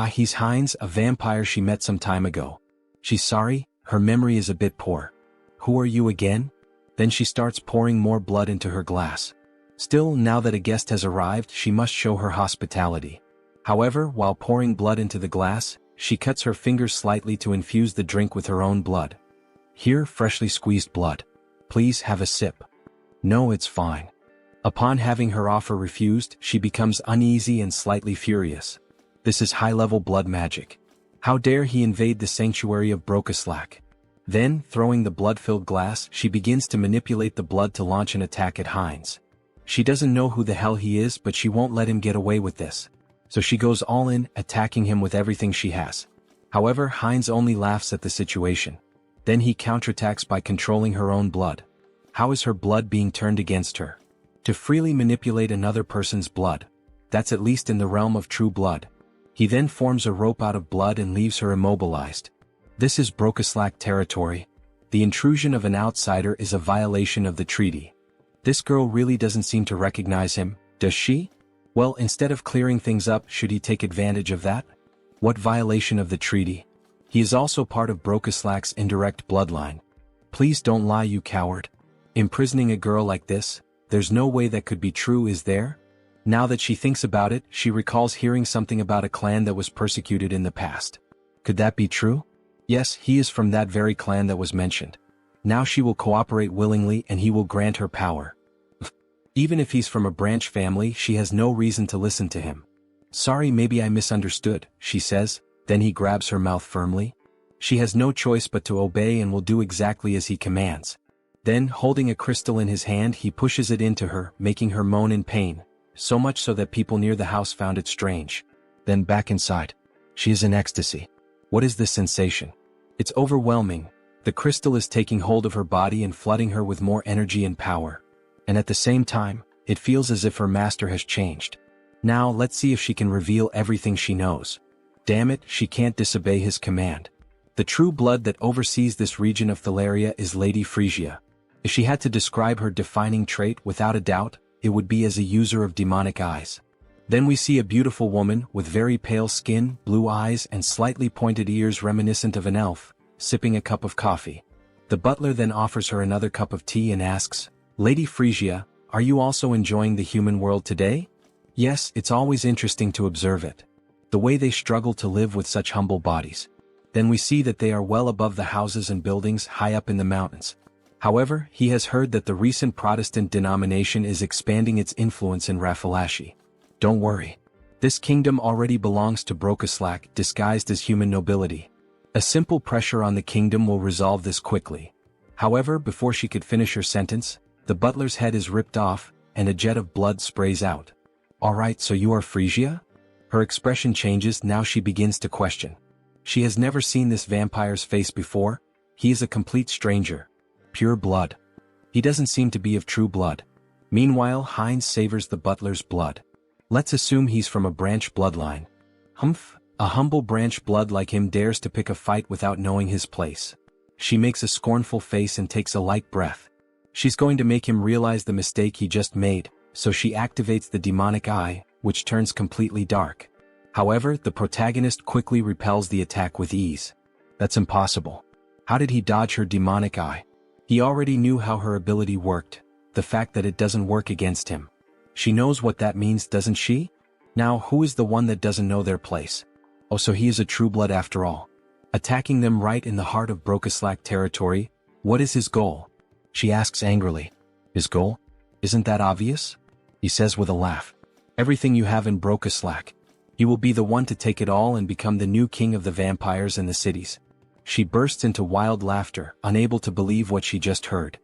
He's Heinz, a vampire she met some time ago. She's sorry, her memory is a bit poor. Who are you again? Then she starts pouring more blood into her glass. Still, now that a guest has arrived, she must show her hospitality. However, while pouring blood into the glass, she cuts her fingers slightly to infuse the drink with her own blood. Here, freshly squeezed blood. Please have a sip. No, it's fine. Upon having her offer refused, she becomes uneasy and slightly furious. This is high-level blood magic. How dare he invade the sanctuary of Brokaslak? Then, throwing the blood-filled glass, she begins to manipulate the blood to launch an attack at Heinz. She doesn't know who the hell he is, but she won't let him get away with this. So she goes all in, attacking him with everything she has. However, Heinz only laughs at the situation. Then he counterattacks by controlling her own blood. How is her blood being turned against her? To freely manipulate another person's blood. That's at least in the realm of true blood. He then forms a rope out of blood and leaves her immobilized. This is Brokaslak territory. The intrusion of an outsider is a violation of the treaty. This girl really doesn't seem to recognize him, does she? Well, instead of clearing things up, should he take advantage of that? What violation of the treaty? He is also part of Brokaslak's indirect bloodline. Please don't lie, you coward. Imprisoning a girl like this, there's no way that could be true, is there? Now that she thinks about it, she recalls hearing something about a clan that was persecuted in the past. Could that be true? Yes, he is from that very clan that was mentioned. Now she will cooperate willingly and he will grant her power. Even if he's from a branch family, she has no reason to listen to him. Sorry, maybe I misunderstood, she says, then he grabs her mouth firmly. She has no choice but to obey and will do exactly as he commands. Then, holding a crystal in his hand, he pushes it into her, making her moan in pain, so much so that people near the house found it strange. Then back inside. She is in ecstasy. What is this sensation? It's overwhelming. The crystal is taking hold of her body and flooding her with more energy and power. And at the same time, it feels as if her master has changed. Now let's see if she can reveal everything she knows. Damn it, she can't disobey his command. The true blood that oversees this region of Thalaria is Lady Frisia. If she had to describe her defining trait without a doubt, it would be as a user of demonic eyes. Then we see a beautiful woman with very pale skin, blue eyes and slightly pointed ears reminiscent of an elf, sipping a cup of coffee. The butler then offers her another cup of tea and asks, "Lady Frisia, are you also enjoying the human world today?" Yes, it's always interesting to observe it. The way they struggle to live with such humble bodies. Then we see that they are well above the houses and buildings high up in the mountains. However, he has heard that the recent Protestant denomination is expanding its influence in Rafalashi. Don't worry. This kingdom already belongs to Brokaslak disguised as human nobility. A simple pressure on the kingdom will resolve this quickly. However, before she could finish her sentence, the butler's head is ripped off, and a jet of blood sprays out. Alright, so you are Frisia? Her expression changes now she begins to question. She has never seen this vampire's face before. He is a complete stranger. Pure blood. He doesn't seem to be of true blood. Meanwhile, Heinz savors the butler's blood. Let's assume he's from a branch bloodline. Humph, a humble branch blood like him dares to pick a fight without knowing his place. She makes a scornful face and takes a light breath. She's going to make him realize the mistake he just made, so she activates the demonic eye, which turns completely dark. However, the protagonist quickly repels the attack with ease. That's impossible. How did he dodge her demonic eye? He already knew how her ability worked, the fact that it doesn't work against him. She knows what that means, doesn't she? Now, who is the one that doesn't know their place? Oh, so he is a true blood after all. Attacking them right in the heart of Brokaslak territory, what is his goal? She asks angrily. His goal? Isn't that obvious? He says with a laugh. Everything you have in Brokaslak. He will be the one to take it all and become the new king of the vampires and the cities. She bursts into wild laughter, unable to believe what she just heard.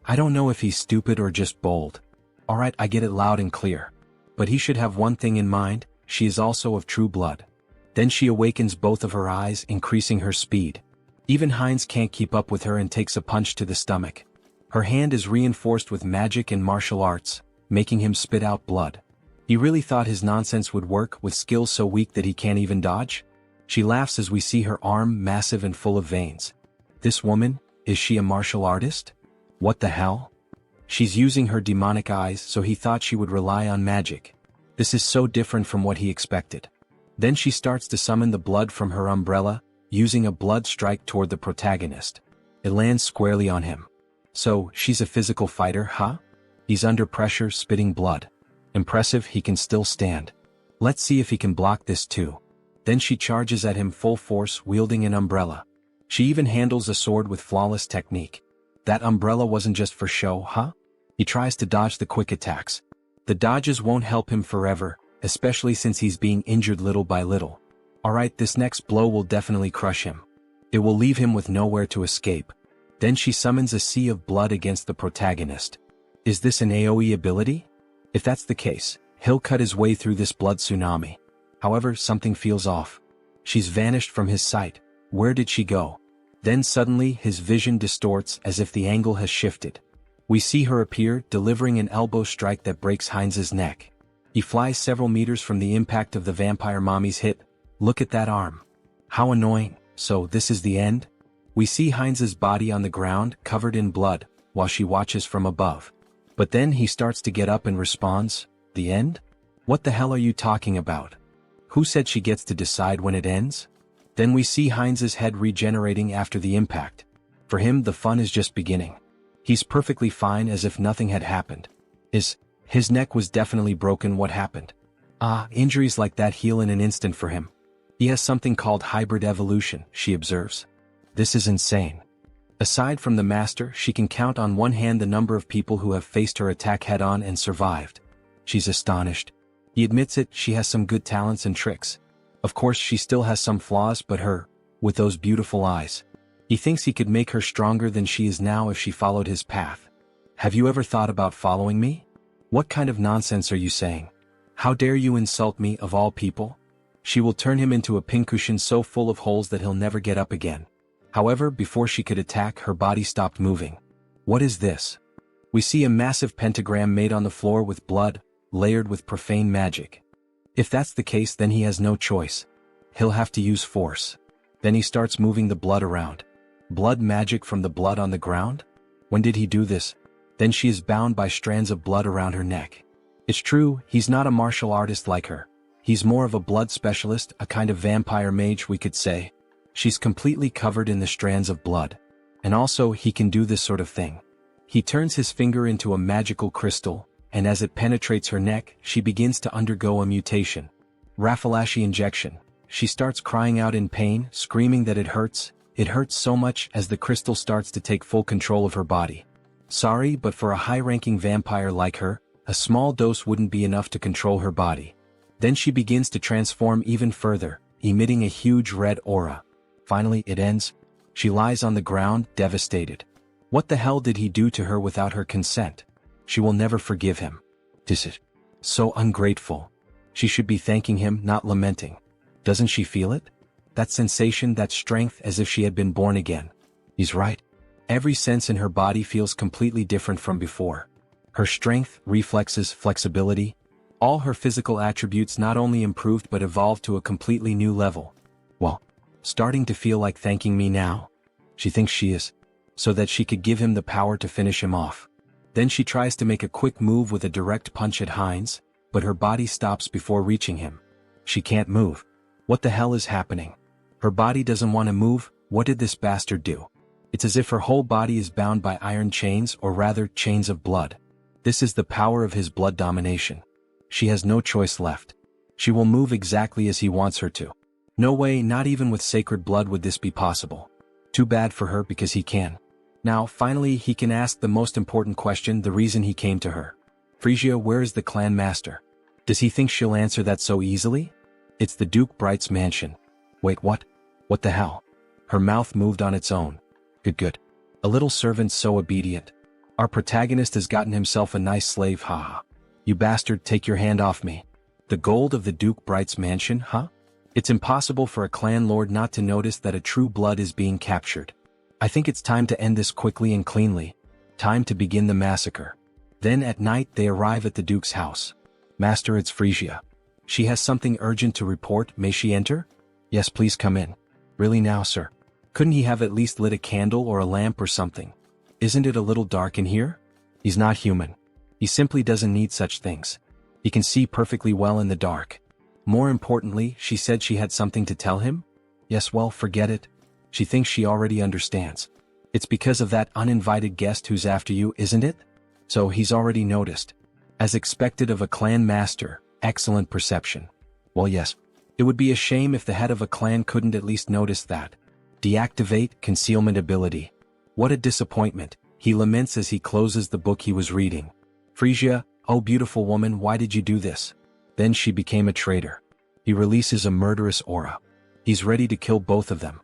I don't know if he's stupid or just bold. Alright, I get it loud and clear. But he should have one thing in mind, she is also of true blood. Then she awakens both of her eyes, increasing her speed. Even Heinz can't keep up with her and takes a punch to the stomach. Her hand is reinforced with magic and martial arts, making him spit out blood. He really thought his nonsense would work with skills so weak that he can't even dodge? She laughs as we see her arm massive and full of veins. This woman, is she a martial artist? What the hell? She's using her demonic eyes, so he thought she would rely on magic. This is so different from what he expected. Then she starts to summon the blood from her umbrella, using a blood strike toward the protagonist. It lands squarely on him. So, she's a physical fighter, huh? He's under pressure, spitting blood. Impressive, he can still stand. Let's see if he can block this too. Then she charges at him full force, wielding an umbrella. She even handles a sword with flawless technique. That umbrella wasn't just for show, huh? He tries to dodge the quick attacks. The dodges won't help him forever, especially since he's being injured little by little. Alright, this next blow will definitely crush him. It will leave him with nowhere to escape. Then she summons a sea of blood against the protagonist. Is this an AoE ability? If that's the case, he'll cut his way through this blood tsunami. However, something feels off. She's vanished from his sight. Where did she go? Then suddenly his vision distorts as if the angle has shifted. We see her appear, delivering an elbow strike that breaks Heinz's neck. He flies several meters from the impact of the vampire mommy's hit. Look at that arm. How annoying. So this is the end? We see Heinz's body on the ground, covered in blood, while she watches from above. But then he starts to get up and responds, "The end? What the hell are you talking about? Who said she gets to decide when it ends?" Then we see Heinz's head regenerating after the impact. For him, the fun is just beginning. He's perfectly fine as if nothing had happened. His neck was definitely broken. What happened? Injuries like that heal in an instant for him. He has something called hybrid evolution, she observes. This is insane. Aside from the master, she can count on one hand the number of people who have faced her attack head-on and survived. She's astonished. He admits it, she has some good talents and tricks. Of course she still has some flaws, but with those beautiful eyes. He thinks he could make her stronger than she is now if she followed his path. Have you ever thought about following me? What kind of nonsense are you saying? How dare you insult me, of all people? She will turn him into a pincushion so full of holes that he'll never get up again. However, before she could attack, her body stopped moving. What is this? We see a massive pentagram made on the floor with blood, layered with profane magic. If that's the case, then he has no choice. He'll have to use force. Then he starts moving the blood around. Blood magic from the blood on the ground? When did he do this? Then she is bound by strands of blood around her neck. It's true, he's not a martial artist like her. He's more of a blood specialist, a kind of vampire mage, we could say. She's completely covered in the strands of blood. And also, he can do this sort of thing. He turns his finger into a magical crystal, and as it penetrates her neck, she begins to undergo a mutation. Raffalashi injection. She starts crying out in pain, screaming that it hurts. It hurts so much as the crystal starts to take full control of her body. Sorry, but for a high-ranking vampire like her, a small dose wouldn't be enough to control her body. Then she begins to transform even further, emitting a huge red aura. Finally, it ends. She lies on the ground, devastated. What the hell did he do to her without her consent? She will never forgive him. This is so ungrateful. She should be thanking him, not lamenting. Doesn't she feel it? That sensation, that strength, as if she had been born again. He's right. Every sense in her body feels completely different from before. Her strength, reflexes, flexibility, all her physical attributes not only improved but evolved to a completely new level. Well, starting to feel like thanking me now. She thinks she is. So that she could give him the power to finish him off. Then she tries to make a quick move with a direct punch at Heinz, but her body stops before reaching him. She can't move. What the hell is happening? Her body doesn't want to move. What did this bastard do? It's as if her whole body is bound by iron chains, or rather, chains of blood. This is the power of his blood domination. She has no choice left. She will move exactly as he wants her to. No way, not even with sacred blood would this be possible. Too bad for her because he can. Now, finally, he can ask the most important question, the reason he came to her. Frisia, where is the clan master? Does he think she'll answer that so easily? It's the Duke Bright's mansion. Wait, what? What the hell? Her mouth moved on its own. Good. A little servant so obedient. Our protagonist has gotten himself a nice slave, haha. You bastard, take your hand off me. The gold of the Duke Bright's mansion, huh? It's impossible for a clan lord not to notice that a true blood is being captured. I think it's time to end this quickly and cleanly. Time to begin the massacre. Then at night they arrive at the Duke's house. Master, it's Frisia. She has something urgent to report. May she enter? Yes, please come in. Really now, sir? Couldn't he have at least lit a candle or a lamp or something? Isn't it a little dark in here? He's not human. He simply doesn't need such things. He can see perfectly well in the dark. More importantly, she said she had something to tell him? Yes, well, forget it. She thinks she already understands. It's because of that uninvited guest who's after you, isn't it? So he's already noticed. As expected of a clan master, excellent perception. Well, yes. It would be a shame if the head of a clan couldn't at least notice that. Deactivate concealment ability. What a disappointment, he laments as he closes the book he was reading. Frisia, oh beautiful woman, why did you do this? Then she became a traitor. He releases a murderous aura. He's ready to kill both of them.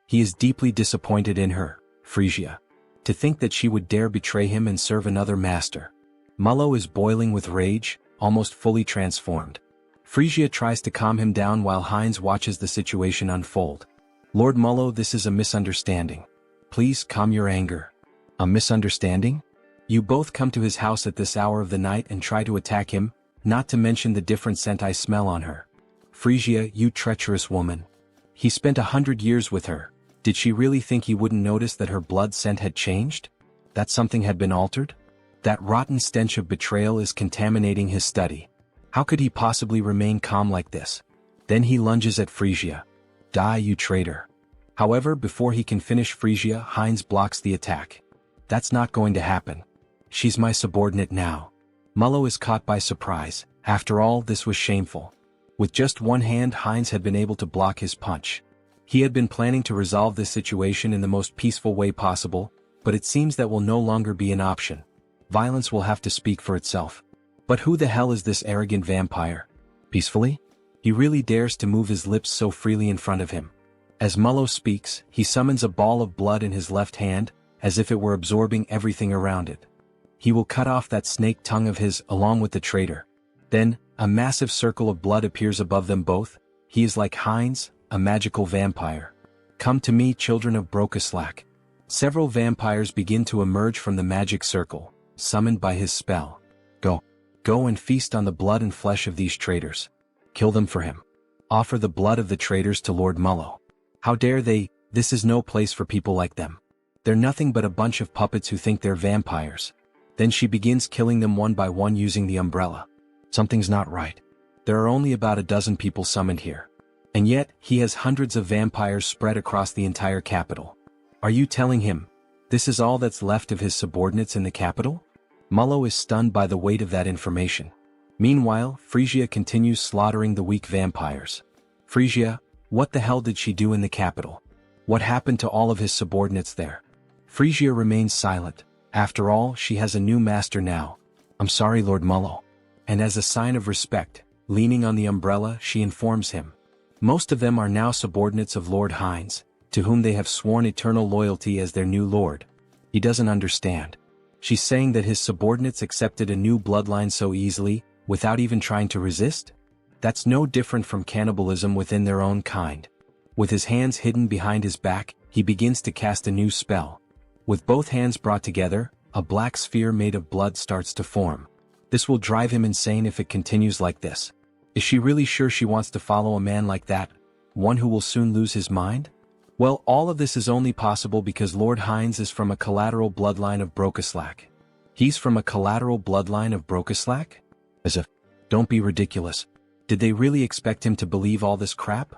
He is deeply disappointed in her, Frisia. To think that she would dare betray him and serve another master. Mullo is boiling with rage, almost fully transformed. Frisia tries to calm him down while Heinz watches the situation unfold. Lord Mullo, this is a misunderstanding. Please calm your anger. A misunderstanding? You both come to his house at this hour of the night and try to attack him, not to mention the different scent I smell on her. Frisia, you treacherous woman. He spent 100 years with her. Did she really think he wouldn't notice that her blood scent had changed? That something had been altered? That rotten stench of betrayal is contaminating his study. How could he possibly remain calm like this? Then he lunges at Frisia. Die, you traitor. However, before he can finish Frisia, Heinz blocks the attack. That's not going to happen. She's my subordinate now. Mullo is caught by surprise. After all, this was shameful. With just one hand, Heinz had been able to block his punch. He had been planning to resolve this situation in the most peaceful way possible, but it seems that will no longer be an option. Violence will have to speak for itself. But who the hell is this arrogant vampire? Peacefully? He really dares to move his lips so freely in front of him. As Mullo speaks, he summons a ball of blood in his left hand, as if it were absorbing everything around it. He will cut off that snake tongue of his, along with the traitor. Then, a massive circle of blood appears above them both. He is like Heinz, a magical vampire. Come to me, children of Brokaslak. Several vampires begin to emerge from the magic circle, summoned by his spell. Go and feast on the blood and flesh of these traitors. Kill them for him. Offer the blood of the traitors to Lord Mullo. How dare they? This is no place for people like them. They're nothing but a bunch of puppets who think they're vampires. Then she begins killing them one by one using the umbrella. Something's not right. There are only about a dozen people summoned here. And yet, he has hundreds of vampires spread across the entire capital. Are you telling him this is all that's left of his subordinates in the capital? Mullo is stunned by the weight of that information. Meanwhile, Frisia continues slaughtering the weak vampires. Frisia, what the hell did she do in the capital? What happened to all of his subordinates there? Frisia remains silent. After all, she has a new master now. I'm sorry, Lord Mullo. And as a sign of respect, leaning on the umbrella, she informs him. Most of them are now subordinates of Lord Hines, to whom they have sworn eternal loyalty as their new lord. He doesn't understand. She's saying that his subordinates accepted a new bloodline so easily, without even trying to resist? That's no different from cannibalism within their own kind. With his hands hidden behind his back, he begins to cast a new spell. With both hands brought together, a black sphere made of blood starts to form. This will drive him insane if it continues like this. Is she really sure she wants to follow a man like that? One who will soon lose his mind? Well, all of this is only possible because Lord Hines is from a collateral bloodline of Brokeslack. He's from a collateral bloodline of Brokeslack? As if, don't be ridiculous. Did they really expect him to believe all this crap?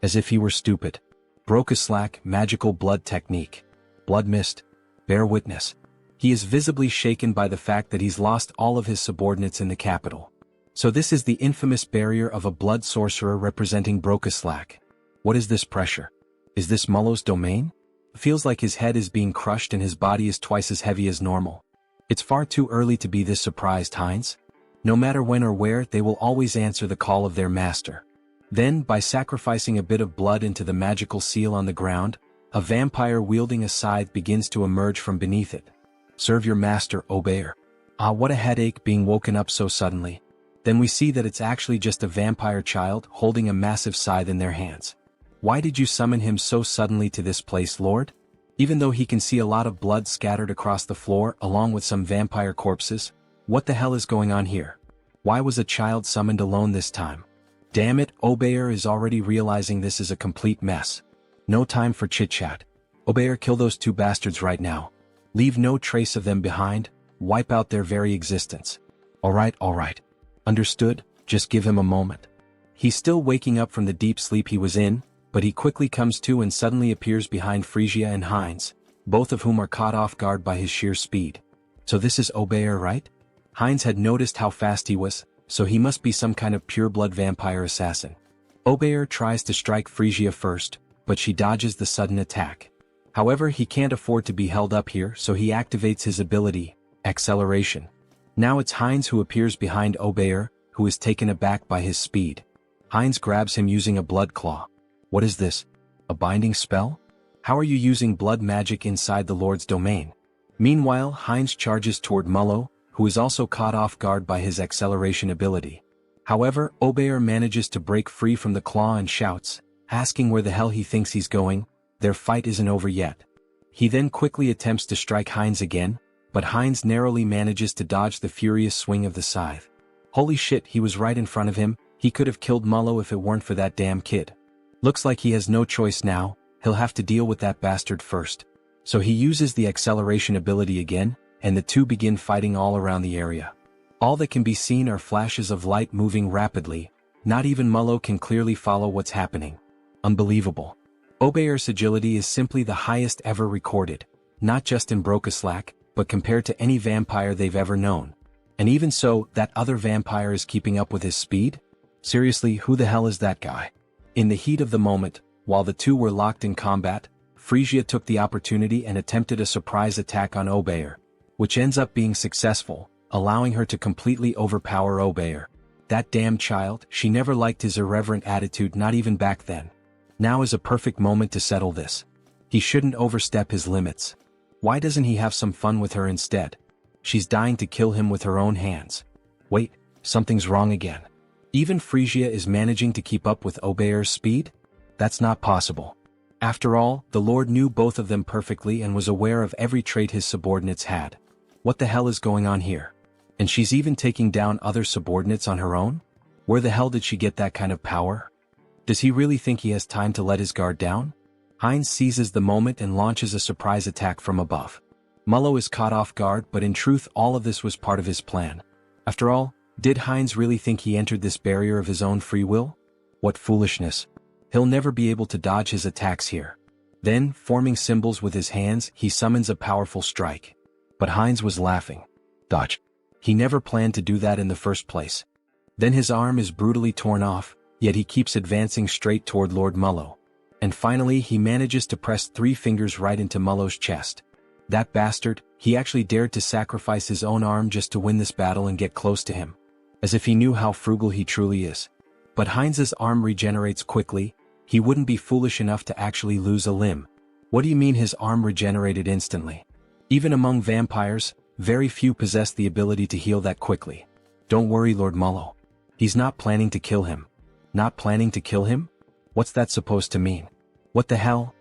As if he were stupid. Brokeslack, magical blood technique. Blood mist. Bear witness. He is visibly shaken by the fact that he's lost all of his subordinates in the capital. So this is the infamous barrier of a blood sorcerer representing Brokeslack. What is this pressure? Is this Mullo's domain? Feels like his head is being crushed and his body is twice as heavy as normal. It's far too early to be this surprised, Hines. No matter when or where, they will always answer the call of their master. Then, by sacrificing a bit of blood into the magical seal on the ground, a vampire wielding a scythe begins to emerge from beneath it. Serve your master, Obeyer. Ah, what a headache being woken up so suddenly. Then we see that it's actually just a vampire child holding a massive scythe in their hands. Why did you summon him so suddenly to this place, Lord? Even though he can see a lot of blood scattered across the floor along with some vampire corpses, what the hell is going on here? Why was a child summoned alone this time? Damn it, Obeyer is already realizing this is a complete mess. No time for chit-chat. Obeyer, kill those two bastards right now. Leave no trace of them behind, wipe out their very existence. Alright. Understood, just give him a moment. He's still waking up from the deep sleep he was in, but he quickly comes to and suddenly appears behind Frisia and Hines, both of whom are caught off guard by his sheer speed. So this is Obeyer, right? Hines had noticed how fast he was, so he must be some kind of pure-blood vampire assassin. Obeyer tries to strike Frisia first, but she dodges the sudden attack. However, he can't afford to be held up here, so he activates his ability, Acceleration. Now it's Hines who appears behind Obeyer, who is taken aback by his speed. Hines grabs him using a blood claw. What is this? A binding spell? How are you using blood magic inside the Lord's domain? Meanwhile, Hines charges toward Mullo, who is also caught off guard by his acceleration ability. However, Obeyer manages to break free from the claw and shouts, asking where the hell he thinks he's going. Their fight isn't over yet. He then quickly attempts to strike Hines again, but Hines narrowly manages to dodge the furious swing of the scythe. Holy shit, he was right in front of him. He could have killed Mullo if it weren't for that damn kid. Looks like he has no choice now, he'll have to deal with that bastard first. So he uses the acceleration ability again, and the two begin fighting all around the area. All that can be seen are flashes of light moving rapidly. Not even Mullo can clearly follow what's happening. Unbelievable. Obeyer's agility is simply the highest ever recorded, not just in Brokeslack, but compared to any vampire they've ever known. And even so, that other vampire is keeping up with his speed? Seriously, who the hell is that guy? In the heat of the moment, while the two were locked in combat, Frisia took the opportunity and attempted a surprise attack on Obeyer, which ends up being successful, allowing her to completely overpower Obeyer. That damn child, she never liked his irreverent attitude, not even back then. Now is a perfect moment to settle this. He shouldn't overstep his limits. Why doesn't he have some fun with her instead? She's dying to kill him with her own hands. Wait, something's wrong again. Even Frisia is managing to keep up with Obeyer's speed? That's not possible. After all, the Lord knew both of them perfectly and was aware of every trait his subordinates had. What the hell is going on here? And she's even taking down other subordinates on her own? Where the hell did she get that kind of power? Does he really think he has time to let his guard down? Heinz seizes the moment and launches a surprise attack from above. Mullo is caught off guard, but in truth all of this was part of his plan. After all, did Heinz really think he entered this barrier of his own free will? What foolishness. He'll never be able to dodge his attacks here. Then, forming symbols with his hands, he summons a powerful strike. But Heinz was laughing. Dodge. He never planned to do that in the first place. Then his arm is brutally torn off, yet he keeps advancing straight toward Lord Mullo. And finally he manages to press 3 fingers right into Mullo's chest. That bastard, he actually dared to sacrifice his own arm just to win this battle and get close to him. As if he knew how frugal he truly is. But Heinz's arm regenerates quickly. He wouldn't be foolish enough to actually lose a limb. What do you mean his arm regenerated instantly? Even among vampires, very few possess the ability to heal that quickly. Don't worry, Lord Mullo. He's not planning to kill him. Not planning to kill him? What's that supposed to mean? What the hell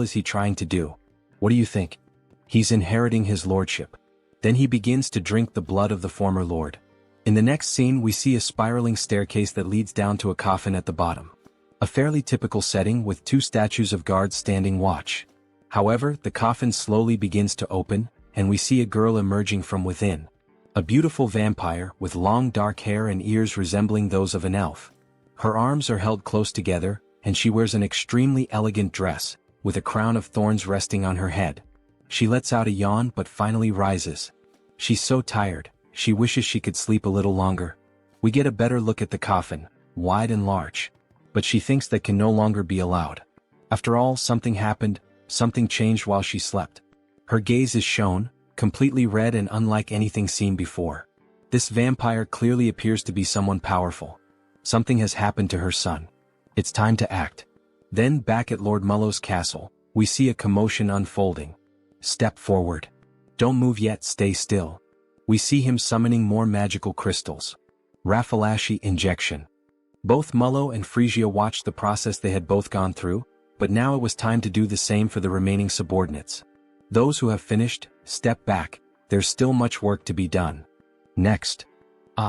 is he trying to do? What do you think? He's inheriting his lordship. Then he begins to drink the blood of the former lord. In the next scene we see a spiraling staircase that leads down to a coffin at the bottom. A fairly typical setting with 2 statues of guards standing watch. However, the coffin slowly begins to open, and we see a girl emerging from within. A beautiful vampire with long dark hair and ears resembling those of an elf. Her arms are held close together, and she wears an extremely elegant dress, with a crown of thorns resting on her head. She lets out a yawn but finally rises. She's so tired, she wishes she could sleep a little longer. We get a better look at the coffin, wide and large. But she thinks that can no longer be allowed. After all, something happened, something changed while she slept. Her gaze is shown, completely red and unlike anything seen before. This vampire clearly appears to be someone powerful. Something has happened to her son. It's time to act. Then back at Lord Mullo's castle, we see a commotion unfolding. Step forward. Don't move yet, stay still. We see him summoning more magical crystals. Raffalashi injection. Both Mullo and Frisia watched the process they had both gone through, but now it was time to do the same for the remaining subordinates. Those who have finished, step back, there's still much work to be done. Next.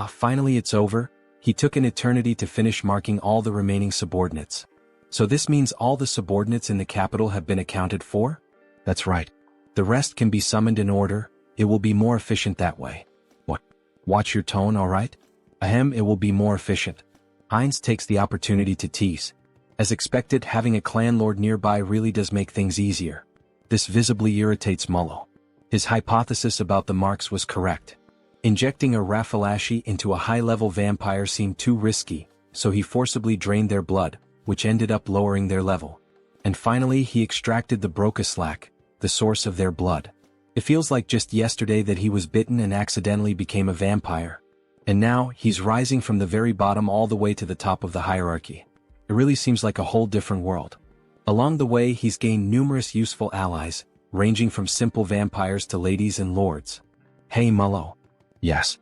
Finally it's over. He took an eternity to finish marking all the remaining subordinates. So this means all the subordinates in the capital have been accounted for? That's right. The rest can be summoned in order. It will be more efficient that way. What? Watch your tone, alright? Ahem, it will be more efficient. Heinz takes the opportunity to tease. As expected, having a clan lord nearby really does make things easier. This visibly irritates Mullo. His hypothesis about the marks was correct. Injecting a Raffalashi into a high-level vampire seemed too risky, so he forcibly drained their blood, which ended up lowering their level. And finally he extracted the Brocaslack, the source of their blood. It feels like just yesterday that he was bitten and accidentally became a vampire. And now, he's rising from the very bottom all the way to the top of the hierarchy. It really seems like a whole different world. Along the way he's gained numerous useful allies, ranging from simple vampires to ladies and lords. Hey Mullo. Yes.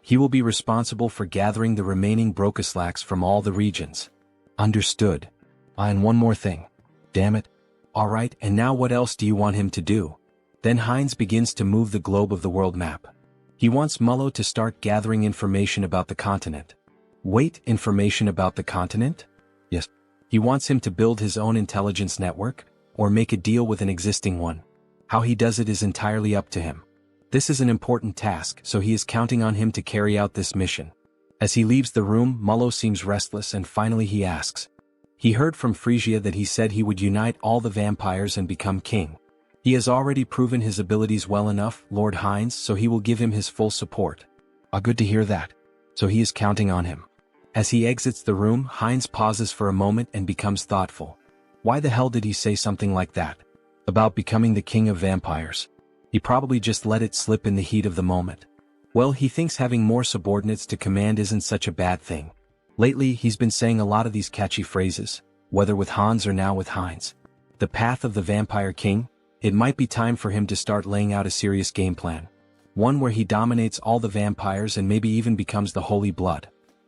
He will be responsible for gathering the remaining Brocaslacks from all the regions. Understood. And one more thing. Damn it. Alright, and now what else do you want him to do? Then Heinz begins to move the globe of the world map. He wants Mullo to start gathering information about the continent. Wait, information about the continent? Yes. He wants him to build his own intelligence network, or make a deal with an existing one. How he does it is entirely up to him. This is an important task, so he is counting on him to carry out this mission. As he leaves the room, Mullo seems restless and finally he asks. He heard from Frisia that he said he would unite all the vampires and become king. He has already proven his abilities well enough, Lord Heinz, so he will give him his full support. Good to hear that. So he is counting on him. As he exits the room, Heinz pauses for a moment and becomes thoughtful. Why the hell did he say something like that? About becoming the king of vampires? He probably just let it slip in the heat of the moment. Well, he thinks having more subordinates to command isn't such a bad thing. Lately, he's been saying a lot of these catchy phrases, whether with Hans or now with Heinz. The path of the vampire king? It might be time for him to start laying out a serious game plan. One where he dominates all the vampires and maybe even becomes the Holy Blood.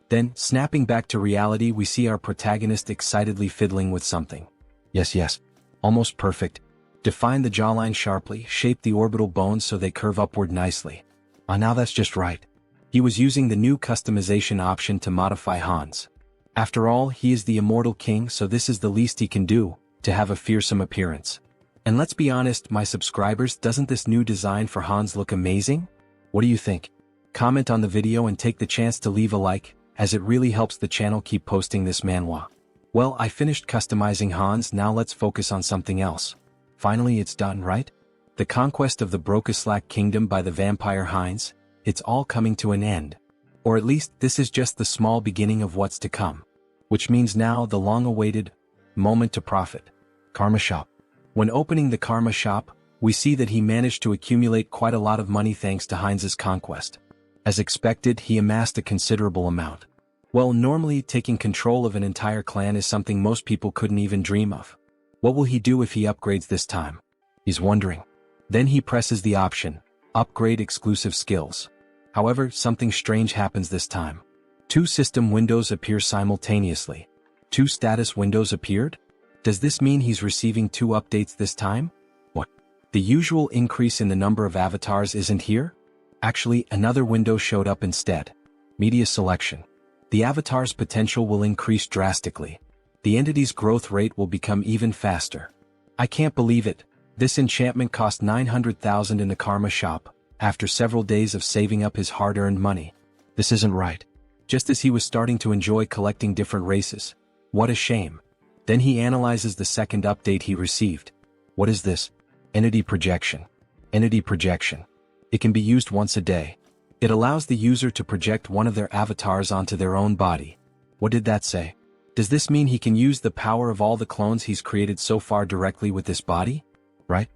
Then, snapping back to reality, we see our protagonist excitedly fiddling with something. Yes. Almost perfect. Define the jawline sharply, shape the orbital bones so they curve upward nicely. Now that's just right. He was using the new customization option to modify Hans. After all, he is the immortal king, so this is the least he can do, to have a fearsome appearance. And let's be honest, my subscribers, doesn't this new design for Hans look amazing? What do you think? Comment on the video and take the chance to leave a like, as it really helps the channel keep posting this manhwa. Well, I finished customizing Hans, now let's focus on something else. Finally it's done, right? The conquest of the Brokeslack kingdom by the vampire Heinz, it's all coming to an end. Or at least this is just the small beginning of what's to come. Which means now the long-awaited moment to profit. Karma Shop. When opening the Karma Shop, we see that he managed to accumulate quite a lot of money thanks to Heinz's conquest. As expected, he amassed a considerable amount. Well, normally taking control of an entire clan is something most people couldn't even dream of. What will he do if he upgrades this time? He's wondering. Then he presses the option, Upgrade Exclusive Skills. However, something strange happens this time. 2 system windows appear simultaneously. 2 status windows appeared? Does this mean he's receiving 2 updates this time? What? The usual increase in the number of avatars isn't here? Actually, another window showed up instead. Media Selection. The avatar's potential will increase drastically. The entity's growth rate will become even faster. I can't believe it. This enchantment cost 900,000 in the Karma Shop, after several days of saving up his hard-earned money. This isn't right. Just as he was starting to enjoy collecting different races. What a shame. Then he analyzes the second update he received. What is this? Entity Projection. Entity Projection. It can be used once a day. It allows the user to project one of their avatars onto their own body. What did that say? Does this mean he can use the power of all the clones he's created so far directly with this body? Right?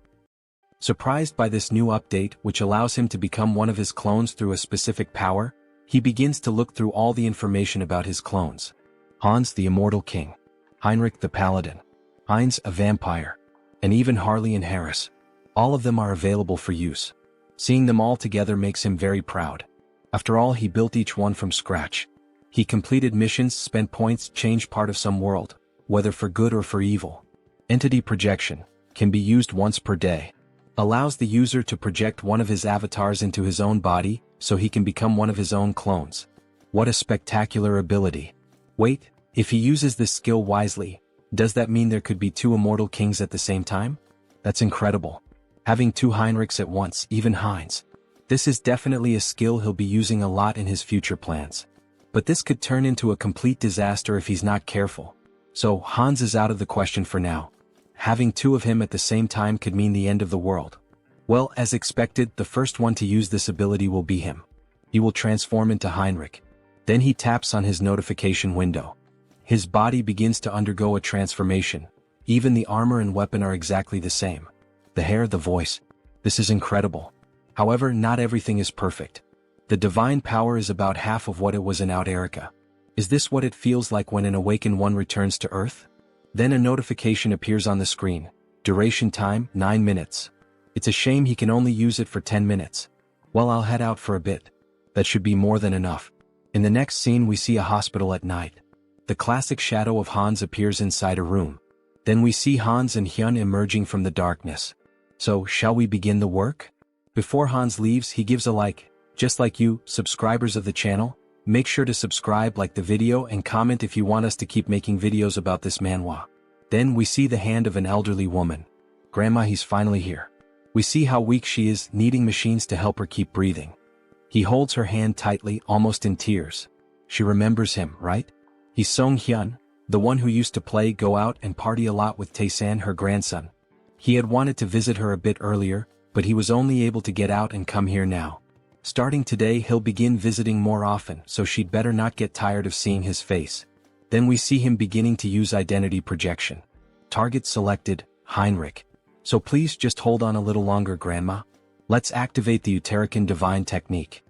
Surprised by this new update, which allows him to become one of his clones through a specific power, he begins to look through all the information about his clones. Hans the Immortal King. Heinrich the Paladin. Heinz a Vampire. And even Harley and Harris. All of them are available for use. Seeing them all together makes him very proud. After all, he built each one from scratch. He completed missions, spent points, changed part of some world, whether for good or for evil. Entity Projection. Can be used once per day. Allows the user to project one of his avatars into his own body, so he can become one of his own clones. What a spectacular ability. Wait, if he uses this skill wisely, does that mean there could be 2 immortal kings at the same time? That's incredible. Having 2 Heinrichs at once, even Heinz. This is definitely a skill he'll be using a lot in his future plans. But this could turn into a complete disaster if he's not careful. So Hans is out of the question for now. Having 2 of him at the same time could mean the end of the world. Well, as expected, the first one to use this ability will be him. He will transform into Heinrich. Then he taps on his notification window. His body begins to undergo a transformation. Even the armor and weapon are exactly the same. The hair, the voice. This is incredible. However, not everything is perfect. The divine power is about half of what it was in Out Erica. Is this what it feels like when an awakened one returns to Earth? Then a notification appears on the screen. Duration time, 9 minutes. It's a shame he can only use it for 10 minutes. Well, I'll head out for a bit. That should be more than enough. In the next scene we see a hospital at night. The classic shadow of Hans appears inside a room. Then we see Hans and Hyun emerging from the darkness. So, shall we begin the work? Before Hans leaves, he gives a like. Just like you, subscribers of the channel, make sure to subscribe, like the video, and comment if you want us to keep making videos about this manhwa. Then we see the hand of an elderly woman. Grandma, he's finally here. We see how weak she is, needing machines to help her keep breathing. He holds her hand tightly, almost in tears. She remembers him, right? He's Sunghyun, the one who used to play, go out, and party a lot with Taesan, her grandson. He had wanted to visit her a bit earlier, but he was only able to get out and come here now. Starting today, he'll begin visiting more often, so she'd better not get tired of seeing his face. Then we see him beginning to use identity projection. Target selected, Heinrich. So please just hold on a little longer, Grandma. Let's activate the Uterican Divine Technique.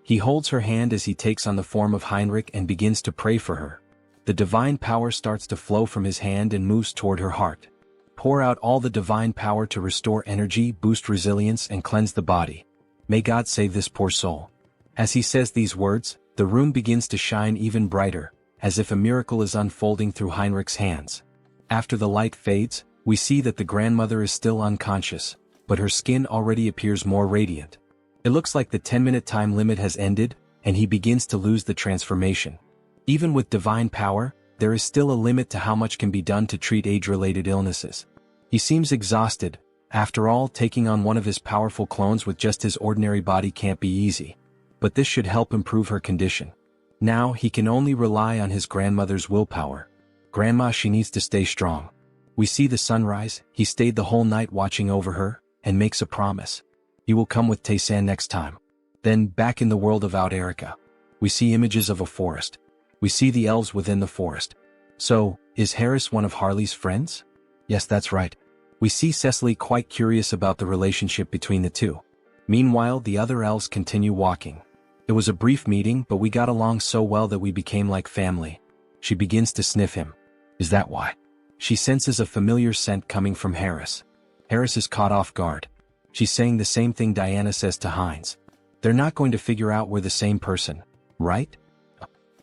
He holds her hand as he takes on the form of Heinrich and begins to pray for her. The divine power starts to flow from his hand and moves toward her heart. Pour out all the divine power to restore energy, boost resilience, and cleanse the body. May God save this poor soul. As he says these words, the room begins to shine even brighter, as if a miracle is unfolding through Heinrich's hands. After the light fades, we see that the grandmother is still unconscious, but her skin already appears more radiant. It looks like the 10-minute time limit has ended, and he begins to lose the transformation. Even with divine power, there is still a limit to how much can be done to treat age-related illnesses. He seems exhausted. After all, taking on one of his powerful clones with just his ordinary body can't be easy. But this should help improve her condition. Now, he can only rely on his grandmother's willpower. Grandma, she needs to stay strong. We see the sunrise. He stayed the whole night watching over her, and makes a promise. He will come with Tae-san next time. Then, back in the world of Out Erica, we see images of a forest. We see the elves within the forest. So, is Harris one of Harley's friends? Yes, that's right. We see Cecily quite curious about the relationship between the two. Meanwhile, the other elves continue walking. It was a brief meeting, but we got along so well that we became like family. She begins to sniff him. Is that why? She senses a familiar scent coming from Harris. Harris is caught off guard. She's saying the same thing Diana says to Hines. They're not going to figure out we're the same person, right?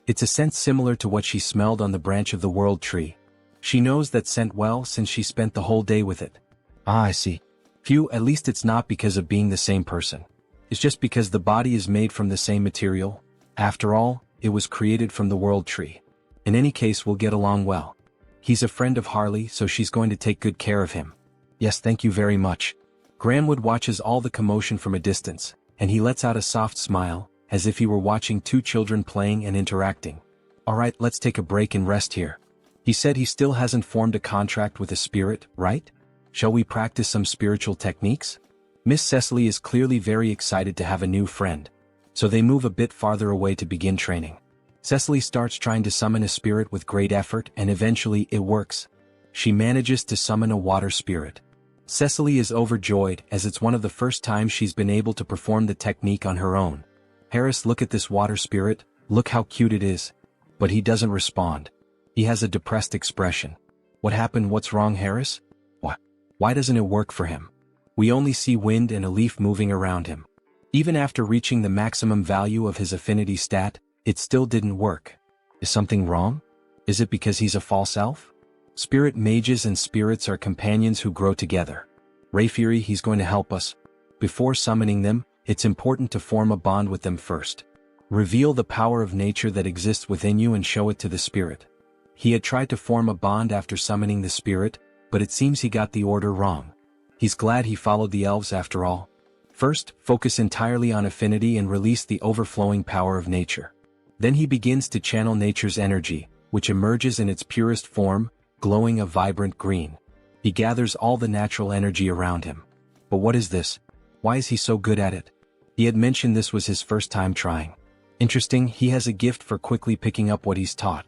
It's a scent similar to what she smelled on the branch of the world tree. She knows that scent well since she spent the whole day with it. Ah, I see. Phew, at least it's not because of being the same person. It's just because the body is made from the same material. After all, it was created from the world tree. In any case, we'll get along well. He's a friend of Harley, so she's going to take good care of him. Yes, thank you very much. Granwood watches all the commotion from a distance, and he lets out a soft smile, as if he were watching two children playing and interacting. Alright, let's take a break and rest here. He said he still hasn't formed a contract with a spirit, right? Shall we practice some spiritual techniques? Miss Cecily is clearly very excited to have a new friend. So they move a bit farther away to begin training. Cecily starts trying to summon a spirit with great effort, and eventually it works. She manages to summon a water spirit. Cecily is overjoyed as it's one of the first times she's been able to perform the technique on her own. Harris, look at this water spirit, look how cute it is. But he doesn't respond. He has a depressed expression. What happened? What's wrong, Harris? What? Why doesn't it work for him? We only see wind and a leaf moving around him. Even after reaching the maximum value of his affinity stat, it still didn't work. Is something wrong? Is it because he's a false elf? Spirit mages and spirits are companions who grow together. Rayfury, he's going to help us. Before summoning them, it's important to form a bond with them first. Reveal the power of nature that exists within you and show it to the spirit. He had tried to form a bond after summoning the spirit, but it seems he got the order wrong. He's glad he followed the elves after all. First, focus entirely on affinity and release the overflowing power of nature. Then he begins to channel nature's energy, which emerges in its purest form, glowing a vibrant green. He gathers all the natural energy around him. But what is this? Why is he so good at it? He had mentioned this was his first time trying. Interesting, he has a gift for quickly picking up what he's taught.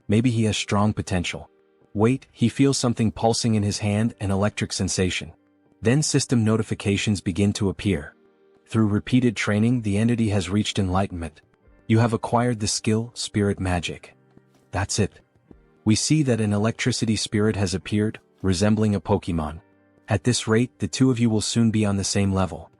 Maybe he has strong potential. Wait, he feels something pulsing in his hand, an electric sensation. Then system notifications begin to appear. Through repeated training, the entity has reached enlightenment. You have acquired the skill, Spirit Magic. That's it. We see that an electricity spirit has appeared, resembling a Pokemon. At this rate, the two of you will soon be on the same level.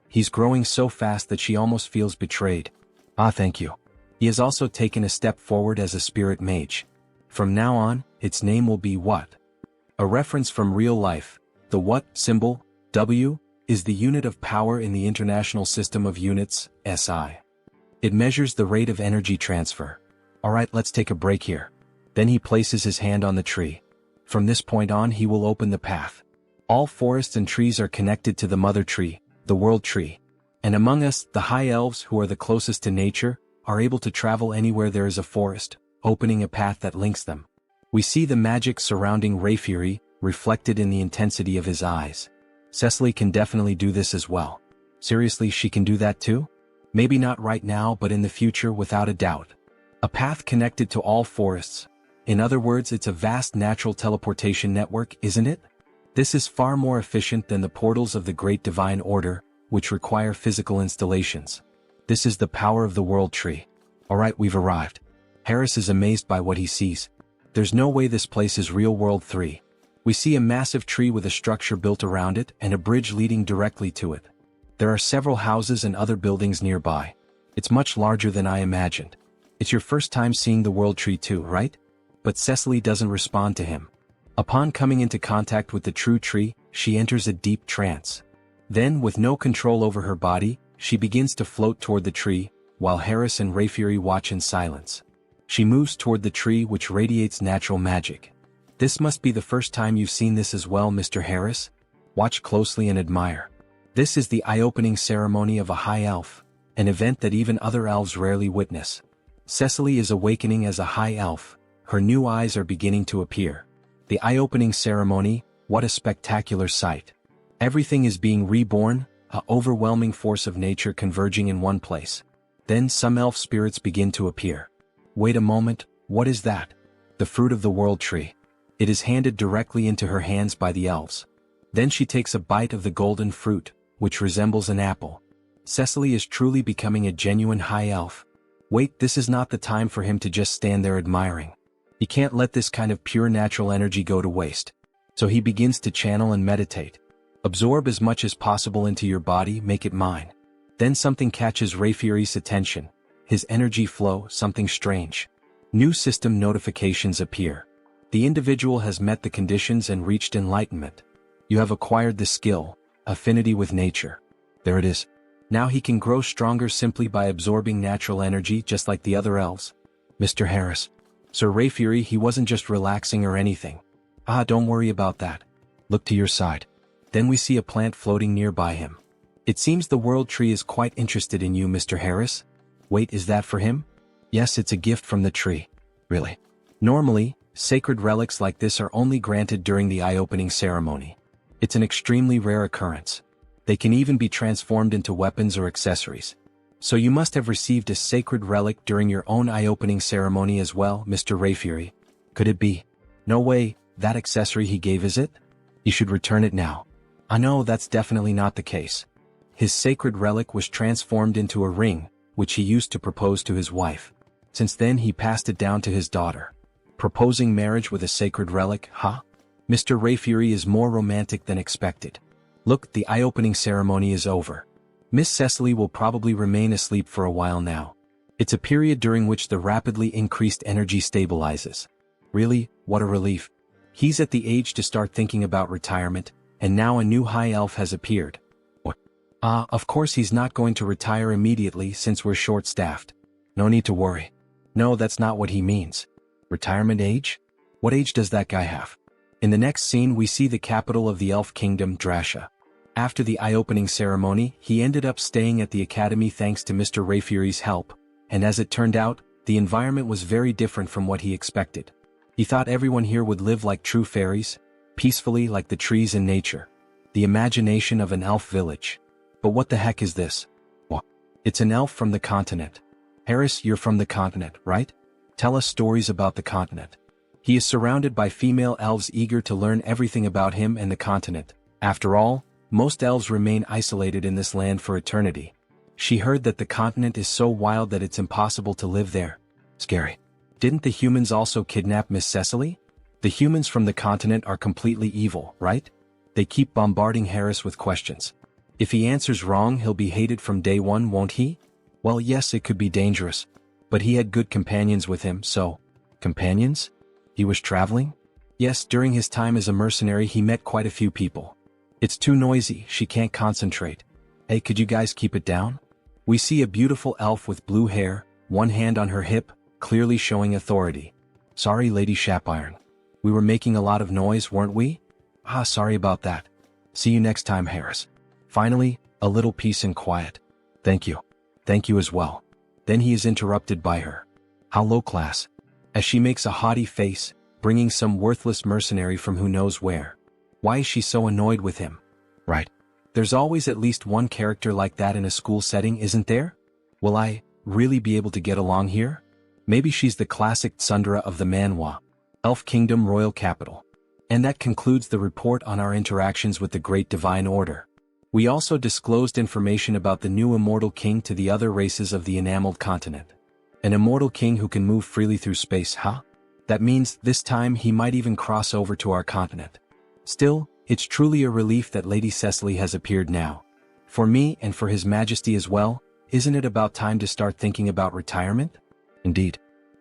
He's growing so fast that she almost feels betrayed. Ah, thank you. He has also taken a step forward as a spirit mage. From now on, its name will be What? A reference from real life. The What symbol, W, is the unit of power in the International System of Units, SI. It measures the rate of energy transfer. Alright, let's take a break here. Then he places his hand on the tree. From this point on, he will open the path. All forests and trees are connected to the mother tree, the world tree. And among us, the high elves who are the closest to nature, are able to travel anywhere there is a forest, opening a path that links them. We see the magic surrounding Rayfury, reflected in the intensity of his eyes. Cecily can definitely do this as well. Seriously, she can do that too? Maybe not right now, but in the future, without a doubt. A path connected to all forests. In other words, it's a vast natural teleportation network, isn't it? This is far more efficient than the portals of the Great Divine Order, which require physical installations. This is the power of the world tree. Alright, we've arrived. Harris is amazed by what he sees. There's no way this place is Real World 3. We see a massive tree with a structure built around it and a bridge leading directly to it. There are several houses and other buildings nearby. It's much larger than I imagined. It's your first time seeing the world tree too, right? But Cecily doesn't respond to him. Upon coming into contact with the true tree, she enters a deep trance. Then, with no control over her body, she begins to float toward the tree, while Harris and Rayfury watch in silence. She moves toward the tree which radiates natural magic. This must be the first time you've seen this as well, Mr. Harris. Watch closely and admire. This is the eye-opening ceremony of a high elf, an event that even other elves rarely witness. Cecily is awakening as a high elf, her new eyes are beginning to appear. The eye-opening ceremony, what a spectacular sight. Everything is being reborn, an overwhelming force of nature converging in one place. Then some elf spirits begin to appear. Wait a moment, what is that? The fruit of the world tree. It is handed directly into her hands by the elves. Then she takes a bite of the golden fruit, which resembles an apple. Cecily is truly becoming a genuine high elf. Wait, this is not the time for him to just stand there admiring. He can't let this kind of pure natural energy go to waste. So he begins to channel and meditate. Absorb as much as possible into your body, make it mine. Then something catches Rayfury's attention. His energy flow, something strange. New system notifications appear. The individual has met the conditions and reached enlightenment. You have acquired the skill, affinity with nature. There it is. Now he can grow stronger simply by absorbing natural energy just like the other elves. Mr. Harris. Sir Rayfury, he wasn't just relaxing or anything. Don't worry about that. Look to your side. Then we see a plant floating nearby him. It seems the world tree is quite interested in you, Mr. Harris. Wait, is that for him? Yes, it's a gift from the tree. Really? Normally, sacred relics like this are only granted during the eye-opening ceremony. It's an extremely rare occurrence. They can even be transformed into weapons or accessories. So you must have received a sacred relic during your own eye-opening ceremony as well, Mr. Rayfury. Could it be? No way, that accessory he gave, is it? He should return it now. I know that's definitely not the case. His sacred relic was transformed into a ring, which he used to propose to his wife. Since then he passed it down to his daughter. Proposing marriage with a sacred relic, huh? Mr. Rayfury is more romantic than expected. Look, the eye-opening ceremony is over. Miss Cecily will probably remain asleep for a while now. It's a period during which the rapidly increased energy stabilizes. Really, what a relief. He's at the age to start thinking about retirement, and now a new high elf has appeared. Of course he's not going to retire immediately since we're short-staffed. No need to worry. No, that's not what he means. Retirement age? What age does that guy have? In the next scene we see the capital of the elf kingdom, Drasha. After the eye-opening ceremony, he ended up staying at the academy thanks to Mr. Rayfury's help, and as it turned out, the environment was very different from what he expected. He thought everyone here would live like true fairies, peacefully like the trees in nature. The imagination of an elf village. But what the heck is this? What? It's an elf from the continent. Harris, you're from the continent, right? Tell us stories about the continent. He is surrounded by female elves eager to learn everything about him and the continent. After all, most elves remain isolated in this land for eternity. She heard that the continent is so wild that it's impossible to live there. Scary. Didn't the humans also kidnap Miss Cecily? The humans from the continent are completely evil, right? They keep bombarding Harris with questions. If he answers wrong, he'll be hated from day one, won't he? Well, yes, it could be dangerous. But he had good companions with him, so... Companions? He was traveling? Yes, during his time as a mercenary he met quite a few people. It's too noisy, she can't concentrate. Hey, could you guys keep it down? We see a beautiful elf with blue hair, one hand on her hip, clearly showing authority. Sorry, Lady Shapiron. We were making a lot of noise, weren't we? Sorry about that. See you next time, Harris. Finally, a little peace and quiet. Thank you. Thank you as well. Then he is interrupted by her. How low class. As she makes a haughty face, bringing some worthless mercenary from who knows where. Why is she so annoyed with him? Right. There's always at least one character like that in a school setting, isn't there? Will I really be able to get along here? Maybe she's the classic tsundere of the Manhwa, Elf Kingdom Royal Capital. And that concludes the report on our interactions with the Great Divine Order. We also disclosed information about the new immortal king to the other races of the enameled continent. An immortal king who can move freely through space, huh? That means this time he might even cross over to our continent. Still, it's truly a relief that Lady Cecily has appeared now. For me and for His Majesty as well, isn't it about time to start thinking about retirement? Indeed.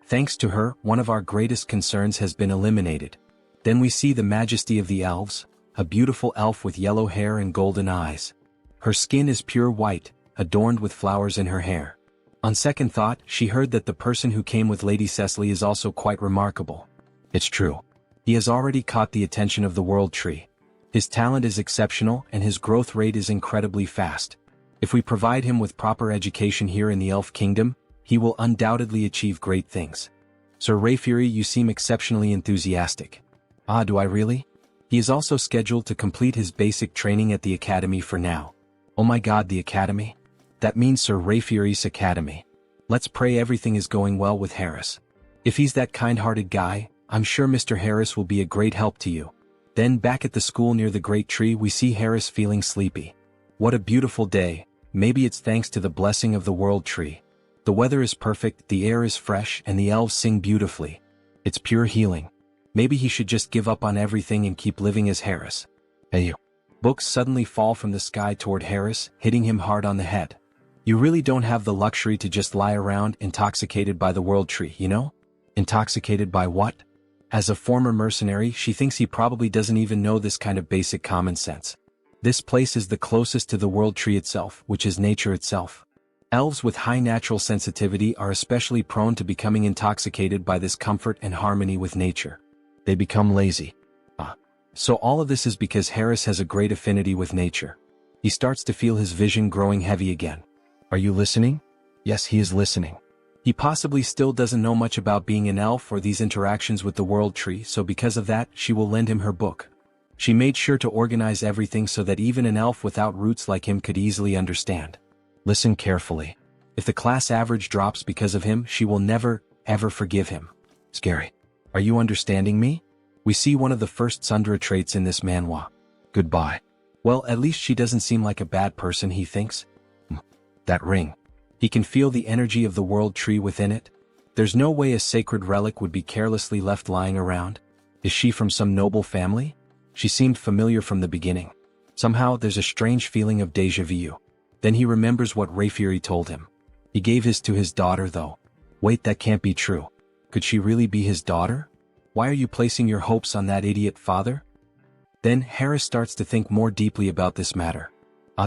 Thanks to her, one of our greatest concerns has been eliminated. Then we see the Majesty of the Elves, a beautiful elf with yellow hair and golden eyes. Her skin is pure white, adorned with flowers in her hair. On second thought, she heard that the person who came with Lady Cecily is also quite remarkable. It's true. He has already caught the attention of the World Tree. His talent is exceptional and his growth rate is incredibly fast. If we provide him with proper education here in the Elf Kingdom, he will undoubtedly achieve great things. Sir Rayfury, you seem exceptionally enthusiastic. Ah, do I really? He is also scheduled to complete his basic training at the Academy for now. Oh my god, the Academy? That means Sir Rayfury's Academy. Let's pray everything is going well with Harris. If he's that kind-hearted guy, I'm sure Mr. Harris will be a great help to you. Then back at the school near the great tree we see Harris feeling sleepy. What a beautiful day, maybe it's thanks to the blessing of the World Tree. The weather is perfect, the air is fresh, and the elves sing beautifully. It's pure healing. Maybe he should just give up on everything and keep living as Harris. Hey you. Books suddenly fall from the sky toward Harris, hitting him hard on the head. You really don't have the luxury to just lie around intoxicated by the World Tree, you know? Intoxicated by what? As a former mercenary, she thinks he probably doesn't even know this kind of basic common sense. This place is the closest to the World Tree itself, which is nature itself. Elves with high natural sensitivity are especially prone to becoming intoxicated by this comfort and harmony with nature. They become lazy. So all of this is because Harris has a great affinity with nature. He starts to feel his vision growing heavy again. Are you listening? Yes, he is listening. He possibly still doesn't know much about being an elf or these interactions with the World Tree, so because of that, she will lend him her book. She made sure to organize everything so that even an elf without roots like him could easily understand. Listen carefully. If the class average drops because of him, she will never, ever forgive him. Scary. Are you understanding me? We see one of the first Sundra traits in this manhwa. Goodbye. Well, at least she doesn't seem like a bad person, he thinks. That ring. He can feel the energy of the World Tree within it. There's no way a sacred relic would be carelessly left lying around. Is she from some noble family? She seemed familiar from the beginning. Somehow there's a strange feeling of déjà vu. Then he remembers what Rayfury told him. He gave his to his daughter though. Wait, that can't be true. Could she really be his daughter? Why are you placing your hopes on that idiot father? Then Harris starts to think more deeply about this matter.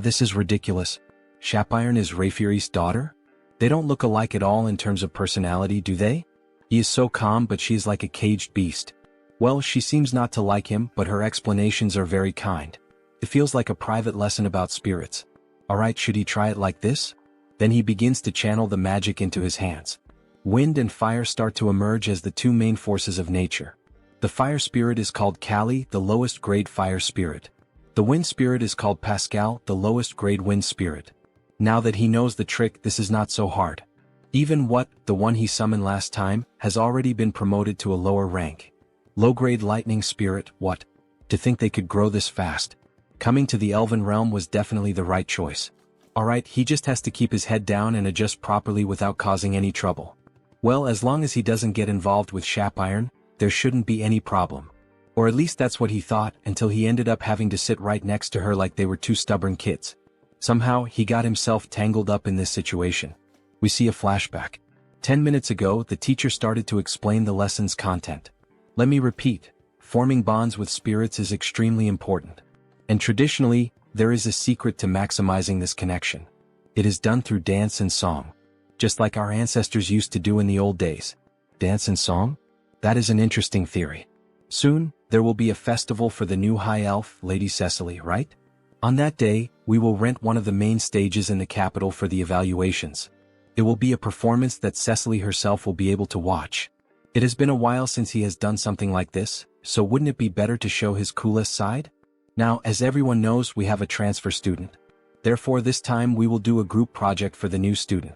This is ridiculous. Shapiron is Rayfury's daughter? They don't look alike at all in terms of personality, do they? He is so calm, but she is like a caged beast. Well, she seems not to like him, but her explanations are very kind. It feels like a private lesson about spirits. Alright, should he try it like this? Then he begins to channel the magic into his hands. Wind and fire start to emerge as the two main forces of nature. The fire spirit is called Kali, the lowest grade fire spirit. The wind spirit is called Pascal, the lowest grade wind spirit. Now that he knows the trick, this is not so hard. Even the one he summoned last time, has already been promoted to a lower rank. Low-grade lightning spirit, what? To think they could grow this fast. Coming to the elven realm was definitely the right choice. Alright, he just has to keep his head down and adjust properly without causing any trouble. Well, as long as he doesn't get involved with Shapiron, there shouldn't be any problem. Or at least that's what he thought, until he ended up having to sit right next to her like they were two stubborn kids. Somehow, he got himself tangled up in this situation. We see a flashback. 10 minutes ago, the teacher started to explain the lesson's content. Let me repeat, forming bonds with spirits is extremely important. And traditionally, there is a secret to maximizing this connection. It is done through dance and song. Just like our ancestors used to do in the old days. Dance and song? That is an interesting theory. Soon, there will be a festival for the new High Elf, Lady Cecily, right? On that day, we will rent one of the main stages in the capital for the evaluations. It will be a performance that Cecily herself will be able to watch. It has been a while since he has done something like this, so wouldn't it be better to show his coolest side? Now, as everyone knows, we have a transfer student. Therefore, this time we will do a group project for the new student.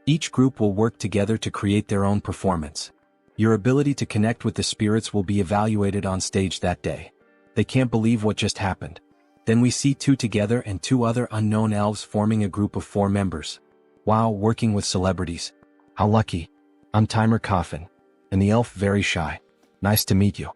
Each group will work together to create their own performance. Your ability to connect with the spirits will be evaluated on stage that day. They can't believe what just happened. Then we see two together and two other unknown elves forming a group of 4 members. Wow, working with celebrities. How lucky. I'm Timer Coffin. And the elf very shy. Nice to meet you.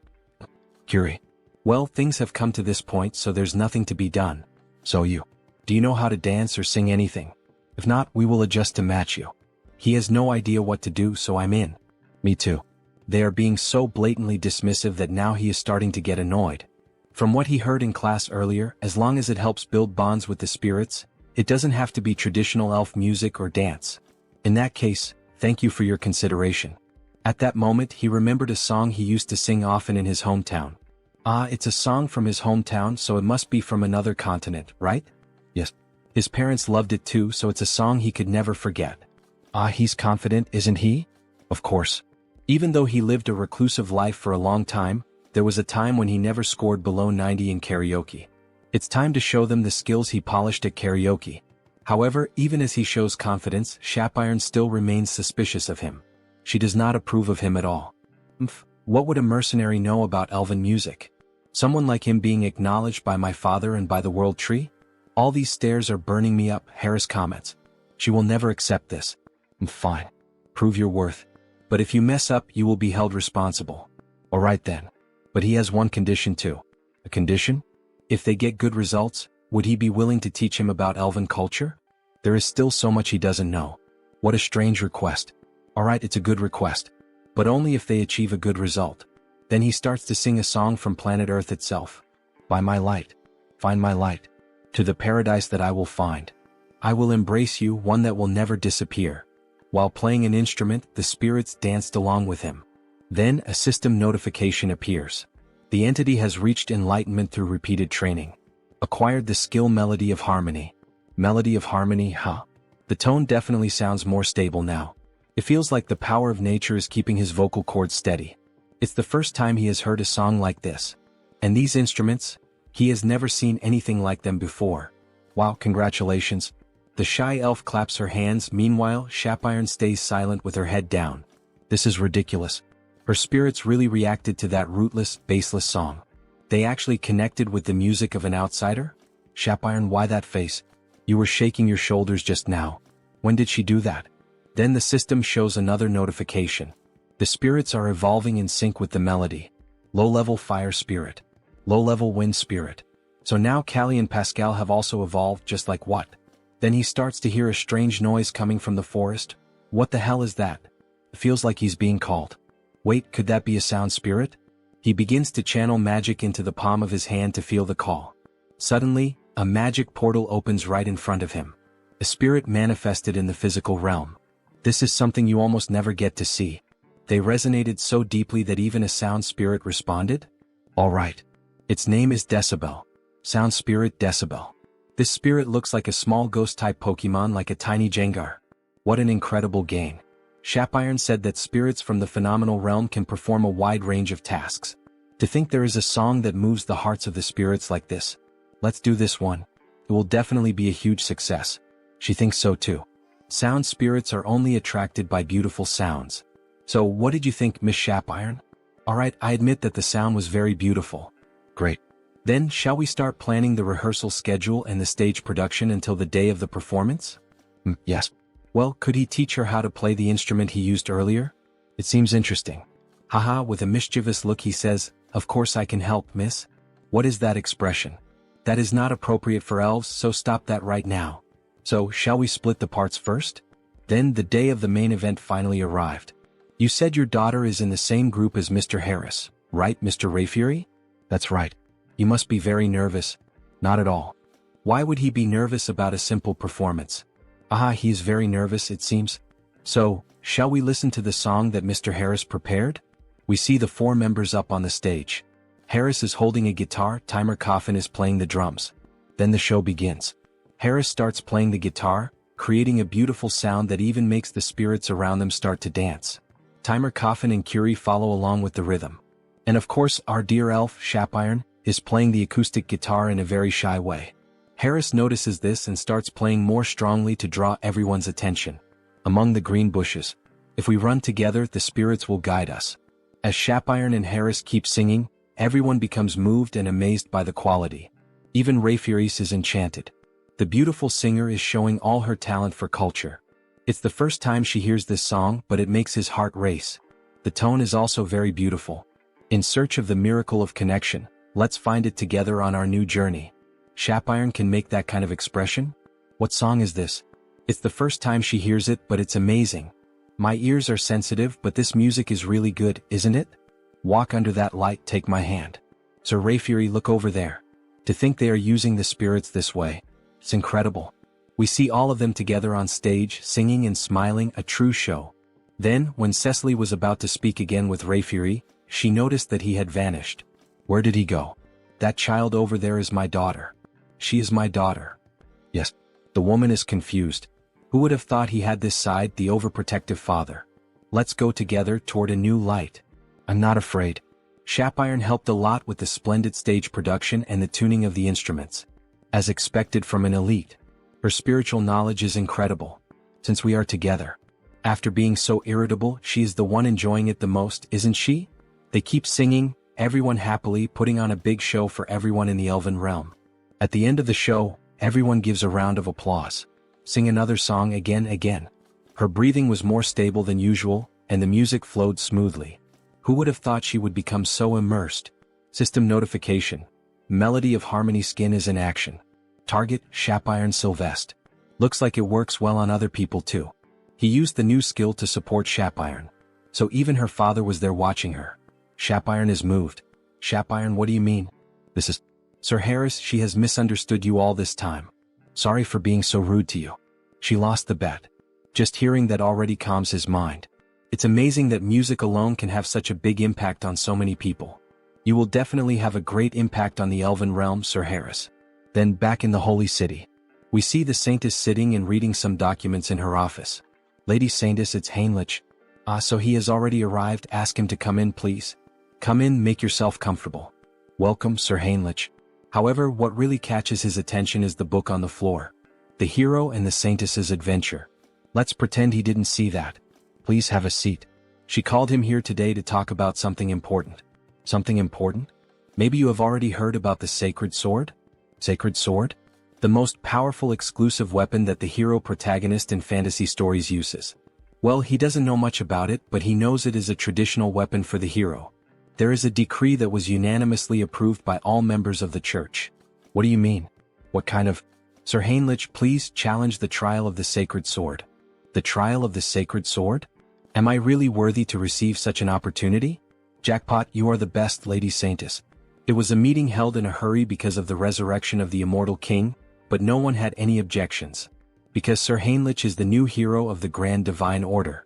Curie. Well, things have come to this point, so there's nothing to be done. So do you know how to dance or sing anything? If not, we will adjust to match you. He has no idea what to do, so I'm in. Me too. They are being so blatantly dismissive that now he is starting to get annoyed. From what he heard in class earlier, as long as it helps build bonds with the spirits, it doesn't have to be traditional elf music or dance. In that case, thank you for your consideration. At that moment he remembered a song he used to sing often in his hometown. Ah, it's a song from his hometown, so it must be from another continent, right? Yes. His parents loved it too, so it's a song he could never forget. Ah, he's confident, isn't he? Of course. Even though he lived a reclusive life for a long time, there was a time when he never scored below 90 in karaoke. It's time to show them the skills he polished at karaoke. However, even as he shows confidence, Shapiron still remains suspicious of him. She does not approve of him at all. What would a mercenary know about elven music? Someone like him being acknowledged by my father and by the world tree? All these stares are burning me up, Harris comments. She will never accept this. Fine. Prove your worth. But if you mess up, you will be held responsible. Alright then. But he has one condition too. A condition? If they get good results, would he be willing to teach him about elven culture? There is still so much he doesn't know. What a strange request. Alright, it's a good request. But only if they achieve a good result. Then he starts to sing a song from planet Earth itself. By my light. Find my light. To the paradise that I will find. I will embrace you, one that will never disappear. While playing an instrument, the spirits danced along with him. Then a system notification appears. The entity has reached enlightenment through repeated training. Acquired the skill Melody of Harmony. Melody of Harmony, huh? The tone definitely sounds more stable now. It feels like the power of nature is keeping his vocal cords steady. It's the first time he has heard a song like this. And these instruments? He has never seen anything like them before. Wow, congratulations. The shy elf claps her hands, meanwhile, Shapiron stays silent with her head down. This is ridiculous. Her spirits really reacted to that rootless, baseless song. They actually connected with the music of an outsider? Shapiron, why that face? You were shaking your shoulders just now. When did she do that? Then the system shows another notification. The spirits are evolving in sync with the melody. Low-level fire spirit. Low-level wind spirit. So now Callie and Pascal have also evolved, just like what? Then he starts to hear a strange noise coming from the forest. What the hell is that? It feels like he's being called. Wait, could that be a sound spirit? He begins to channel magic into the palm of his hand to feel the call. Suddenly, a magic portal opens right in front of him. A spirit manifested in the physical realm. This is something you almost never get to see. They resonated so deeply that even a sound spirit responded? Alright. Its name is Decibel. Sound spirit Decibel. This spirit looks like a small ghost-type Pokemon, like a tiny Jengar. What an incredible gain. Shapiron said that spirits from the phenomenal realm can perform a wide range of tasks. To think there is a song that moves the hearts of the spirits like this. Let's do this one. It will definitely be a huge success. She thinks so too. Sound spirits are only attracted by beautiful sounds. So what did you think, Miss Shapiron? Alright, I admit that the sound was very beautiful. Great. Then shall we start planning the rehearsal schedule and the stage production until the day of the performance? Yes. Well, could he teach her how to play the instrument he used earlier? It seems interesting. Haha, with a mischievous look he says, of course I can help, miss. What is that expression? That is not appropriate for elves, so stop that right now. So, shall we split the parts first? Then the day of the main event finally arrived. You said your daughter is in the same group as Mr. Harris, right, Mr. Rayfury? That's right. You must be very nervous. Not at all. Why would he be nervous about a simple performance? Ah, he is very nervous, it seems. So, shall we listen to the song that Mr. Harris prepared? We see the four members up on the stage. Harris is holding a guitar, Timer Coffin is playing the drums. Then the show begins. Harris starts playing the guitar, creating a beautiful sound that even makes the spirits around them start to dance. Timer Coffin and Curie follow along with the rhythm. And of course, our dear elf, Shapiron, is playing the acoustic guitar in a very shy way. Harris notices this and starts playing more strongly to draw everyone's attention. Among the green bushes. If we run together, the spirits will guide us. As Shapiron and Harris keep singing, everyone becomes moved and amazed by the quality. Even Rayfuris is enchanted. The beautiful singer is showing all her talent for culture. It's the first time she hears this song, but it makes his heart race. The tone is also very beautiful. In search of the miracle of connection, let's find it together on our new journey. Shapiron can make that kind of expression? What song is this? It's the first time she hears it, but it's amazing. My ears are sensitive, but this music is really good, isn't it? Walk under that light, take my hand. Sir Rayfury, look over there. To think they are using the spirits this way. It's incredible. We see all of them together on stage, singing and smiling, a true show. Then, when Cecily was about to speak again with Rayfury, she noticed that he had vanished. Where did he go? That child over there is my daughter. She is my daughter. Yes. The woman is confused. Who would have thought he had this side, the overprotective father? Let's go together toward a new light. I'm not afraid. Shapiron helped a lot with the splendid stage production and the tuning of the instruments. As expected from an elite. Her spiritual knowledge is incredible. Since we are together. After being so irritable, she is the one enjoying it the most, isn't she? They keep singing, everyone happily putting on a big show for everyone in the Elven realm. At the end of the show, everyone gives a round of applause. Sing another song again. Her breathing was more stable than usual, and the music flowed smoothly. Who would have thought she would become so immersed? System notification. Melody of Harmony Skin is in action. Target, Shapiron Sylvest. Looks like it works well on other people too. He used the new skill to support Shapiron. So even her father was there watching her. Shapiron is moved. Shapiron, what do you mean? This is... Sir Harris, she has misunderstood you all this time. Sorry for being so rude to you. She lost the bet. Just hearing that already calms his mind. It's amazing that music alone can have such a big impact on so many people. You will definitely have a great impact on the Elven realm, Sir Harris. Then back in the Holy City. We see the Saintess sitting and reading some documents in her office. Lady Saintess, it's Heinrich. So he has already arrived, ask him to come in please. Come in, make yourself comfortable. Welcome, Sir Heinrich. However, what really catches his attention is the book on the floor. The Hero and the Saintess's Adventure. Let's pretend he didn't see that. Please have a seat. She called him here today to talk about something important. Something important? Maybe you have already heard about the Sacred Sword? Sacred Sword? The most powerful exclusive weapon that the hero protagonist in fantasy stories uses. Well, he doesn't know much about it, but he knows it is a traditional weapon for the hero. There is a decree that was unanimously approved by all members of the church. What do you mean? What kind of... Sir Heinrich, please challenge the trial of the Sacred Sword. The trial of the Sacred Sword? Am I really worthy to receive such an opportunity? Jackpot, you are the best, Lady Saintess. It was a meeting held in a hurry because of the resurrection of the immortal king, but no one had any objections. Because Sir Heinrich is the new hero of the Grand Divine Order.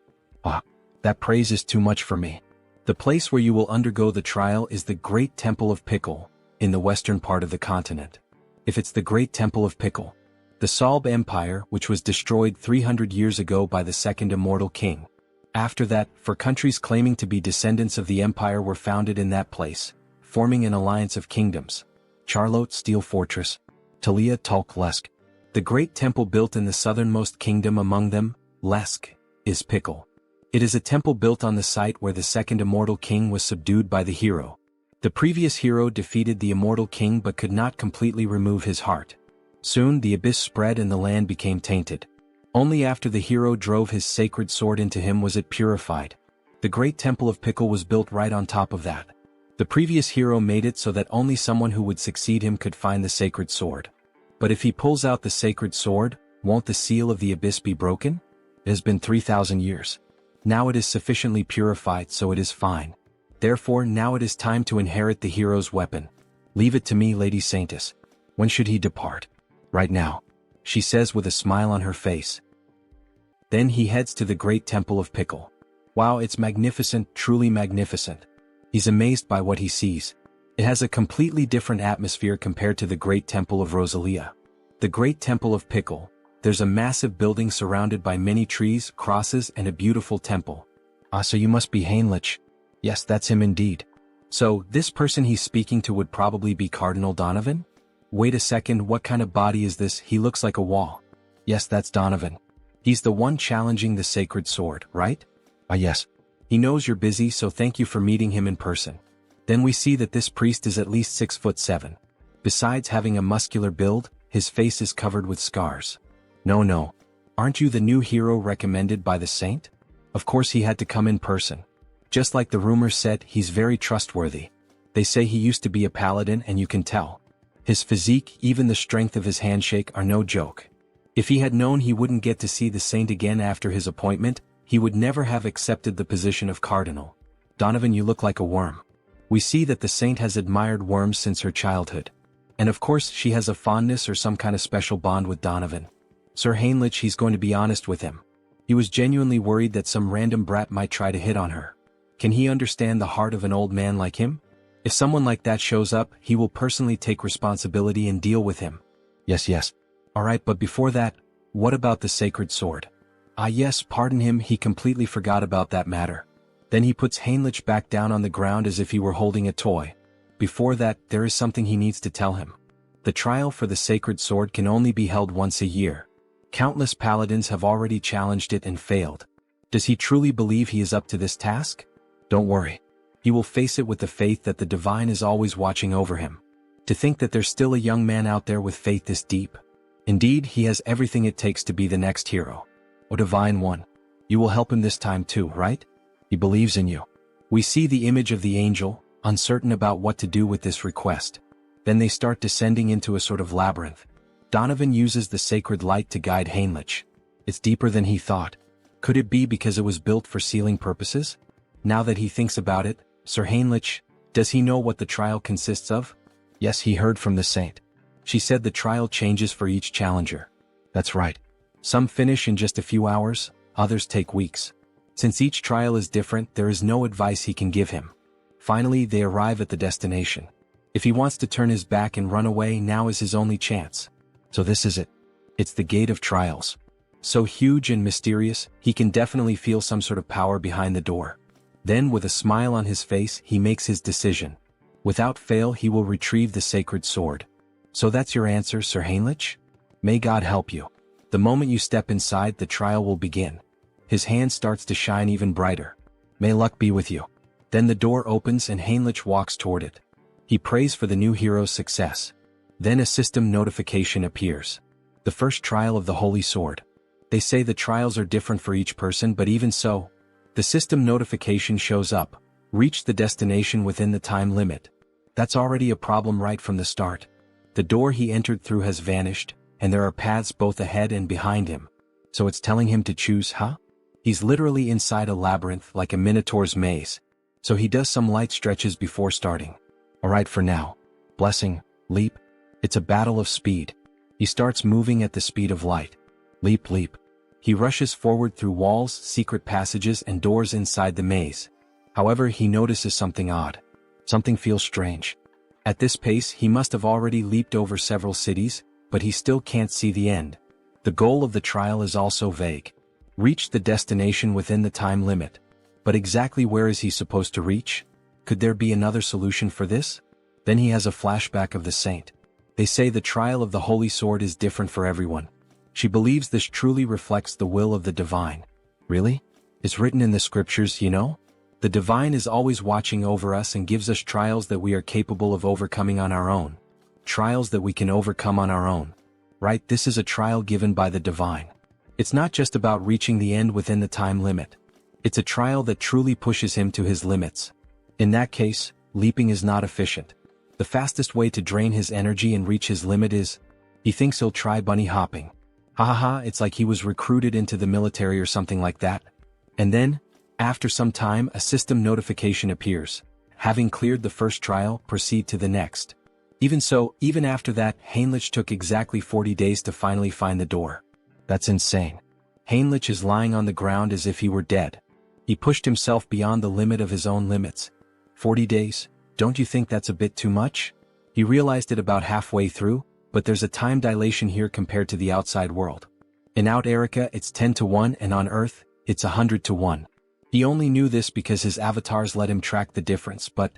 That praise is too much for me. The place where you will undergo the trial is the Great Temple of Pickle, in the western part of the continent. If it's the Great Temple of Pickle, the Salb Empire, which was destroyed 300 years ago by the second immortal king. After that, for countries claiming to be descendants of the empire were founded in that place, forming an alliance of kingdoms. Charlotte Steel Fortress, Talia Tulk Lesk. The great temple built in the southernmost kingdom among them, Lesk, is Pickle. It is a temple built on the site where the second immortal king was subdued by the hero. The previous hero defeated the immortal king but could not completely remove his heart. Soon the abyss spread and the land became tainted. Only after the hero drove his sacred sword into him was it purified. The great temple of Pickle was built right on top of that. The previous hero made it so that only someone who would succeed him could find the sacred sword. But if he pulls out the sacred sword, won't the seal of the abyss be broken? It has been 3,000 years. Now it is sufficiently purified, so it is fine. Therefore now it is time to inherit the hero's weapon. Leave it to me, Lady Saintess. When should he depart? Right now, she says with a smile on her face. Then he heads to the great temple of Pickle. Wow, it's magnificent, truly magnificent. He's amazed by what he sees. It has a completely different atmosphere compared to the great temple of Rosalia. The great temple of Pickle. There's a massive building surrounded by many trees, crosses, and a beautiful temple. So you must be Heinrich. Yes, that's him indeed. So, this person he's speaking to would probably be Cardinal Donovan? Wait a second, what kind of body is this? He looks like a wall. Yes, that's Donovan. He's the one challenging the sacred sword, right? Yes. He knows you're busy, so thank you for meeting him in person. Then we see that this priest is at least 6'7". Besides having a muscular build, his face is covered with scars. No. Aren't you the new hero recommended by the saint? Of course he had to come in person. Just like the rumors said, he's very trustworthy. They say he used to be a paladin and you can tell. His physique, even the strength of his handshake are no joke. If he had known he wouldn't get to see the saint again after his appointment, he would never have accepted the position of cardinal. Donovan, you look like a worm. We see that the saint has admired worms since her childhood. And of course she has a fondness or some kind of special bond with Donovan. Sir Heinrich, he's going to be honest with him. He was genuinely worried that some random brat might try to hit on her. Can he understand the heart of an old man like him? If someone like that shows up, he will personally take responsibility and deal with him. Yes. Alright, but before that, what about the sacred sword? Ah yes, pardon him, he completely forgot about that matter. Then he puts Heinrich back down on the ground as if he were holding a toy. Before that, there is something he needs to tell him. The trial for the sacred sword can only be held once a year. Countless paladins have already challenged it and failed. Does he truly believe he is up to this task? Don't worry. He will face it with the faith that the divine is always watching over him. To think that there's still a young man out there with faith this deep. Indeed, he has everything it takes to be the next hero. O Divine One, you will help him this time too, right? He believes in you. We see the image of the angel, uncertain about what to do with this request. Then they start descending into a sort of labyrinth. Donovan uses the sacred light to guide Heinrich. It's deeper than he thought. Could it be because it was built for sealing purposes? Now that he thinks about it, Sir Heinrich, does he know what the trial consists of? Yes, he heard from the saint. She said the trial changes for each challenger. That's right. Some finish in just a few hours, others take weeks. Since each trial is different, there is no advice he can give him. Finally, they arrive at the destination. If he wants to turn his back and run away, now is his only chance. So this is it. It's the Gate of Trials. So huge and mysterious, he can definitely feel some sort of power behind the door. Then, with a smile on his face, he makes his decision. Without fail, he will retrieve the sacred sword. So that's your answer, Sir Heinrich? May God help you. The moment you step inside, the trial will begin. His hand starts to shine even brighter. May luck be with you. Then the door opens and Heinrich walks toward it. He prays for the new hero's success. Then a system notification appears. The first trial of the Holy Sword. They say the trials are different for each person, but even so, the system notification shows up. Reach the destination within the time limit. That's already a problem right from the start. The door he entered through has vanished, and there are paths both ahead and behind him. So it's telling him to choose, huh? He's literally inside a labyrinth like a minotaur's maze. So he does some light stretches before starting. Alright for now. Blessing, leap. It's a battle of speed. He starts moving at the speed of light. Leap, leap. He rushes forward through walls, secret passages, and doors inside the maze. However, he notices something odd. Something feels strange. At this pace, he must have already leaped over several cities, but he still can't see the end. The goal of the trial is also vague. Reach the destination within the time limit. But exactly where is he supposed to reach? Could there be another solution for this? Then he has a flashback of the saint. They say the trial of the Holy Sword is different for everyone. She believes this truly reflects the will of the divine. Really? It's written in the scriptures, you know? The divine is always watching over us and gives us trials that we are capable of overcoming on our own. Trials that we can overcome on our own. Right? This is a trial given by the divine. It's not just about reaching the end within the time limit. It's a trial that truly pushes him to his limits. In that case, leaping is not efficient. The fastest way to drain his energy and reach his limit is, he thinks he'll try bunny hopping. It's like he was recruited into the military or something like that. And then, after some time, a system notification appears. Having cleared the first trial, proceed to the next. Even so, even after that, Heinrich took exactly 40 days to finally find the door. That's insane. Heinrich is lying on the ground as if he were dead. He pushed himself beyond the limit of his own limits. 40 days? Don't you think that's a bit too much? He realized it about halfway through, but there's a time dilation here compared to the outside world. In Out Erica, it's 10 to 1, and on Earth, it's 100 to 1. He only knew this because his avatars let him track the difference, but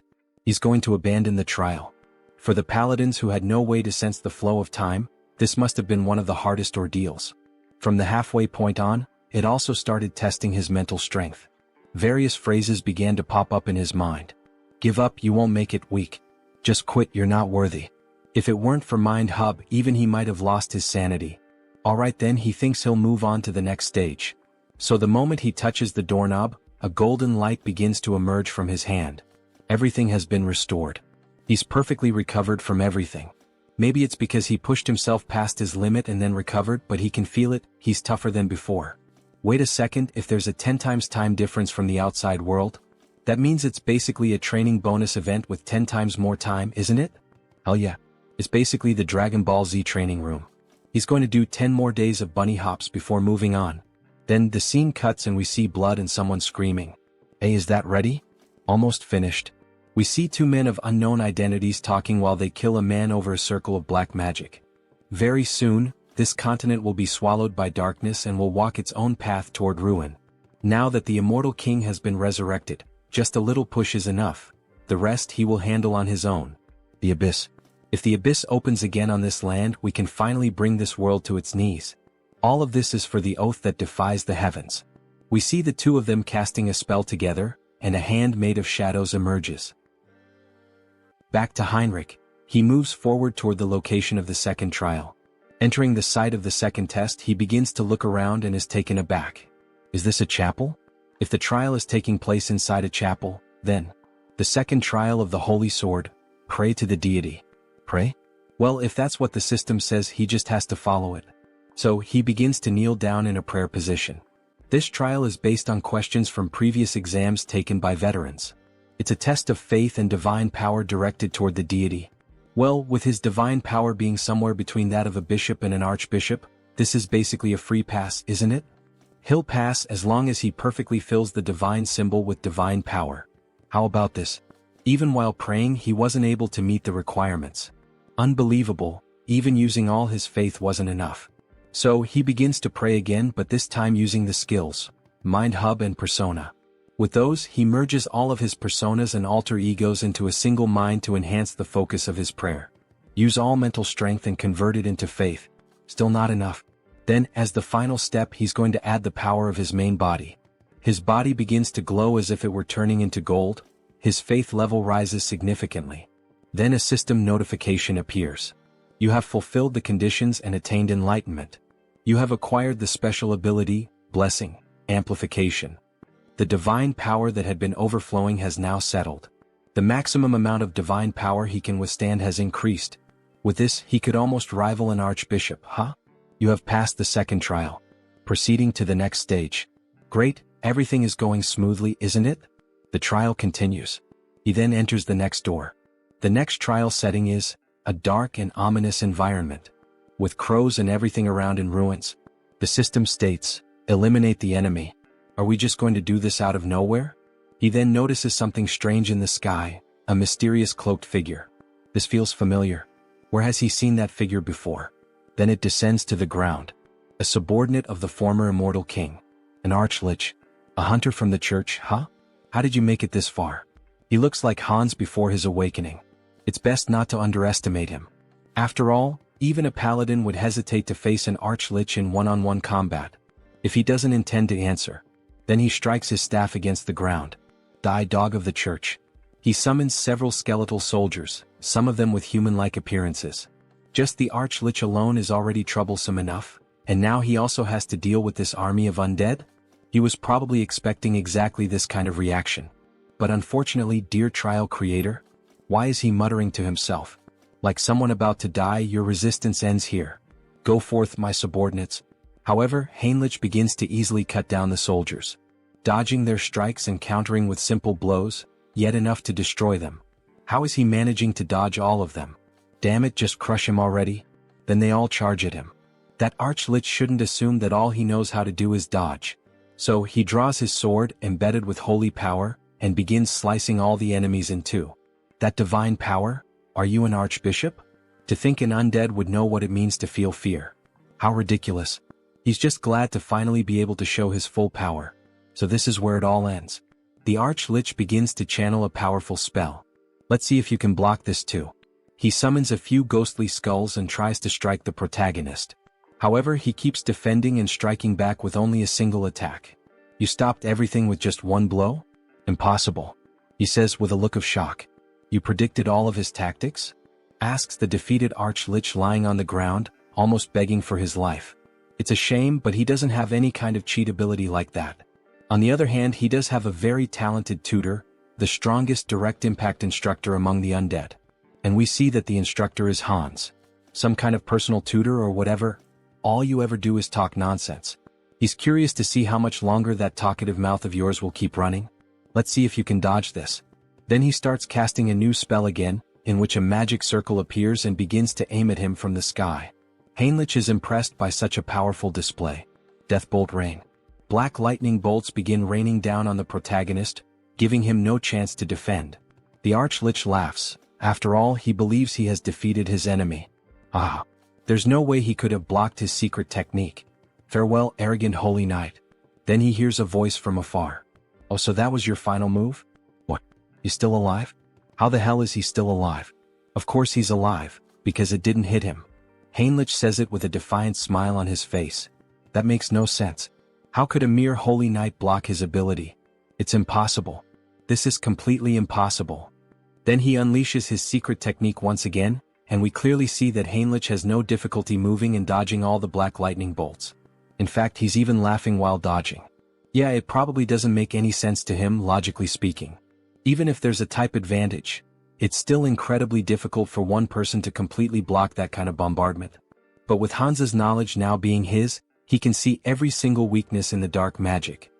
he's going to abandon the trial. For the paladins who had no way to sense the flow of time, this must have been one of the hardest ordeals. From the halfway point on, it also started testing his mental strength. Various phrases began to pop up in his mind. Give up, you won't make it, weak. Just quit, you're not worthy. If it weren't for Mind Hub, even he might have lost his sanity. Alright then, he thinks he'll move on to the next stage. So the moment he touches the doorknob, a golden light begins to emerge from his hand. Everything has been restored. He's perfectly recovered from everything. Maybe it's because he pushed himself past his limit and then recovered, but he can feel it, he's tougher than before. Wait a second, if there's a 10 times time difference from the outside world, that means it's basically a training bonus event with 10 times more time, isn't it? Hell yeah. It's basically the Dragon Ball Z training room. He's going to do 10 more days of bunny hops before moving on. Then the scene cuts and we see blood and someone screaming. Hey, is that ready? Almost finished. We see two men of unknown identities talking while they kill a man over a circle of black magic. Very soon, this continent will be swallowed by darkness and will walk its own path toward ruin. Now that the immortal king has been resurrected, just a little push is enough. The rest he will handle on his own. The abyss. If the abyss opens again on this land, we can finally bring this world to its knees. All of this is for the oath that defies the heavens. We see the two of them casting a spell together, and a hand made of shadows emerges. Back to Heinrich. He moves forward toward the location of the second trial. Entering the site of the second test, he begins to look around and is taken aback. Is this a chapel? If the trial is taking place inside a chapel, then the second trial of the Holy Sword, pray to the deity. Pray? Well, if that's what the system says, he just has to follow it. So he begins to kneel down in a prayer position. This trial is based on questions from previous exams taken by veterans. It's a test of faith and divine power directed toward the deity. Well, with his divine power being somewhere between that of a bishop and an archbishop, this is basically a free pass, isn't it? He'll pass as long as he perfectly fills the divine symbol with divine power. How about this? Even while praying, he wasn't able to meet the requirements. Unbelievable, even using all his faith wasn't enough. So he begins to pray again, but this time using the skills, Mind Hub and Persona. With those, he merges all of his personas and alter egos into a single mind to enhance the focus of his prayer. Use all mental strength and convert it into faith. Still not enough. Then, as the final step, he's going to add the power of his main body. His body begins to glow as if it were turning into gold. His faith level rises significantly. Then a system notification appears. You have fulfilled the conditions and attained enlightenment. You have acquired the special ability, Blessing, Amplification. The divine power that had been overflowing has now settled. The maximum amount of divine power he can withstand has increased. With this, he could almost rival an archbishop, huh? You have passed the second trial. Proceeding to the next stage. Great, everything is going smoothly, isn't it? The trial continues. He then enters the next door. The next trial setting is a dark and ominous environment, with crows and everything around in ruins. The system states, eliminate the enemy. Are we just going to do this out of nowhere? He then notices something strange in the sky, a mysterious cloaked figure. This feels familiar. Where has he seen that figure before? Then it descends to the ground. A subordinate of the former immortal king. An archlich. A hunter from the church, huh? How did you make it this far? He looks like Hans before his awakening. It's best not to underestimate him. After all, even a paladin would hesitate to face an archlich in one-on-one combat. If he doesn't intend to answer, then he strikes his staff against the ground. Die, dog of the church. He summons several skeletal soldiers, some of them with human-like appearances. Just the archlich alone is already troublesome enough, and now he also has to deal with this army of undead? He was probably expecting exactly this kind of reaction. But unfortunately, dear trial creator, why is he muttering to himself? Like someone about to die, your resistance ends here. Go forth, my subordinates. However, Heinrich begins to easily cut down the soldiers, dodging their strikes and countering with simple blows, yet enough to destroy them. How is he managing to dodge all of them? Damn it, just crush him already. Then they all charge at him. That archlich shouldn't assume that all he knows how to do is dodge. So he draws his sword, embedded with holy power, and begins slicing all the enemies in two. That divine power? Are you an archbishop? To think an undead would know what it means to feel fear. How ridiculous. He's just glad to finally be able to show his full power. So this is where it all ends. The archlich begins to channel a powerful spell. Let's see if you can block this too. He summons a few ghostly skulls and tries to strike the protagonist. However, he keeps defending and striking back with only a single attack. You stopped everything with just one blow? Impossible. He says with a look of shock. You predicted all of his tactics? Asks the defeated archlich lying on the ground, almost begging for his life. It's a shame, but he doesn't have any kind of cheat ability like that. On the other hand, he does have a very talented tutor, the strongest direct impact instructor among the undead. And we see that the instructor is Hans. Some kind of personal tutor or whatever. All you ever do is talk nonsense. He's curious to see how much longer that talkative mouth of yours will keep running. Let's see if you can dodge this. Then he starts casting a new spell again, in which a magic circle appears and begins to aim at him from the sky. Heinrich is impressed by such a powerful display. Deathbolt rain. Black lightning bolts begin raining down on the protagonist, giving him no chance to defend. The Archlich laughs. After all, he believes he has defeated his enemy. Ah! There's no way he could have blocked his secret technique. Farewell, arrogant holy knight. Then he hears a voice from afar. Oh, so that was your final move? What? He's still alive? How the hell is he still alive? Of course he's alive, because it didn't hit him. Heinrich says it with a defiant smile on his face. That makes no sense. How could a mere holy knight block his ability? It's impossible. This is completely impossible. Then he unleashes his secret technique once again, and we clearly see that Heinrich has no difficulty moving and dodging all the black lightning bolts. In fact, he's even laughing while dodging. Yeah, it probably doesn't make any sense to him, logically speaking. Even if there's a type advantage, it's still incredibly difficult for one person to completely block that kind of bombardment. But with Hansa's knowledge now being his, he can see every single weakness in the dark magic.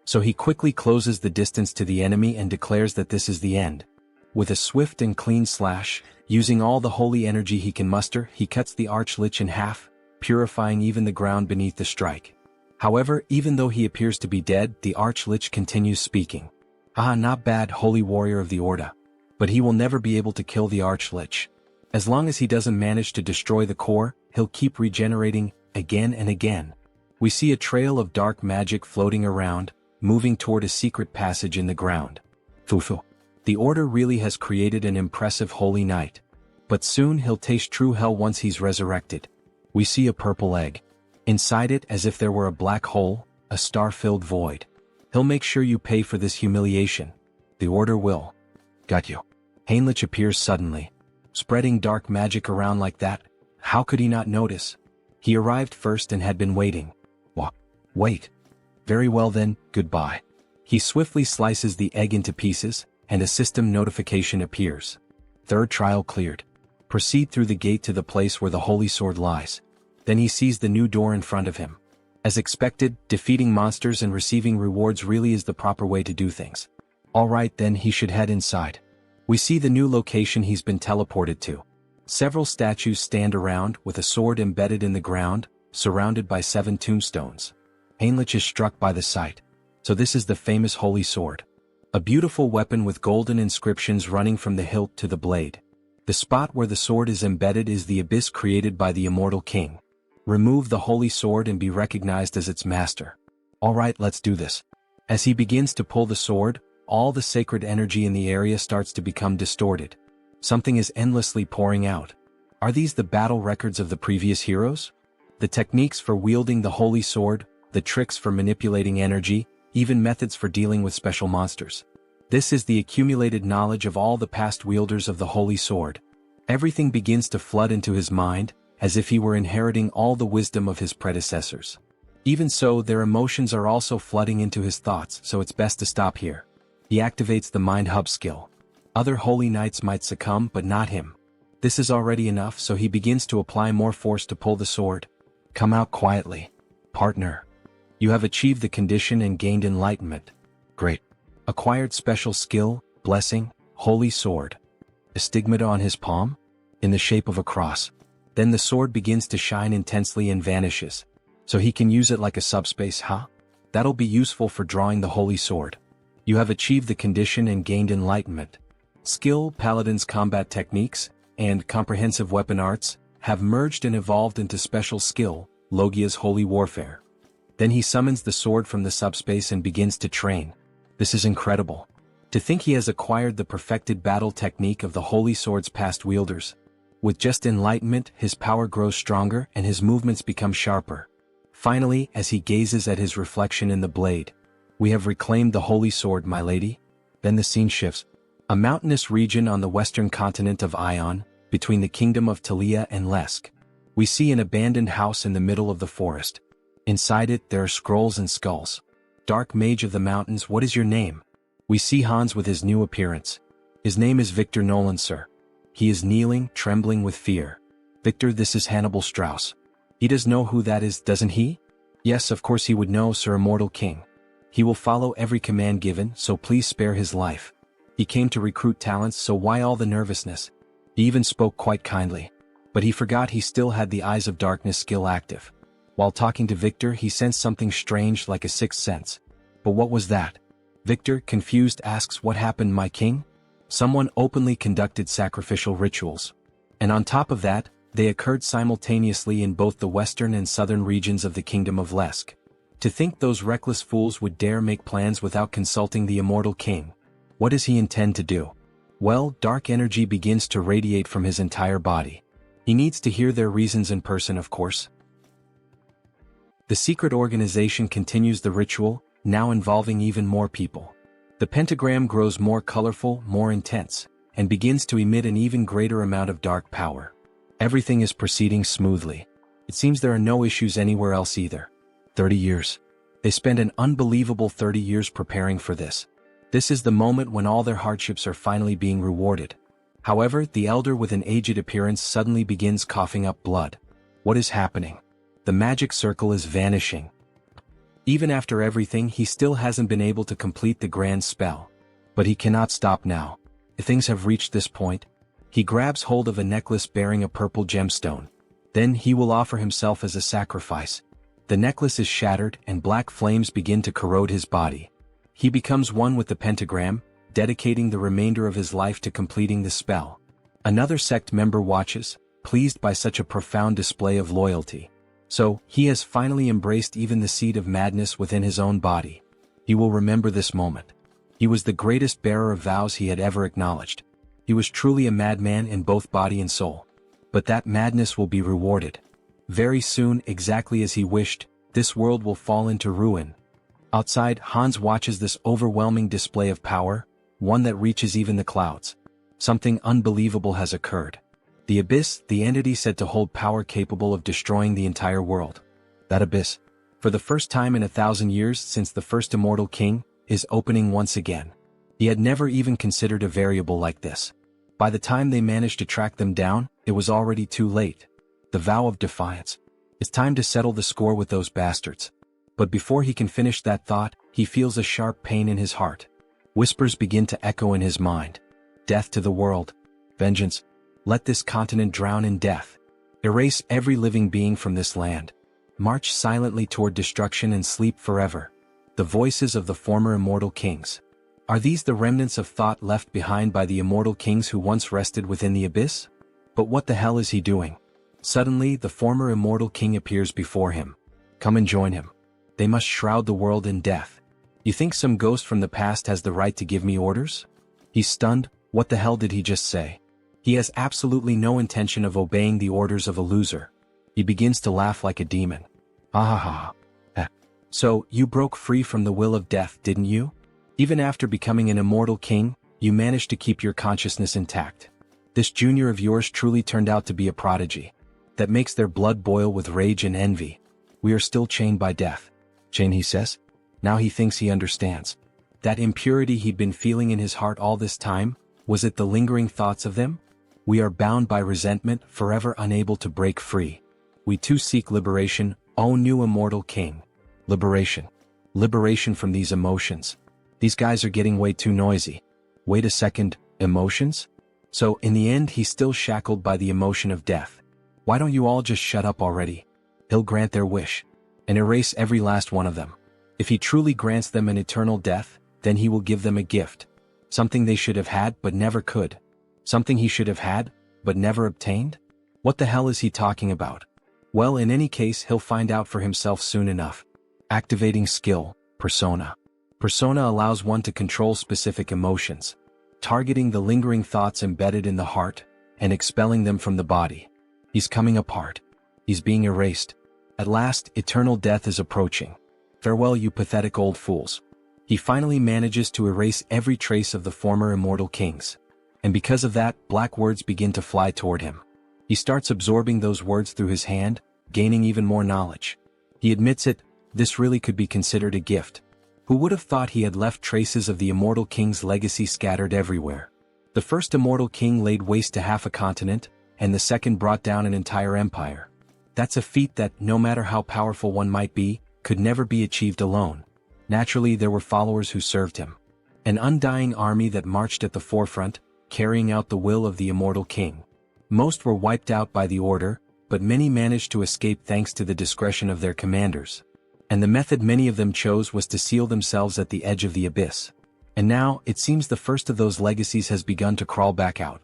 So he quickly closes the distance to the enemy and declares that this is the end. With a swift and clean slash, using all the holy energy he can muster, he cuts the Archlich in half, purifying even the ground beneath the strike. However, even though he appears to be dead, the Archlich continues speaking. Ah, not bad, holy warrior of the Orda. But he will never be able to kill the Archlich. As long as he doesn't manage to destroy the core, he'll keep regenerating, again and again. We see a trail of dark magic floating around, moving toward a secret passage in the ground. Fufu. The Order really has created an impressive holy knight. But soon he'll taste true hell once he's resurrected. We see a purple egg. Inside it, as if there were a black hole, a star-filled void. He'll make sure you pay for this humiliation. The Order will. Got you. Heinrich appears suddenly. Spreading dark magic around like that, how could he not notice? He arrived first and had been waiting. Wait. Very well then, goodbye. He swiftly slices the egg into pieces, and a system notification appears. Third trial cleared. Proceed through the gate to the place where the holy sword lies. Then he sees the new door in front of him. As expected, defeating monsters and receiving rewards really is the proper way to do things. Alright then, he should head inside. We see the new location he's been teleported to. Several statues stand around with a sword embedded in the ground, surrounded by 7 tombstones. Heinrich is struck by the sight. So this is the famous holy sword. A beautiful weapon with golden inscriptions running from the hilt to the blade. The spot where the sword is embedded is the abyss created by the immortal king. Remove the holy sword and be recognized as its master. Alright, let's do this. As he begins to pull the sword, all the sacred energy in the area starts to become distorted. Something is endlessly pouring out. Are these the battle records of the previous heroes? The techniques for wielding the holy sword, the tricks for manipulating energy, even methods for dealing with special monsters. This is the accumulated knowledge of all the past wielders of the holy sword. Everything begins to flood into his mind, as if he were inheriting all the wisdom of his predecessors. Even so, their emotions are also flooding into his thoughts, so it's best to stop here. He activates the Mind Hub skill. Other holy knights might succumb, but not him. This is already enough, so he begins to apply more force to pull the sword. Come out quietly. Partner. You have achieved the condition and gained enlightenment. Great. Acquired special skill, blessing, holy sword. A stigmata on his palm? In the shape of a cross. Then the sword begins to shine intensely and vanishes. So he can use it like a subspace, huh? That'll be useful for drawing the holy sword. You have achieved the condition and gained enlightenment. Skill, paladin's combat techniques, and comprehensive weapon arts, have merged and evolved into special skill, Logia's holy warfare. Then he summons the sword from the subspace and begins to train. This is incredible. To think he has acquired the perfected battle technique of the holy sword's past wielders. With just enlightenment, his power grows stronger and his movements become sharper. Finally, as he gazes at his reflection in the blade, we have reclaimed the holy sword, my lady. Then the scene shifts. A mountainous region on the western continent of Ion, between the kingdom of Talia and Lesk. We see an abandoned house in the middle of the forest. Inside it, there are scrolls and skulls. Dark mage of the mountains, what is your name? We see Hans with his new appearance. His name is Victor Nolan, sir. He is kneeling, trembling with fear. Victor, this is Hannibal Strauss. He does know who that is, doesn't he? Yes, of course he would know, sir, immortal king. He will follow every command given, so please spare his life. He came to recruit talents, so why all the nervousness? He even spoke quite kindly. But he forgot he still had the Eyes of Darkness skill active. While talking to Victor, he sensed something strange like a sixth sense. But what was that? Victor, confused, asks, "What happened, my king?" Someone openly conducted sacrificial rituals. And on top of that, they occurred simultaneously in both the western and southern regions of the Kingdom of Lesk. To think those reckless fools would dare make plans without consulting the immortal king. What does he intend to do? Well, dark energy begins to radiate from his entire body. He needs to hear their reasons in person, of course. The secret organization continues the ritual, now involving even more people. The pentagram grows more colorful, more intense, and begins to emit an even greater amount of dark power. Everything is proceeding smoothly. It seems there are no issues anywhere else either. 30 years. They spend an unbelievable 30 years preparing for this. This is the moment when all their hardships are finally being rewarded. However, the elder with an aged appearance suddenly begins coughing up blood. What is happening? The magic circle is vanishing. Even after everything, he still hasn't been able to complete the grand spell. But he cannot stop now. If things have reached this point, he grabs hold of a necklace bearing a purple gemstone. Then he will offer himself as a sacrifice. The necklace is shattered and black flames begin to corrode his body. He becomes one with the pentagram, dedicating the remainder of his life to completing the spell. Another sect member watches, pleased by such a profound display of loyalty. So, he has finally embraced even the seed of madness within his own body. He will remember this moment. He was the greatest bearer of vows he had ever acknowledged. He was truly a madman in both body and soul. But that madness will be rewarded. Very soon, exactly as he wished, this world will fall into ruin. Outside, Hans watches this overwhelming display of power, one that reaches even the clouds. Something unbelievable has occurred. The Abyss, the entity said to hold power capable of destroying the entire world. That Abyss, for the first time in 1,000 years since the first immortal king, is opening once again. He had never even considered a variable like this. By the time they managed to track them down, it was already too late. The vow of defiance. It's time to settle the score with those bastards. But before he can finish that thought, he feels a sharp pain in his heart. Whispers begin to echo in his mind. Death to the world. Vengeance. Let this continent drown in death. Erase every living being from this land. March silently toward destruction and sleep forever. The voices of the former immortal kings. Are these the remnants of thought left behind by the immortal kings who once rested within the abyss? But what the hell is he doing? Suddenly, the former immortal king appears before him. Come and join him. They must shroud the world in death. You think some ghost from the past has the right to give me orders? He's stunned. What the hell did he just say? He has absolutely no intention of obeying the orders of a loser. He begins to laugh like a demon. Ha ha ha. So, you broke free from the will of death, didn't you? Even after becoming an immortal king, you managed to keep your consciousness intact. This junior of yours truly turned out to be a prodigy. That makes their blood boil with rage and envy. We are still chained by death. Chained, he says. Now he thinks he understands. That impurity he'd been feeling in his heart all this time, was it the lingering thoughts of them? We are bound by resentment, forever unable to break free. We too seek liberation, O new immortal king. Liberation. Liberation from these emotions. These guys are getting way too noisy. Wait a second, emotions? So, in the end, he's still shackled by the emotion of death. Why don't you all just shut up already? He'll grant their wish. And erase every last one of them. If he truly grants them an eternal death, then he will give them a gift. Something they should have had but never could. Something he should have had, but never obtained? What the hell is he talking about? Well, in any case, he'll find out for himself soon enough. Activating skill, persona. Persona allows one to control specific emotions, targeting the lingering thoughts embedded in the heart, and expelling them from the body. He's coming apart. He's being erased. At last, eternal death is approaching. Farewell, you pathetic old fools. He finally manages to erase every trace of the former immortal kings. And because of that, black words begin to fly toward him. He starts absorbing those words through his hand, gaining even more knowledge. He admits it, this really could be considered a gift. Who would have thought he had left traces of the immortal king's legacy scattered everywhere? The first immortal king laid waste to half a continent, and the second brought down an entire empire. That's a feat that, no matter how powerful one might be, could never be achieved alone. Naturally, there were followers who served him. An undying army that marched at the forefront, carrying out the will of the immortal king. Most were wiped out by the order, but many managed to escape thanks to the discretion of their commanders. And the method many of them chose was to seal themselves at the edge of the abyss. And now, it seems the first of those legacies has begun to crawl back out.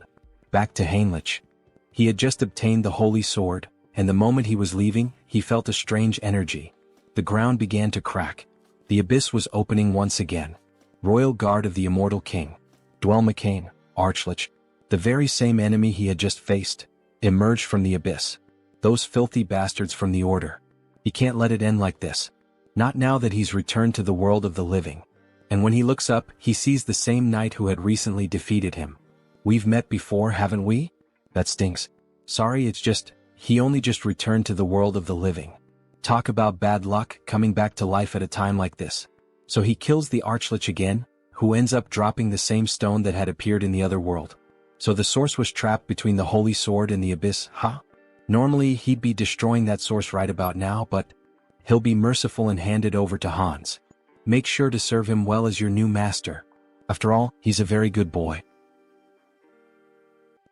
Back to Heinrich. He had just obtained the holy sword, and the moment he was leaving, he felt a strange energy. The ground began to crack. The abyss was opening once again. Royal Guard of the Immortal King. Dwell McCain, Archlich, the very same enemy he had just faced, emerged from the abyss. Those filthy bastards from the Order. He can't let it end like this. Not now that he's returned to the world of the living. And when he looks up, he sees the same knight who had recently defeated him. We've met before, haven't we? That stinks. Sorry, it's just, he only just returned to the world of the living. Talk about bad luck, coming back to life at a time like this. So he kills the Archlich again, who ends up dropping the same stone that had appeared in the other world. So the source was trapped between the holy sword and the abyss, huh? Normally he'd be destroying that source right about now, but he'll be merciful and hand it over to Hans. Make sure to serve him well as your new master. After all, he's a very good boy.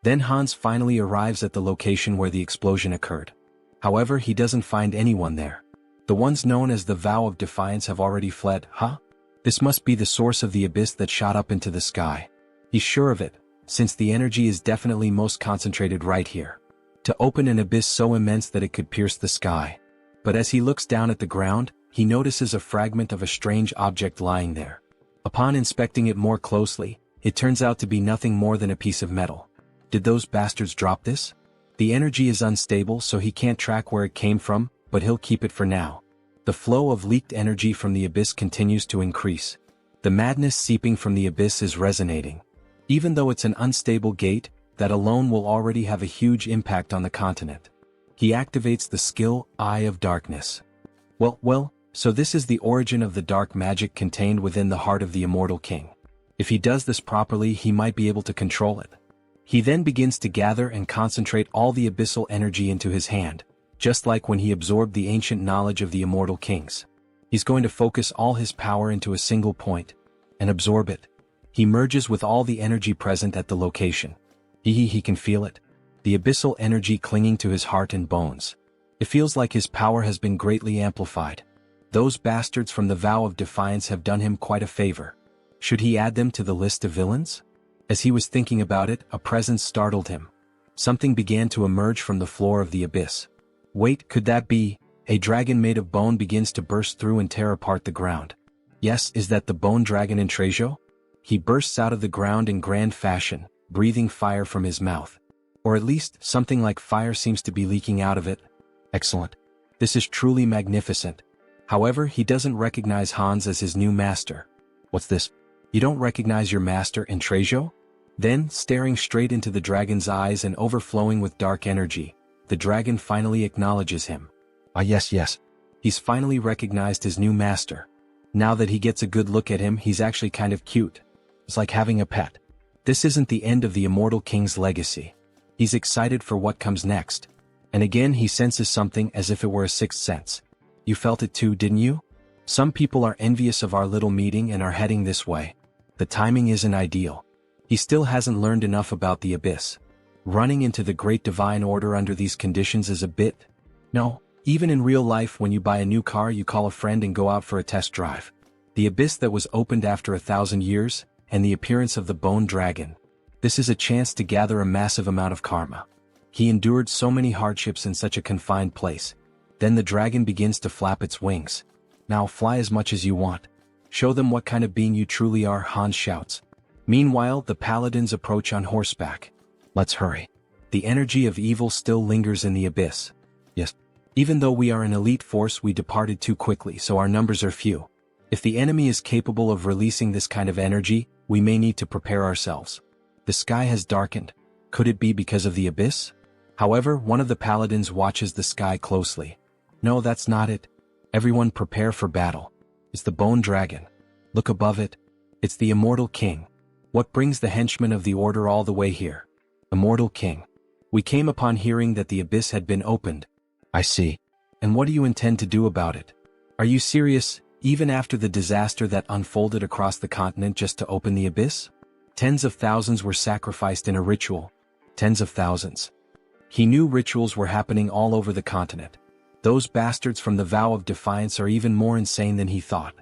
Then Hans finally arrives at the location where the explosion occurred. However, he doesn't find anyone there. The ones known as the Vow of Defiance have already fled, huh? This must be the source of the abyss that shot up into the sky. He's sure of it, since the energy is definitely most concentrated right here. To open an abyss so immense that it could pierce the sky. But as he looks down at the ground, he notices a fragment of a strange object lying there. Upon inspecting it more closely, it turns out to be nothing more than a piece of metal. Did those bastards drop this? The energy is unstable, so he can't track where it came from, but he'll keep it for now. The flow of leaked energy from the abyss continues to increase. The madness seeping from the abyss is resonating. Even though it's an unstable gate, that alone will already have a huge impact on the continent. He activates the skill, Eye of Darkness. Well, so this is the origin of the dark magic contained within the heart of the Immortal King. If he does this properly, he might be able to control it. He then begins to gather and concentrate all the abyssal energy into his hand, just like when he absorbed the ancient knowledge of the Immortal Kings. He's going to focus all his power into a single point, and absorb it. He merges with all the energy present at the location. He can feel it. The abyssal energy clinging to his heart and bones. It feels like his power has been greatly amplified. Those bastards from the Vow of Defiance have done him quite a favor. Should he add them to the list of villains? As he was thinking about it, a presence startled him. Something began to emerge from the floor of the abyss. Wait, could that be? A dragon made of bone begins to burst through and tear apart the ground. Yes, is that the bone dragon in Trejo? He bursts out of the ground in grand fashion, breathing fire from his mouth. Or at least, something like fire seems to be leaking out of it. Excellent. This is truly magnificent. However, he doesn't recognize Hans as his new master. What's this? You don't recognize your master in Trejo? Then, staring straight into the dragon's eyes and overflowing with dark energy, the dragon finally acknowledges him. Ah yes. He's finally recognized his new master. Now that he gets a good look at him, he's actually kind of cute. It's like having a pet. This isn't the end of the Immortal King's legacy. He's excited for what comes next. And again he senses something as if it were a sixth sense. You felt it too, didn't you? Some people are envious of our little meeting and are heading this way. The timing isn't ideal. He still hasn't learned enough about the abyss. Running into the Great Divine Order under these conditions is a bit... No, even in real life when you buy a new car you call a friend and go out for a test drive. The abyss that was opened after 1,000 years, and the appearance of the bone dragon. This is a chance to gather a massive amount of karma. He endured so many hardships in such a confined place. Then the dragon begins to flap its wings. Now fly as much as you want. Show them what kind of being you truly are, Hans shouts. Meanwhile, the paladins approach on horseback. Let's hurry. The energy of evil still lingers in the abyss. Yes. Even though we are an elite force, we departed too quickly, so our numbers are few. If the enemy is capable of releasing this kind of energy, we may need to prepare ourselves. The sky has darkened. Could it be because of the abyss? However, one of the paladins watches the sky closely. No, that's not it. Everyone prepare for battle. It's the bone dragon. Look above it. It's the Immortal King. What brings the henchmen of the Order all the way here? Immortal King. We came upon hearing that the abyss had been opened. I see. And what do you intend to do about it? Are you serious, even after the disaster that unfolded across the continent just to open the abyss? Tens of thousands were sacrificed in a ritual. Tens of thousands. He knew rituals were happening all over the continent. Those bastards from the Vow of Defiance are even more insane than he thought.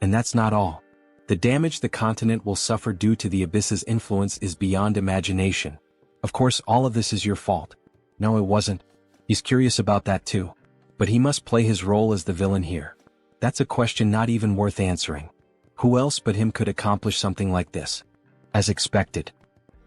And that's not all. The damage the continent will suffer due to the Abyss's influence is beyond imagination. Of course, all of this is your fault. No, it wasn't. He's curious about that too. But he must play his role as the villain here. That's a question not even worth answering. Who else but him could accomplish something like this? As expected.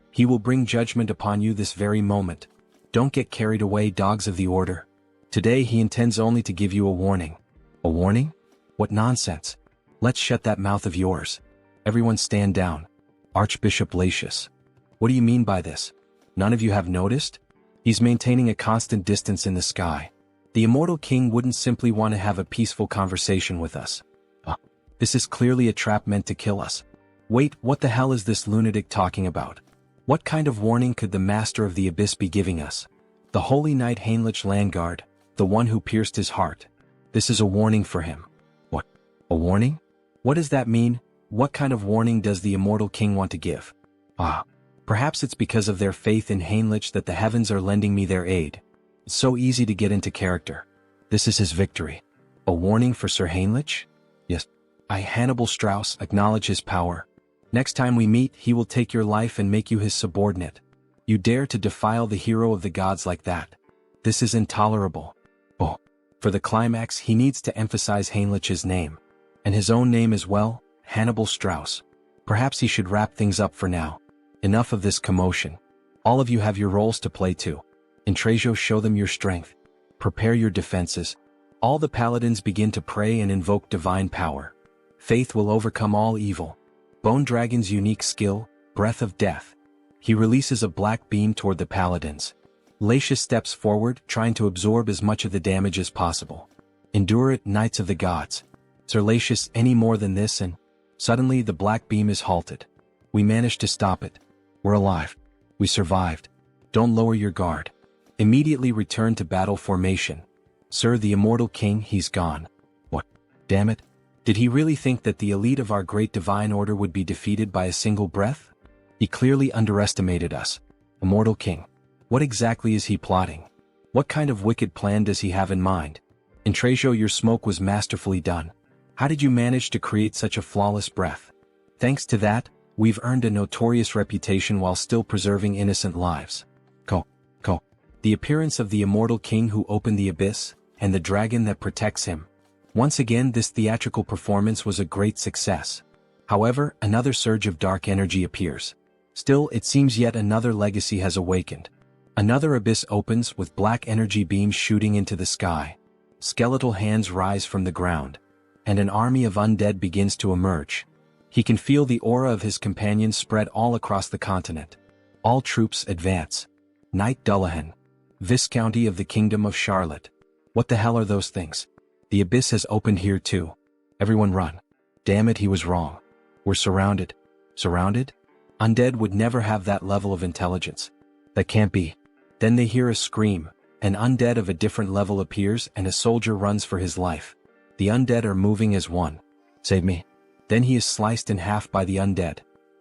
He will bring judgment upon you this very moment. Don't get carried away, dogs of the Order. Today he intends only to give you a warning. A warning? What nonsense. Let's shut that mouth of yours. Everyone stand down. Archbishop Latius. What do you mean by this? None of you have noticed? He's maintaining a constant distance in the sky. The immortal king wouldn't simply want to have a peaceful conversation with us. This is clearly a trap meant to kill us. Wait, what the hell is this lunatic talking about? What kind of warning could the master of the abyss be giving us? The holy knight Heinrich Landgard, the one who pierced his heart. This is a warning for him. What? A warning? What does that mean? What kind of warning does the immortal king want to give? Perhaps it's because of their faith in Heinrich that the heavens are lending me their aid. It's so easy to get into character. This is his victory. A warning for Sir Heinrich? Yes. I, Hannibal Strauss, acknowledge his power. Next time we meet, he will take your life and make you his subordinate. You dare to defile the hero of the gods like that. This is intolerable. For the climax, he needs to emphasize Heinrich's name. And his own name as well, Hannibal Strauss. Perhaps he should wrap things up for now. Enough of this commotion. All of you have your roles to play too. Intrasio, show them your strength. Prepare your defenses. All the paladins begin to pray and invoke divine power. Faith will overcome all evil. Bone Dragon's unique skill, Breath of Death. He releases a black beam toward the paladins. Latius steps forward, trying to absorb as much of the damage as possible. Endure it, Knights of the Gods. Sir Latius, any more than this and... Suddenly the black beam is halted. We managed to stop it. We're alive. We survived. Don't lower your guard. Immediately return to battle formation. Sir, the immortal king, he's gone. What? Damn it. Did he really think that the elite of our great divine order would be defeated by a single breath? He clearly underestimated us. Immortal king. What exactly is he plotting? What kind of wicked plan does he have in mind? Intrasio, your smoke was masterfully done. How did you manage to create such a flawless breath? Thanks to that, we've earned a notorious reputation while still preserving innocent lives. The appearance of the immortal king who opened the abyss, and the dragon that protects him. Once again, this theatrical performance was a great success. However, another surge of dark energy appears. Still, it seems yet another legacy has awakened. Another abyss opens with black energy beams shooting into the sky. Skeletal hands rise from the ground. And an army of undead begins to emerge. He can feel the aura of his companions spread all across the continent. All troops advance. Knight Dullahan. Viscounty of the Kingdom of Charlotte. What the hell are those things? The abyss has opened here too. Everyone run. Damn it, he was wrong. We're surrounded. Surrounded? Undead would never have that level of intelligence. That can't be. Then they hear a scream. An undead of a different level appears and a soldier runs for his life. The undead are moving as one. Save me. Then he is sliced in half by the undead.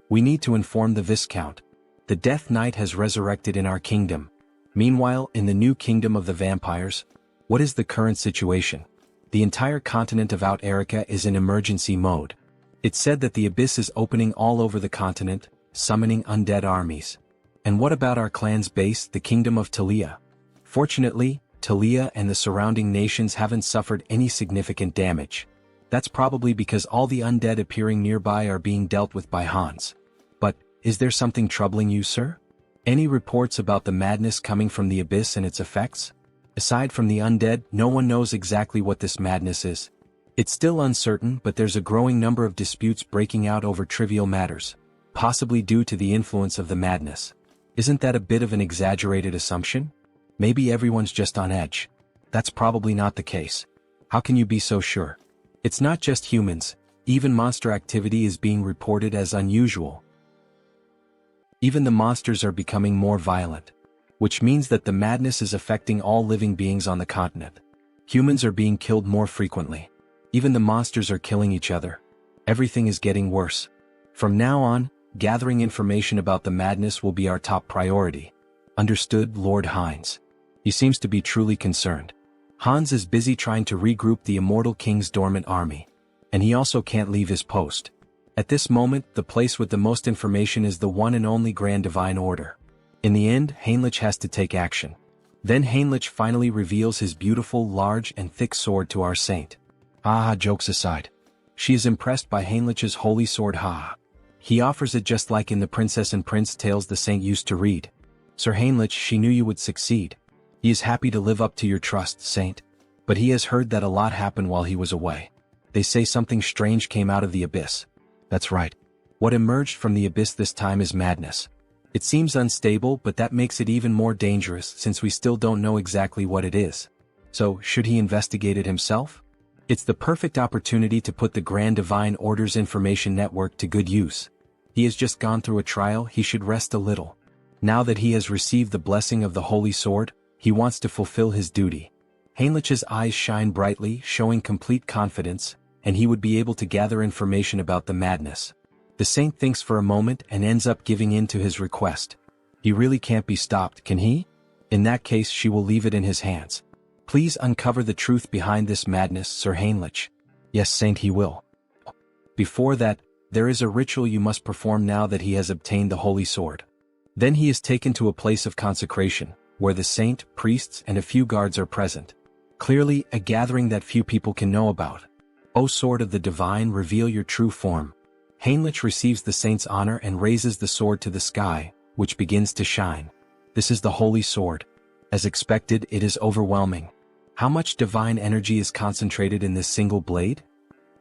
We need to inform the Viscount. The Death Knight has resurrected in our kingdom. Meanwhile, in the new kingdom of the vampires, what is the current situation? The entire continent of Out Erica is in emergency mode. It's said that the abyss is opening all over the continent, summoning undead armies. And what about our clan's base, the kingdom of Talia? Fortunately, Talia and the surrounding nations haven't suffered any significant damage. That's probably because all the undead appearing nearby are being dealt with by Hans. But, is there something troubling you, sir? Any reports about the madness coming from the abyss and its effects? Aside from the undead, no one knows exactly what this madness is. It's still uncertain, but there's a growing number of disputes breaking out over trivial matters, possibly due to the influence of the madness. Isn't that a bit of an exaggerated assumption? Maybe everyone's just on edge. That's probably not the case. How can you be so sure? It's not just humans, even monster activity is being reported as unusual. Even the monsters are becoming more violent, which means that the madness is affecting all living beings on the continent. Humans are being killed more frequently. Even the monsters are killing each other. Everything is getting worse. From now on, gathering information about the madness will be our top priority. Understood, Lord Hines. He seems to be truly concerned. Hans is busy trying to regroup the immortal king's dormant army. And he also can't leave his post. At this moment, the place with the most information is the one and only Grand Divine Order. In the end, Heinrich has to take action. Then Heinrich finally reveals his beautiful, large, and thick sword to our saint. Jokes aside. She is impressed by Heinrich's holy sword. He offers it just like in the Princess and Prince tales the saint used to read. Sir Heinrich, she knew you would succeed. He is happy to live up to your trust, saint. But he has heard that a lot happened while he was away. They say something strange came out of the abyss. That's right. What emerged from the abyss this time is madness. It seems unstable, but that makes it even more dangerous since we still don't know exactly what it is. So, should he investigate it himself? It's the perfect opportunity to put the Grand Divine Order's information network to good use. He has just gone through a trial, he should rest a little. Now that he has received the blessing of the Holy Sword, he wants to fulfill his duty. Heinrich's eyes shine brightly, showing complete confidence, and he would be able to gather information about the madness. The saint thinks for a moment and ends up giving in to his request. He really can't be stopped, can he? In that case, she will leave it in his hands. Please uncover the truth behind this madness, Sir Heinrich. Yes, saint, he will. Before that, there is a ritual you must perform now that he has obtained the holy sword. Then he is taken to a place of consecration, where the saint, priests, and a few guards are present. Clearly, a gathering that few people can know about. O sword of the divine, reveal your true form. Heinrich receives the saint's honor and raises the sword to the sky, which begins to shine. This is the holy sword. As expected, it is overwhelming. How much divine energy is concentrated in this single blade?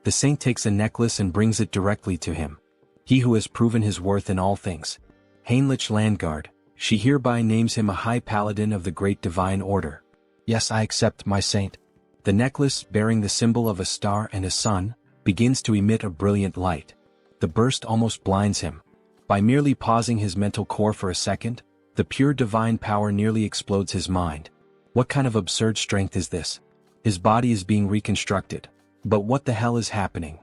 The saint takes a necklace and brings it directly to him. He who has proven his worth in all things. Heinrich Landguard, she hereby names him a high paladin of the great divine order. Yes, I accept, my saint. The necklace, bearing the symbol of a star and a sun, begins to emit a brilliant light. The burst almost blinds him. By merely pausing his mental core for a second, the pure divine power nearly explodes his mind. What kind of absurd strength is this? His body is being reconstructed. But what the hell is happening?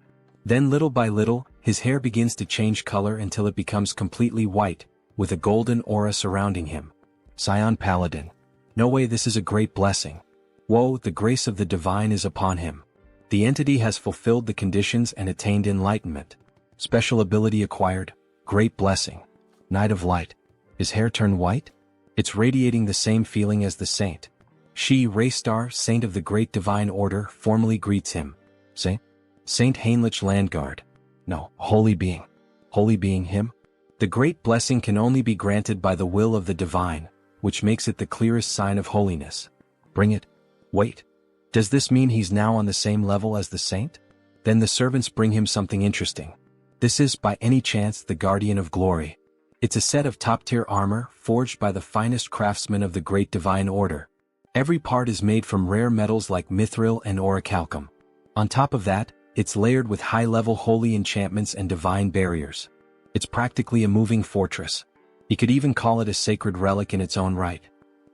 Then little by little, his hair begins to change color until it becomes completely white, with a golden aura surrounding him. Scion Paladin. No way, this is a great blessing. Whoa, the grace of the divine is upon him. The entity has fulfilled the conditions and attained enlightenment. Special ability acquired, great blessing. Night of Light. His hair turned white? It's radiating the same feeling as the saint. She, Raystar, saint of the great divine order, formally greets him. Saint Heinrich Landguard. No, holy being. Holy being him? The great blessing can only be granted by the will of the divine, which makes it the clearest sign of holiness. Bring it. Wait. Does this mean he's now on the same level as the saint? Then the servants bring him something interesting. This is, by any chance, the Guardian of Glory. It's a set of top-tier armor, forged by the finest craftsmen of the Great Divine Order. Every part is made from rare metals like mithril and orichalcum. On top of that, it's layered with high-level holy enchantments and divine barriers. It's practically a moving fortress. You could even call it a sacred relic in its own right.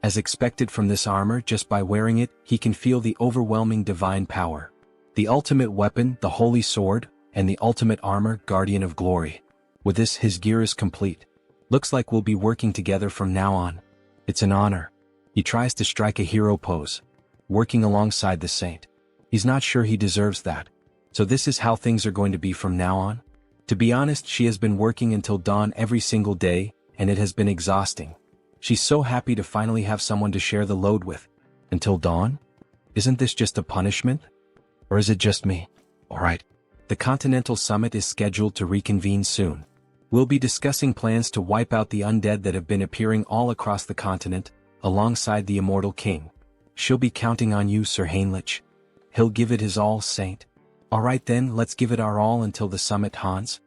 As expected from this armor, just by wearing it, he can feel the overwhelming divine power. The ultimate weapon, the holy sword, and the ultimate armor, Guardian of Glory. With this, his gear is complete. Looks like we'll be working together from now on. It's an honor. He tries to strike a hero pose, working alongside the saint. He's not sure he deserves that. So this is how things are going to be from now on? To be honest, she has been working until dawn every single day, and it has been exhausting. She's so happy to finally have someone to share the load with. Until dawn? Isn't this just a punishment? Or is it just me? Alright. The Continental Summit is scheduled to reconvene soon. We'll be discussing plans to wipe out the undead that have been appearing all across the continent, alongside the Immortal King. She'll be counting on you, Sir Heinrich. He'll give it his all, Saint. Alright then, let's give it our all until the summit, Hans.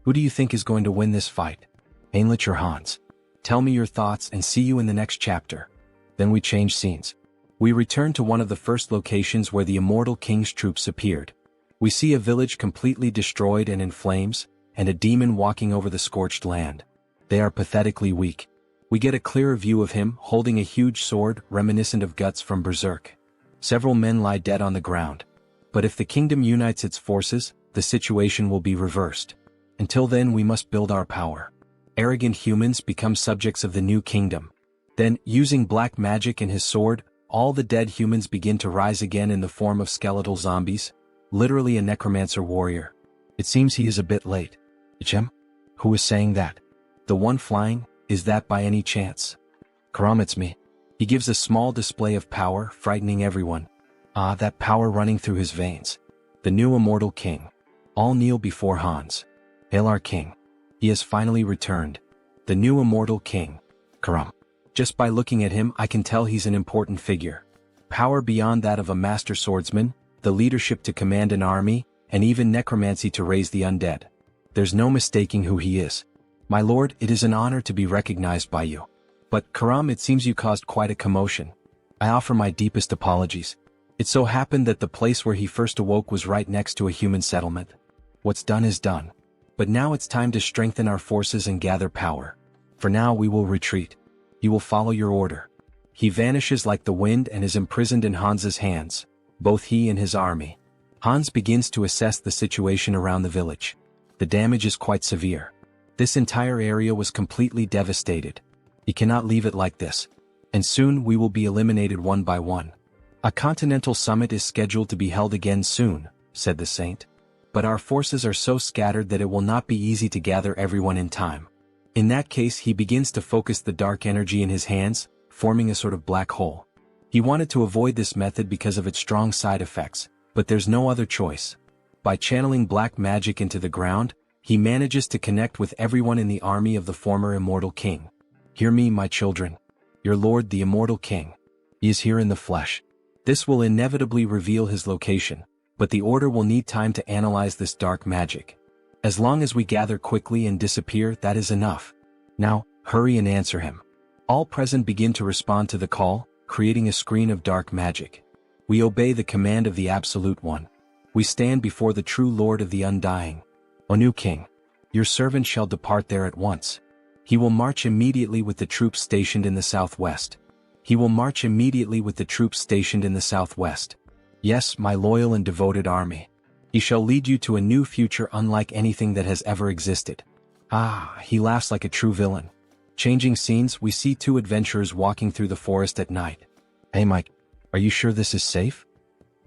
Who do you think is going to win this fight? Heinrich or Hans? Tell me your thoughts and see you in the next chapter. Then we change scenes. We return to one of the first locations where the Immortal King's troops appeared. We see a village completely destroyed and in flames, and a demon walking over the scorched land. They are pathetically weak. We get a clearer view of him holding a huge sword reminiscent of Guts from Berserk. Several men lie dead on the ground. But if the kingdom unites its forces, the situation will be reversed. Until then, we must build our power. Arrogant humans become subjects of the new kingdom. Then, using black magic and his sword, all the dead humans begin to rise again in the form of skeletal zombies, literally a necromancer warrior. It seems he is a bit late. Ichem? Who is saying that? The one flying, is that by any chance? Karam, it's me. He gives a small display of power, frightening everyone. Ah, that power running through his veins. The new immortal king. All kneel before Hans. Hail our king. He has finally returned. The new immortal king. Karam. Just by looking at him I can tell he's an important figure. Power beyond that of a master swordsman, the leadership to command an army, and even necromancy to raise the undead. There's no mistaking who he is. My lord, it is an honor to be recognized by you. But, Karam, it seems you caused quite a commotion. I offer my deepest apologies. It so happened that the place where he first awoke was right next to a human settlement. What's done is done. But now it's time to strengthen our forces and gather power. For now we will retreat. You will follow your order. He vanishes like the wind and is imprisoned in Hans's hands, both he and his army. Hans begins to assess the situation around the village. The damage is quite severe. This entire area was completely devastated. He cannot leave it like this. And soon we will be eliminated one by one. A continental summit is scheduled to be held again soon, said the saint. But our forces are so scattered that it will not be easy to gather everyone in time. In that case, he begins to focus the dark energy in his hands, forming a sort of black hole. He wanted to avoid this method because of its strong side effects, but there's no other choice. By channeling black magic into the ground, he manages to connect with everyone in the army of the former immortal king. Hear me, my children. Your lord, the immortal king. He is here in the flesh. This will inevitably reveal his location, but the order will need time to analyze this dark magic. As long as we gather quickly and disappear, that is enough. Now, hurry and answer him. All present begin to respond to the call, creating a screen of dark magic. We obey the command of the Absolute One. We stand before the true Lord of the Undying. O new king, your servant shall depart there at once. He will march immediately with the troops stationed in the southwest. He will march immediately with the troops stationed in the southwest. Yes, my loyal and devoted army. He shall lead you to a new future unlike anything that has ever existed. Ah, he laughs like a true villain. Changing scenes, we see two adventurers walking through the forest at night. Hey Mike, are you sure this is safe?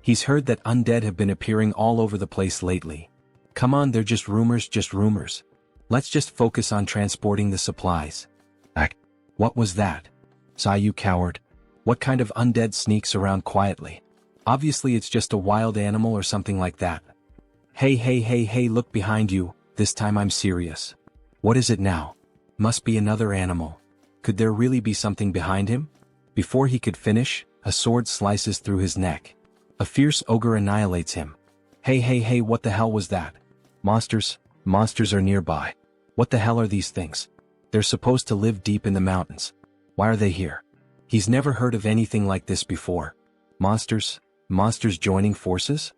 He's heard that undead have been appearing all over the place lately. Come on, they're just rumors, just rumors. Let's just focus on transporting the supplies. What was that? Sigh, you coward. What kind of undead sneaks around quietly? Obviously it's just a wild animal or something like that. Hey, look behind you, this time I'm serious. What is it now? Must be another animal. Could there really be something behind him? Before he could finish, a sword slices through his neck. A fierce ogre annihilates him. Hey, what the hell was that? Monsters are nearby. What the hell are these things? They're supposed to live deep in the mountains. Why are they here? He's never heard of anything like this before. Monsters joining forces?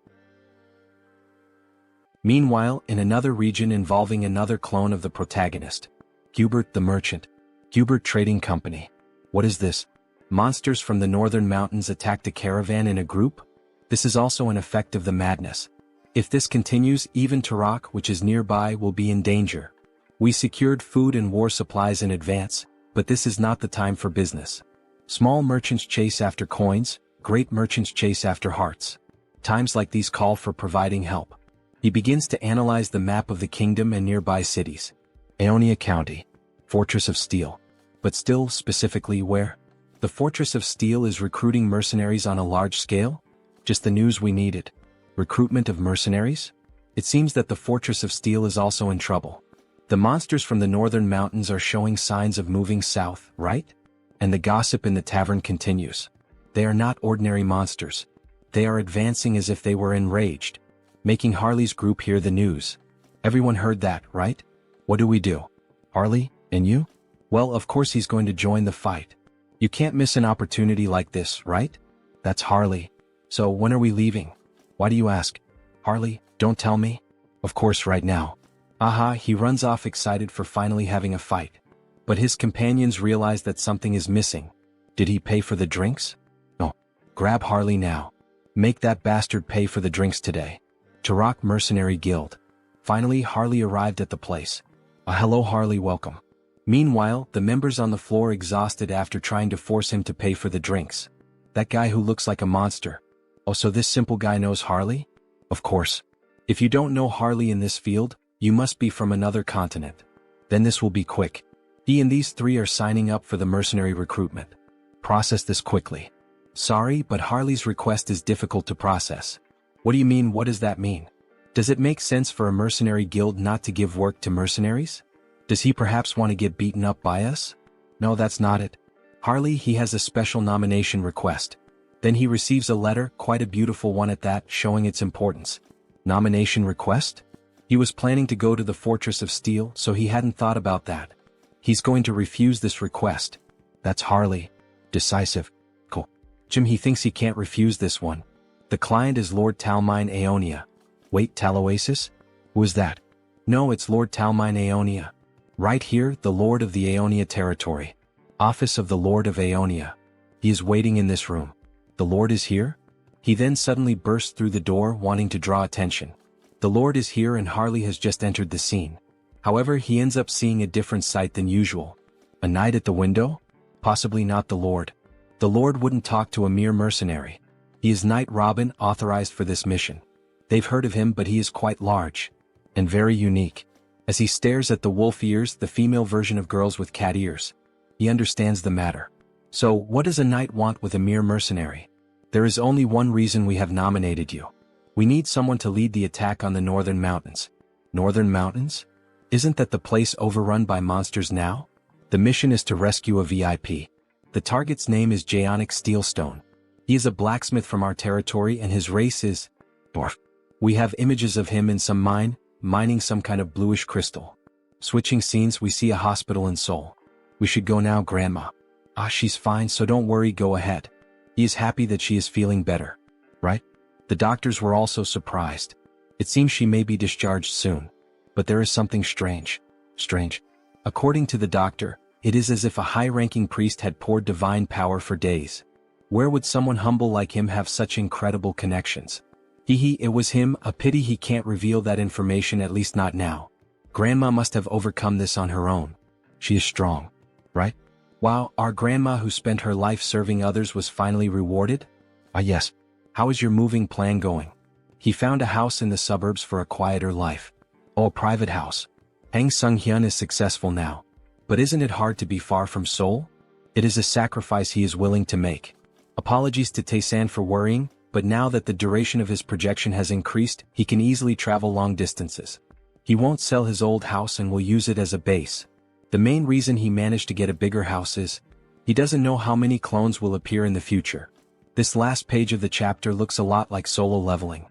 Meanwhile, in another region involving another clone of the protagonist, Hubert the Merchant. Hubert Trading Company. What is this? Monsters from the northern mountains attacked a caravan in a group? This is also an effect of the madness. If this continues, even Tarak, which is nearby, will be in danger. We secured food and war supplies in advance, but this is not the time for business. Small merchants chase after coins, great merchants chase after hearts. Times like these call for providing help. He begins to analyze the map of the kingdom and nearby cities. Aonia County. Fortress of Steel. But still, specifically where? The Fortress of Steel is recruiting mercenaries on a large scale? Just the news we needed. Recruitment of mercenaries? It seems that the Fortress of Steel is also in trouble. The monsters from the northern mountains are showing signs of moving south, right? And the gossip in the tavern continues. They are not ordinary monsters. They are advancing as if they were enraged, making Harley's group hear the news. Everyone heard that, right? What do we do? Harley, and you? Well, of course he's going to join the fight. You can't miss an opportunity like this, right? That's Harley. So when are we leaving? Why do you ask? Harley, don't tell me. Of course right now. Aha, he runs off excited for finally having a fight. But his companions realize that something is missing. Did he pay for the drinks? No. Grab Harley now. Make that bastard pay for the drinks today. Tarak Mercenary Guild. Finally, Harley arrived at the place. Hello Harley, welcome. Meanwhile, the members on the floor exhausted after trying to force him to pay for the drinks. That guy who looks like a monster. Oh, so this simple guy knows Harley? Of course. If you don't know Harley in this field, you must be from another continent. Then this will be quick. He and these three are signing up for the mercenary recruitment. Process this quickly. Sorry, but Harley's request is difficult to process. What do you mean? What does that mean? Does it make sense for a mercenary guild not to give work to mercenaries? Does he perhaps want to get beaten up by us? No, that's not it. Harley, he has a special nomination request. Then he receives a letter, quite a beautiful one at that, showing its importance. Nomination request? He was planning to go to the Fortress of Steel, so he hadn't thought about that. He's going to refuse this request. That's Harley. Decisive. Cool. Jim, he thinks he can't refuse this one. The client is Lord Talmine Aeonia. Wait, Taloasis? Who is that? No, it's Lord Talmine Aeonia. Right here, the Lord of the Aeonia territory. Office of the Lord of Aeonia. He is waiting in this room. The Lord is here? He then suddenly bursts through the door, wanting to draw attention. The Lord is here and Harley has just entered the scene. However, he ends up seeing a different sight than usual. A knight at the window? Possibly not the Lord. The Lord wouldn't talk to a mere mercenary. He is Knight Robin, authorized for this mission. They've heard of him, but he is quite large. And very unique. As he stares at the wolf ears, the female version of girls with cat ears. He understands the matter. So, what does a knight want with a mere mercenary? There is only one reason we have nominated you. We need someone to lead the attack on the Northern Mountains. Northern Mountains? Isn't that the place overrun by monsters now? The mission is to rescue a VIP. The target's name is Jaonic Steelstone. He is a blacksmith from our territory and his race is dwarf. We have images of him in some mine, mining some kind of bluish crystal. Switching scenes, we see a hospital in Seoul. We should go now, Grandma. Ah, she's fine, so don't worry, go ahead. He is happy that she is feeling better. Right? The doctors were also surprised. It seems she may be discharged soon. But there is something strange. Strange. According to the doctor, it is as if a high-ranking priest had poured divine power for days. Where would someone humble like him have such incredible connections? It was him, a pity he can't reveal that information, at least not now. Grandma must have overcome this on her own. She is strong. Right? Wow, our grandma who spent her life serving others was finally rewarded? Ah yes. How is your moving plan going? He found a house in the suburbs for a quieter life. Oh, a private house. Hang Sunghyun is successful now. But isn't it hard to be far from Seoul? It is a sacrifice he is willing to make. Apologies to Taesan for worrying, but now that the duration of his projection has increased, he can easily travel long distances. He won't sell his old house and will use it as a base. The main reason he managed to get a bigger house is, he doesn't know how many clones will appear in the future. This last page of the chapter looks a lot like solo leveling.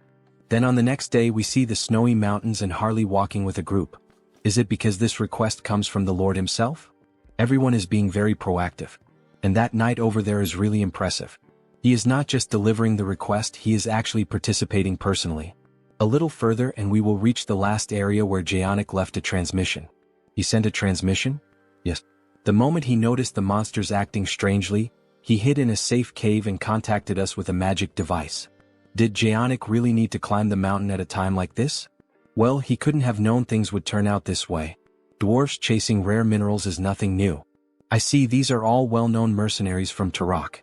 Then on the next day we see the snowy mountains and Harley walking with a group. Is it because this request comes from the Lord himself? Everyone is being very proactive. And that knight over there is really impressive. He is not just delivering the request, he is actually participating personally. A little further and we will reach the last area where Jaonic left a transmission. He sent a transmission? Yes. The moment he noticed the monsters acting strangely, he hid in a safe cave and contacted us with a magic device. Did Jaonic really need to climb the mountain at a time like this? Well, he couldn't have known things would turn out this way. Dwarfs chasing rare minerals is nothing new. I see these are all well-known mercenaries from Turok.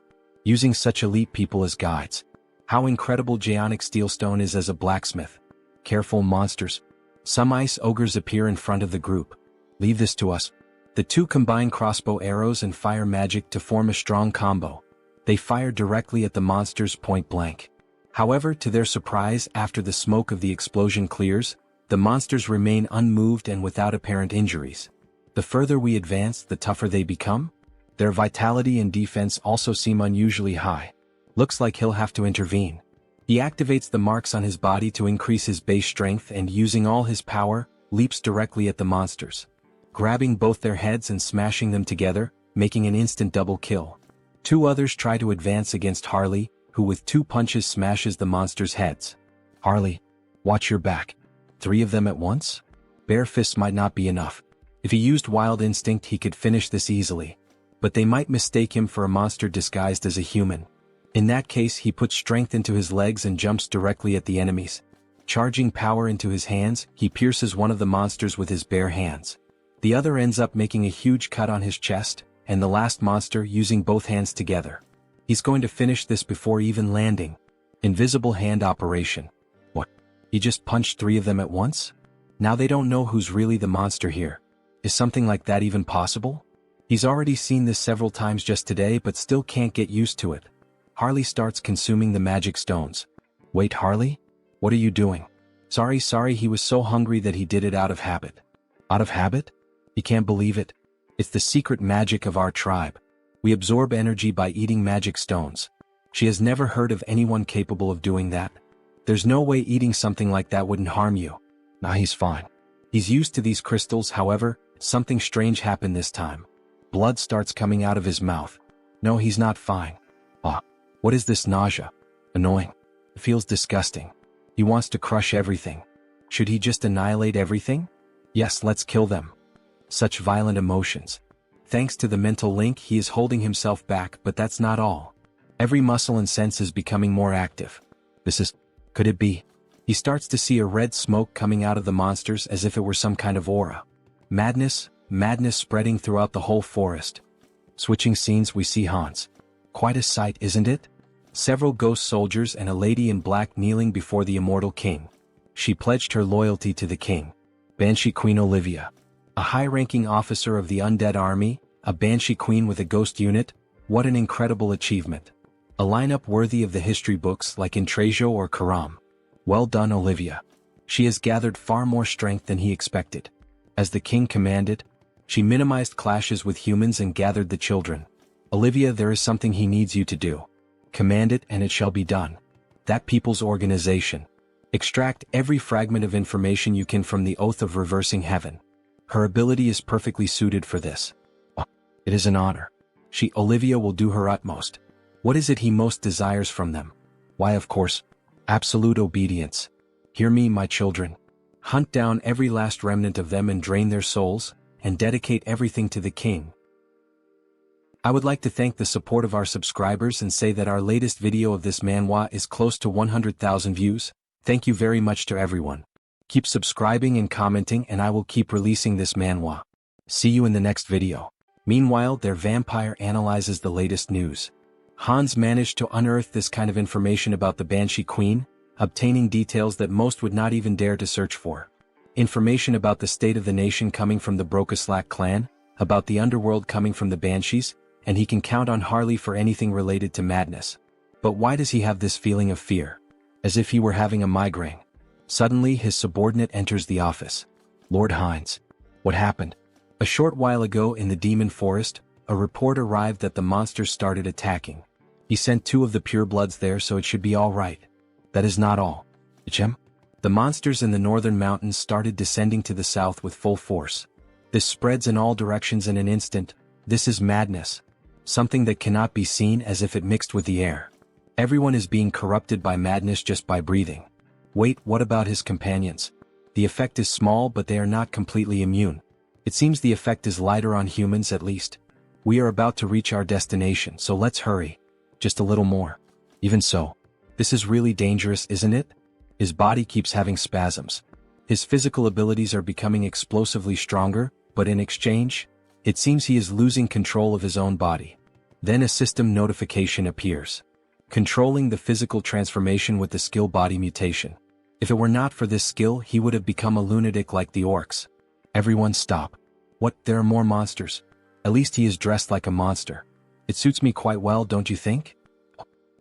Using such elite people as guides. How incredible Jaonic Steelstone is as a blacksmith. Careful, monsters. Some ice ogres appear in front of the group. Leave this to us. The two combine crossbow arrows and fire magic to form a strong combo. They fire directly at the monsters point blank. However, to their surprise, after the smoke of the explosion clears, the monsters remain unmoved and without apparent injuries. The further we advance, the tougher they become. Their vitality and defense also seem unusually high. Looks like he'll have to intervene. He activates the marks on his body to increase his base strength and using all his power, leaps directly at the monsters. Grabbing both their heads and smashing them together, making an instant double kill. Two others try to advance against Harley, who with 2 punches smashes the monsters' heads. Harley, watch your back. 3 of them at once? Bare fists might not be enough. If he used wild instinct he could finish this easily. But they might mistake him for a monster disguised as a human. In that case he puts strength into his legs and jumps directly at the enemies. Charging power into his hands, he pierces one of the monsters with his bare hands. The other ends up making a huge cut on his chest, and the last monster using both hands together. He's going to finish this before even landing. Invisible hand operation. What? He just punched 3 of them at once? Now they don't know who's really the monster here. Is something like that even possible? He's already seen this several times just today but still can't get used to it. Harley starts consuming the magic stones. Wait, Harley? What are you doing? Sorry, he was so hungry that he did it out of habit. Out of habit? He can't believe it. It's the secret magic of our tribe. We absorb energy by eating magic stones. She has never heard of anyone capable of doing that. There's no way eating something like that wouldn't harm you. Nah, he's fine. He's used to these crystals, however, something strange happened this time. Blood starts coming out of his mouth. No, he's not fine. What is this nausea? Annoying. It feels disgusting. He wants to crush everything. Should he just annihilate everything? Yes, let's kill them. Such violent emotions. Thanks to the mental link, he is holding himself back, but that's not all. Every muscle and sense is becoming more active. Could it be? He starts to see a red smoke coming out of the monsters as if it were some kind of aura. Madness spreading throughout the whole forest. Switching scenes, we see Hans. Quite a sight, isn't it? Several ghost soldiers and a lady in black kneeling before the immortal king. She pledged her loyalty to the king. Banshee Queen Olivia. A high-ranking officer of the undead army, a Banshee Queen with a ghost unit. What an incredible achievement. A lineup worthy of the history books like in Trejo or Karam. Well done, Olivia. She has gathered far more strength than he expected. As the king commanded, she minimized clashes with humans and gathered the children. Olivia, there is something he needs you to do. Command it and it shall be done. That people's organization. Extract every fragment of information you can from the oath of reversing heaven. Her ability is perfectly suited for this. It is an honor. Olivia will do her utmost. What is it he most desires from them? Why, of course, absolute obedience. Hear me, my children. Hunt down every last remnant of them and drain their souls, and dedicate everything to the king. I would like to thank the support of our subscribers and say that our latest video of this manhwa is close to 100,000 views. Thank you very much to everyone. Keep subscribing and commenting and I will keep releasing this manhwa. See you in the next video. Meanwhile, their vampire analyzes the latest news. Hans managed to unearth this kind of information about the Banshee Queen, obtaining details that most would not even dare to search for. Information about the state of the nation coming from the Brokaslak clan, about the underworld coming from the Banshees, and he can count on Harley for anything related to madness. But why does he have this feeling of fear? As if he were having a migraine. Suddenly his subordinate enters the office. Lord Hines. What happened? A short while ago in the demon forest, a report arrived that the monsters started attacking. He sent 2 of the purebloods there, so it should be all right. That is not all. Ichem? The monsters in the northern mountains started descending to the south with full force. This spreads in all directions in an instant. This is madness. Something that cannot be seen, as if it mixed with the air. Everyone is being corrupted by madness just by breathing. Wait, what about his companions? The effect is small, but they are not completely immune. It seems the effect is lighter on humans at least. We are about to reach our destination, so let's hurry. Just a little more. Even so. This is really dangerous, isn't it? His body keeps having spasms. His physical abilities are becoming explosively stronger, but in exchange, it seems he is losing control of his own body. Then a system notification appears. Controlling the physical transformation with the skill body mutation. If it were not for this skill, he would have become a lunatic like the orcs. Everyone stop. What, there are more monsters? At least he is dressed like a monster. It suits me quite well, don't you think?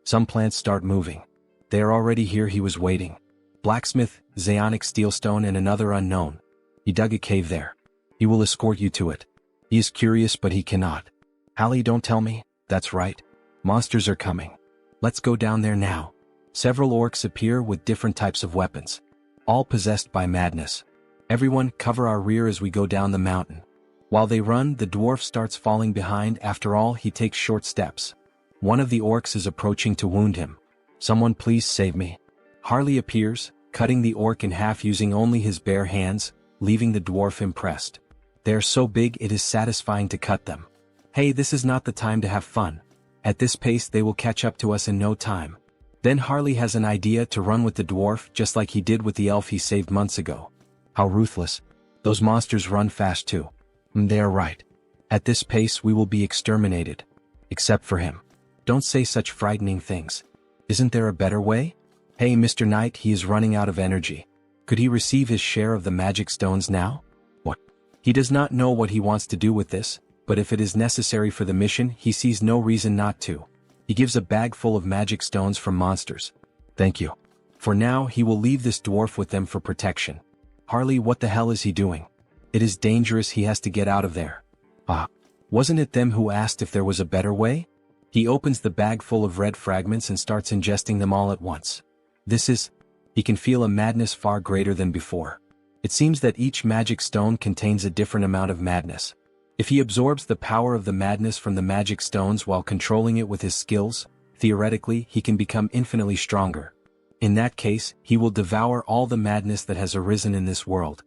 Some plants start moving. They are already here, he was waiting. Blacksmith, Zaonic Steelstone and another unknown. He dug a cave there. He will escort you to it. He is curious but he cannot. Hallie, don't tell me. That's right. Monsters are coming. Let's go down there now. Several orcs appear with different types of weapons. All possessed by madness. Everyone cover our rear as we go down the mountain. While they run, the dwarf starts falling behind. After all, he takes short steps. One of the orcs is approaching to wound him. Someone please save me. Harley appears, cutting the orc in half using only his bare hands, leaving the dwarf impressed. They are so big it is satisfying to cut them. Hey, this is not the time to have fun. At this pace they will catch up to us in no time. Then Harley has an idea to run with the dwarf just like he did with the elf he saved months ago. How ruthless. Those monsters run fast too. They are right. At this pace we will be exterminated. Except for him. Don't say such frightening things. Isn't there a better way? Hey Mr. Knight, he is running out of energy. Could he receive his share of the magic stones now? What? He does not know what he wants to do with this, but if it is necessary for the mission, he sees no reason not to. He gives a bag full of magic stones from monsters. Thank you. For now, he will leave this dwarf with them for protection. Harley, what the hell is he doing? It is dangerous, he has to get out of there. Ah, wasn't it them who asked if there was a better way? He opens the bag full of red fragments and starts ingesting them all at once. He can feel a madness far greater than before. It seems that each magic stone contains a different amount of madness. If he absorbs the power of the madness from the magic stones while controlling it with his skills, theoretically he can become infinitely stronger. In that case, he will devour all the madness that has arisen in this world.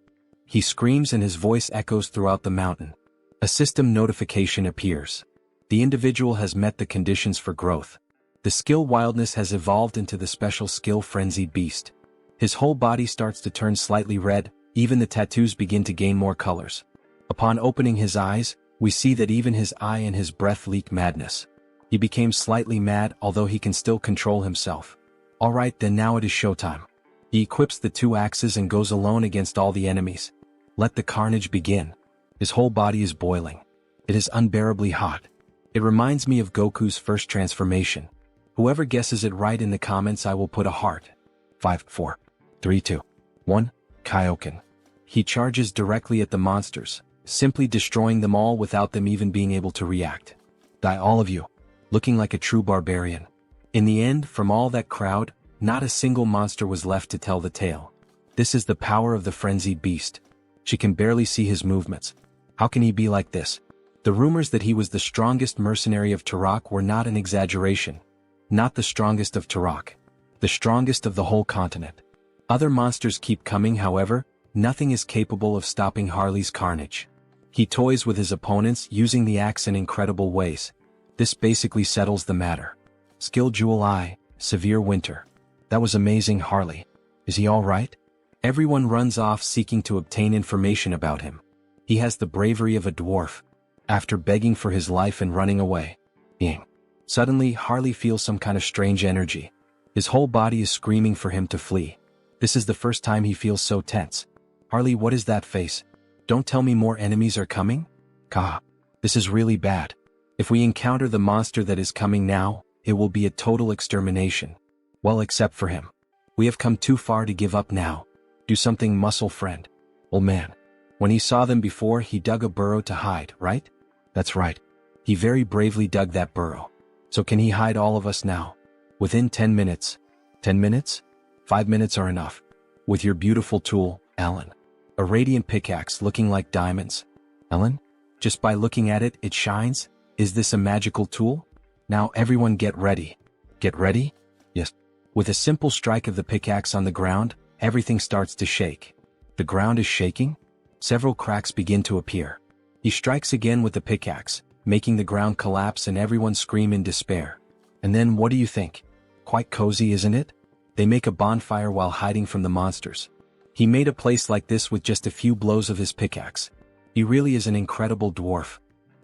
He screams and his voice echoes throughout the mountain. A system notification appears. The individual has met the conditions for growth. The skill wildness has evolved into the special skill frenzied beast. His whole body starts to turn slightly red, even the tattoos begin to gain more colors. Upon opening his eyes, we see that even his eye and his breath leak madness. He became slightly mad, although he can still control himself. Alright then, now it is showtime. He equips the 2 axes and goes alone against all the enemies. Let the carnage begin. His whole body is boiling. It is unbearably hot. It reminds me of Goku's first transformation. Whoever guesses it right in the comments, I will put a heart. 5, 4, 3, 2, 1, Kaioken. He charges directly at the monsters, simply destroying them all without them even being able to react. Die all of you, looking like a true barbarian. In the end, from all that crowd, not a single monster was left to tell the tale. This is the power of the frenzied beast. She can barely see his movements. How can he be like this? The rumors that he was the strongest mercenary of Turok were not an exaggeration. Not the strongest of Turok. The strongest of the whole continent. Other monsters keep coming, however, nothing is capable of stopping Harley's carnage. He toys with his opponents using the axe in incredible ways. This basically settles the matter. Skill Jewel Eye, Severe Winter. That was amazing, Harley. Is he alright? Everyone runs off seeking to obtain information about him. He has the bravery of a dwarf. After begging for his life and running away. Suddenly, Harley feels some kind of strange energy. His whole body is screaming for him to flee. This is the first time he feels so tense. Harley, what is that face? Don't tell me more enemies are coming? Kah. This is really bad. If we encounter the monster that is coming now, it will be a total extermination. Well, except for him. We have come too far to give up now. Do something, muscle friend. Old man. When he saw them before, he dug a burrow to hide, right? That's right. He very bravely dug that burrow. So can he hide all of us now? Within 10 minutes. 10 minutes? 5 minutes are enough. With your beautiful tool, Ellen. A radiant pickaxe looking like diamonds. Ellen? Just by looking at it, it shines? Is this a magical tool? Now everyone get ready. Get ready? Yes. With a simple strike of the pickaxe on the ground, everything starts to shake. The ground is shaking? Several cracks begin to appear. He strikes again with the pickaxe, making the ground collapse and everyone scream in despair. And then what do you think? Quite cozy, isn't it? They make a bonfire while hiding from the monsters. He made a place like this with just a few blows of his pickaxe. He really is an incredible dwarf.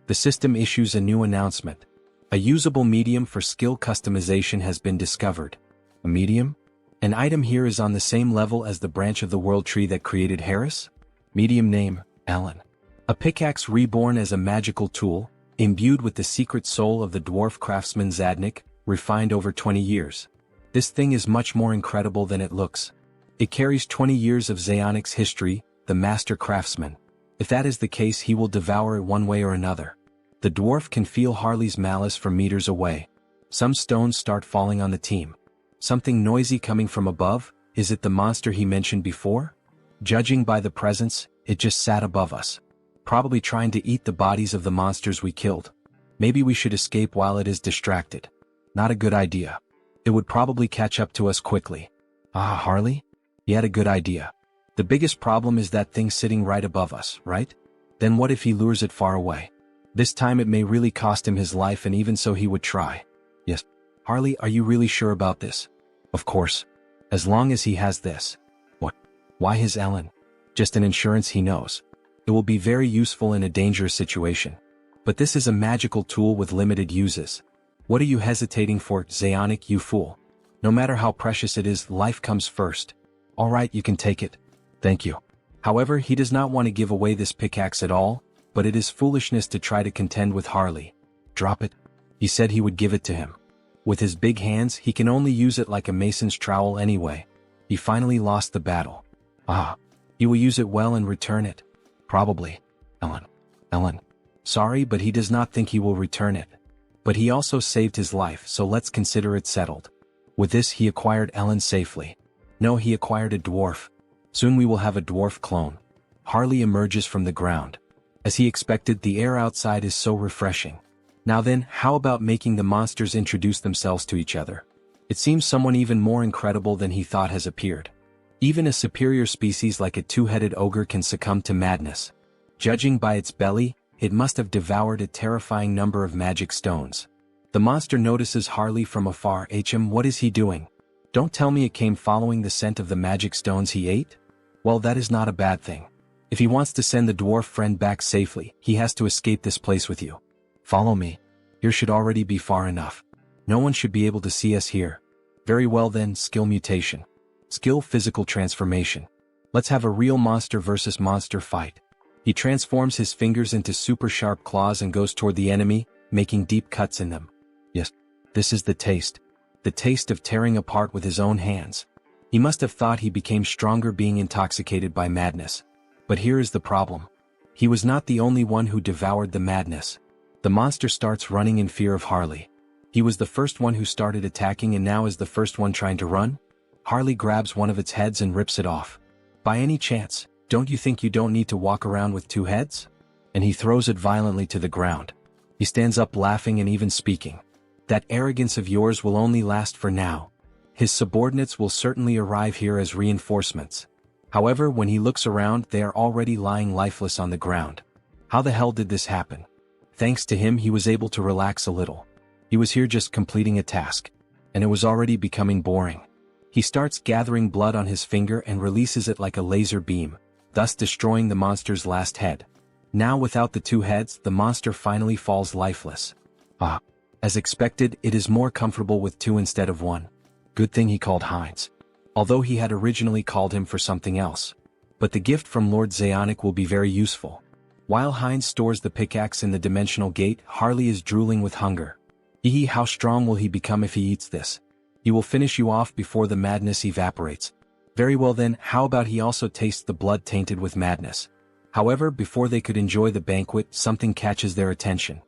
The system issues a new announcement. A usable medium for skill customization has been discovered. A medium? An item here is on the same level as the branch of the world tree that created Harris? Medium name, Alan. A pickaxe reborn as a magical tool, imbued with the secret soul of the dwarf craftsman Zadnik, refined over 20 years. This thing is much more incredible than it looks. It carries 20 years of Zaonic's history, the master craftsman. If that is the case, he will devour it one way or another. The dwarf can feel Harley's malice from meters away. Some stones start falling on the team. Something noisy coming from above. Is it the monster he mentioned before? Judging by the presence, it just sat above us. Probably trying to eat the bodies of the monsters we killed. Maybe we should escape while it is distracted. Not a good idea. It would probably catch up to us quickly. Ah, Harley? He had a good idea. The biggest problem is that thing sitting right above us, right? Then what if he lures it far away? This time it may really cost him his life, and even so he would try. Yes. Harley, are you really sure about this? Of course. As long as he has this. What? Why his Ellen? Just an insurance, he knows. It will be very useful in a dangerous situation. But this is a magical tool with limited uses. What are you hesitating for, Zeonic, you fool? No matter how precious it is, life comes first. Alright, you can take it. Thank you. However, he does not want to give away this pickaxe at all, but it is foolishness to try to contend with Harley. Drop it. He said he would give it to him. With his big hands, he can only use it like a mason's trowel anyway. He finally lost the battle. Ah. He will use it well and return it. Probably. Ellen. Sorry, but he does not think he will return it. But he also saved his life, so let's consider it settled. With this, he acquired Ellen safely. No, he acquired a dwarf. Soon we will have a dwarf clone. Harley emerges from the ground. As he expected, the air outside is so refreshing. Now then, how about making the monsters introduce themselves to each other? It seems someone even more incredible than he thought has appeared. Even a superior species like a two-headed ogre can succumb to madness. Judging by its belly, it must have devoured a terrifying number of magic stones. The monster notices Harley from afar. What is he doing? Don't tell me it came following the scent of the magic stones he ate? Well, that is not a bad thing. If he wants to send the dwarf friend back safely, he has to escape this place with you. Follow me. Here should already be far enough. No one should be able to see us here. Very well then, skill mutation. Skill physical transformation. Let's have a real monster versus monster fight. He transforms his fingers into super sharp claws and goes toward the enemy, making deep cuts in them. Yes, this is the taste. The taste of tearing apart with his own hands. He must have thought he became stronger being intoxicated by madness. But here is the problem. He was not the only one who devoured the madness. The monster starts running in fear of Harley. He was the first one who started attacking and now is the first one trying to run? Harley grabs one of its heads and rips it off. By any chance, don't you think you don't need to walk around with two heads? And he throws it violently to the ground. He stands up laughing and even speaking. That arrogance of yours will only last for now. His subordinates will certainly arrive here as reinforcements. However, when he looks around, they are already lying lifeless on the ground. How the hell did this happen? Thanks to him, he was able to relax a little. He was here just completing a task. And it was already becoming boring. He starts gathering blood on his finger and releases it like a laser beam, thus destroying the monster's last head. Now without the two heads, the monster finally falls lifeless. Ah. As expected, it is more comfortable with two instead of one. Good thing he called Heinz. Although he had originally called him for something else. But the gift from Lord Zeonic will be very useful. While Heinz stores the pickaxe in the dimensional gate, Harley is drooling with hunger. How strong will he become if he eats this? He will finish you off before the madness evaporates. Very well then, how about he also tastes the blood tainted with madness? However, before they could enjoy the banquet, something catches their attention.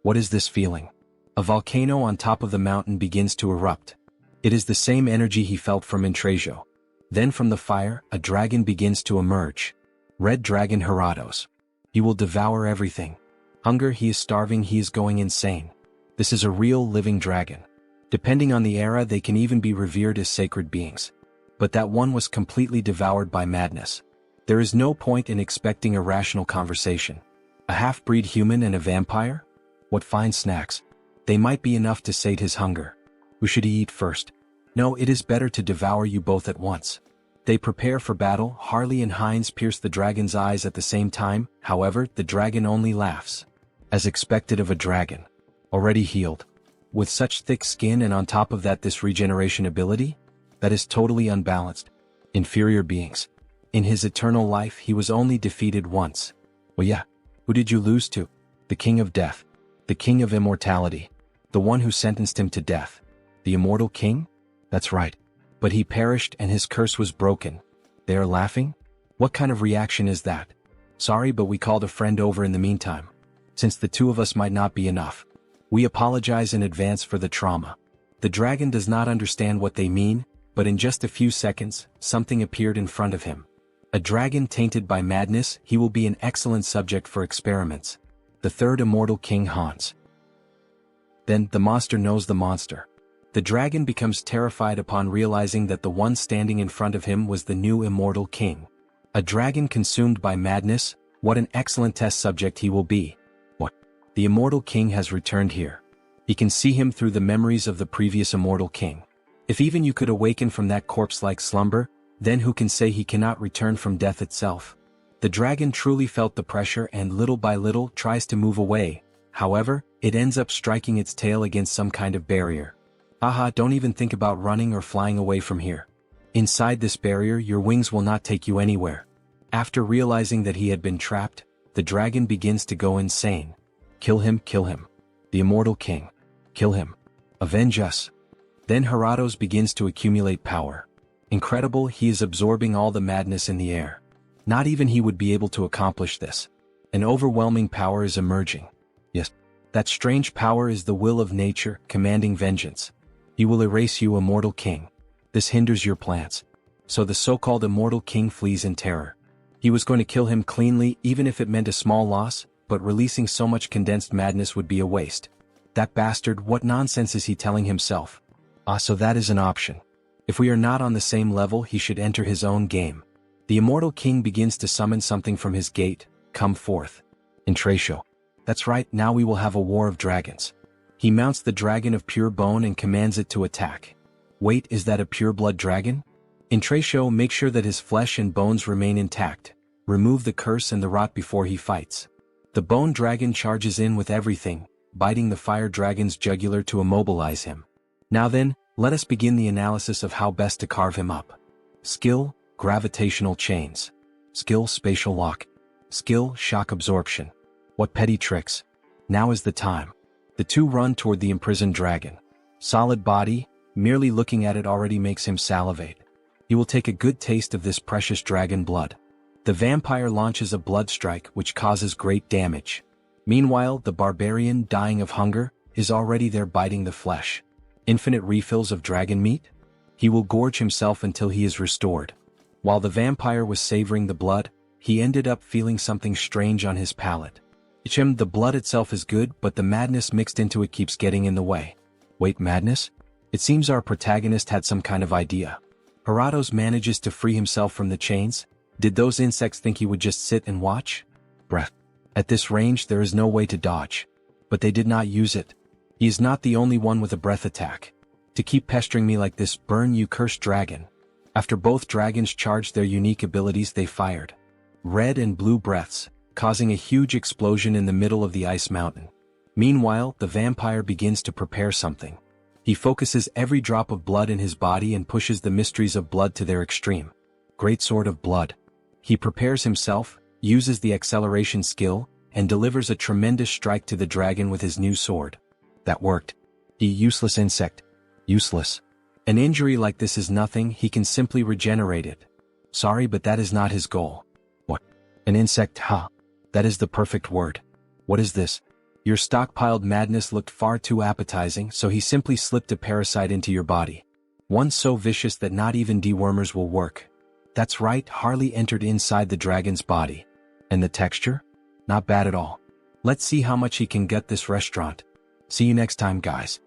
What is this feeling? A volcano on top of the mountain begins to erupt. It is the same energy he felt from Intrejo. Then from the fire, a dragon begins to emerge. Red Dragon Herados. He will devour everything. Hunger, he is starving, he is going insane. This is a real living dragon. Depending on the era, they can even be revered as sacred beings. But that one was completely devoured by madness. There is no point in expecting a rational conversation. A half-breed human and a vampire? What fine snacks. They might be enough to sate his hunger. Who should he eat first? No, it is better to devour you both at once. They prepare for battle. Harley and Heinz pierce the dragon's eyes at the same time. However, the dragon only laughs. As expected of a dragon. Already healed. With such thick skin and on top of that this regeneration ability? That is totally unbalanced. Inferior beings. In his eternal life he was only defeated once. Well yeah, who did you lose to? The King of Death. The King of Immortality. The one who sentenced him to death. The Immortal King? That's right. But he perished and his curse was broken. They are laughing? What kind of reaction is that? Sorry, but we called a friend over in the meantime. Since the two of us might not be enough. We apologize in advance for the trauma. The dragon does not understand what they mean, but in just a few seconds, something appeared in front of him. A dragon tainted by madness, he will be an excellent subject for experiments. The third immortal king Hans. Then, the monster knows the monster. The dragon becomes terrified upon realizing that the one standing in front of him was the new immortal king. A dragon consumed by madness, what an excellent test subject he will be. What? The immortal king has returned here. He can see him through the memories of the previous immortal king. If even you could awaken from that corpse-like slumber, then who can say he cannot return from death itself? The dragon truly felt the pressure and little by little tries to move away. However, it ends up striking its tail against some kind of barrier. Haha, don't even think about running or flying away from here. Inside this barrier, your wings will not take you anywhere. After realizing that he had been trapped, the dragon begins to go insane. Kill him, kill him. The immortal king. Kill him. Avenge us. Then Heratos begins to accumulate power. Incredible, he is absorbing all the madness in the air. Not even he would be able to accomplish this. An overwhelming power is emerging. Yes, that strange power is the will of nature, commanding vengeance. He will erase you, immortal king. This hinders your plans. So the so-called immortal king flees in terror. He was going to kill him cleanly even if it meant a small loss, but releasing so much condensed madness would be a waste. That bastard, what nonsense is he telling himself? So that is an option. If we are not on the same level, he should enter his own game. The immortal king begins to summon something from his gate. Come forth. Intratio. That's right, now we will have a war of dragons. He mounts the dragon of pure bone and commands it to attack. Wait, is that a pure-blood dragon? Intratio, make sure that his flesh and bones remain intact. Remove the curse and the rot before he fights. The bone dragon charges in with everything, biting the fire dragon's jugular to immobilize him. Now then, let us begin the analysis of how best to carve him up. Skill, gravitational chains. Skill, spatial lock. Skill, shock absorption. What petty tricks. Now is the time. The two run toward the imprisoned dragon. Solid body, merely looking at it already makes him salivate. He will take a good taste of this precious dragon blood. The vampire launches a blood strike which causes great damage. Meanwhile, the barbarian, dying of hunger, is already there biting the flesh. Infinite refills of dragon meat? He will gorge himself until he is restored. While the vampire was savoring the blood, he ended up feeling something strange on his palate. The blood itself is good, but the madness mixed into it keeps getting in the way. Wait, madness? It seems our protagonist had some kind of idea. Heratos manages to free himself from the chains. Did those insects think he would just sit and watch? Breath. At this range there is no way to dodge. But they did not use it. He is not the only one with a breath attack. To keep pestering me like this, burn you cursed dragon. After both dragons charged their unique abilities, they fired red and blue breaths, causing a huge explosion in the middle of the ice mountain. Meanwhile, the vampire begins to prepare something. He focuses every drop of blood in his body and pushes the mysteries of blood to their extreme. Great sword of blood. He prepares himself, uses the acceleration skill, and delivers a tremendous strike to the dragon with his new sword. That worked. Useless insect. Useless. An injury like this is nothing, he can simply regenerate it. Sorry, but that is not his goal. What? An insect, huh? That is the perfect word. What is this? Your stockpiled madness looked far too appetizing, so he simply slipped a parasite into your body. One so vicious that not even dewormers will work. That's right, Harley entered inside the dragon's body. And the texture? Not bad at all. Let's see how much he can gut this restaurant. See you next time, guys.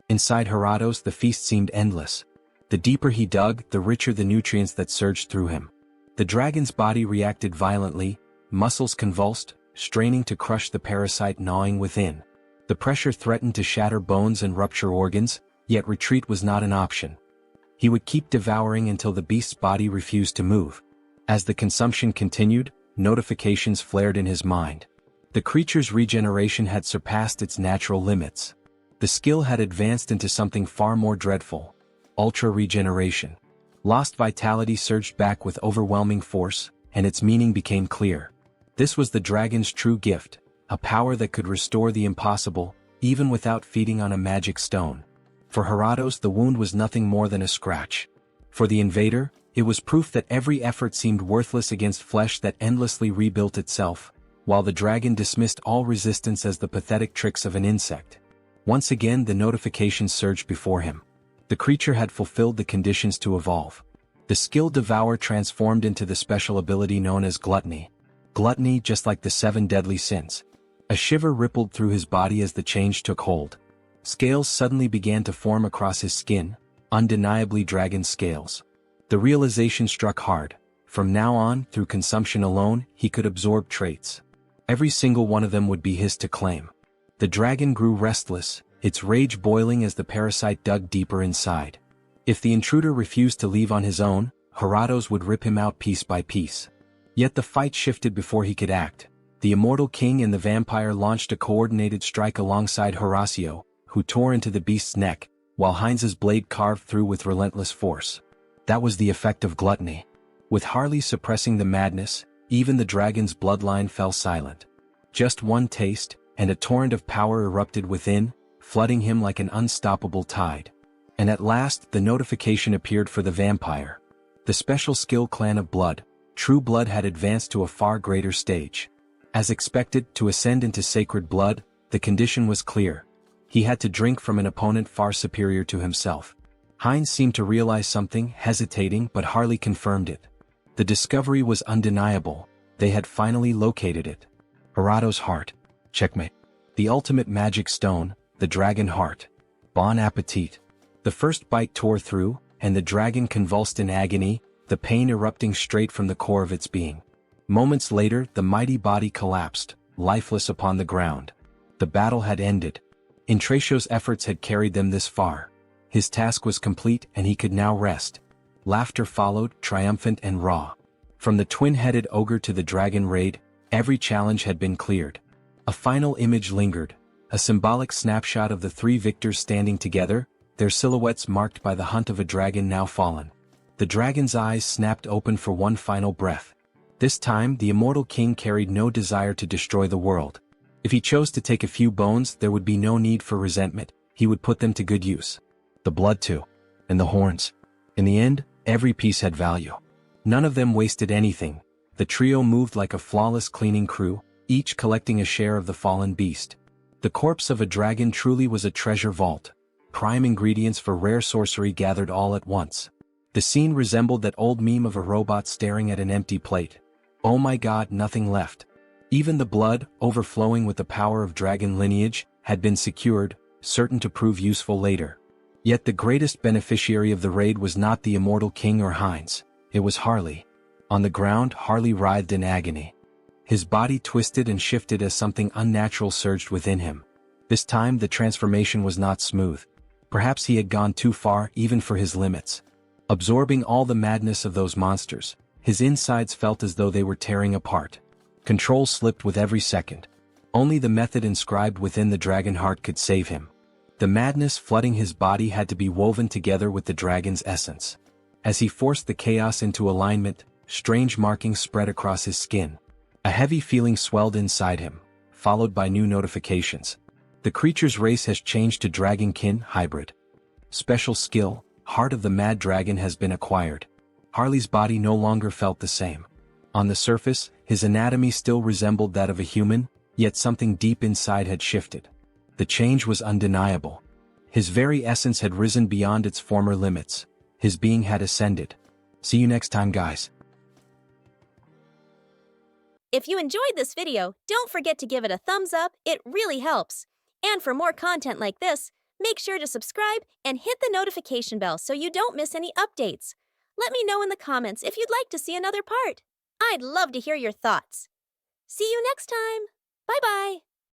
Inside Heratos, the feast seemed endless. The deeper he dug, the richer the nutrients that surged through him. The dragon's body reacted violently, muscles convulsed, straining to crush the parasite gnawing within. The pressure threatened to shatter bones and rupture organs, yet retreat was not an option. He would keep devouring until the beast's body refused to move. As the consumption continued, notifications flared in his mind. The creature's regeneration had surpassed its natural limits. The skill had advanced into something far more dreadful. Ultra regeneration. Lost vitality surged back with overwhelming force, and its meaning became clear. This was the dragon's true gift, a power that could restore the impossible, even without feeding on a magic stone. For Heratos, the wound was nothing more than a scratch. For the invader, it was proof that every effort seemed worthless against flesh that endlessly rebuilt itself, while the dragon dismissed all resistance as the pathetic tricks of an insect. Once again the notifications surged before him. The creature had fulfilled the conditions to evolve. The skill Devour transformed into the special ability known as Gluttony. Gluttony, just like the 7 deadly sins. A shiver rippled through his body as the change took hold. Scales suddenly began to form across his skin, undeniably dragon scales. The realization struck hard. From now on, through consumption alone, he could absorb traits. Every single one of them would be his to claim. The dragon grew restless, its rage boiling as the parasite dug deeper inside. If the intruder refused to leave on his own, Heratos would rip him out piece by piece. Yet the fight shifted before he could act. The immortal king and the vampire launched a coordinated strike alongside Horacio, who tore into the beast's neck, while Heinz's blade carved through with relentless force. That was the effect of gluttony. With Harley suppressing the madness, even the dragon's bloodline fell silent. Just one taste, and a torrent of power erupted within, flooding him like an unstoppable tide. And at last the notification appeared for the vampire. The special skill Clan of Blood, True Blood, had advanced to a far greater stage. As expected, to ascend into sacred blood, the condition was clear. He had to drink from an opponent far superior to himself. Heinz seemed to realize something, hesitating, but Harley confirmed it. The discovery was undeniable. They had finally located it. Harato's heart. Checkmate. The ultimate magic stone, the dragon heart. Bon appetit. The first bite tore through, and the dragon convulsed in agony, the pain erupting straight from the core of its being. Moments later, the mighty body collapsed, lifeless upon the ground. The battle had ended. Intracio's efforts had carried them this far. His task was complete and he could now rest. Laughter followed, triumphant and raw. From the twin-headed ogre to the dragon raid, every challenge had been cleared. A final image lingered, a symbolic snapshot of the three victors standing together, their silhouettes marked by the hunt of a dragon now fallen. The dragon's eyes snapped open for one final breath. This time, the immortal king carried no desire to destroy the world. If he chose to take a few bones, there would be no need for resentment. He would put them to good use. The blood too. And the horns. In the end, every piece had value. None of them wasted anything. The trio moved like a flawless cleaning crew, each collecting a share of the fallen beast. The corpse of a dragon truly was a treasure vault. Prime ingredients for rare sorcery gathered all at once. The scene resembled that old meme of a robot staring at an empty plate. Oh my god, nothing left. Even the blood, overflowing with the power of dragon lineage, had been secured, certain to prove useful later. Yet the greatest beneficiary of the raid was not the immortal king or Heinz. It was Harley. On the ground, Harley writhed in agony. His body twisted and shifted as something unnatural surged within him. This time the transformation was not smooth. Perhaps he had gone too far, even for his limits. Absorbing all the madness of those monsters, his insides felt as though they were tearing apart. Control slipped with every second. Only the method inscribed within the dragon heart could save him. The madness flooding his body had to be woven together with the dragon's essence. As he forced the chaos into alignment, strange markings spread across his skin. A heavy feeling swelled inside him, followed by new notifications. The creature's race has changed to Dragonkin Hybrid. Special skill, Heart of the Mad Dragon, has been acquired. Harley's body no longer felt the same. On the surface, his anatomy still resembled that of a human, yet something deep inside had shifted. The change was undeniable. His very essence had risen beyond its former limits. His being had ascended. See you next time, guys. If you enjoyed this video, don't forget to give it a thumbs up, it really helps. And for more content like this, make sure to subscribe and hit the notification bell so you don't miss any updates. Let me know in the comments if you'd like to see another part. I'd love to hear your thoughts. See you next time. Bye-bye.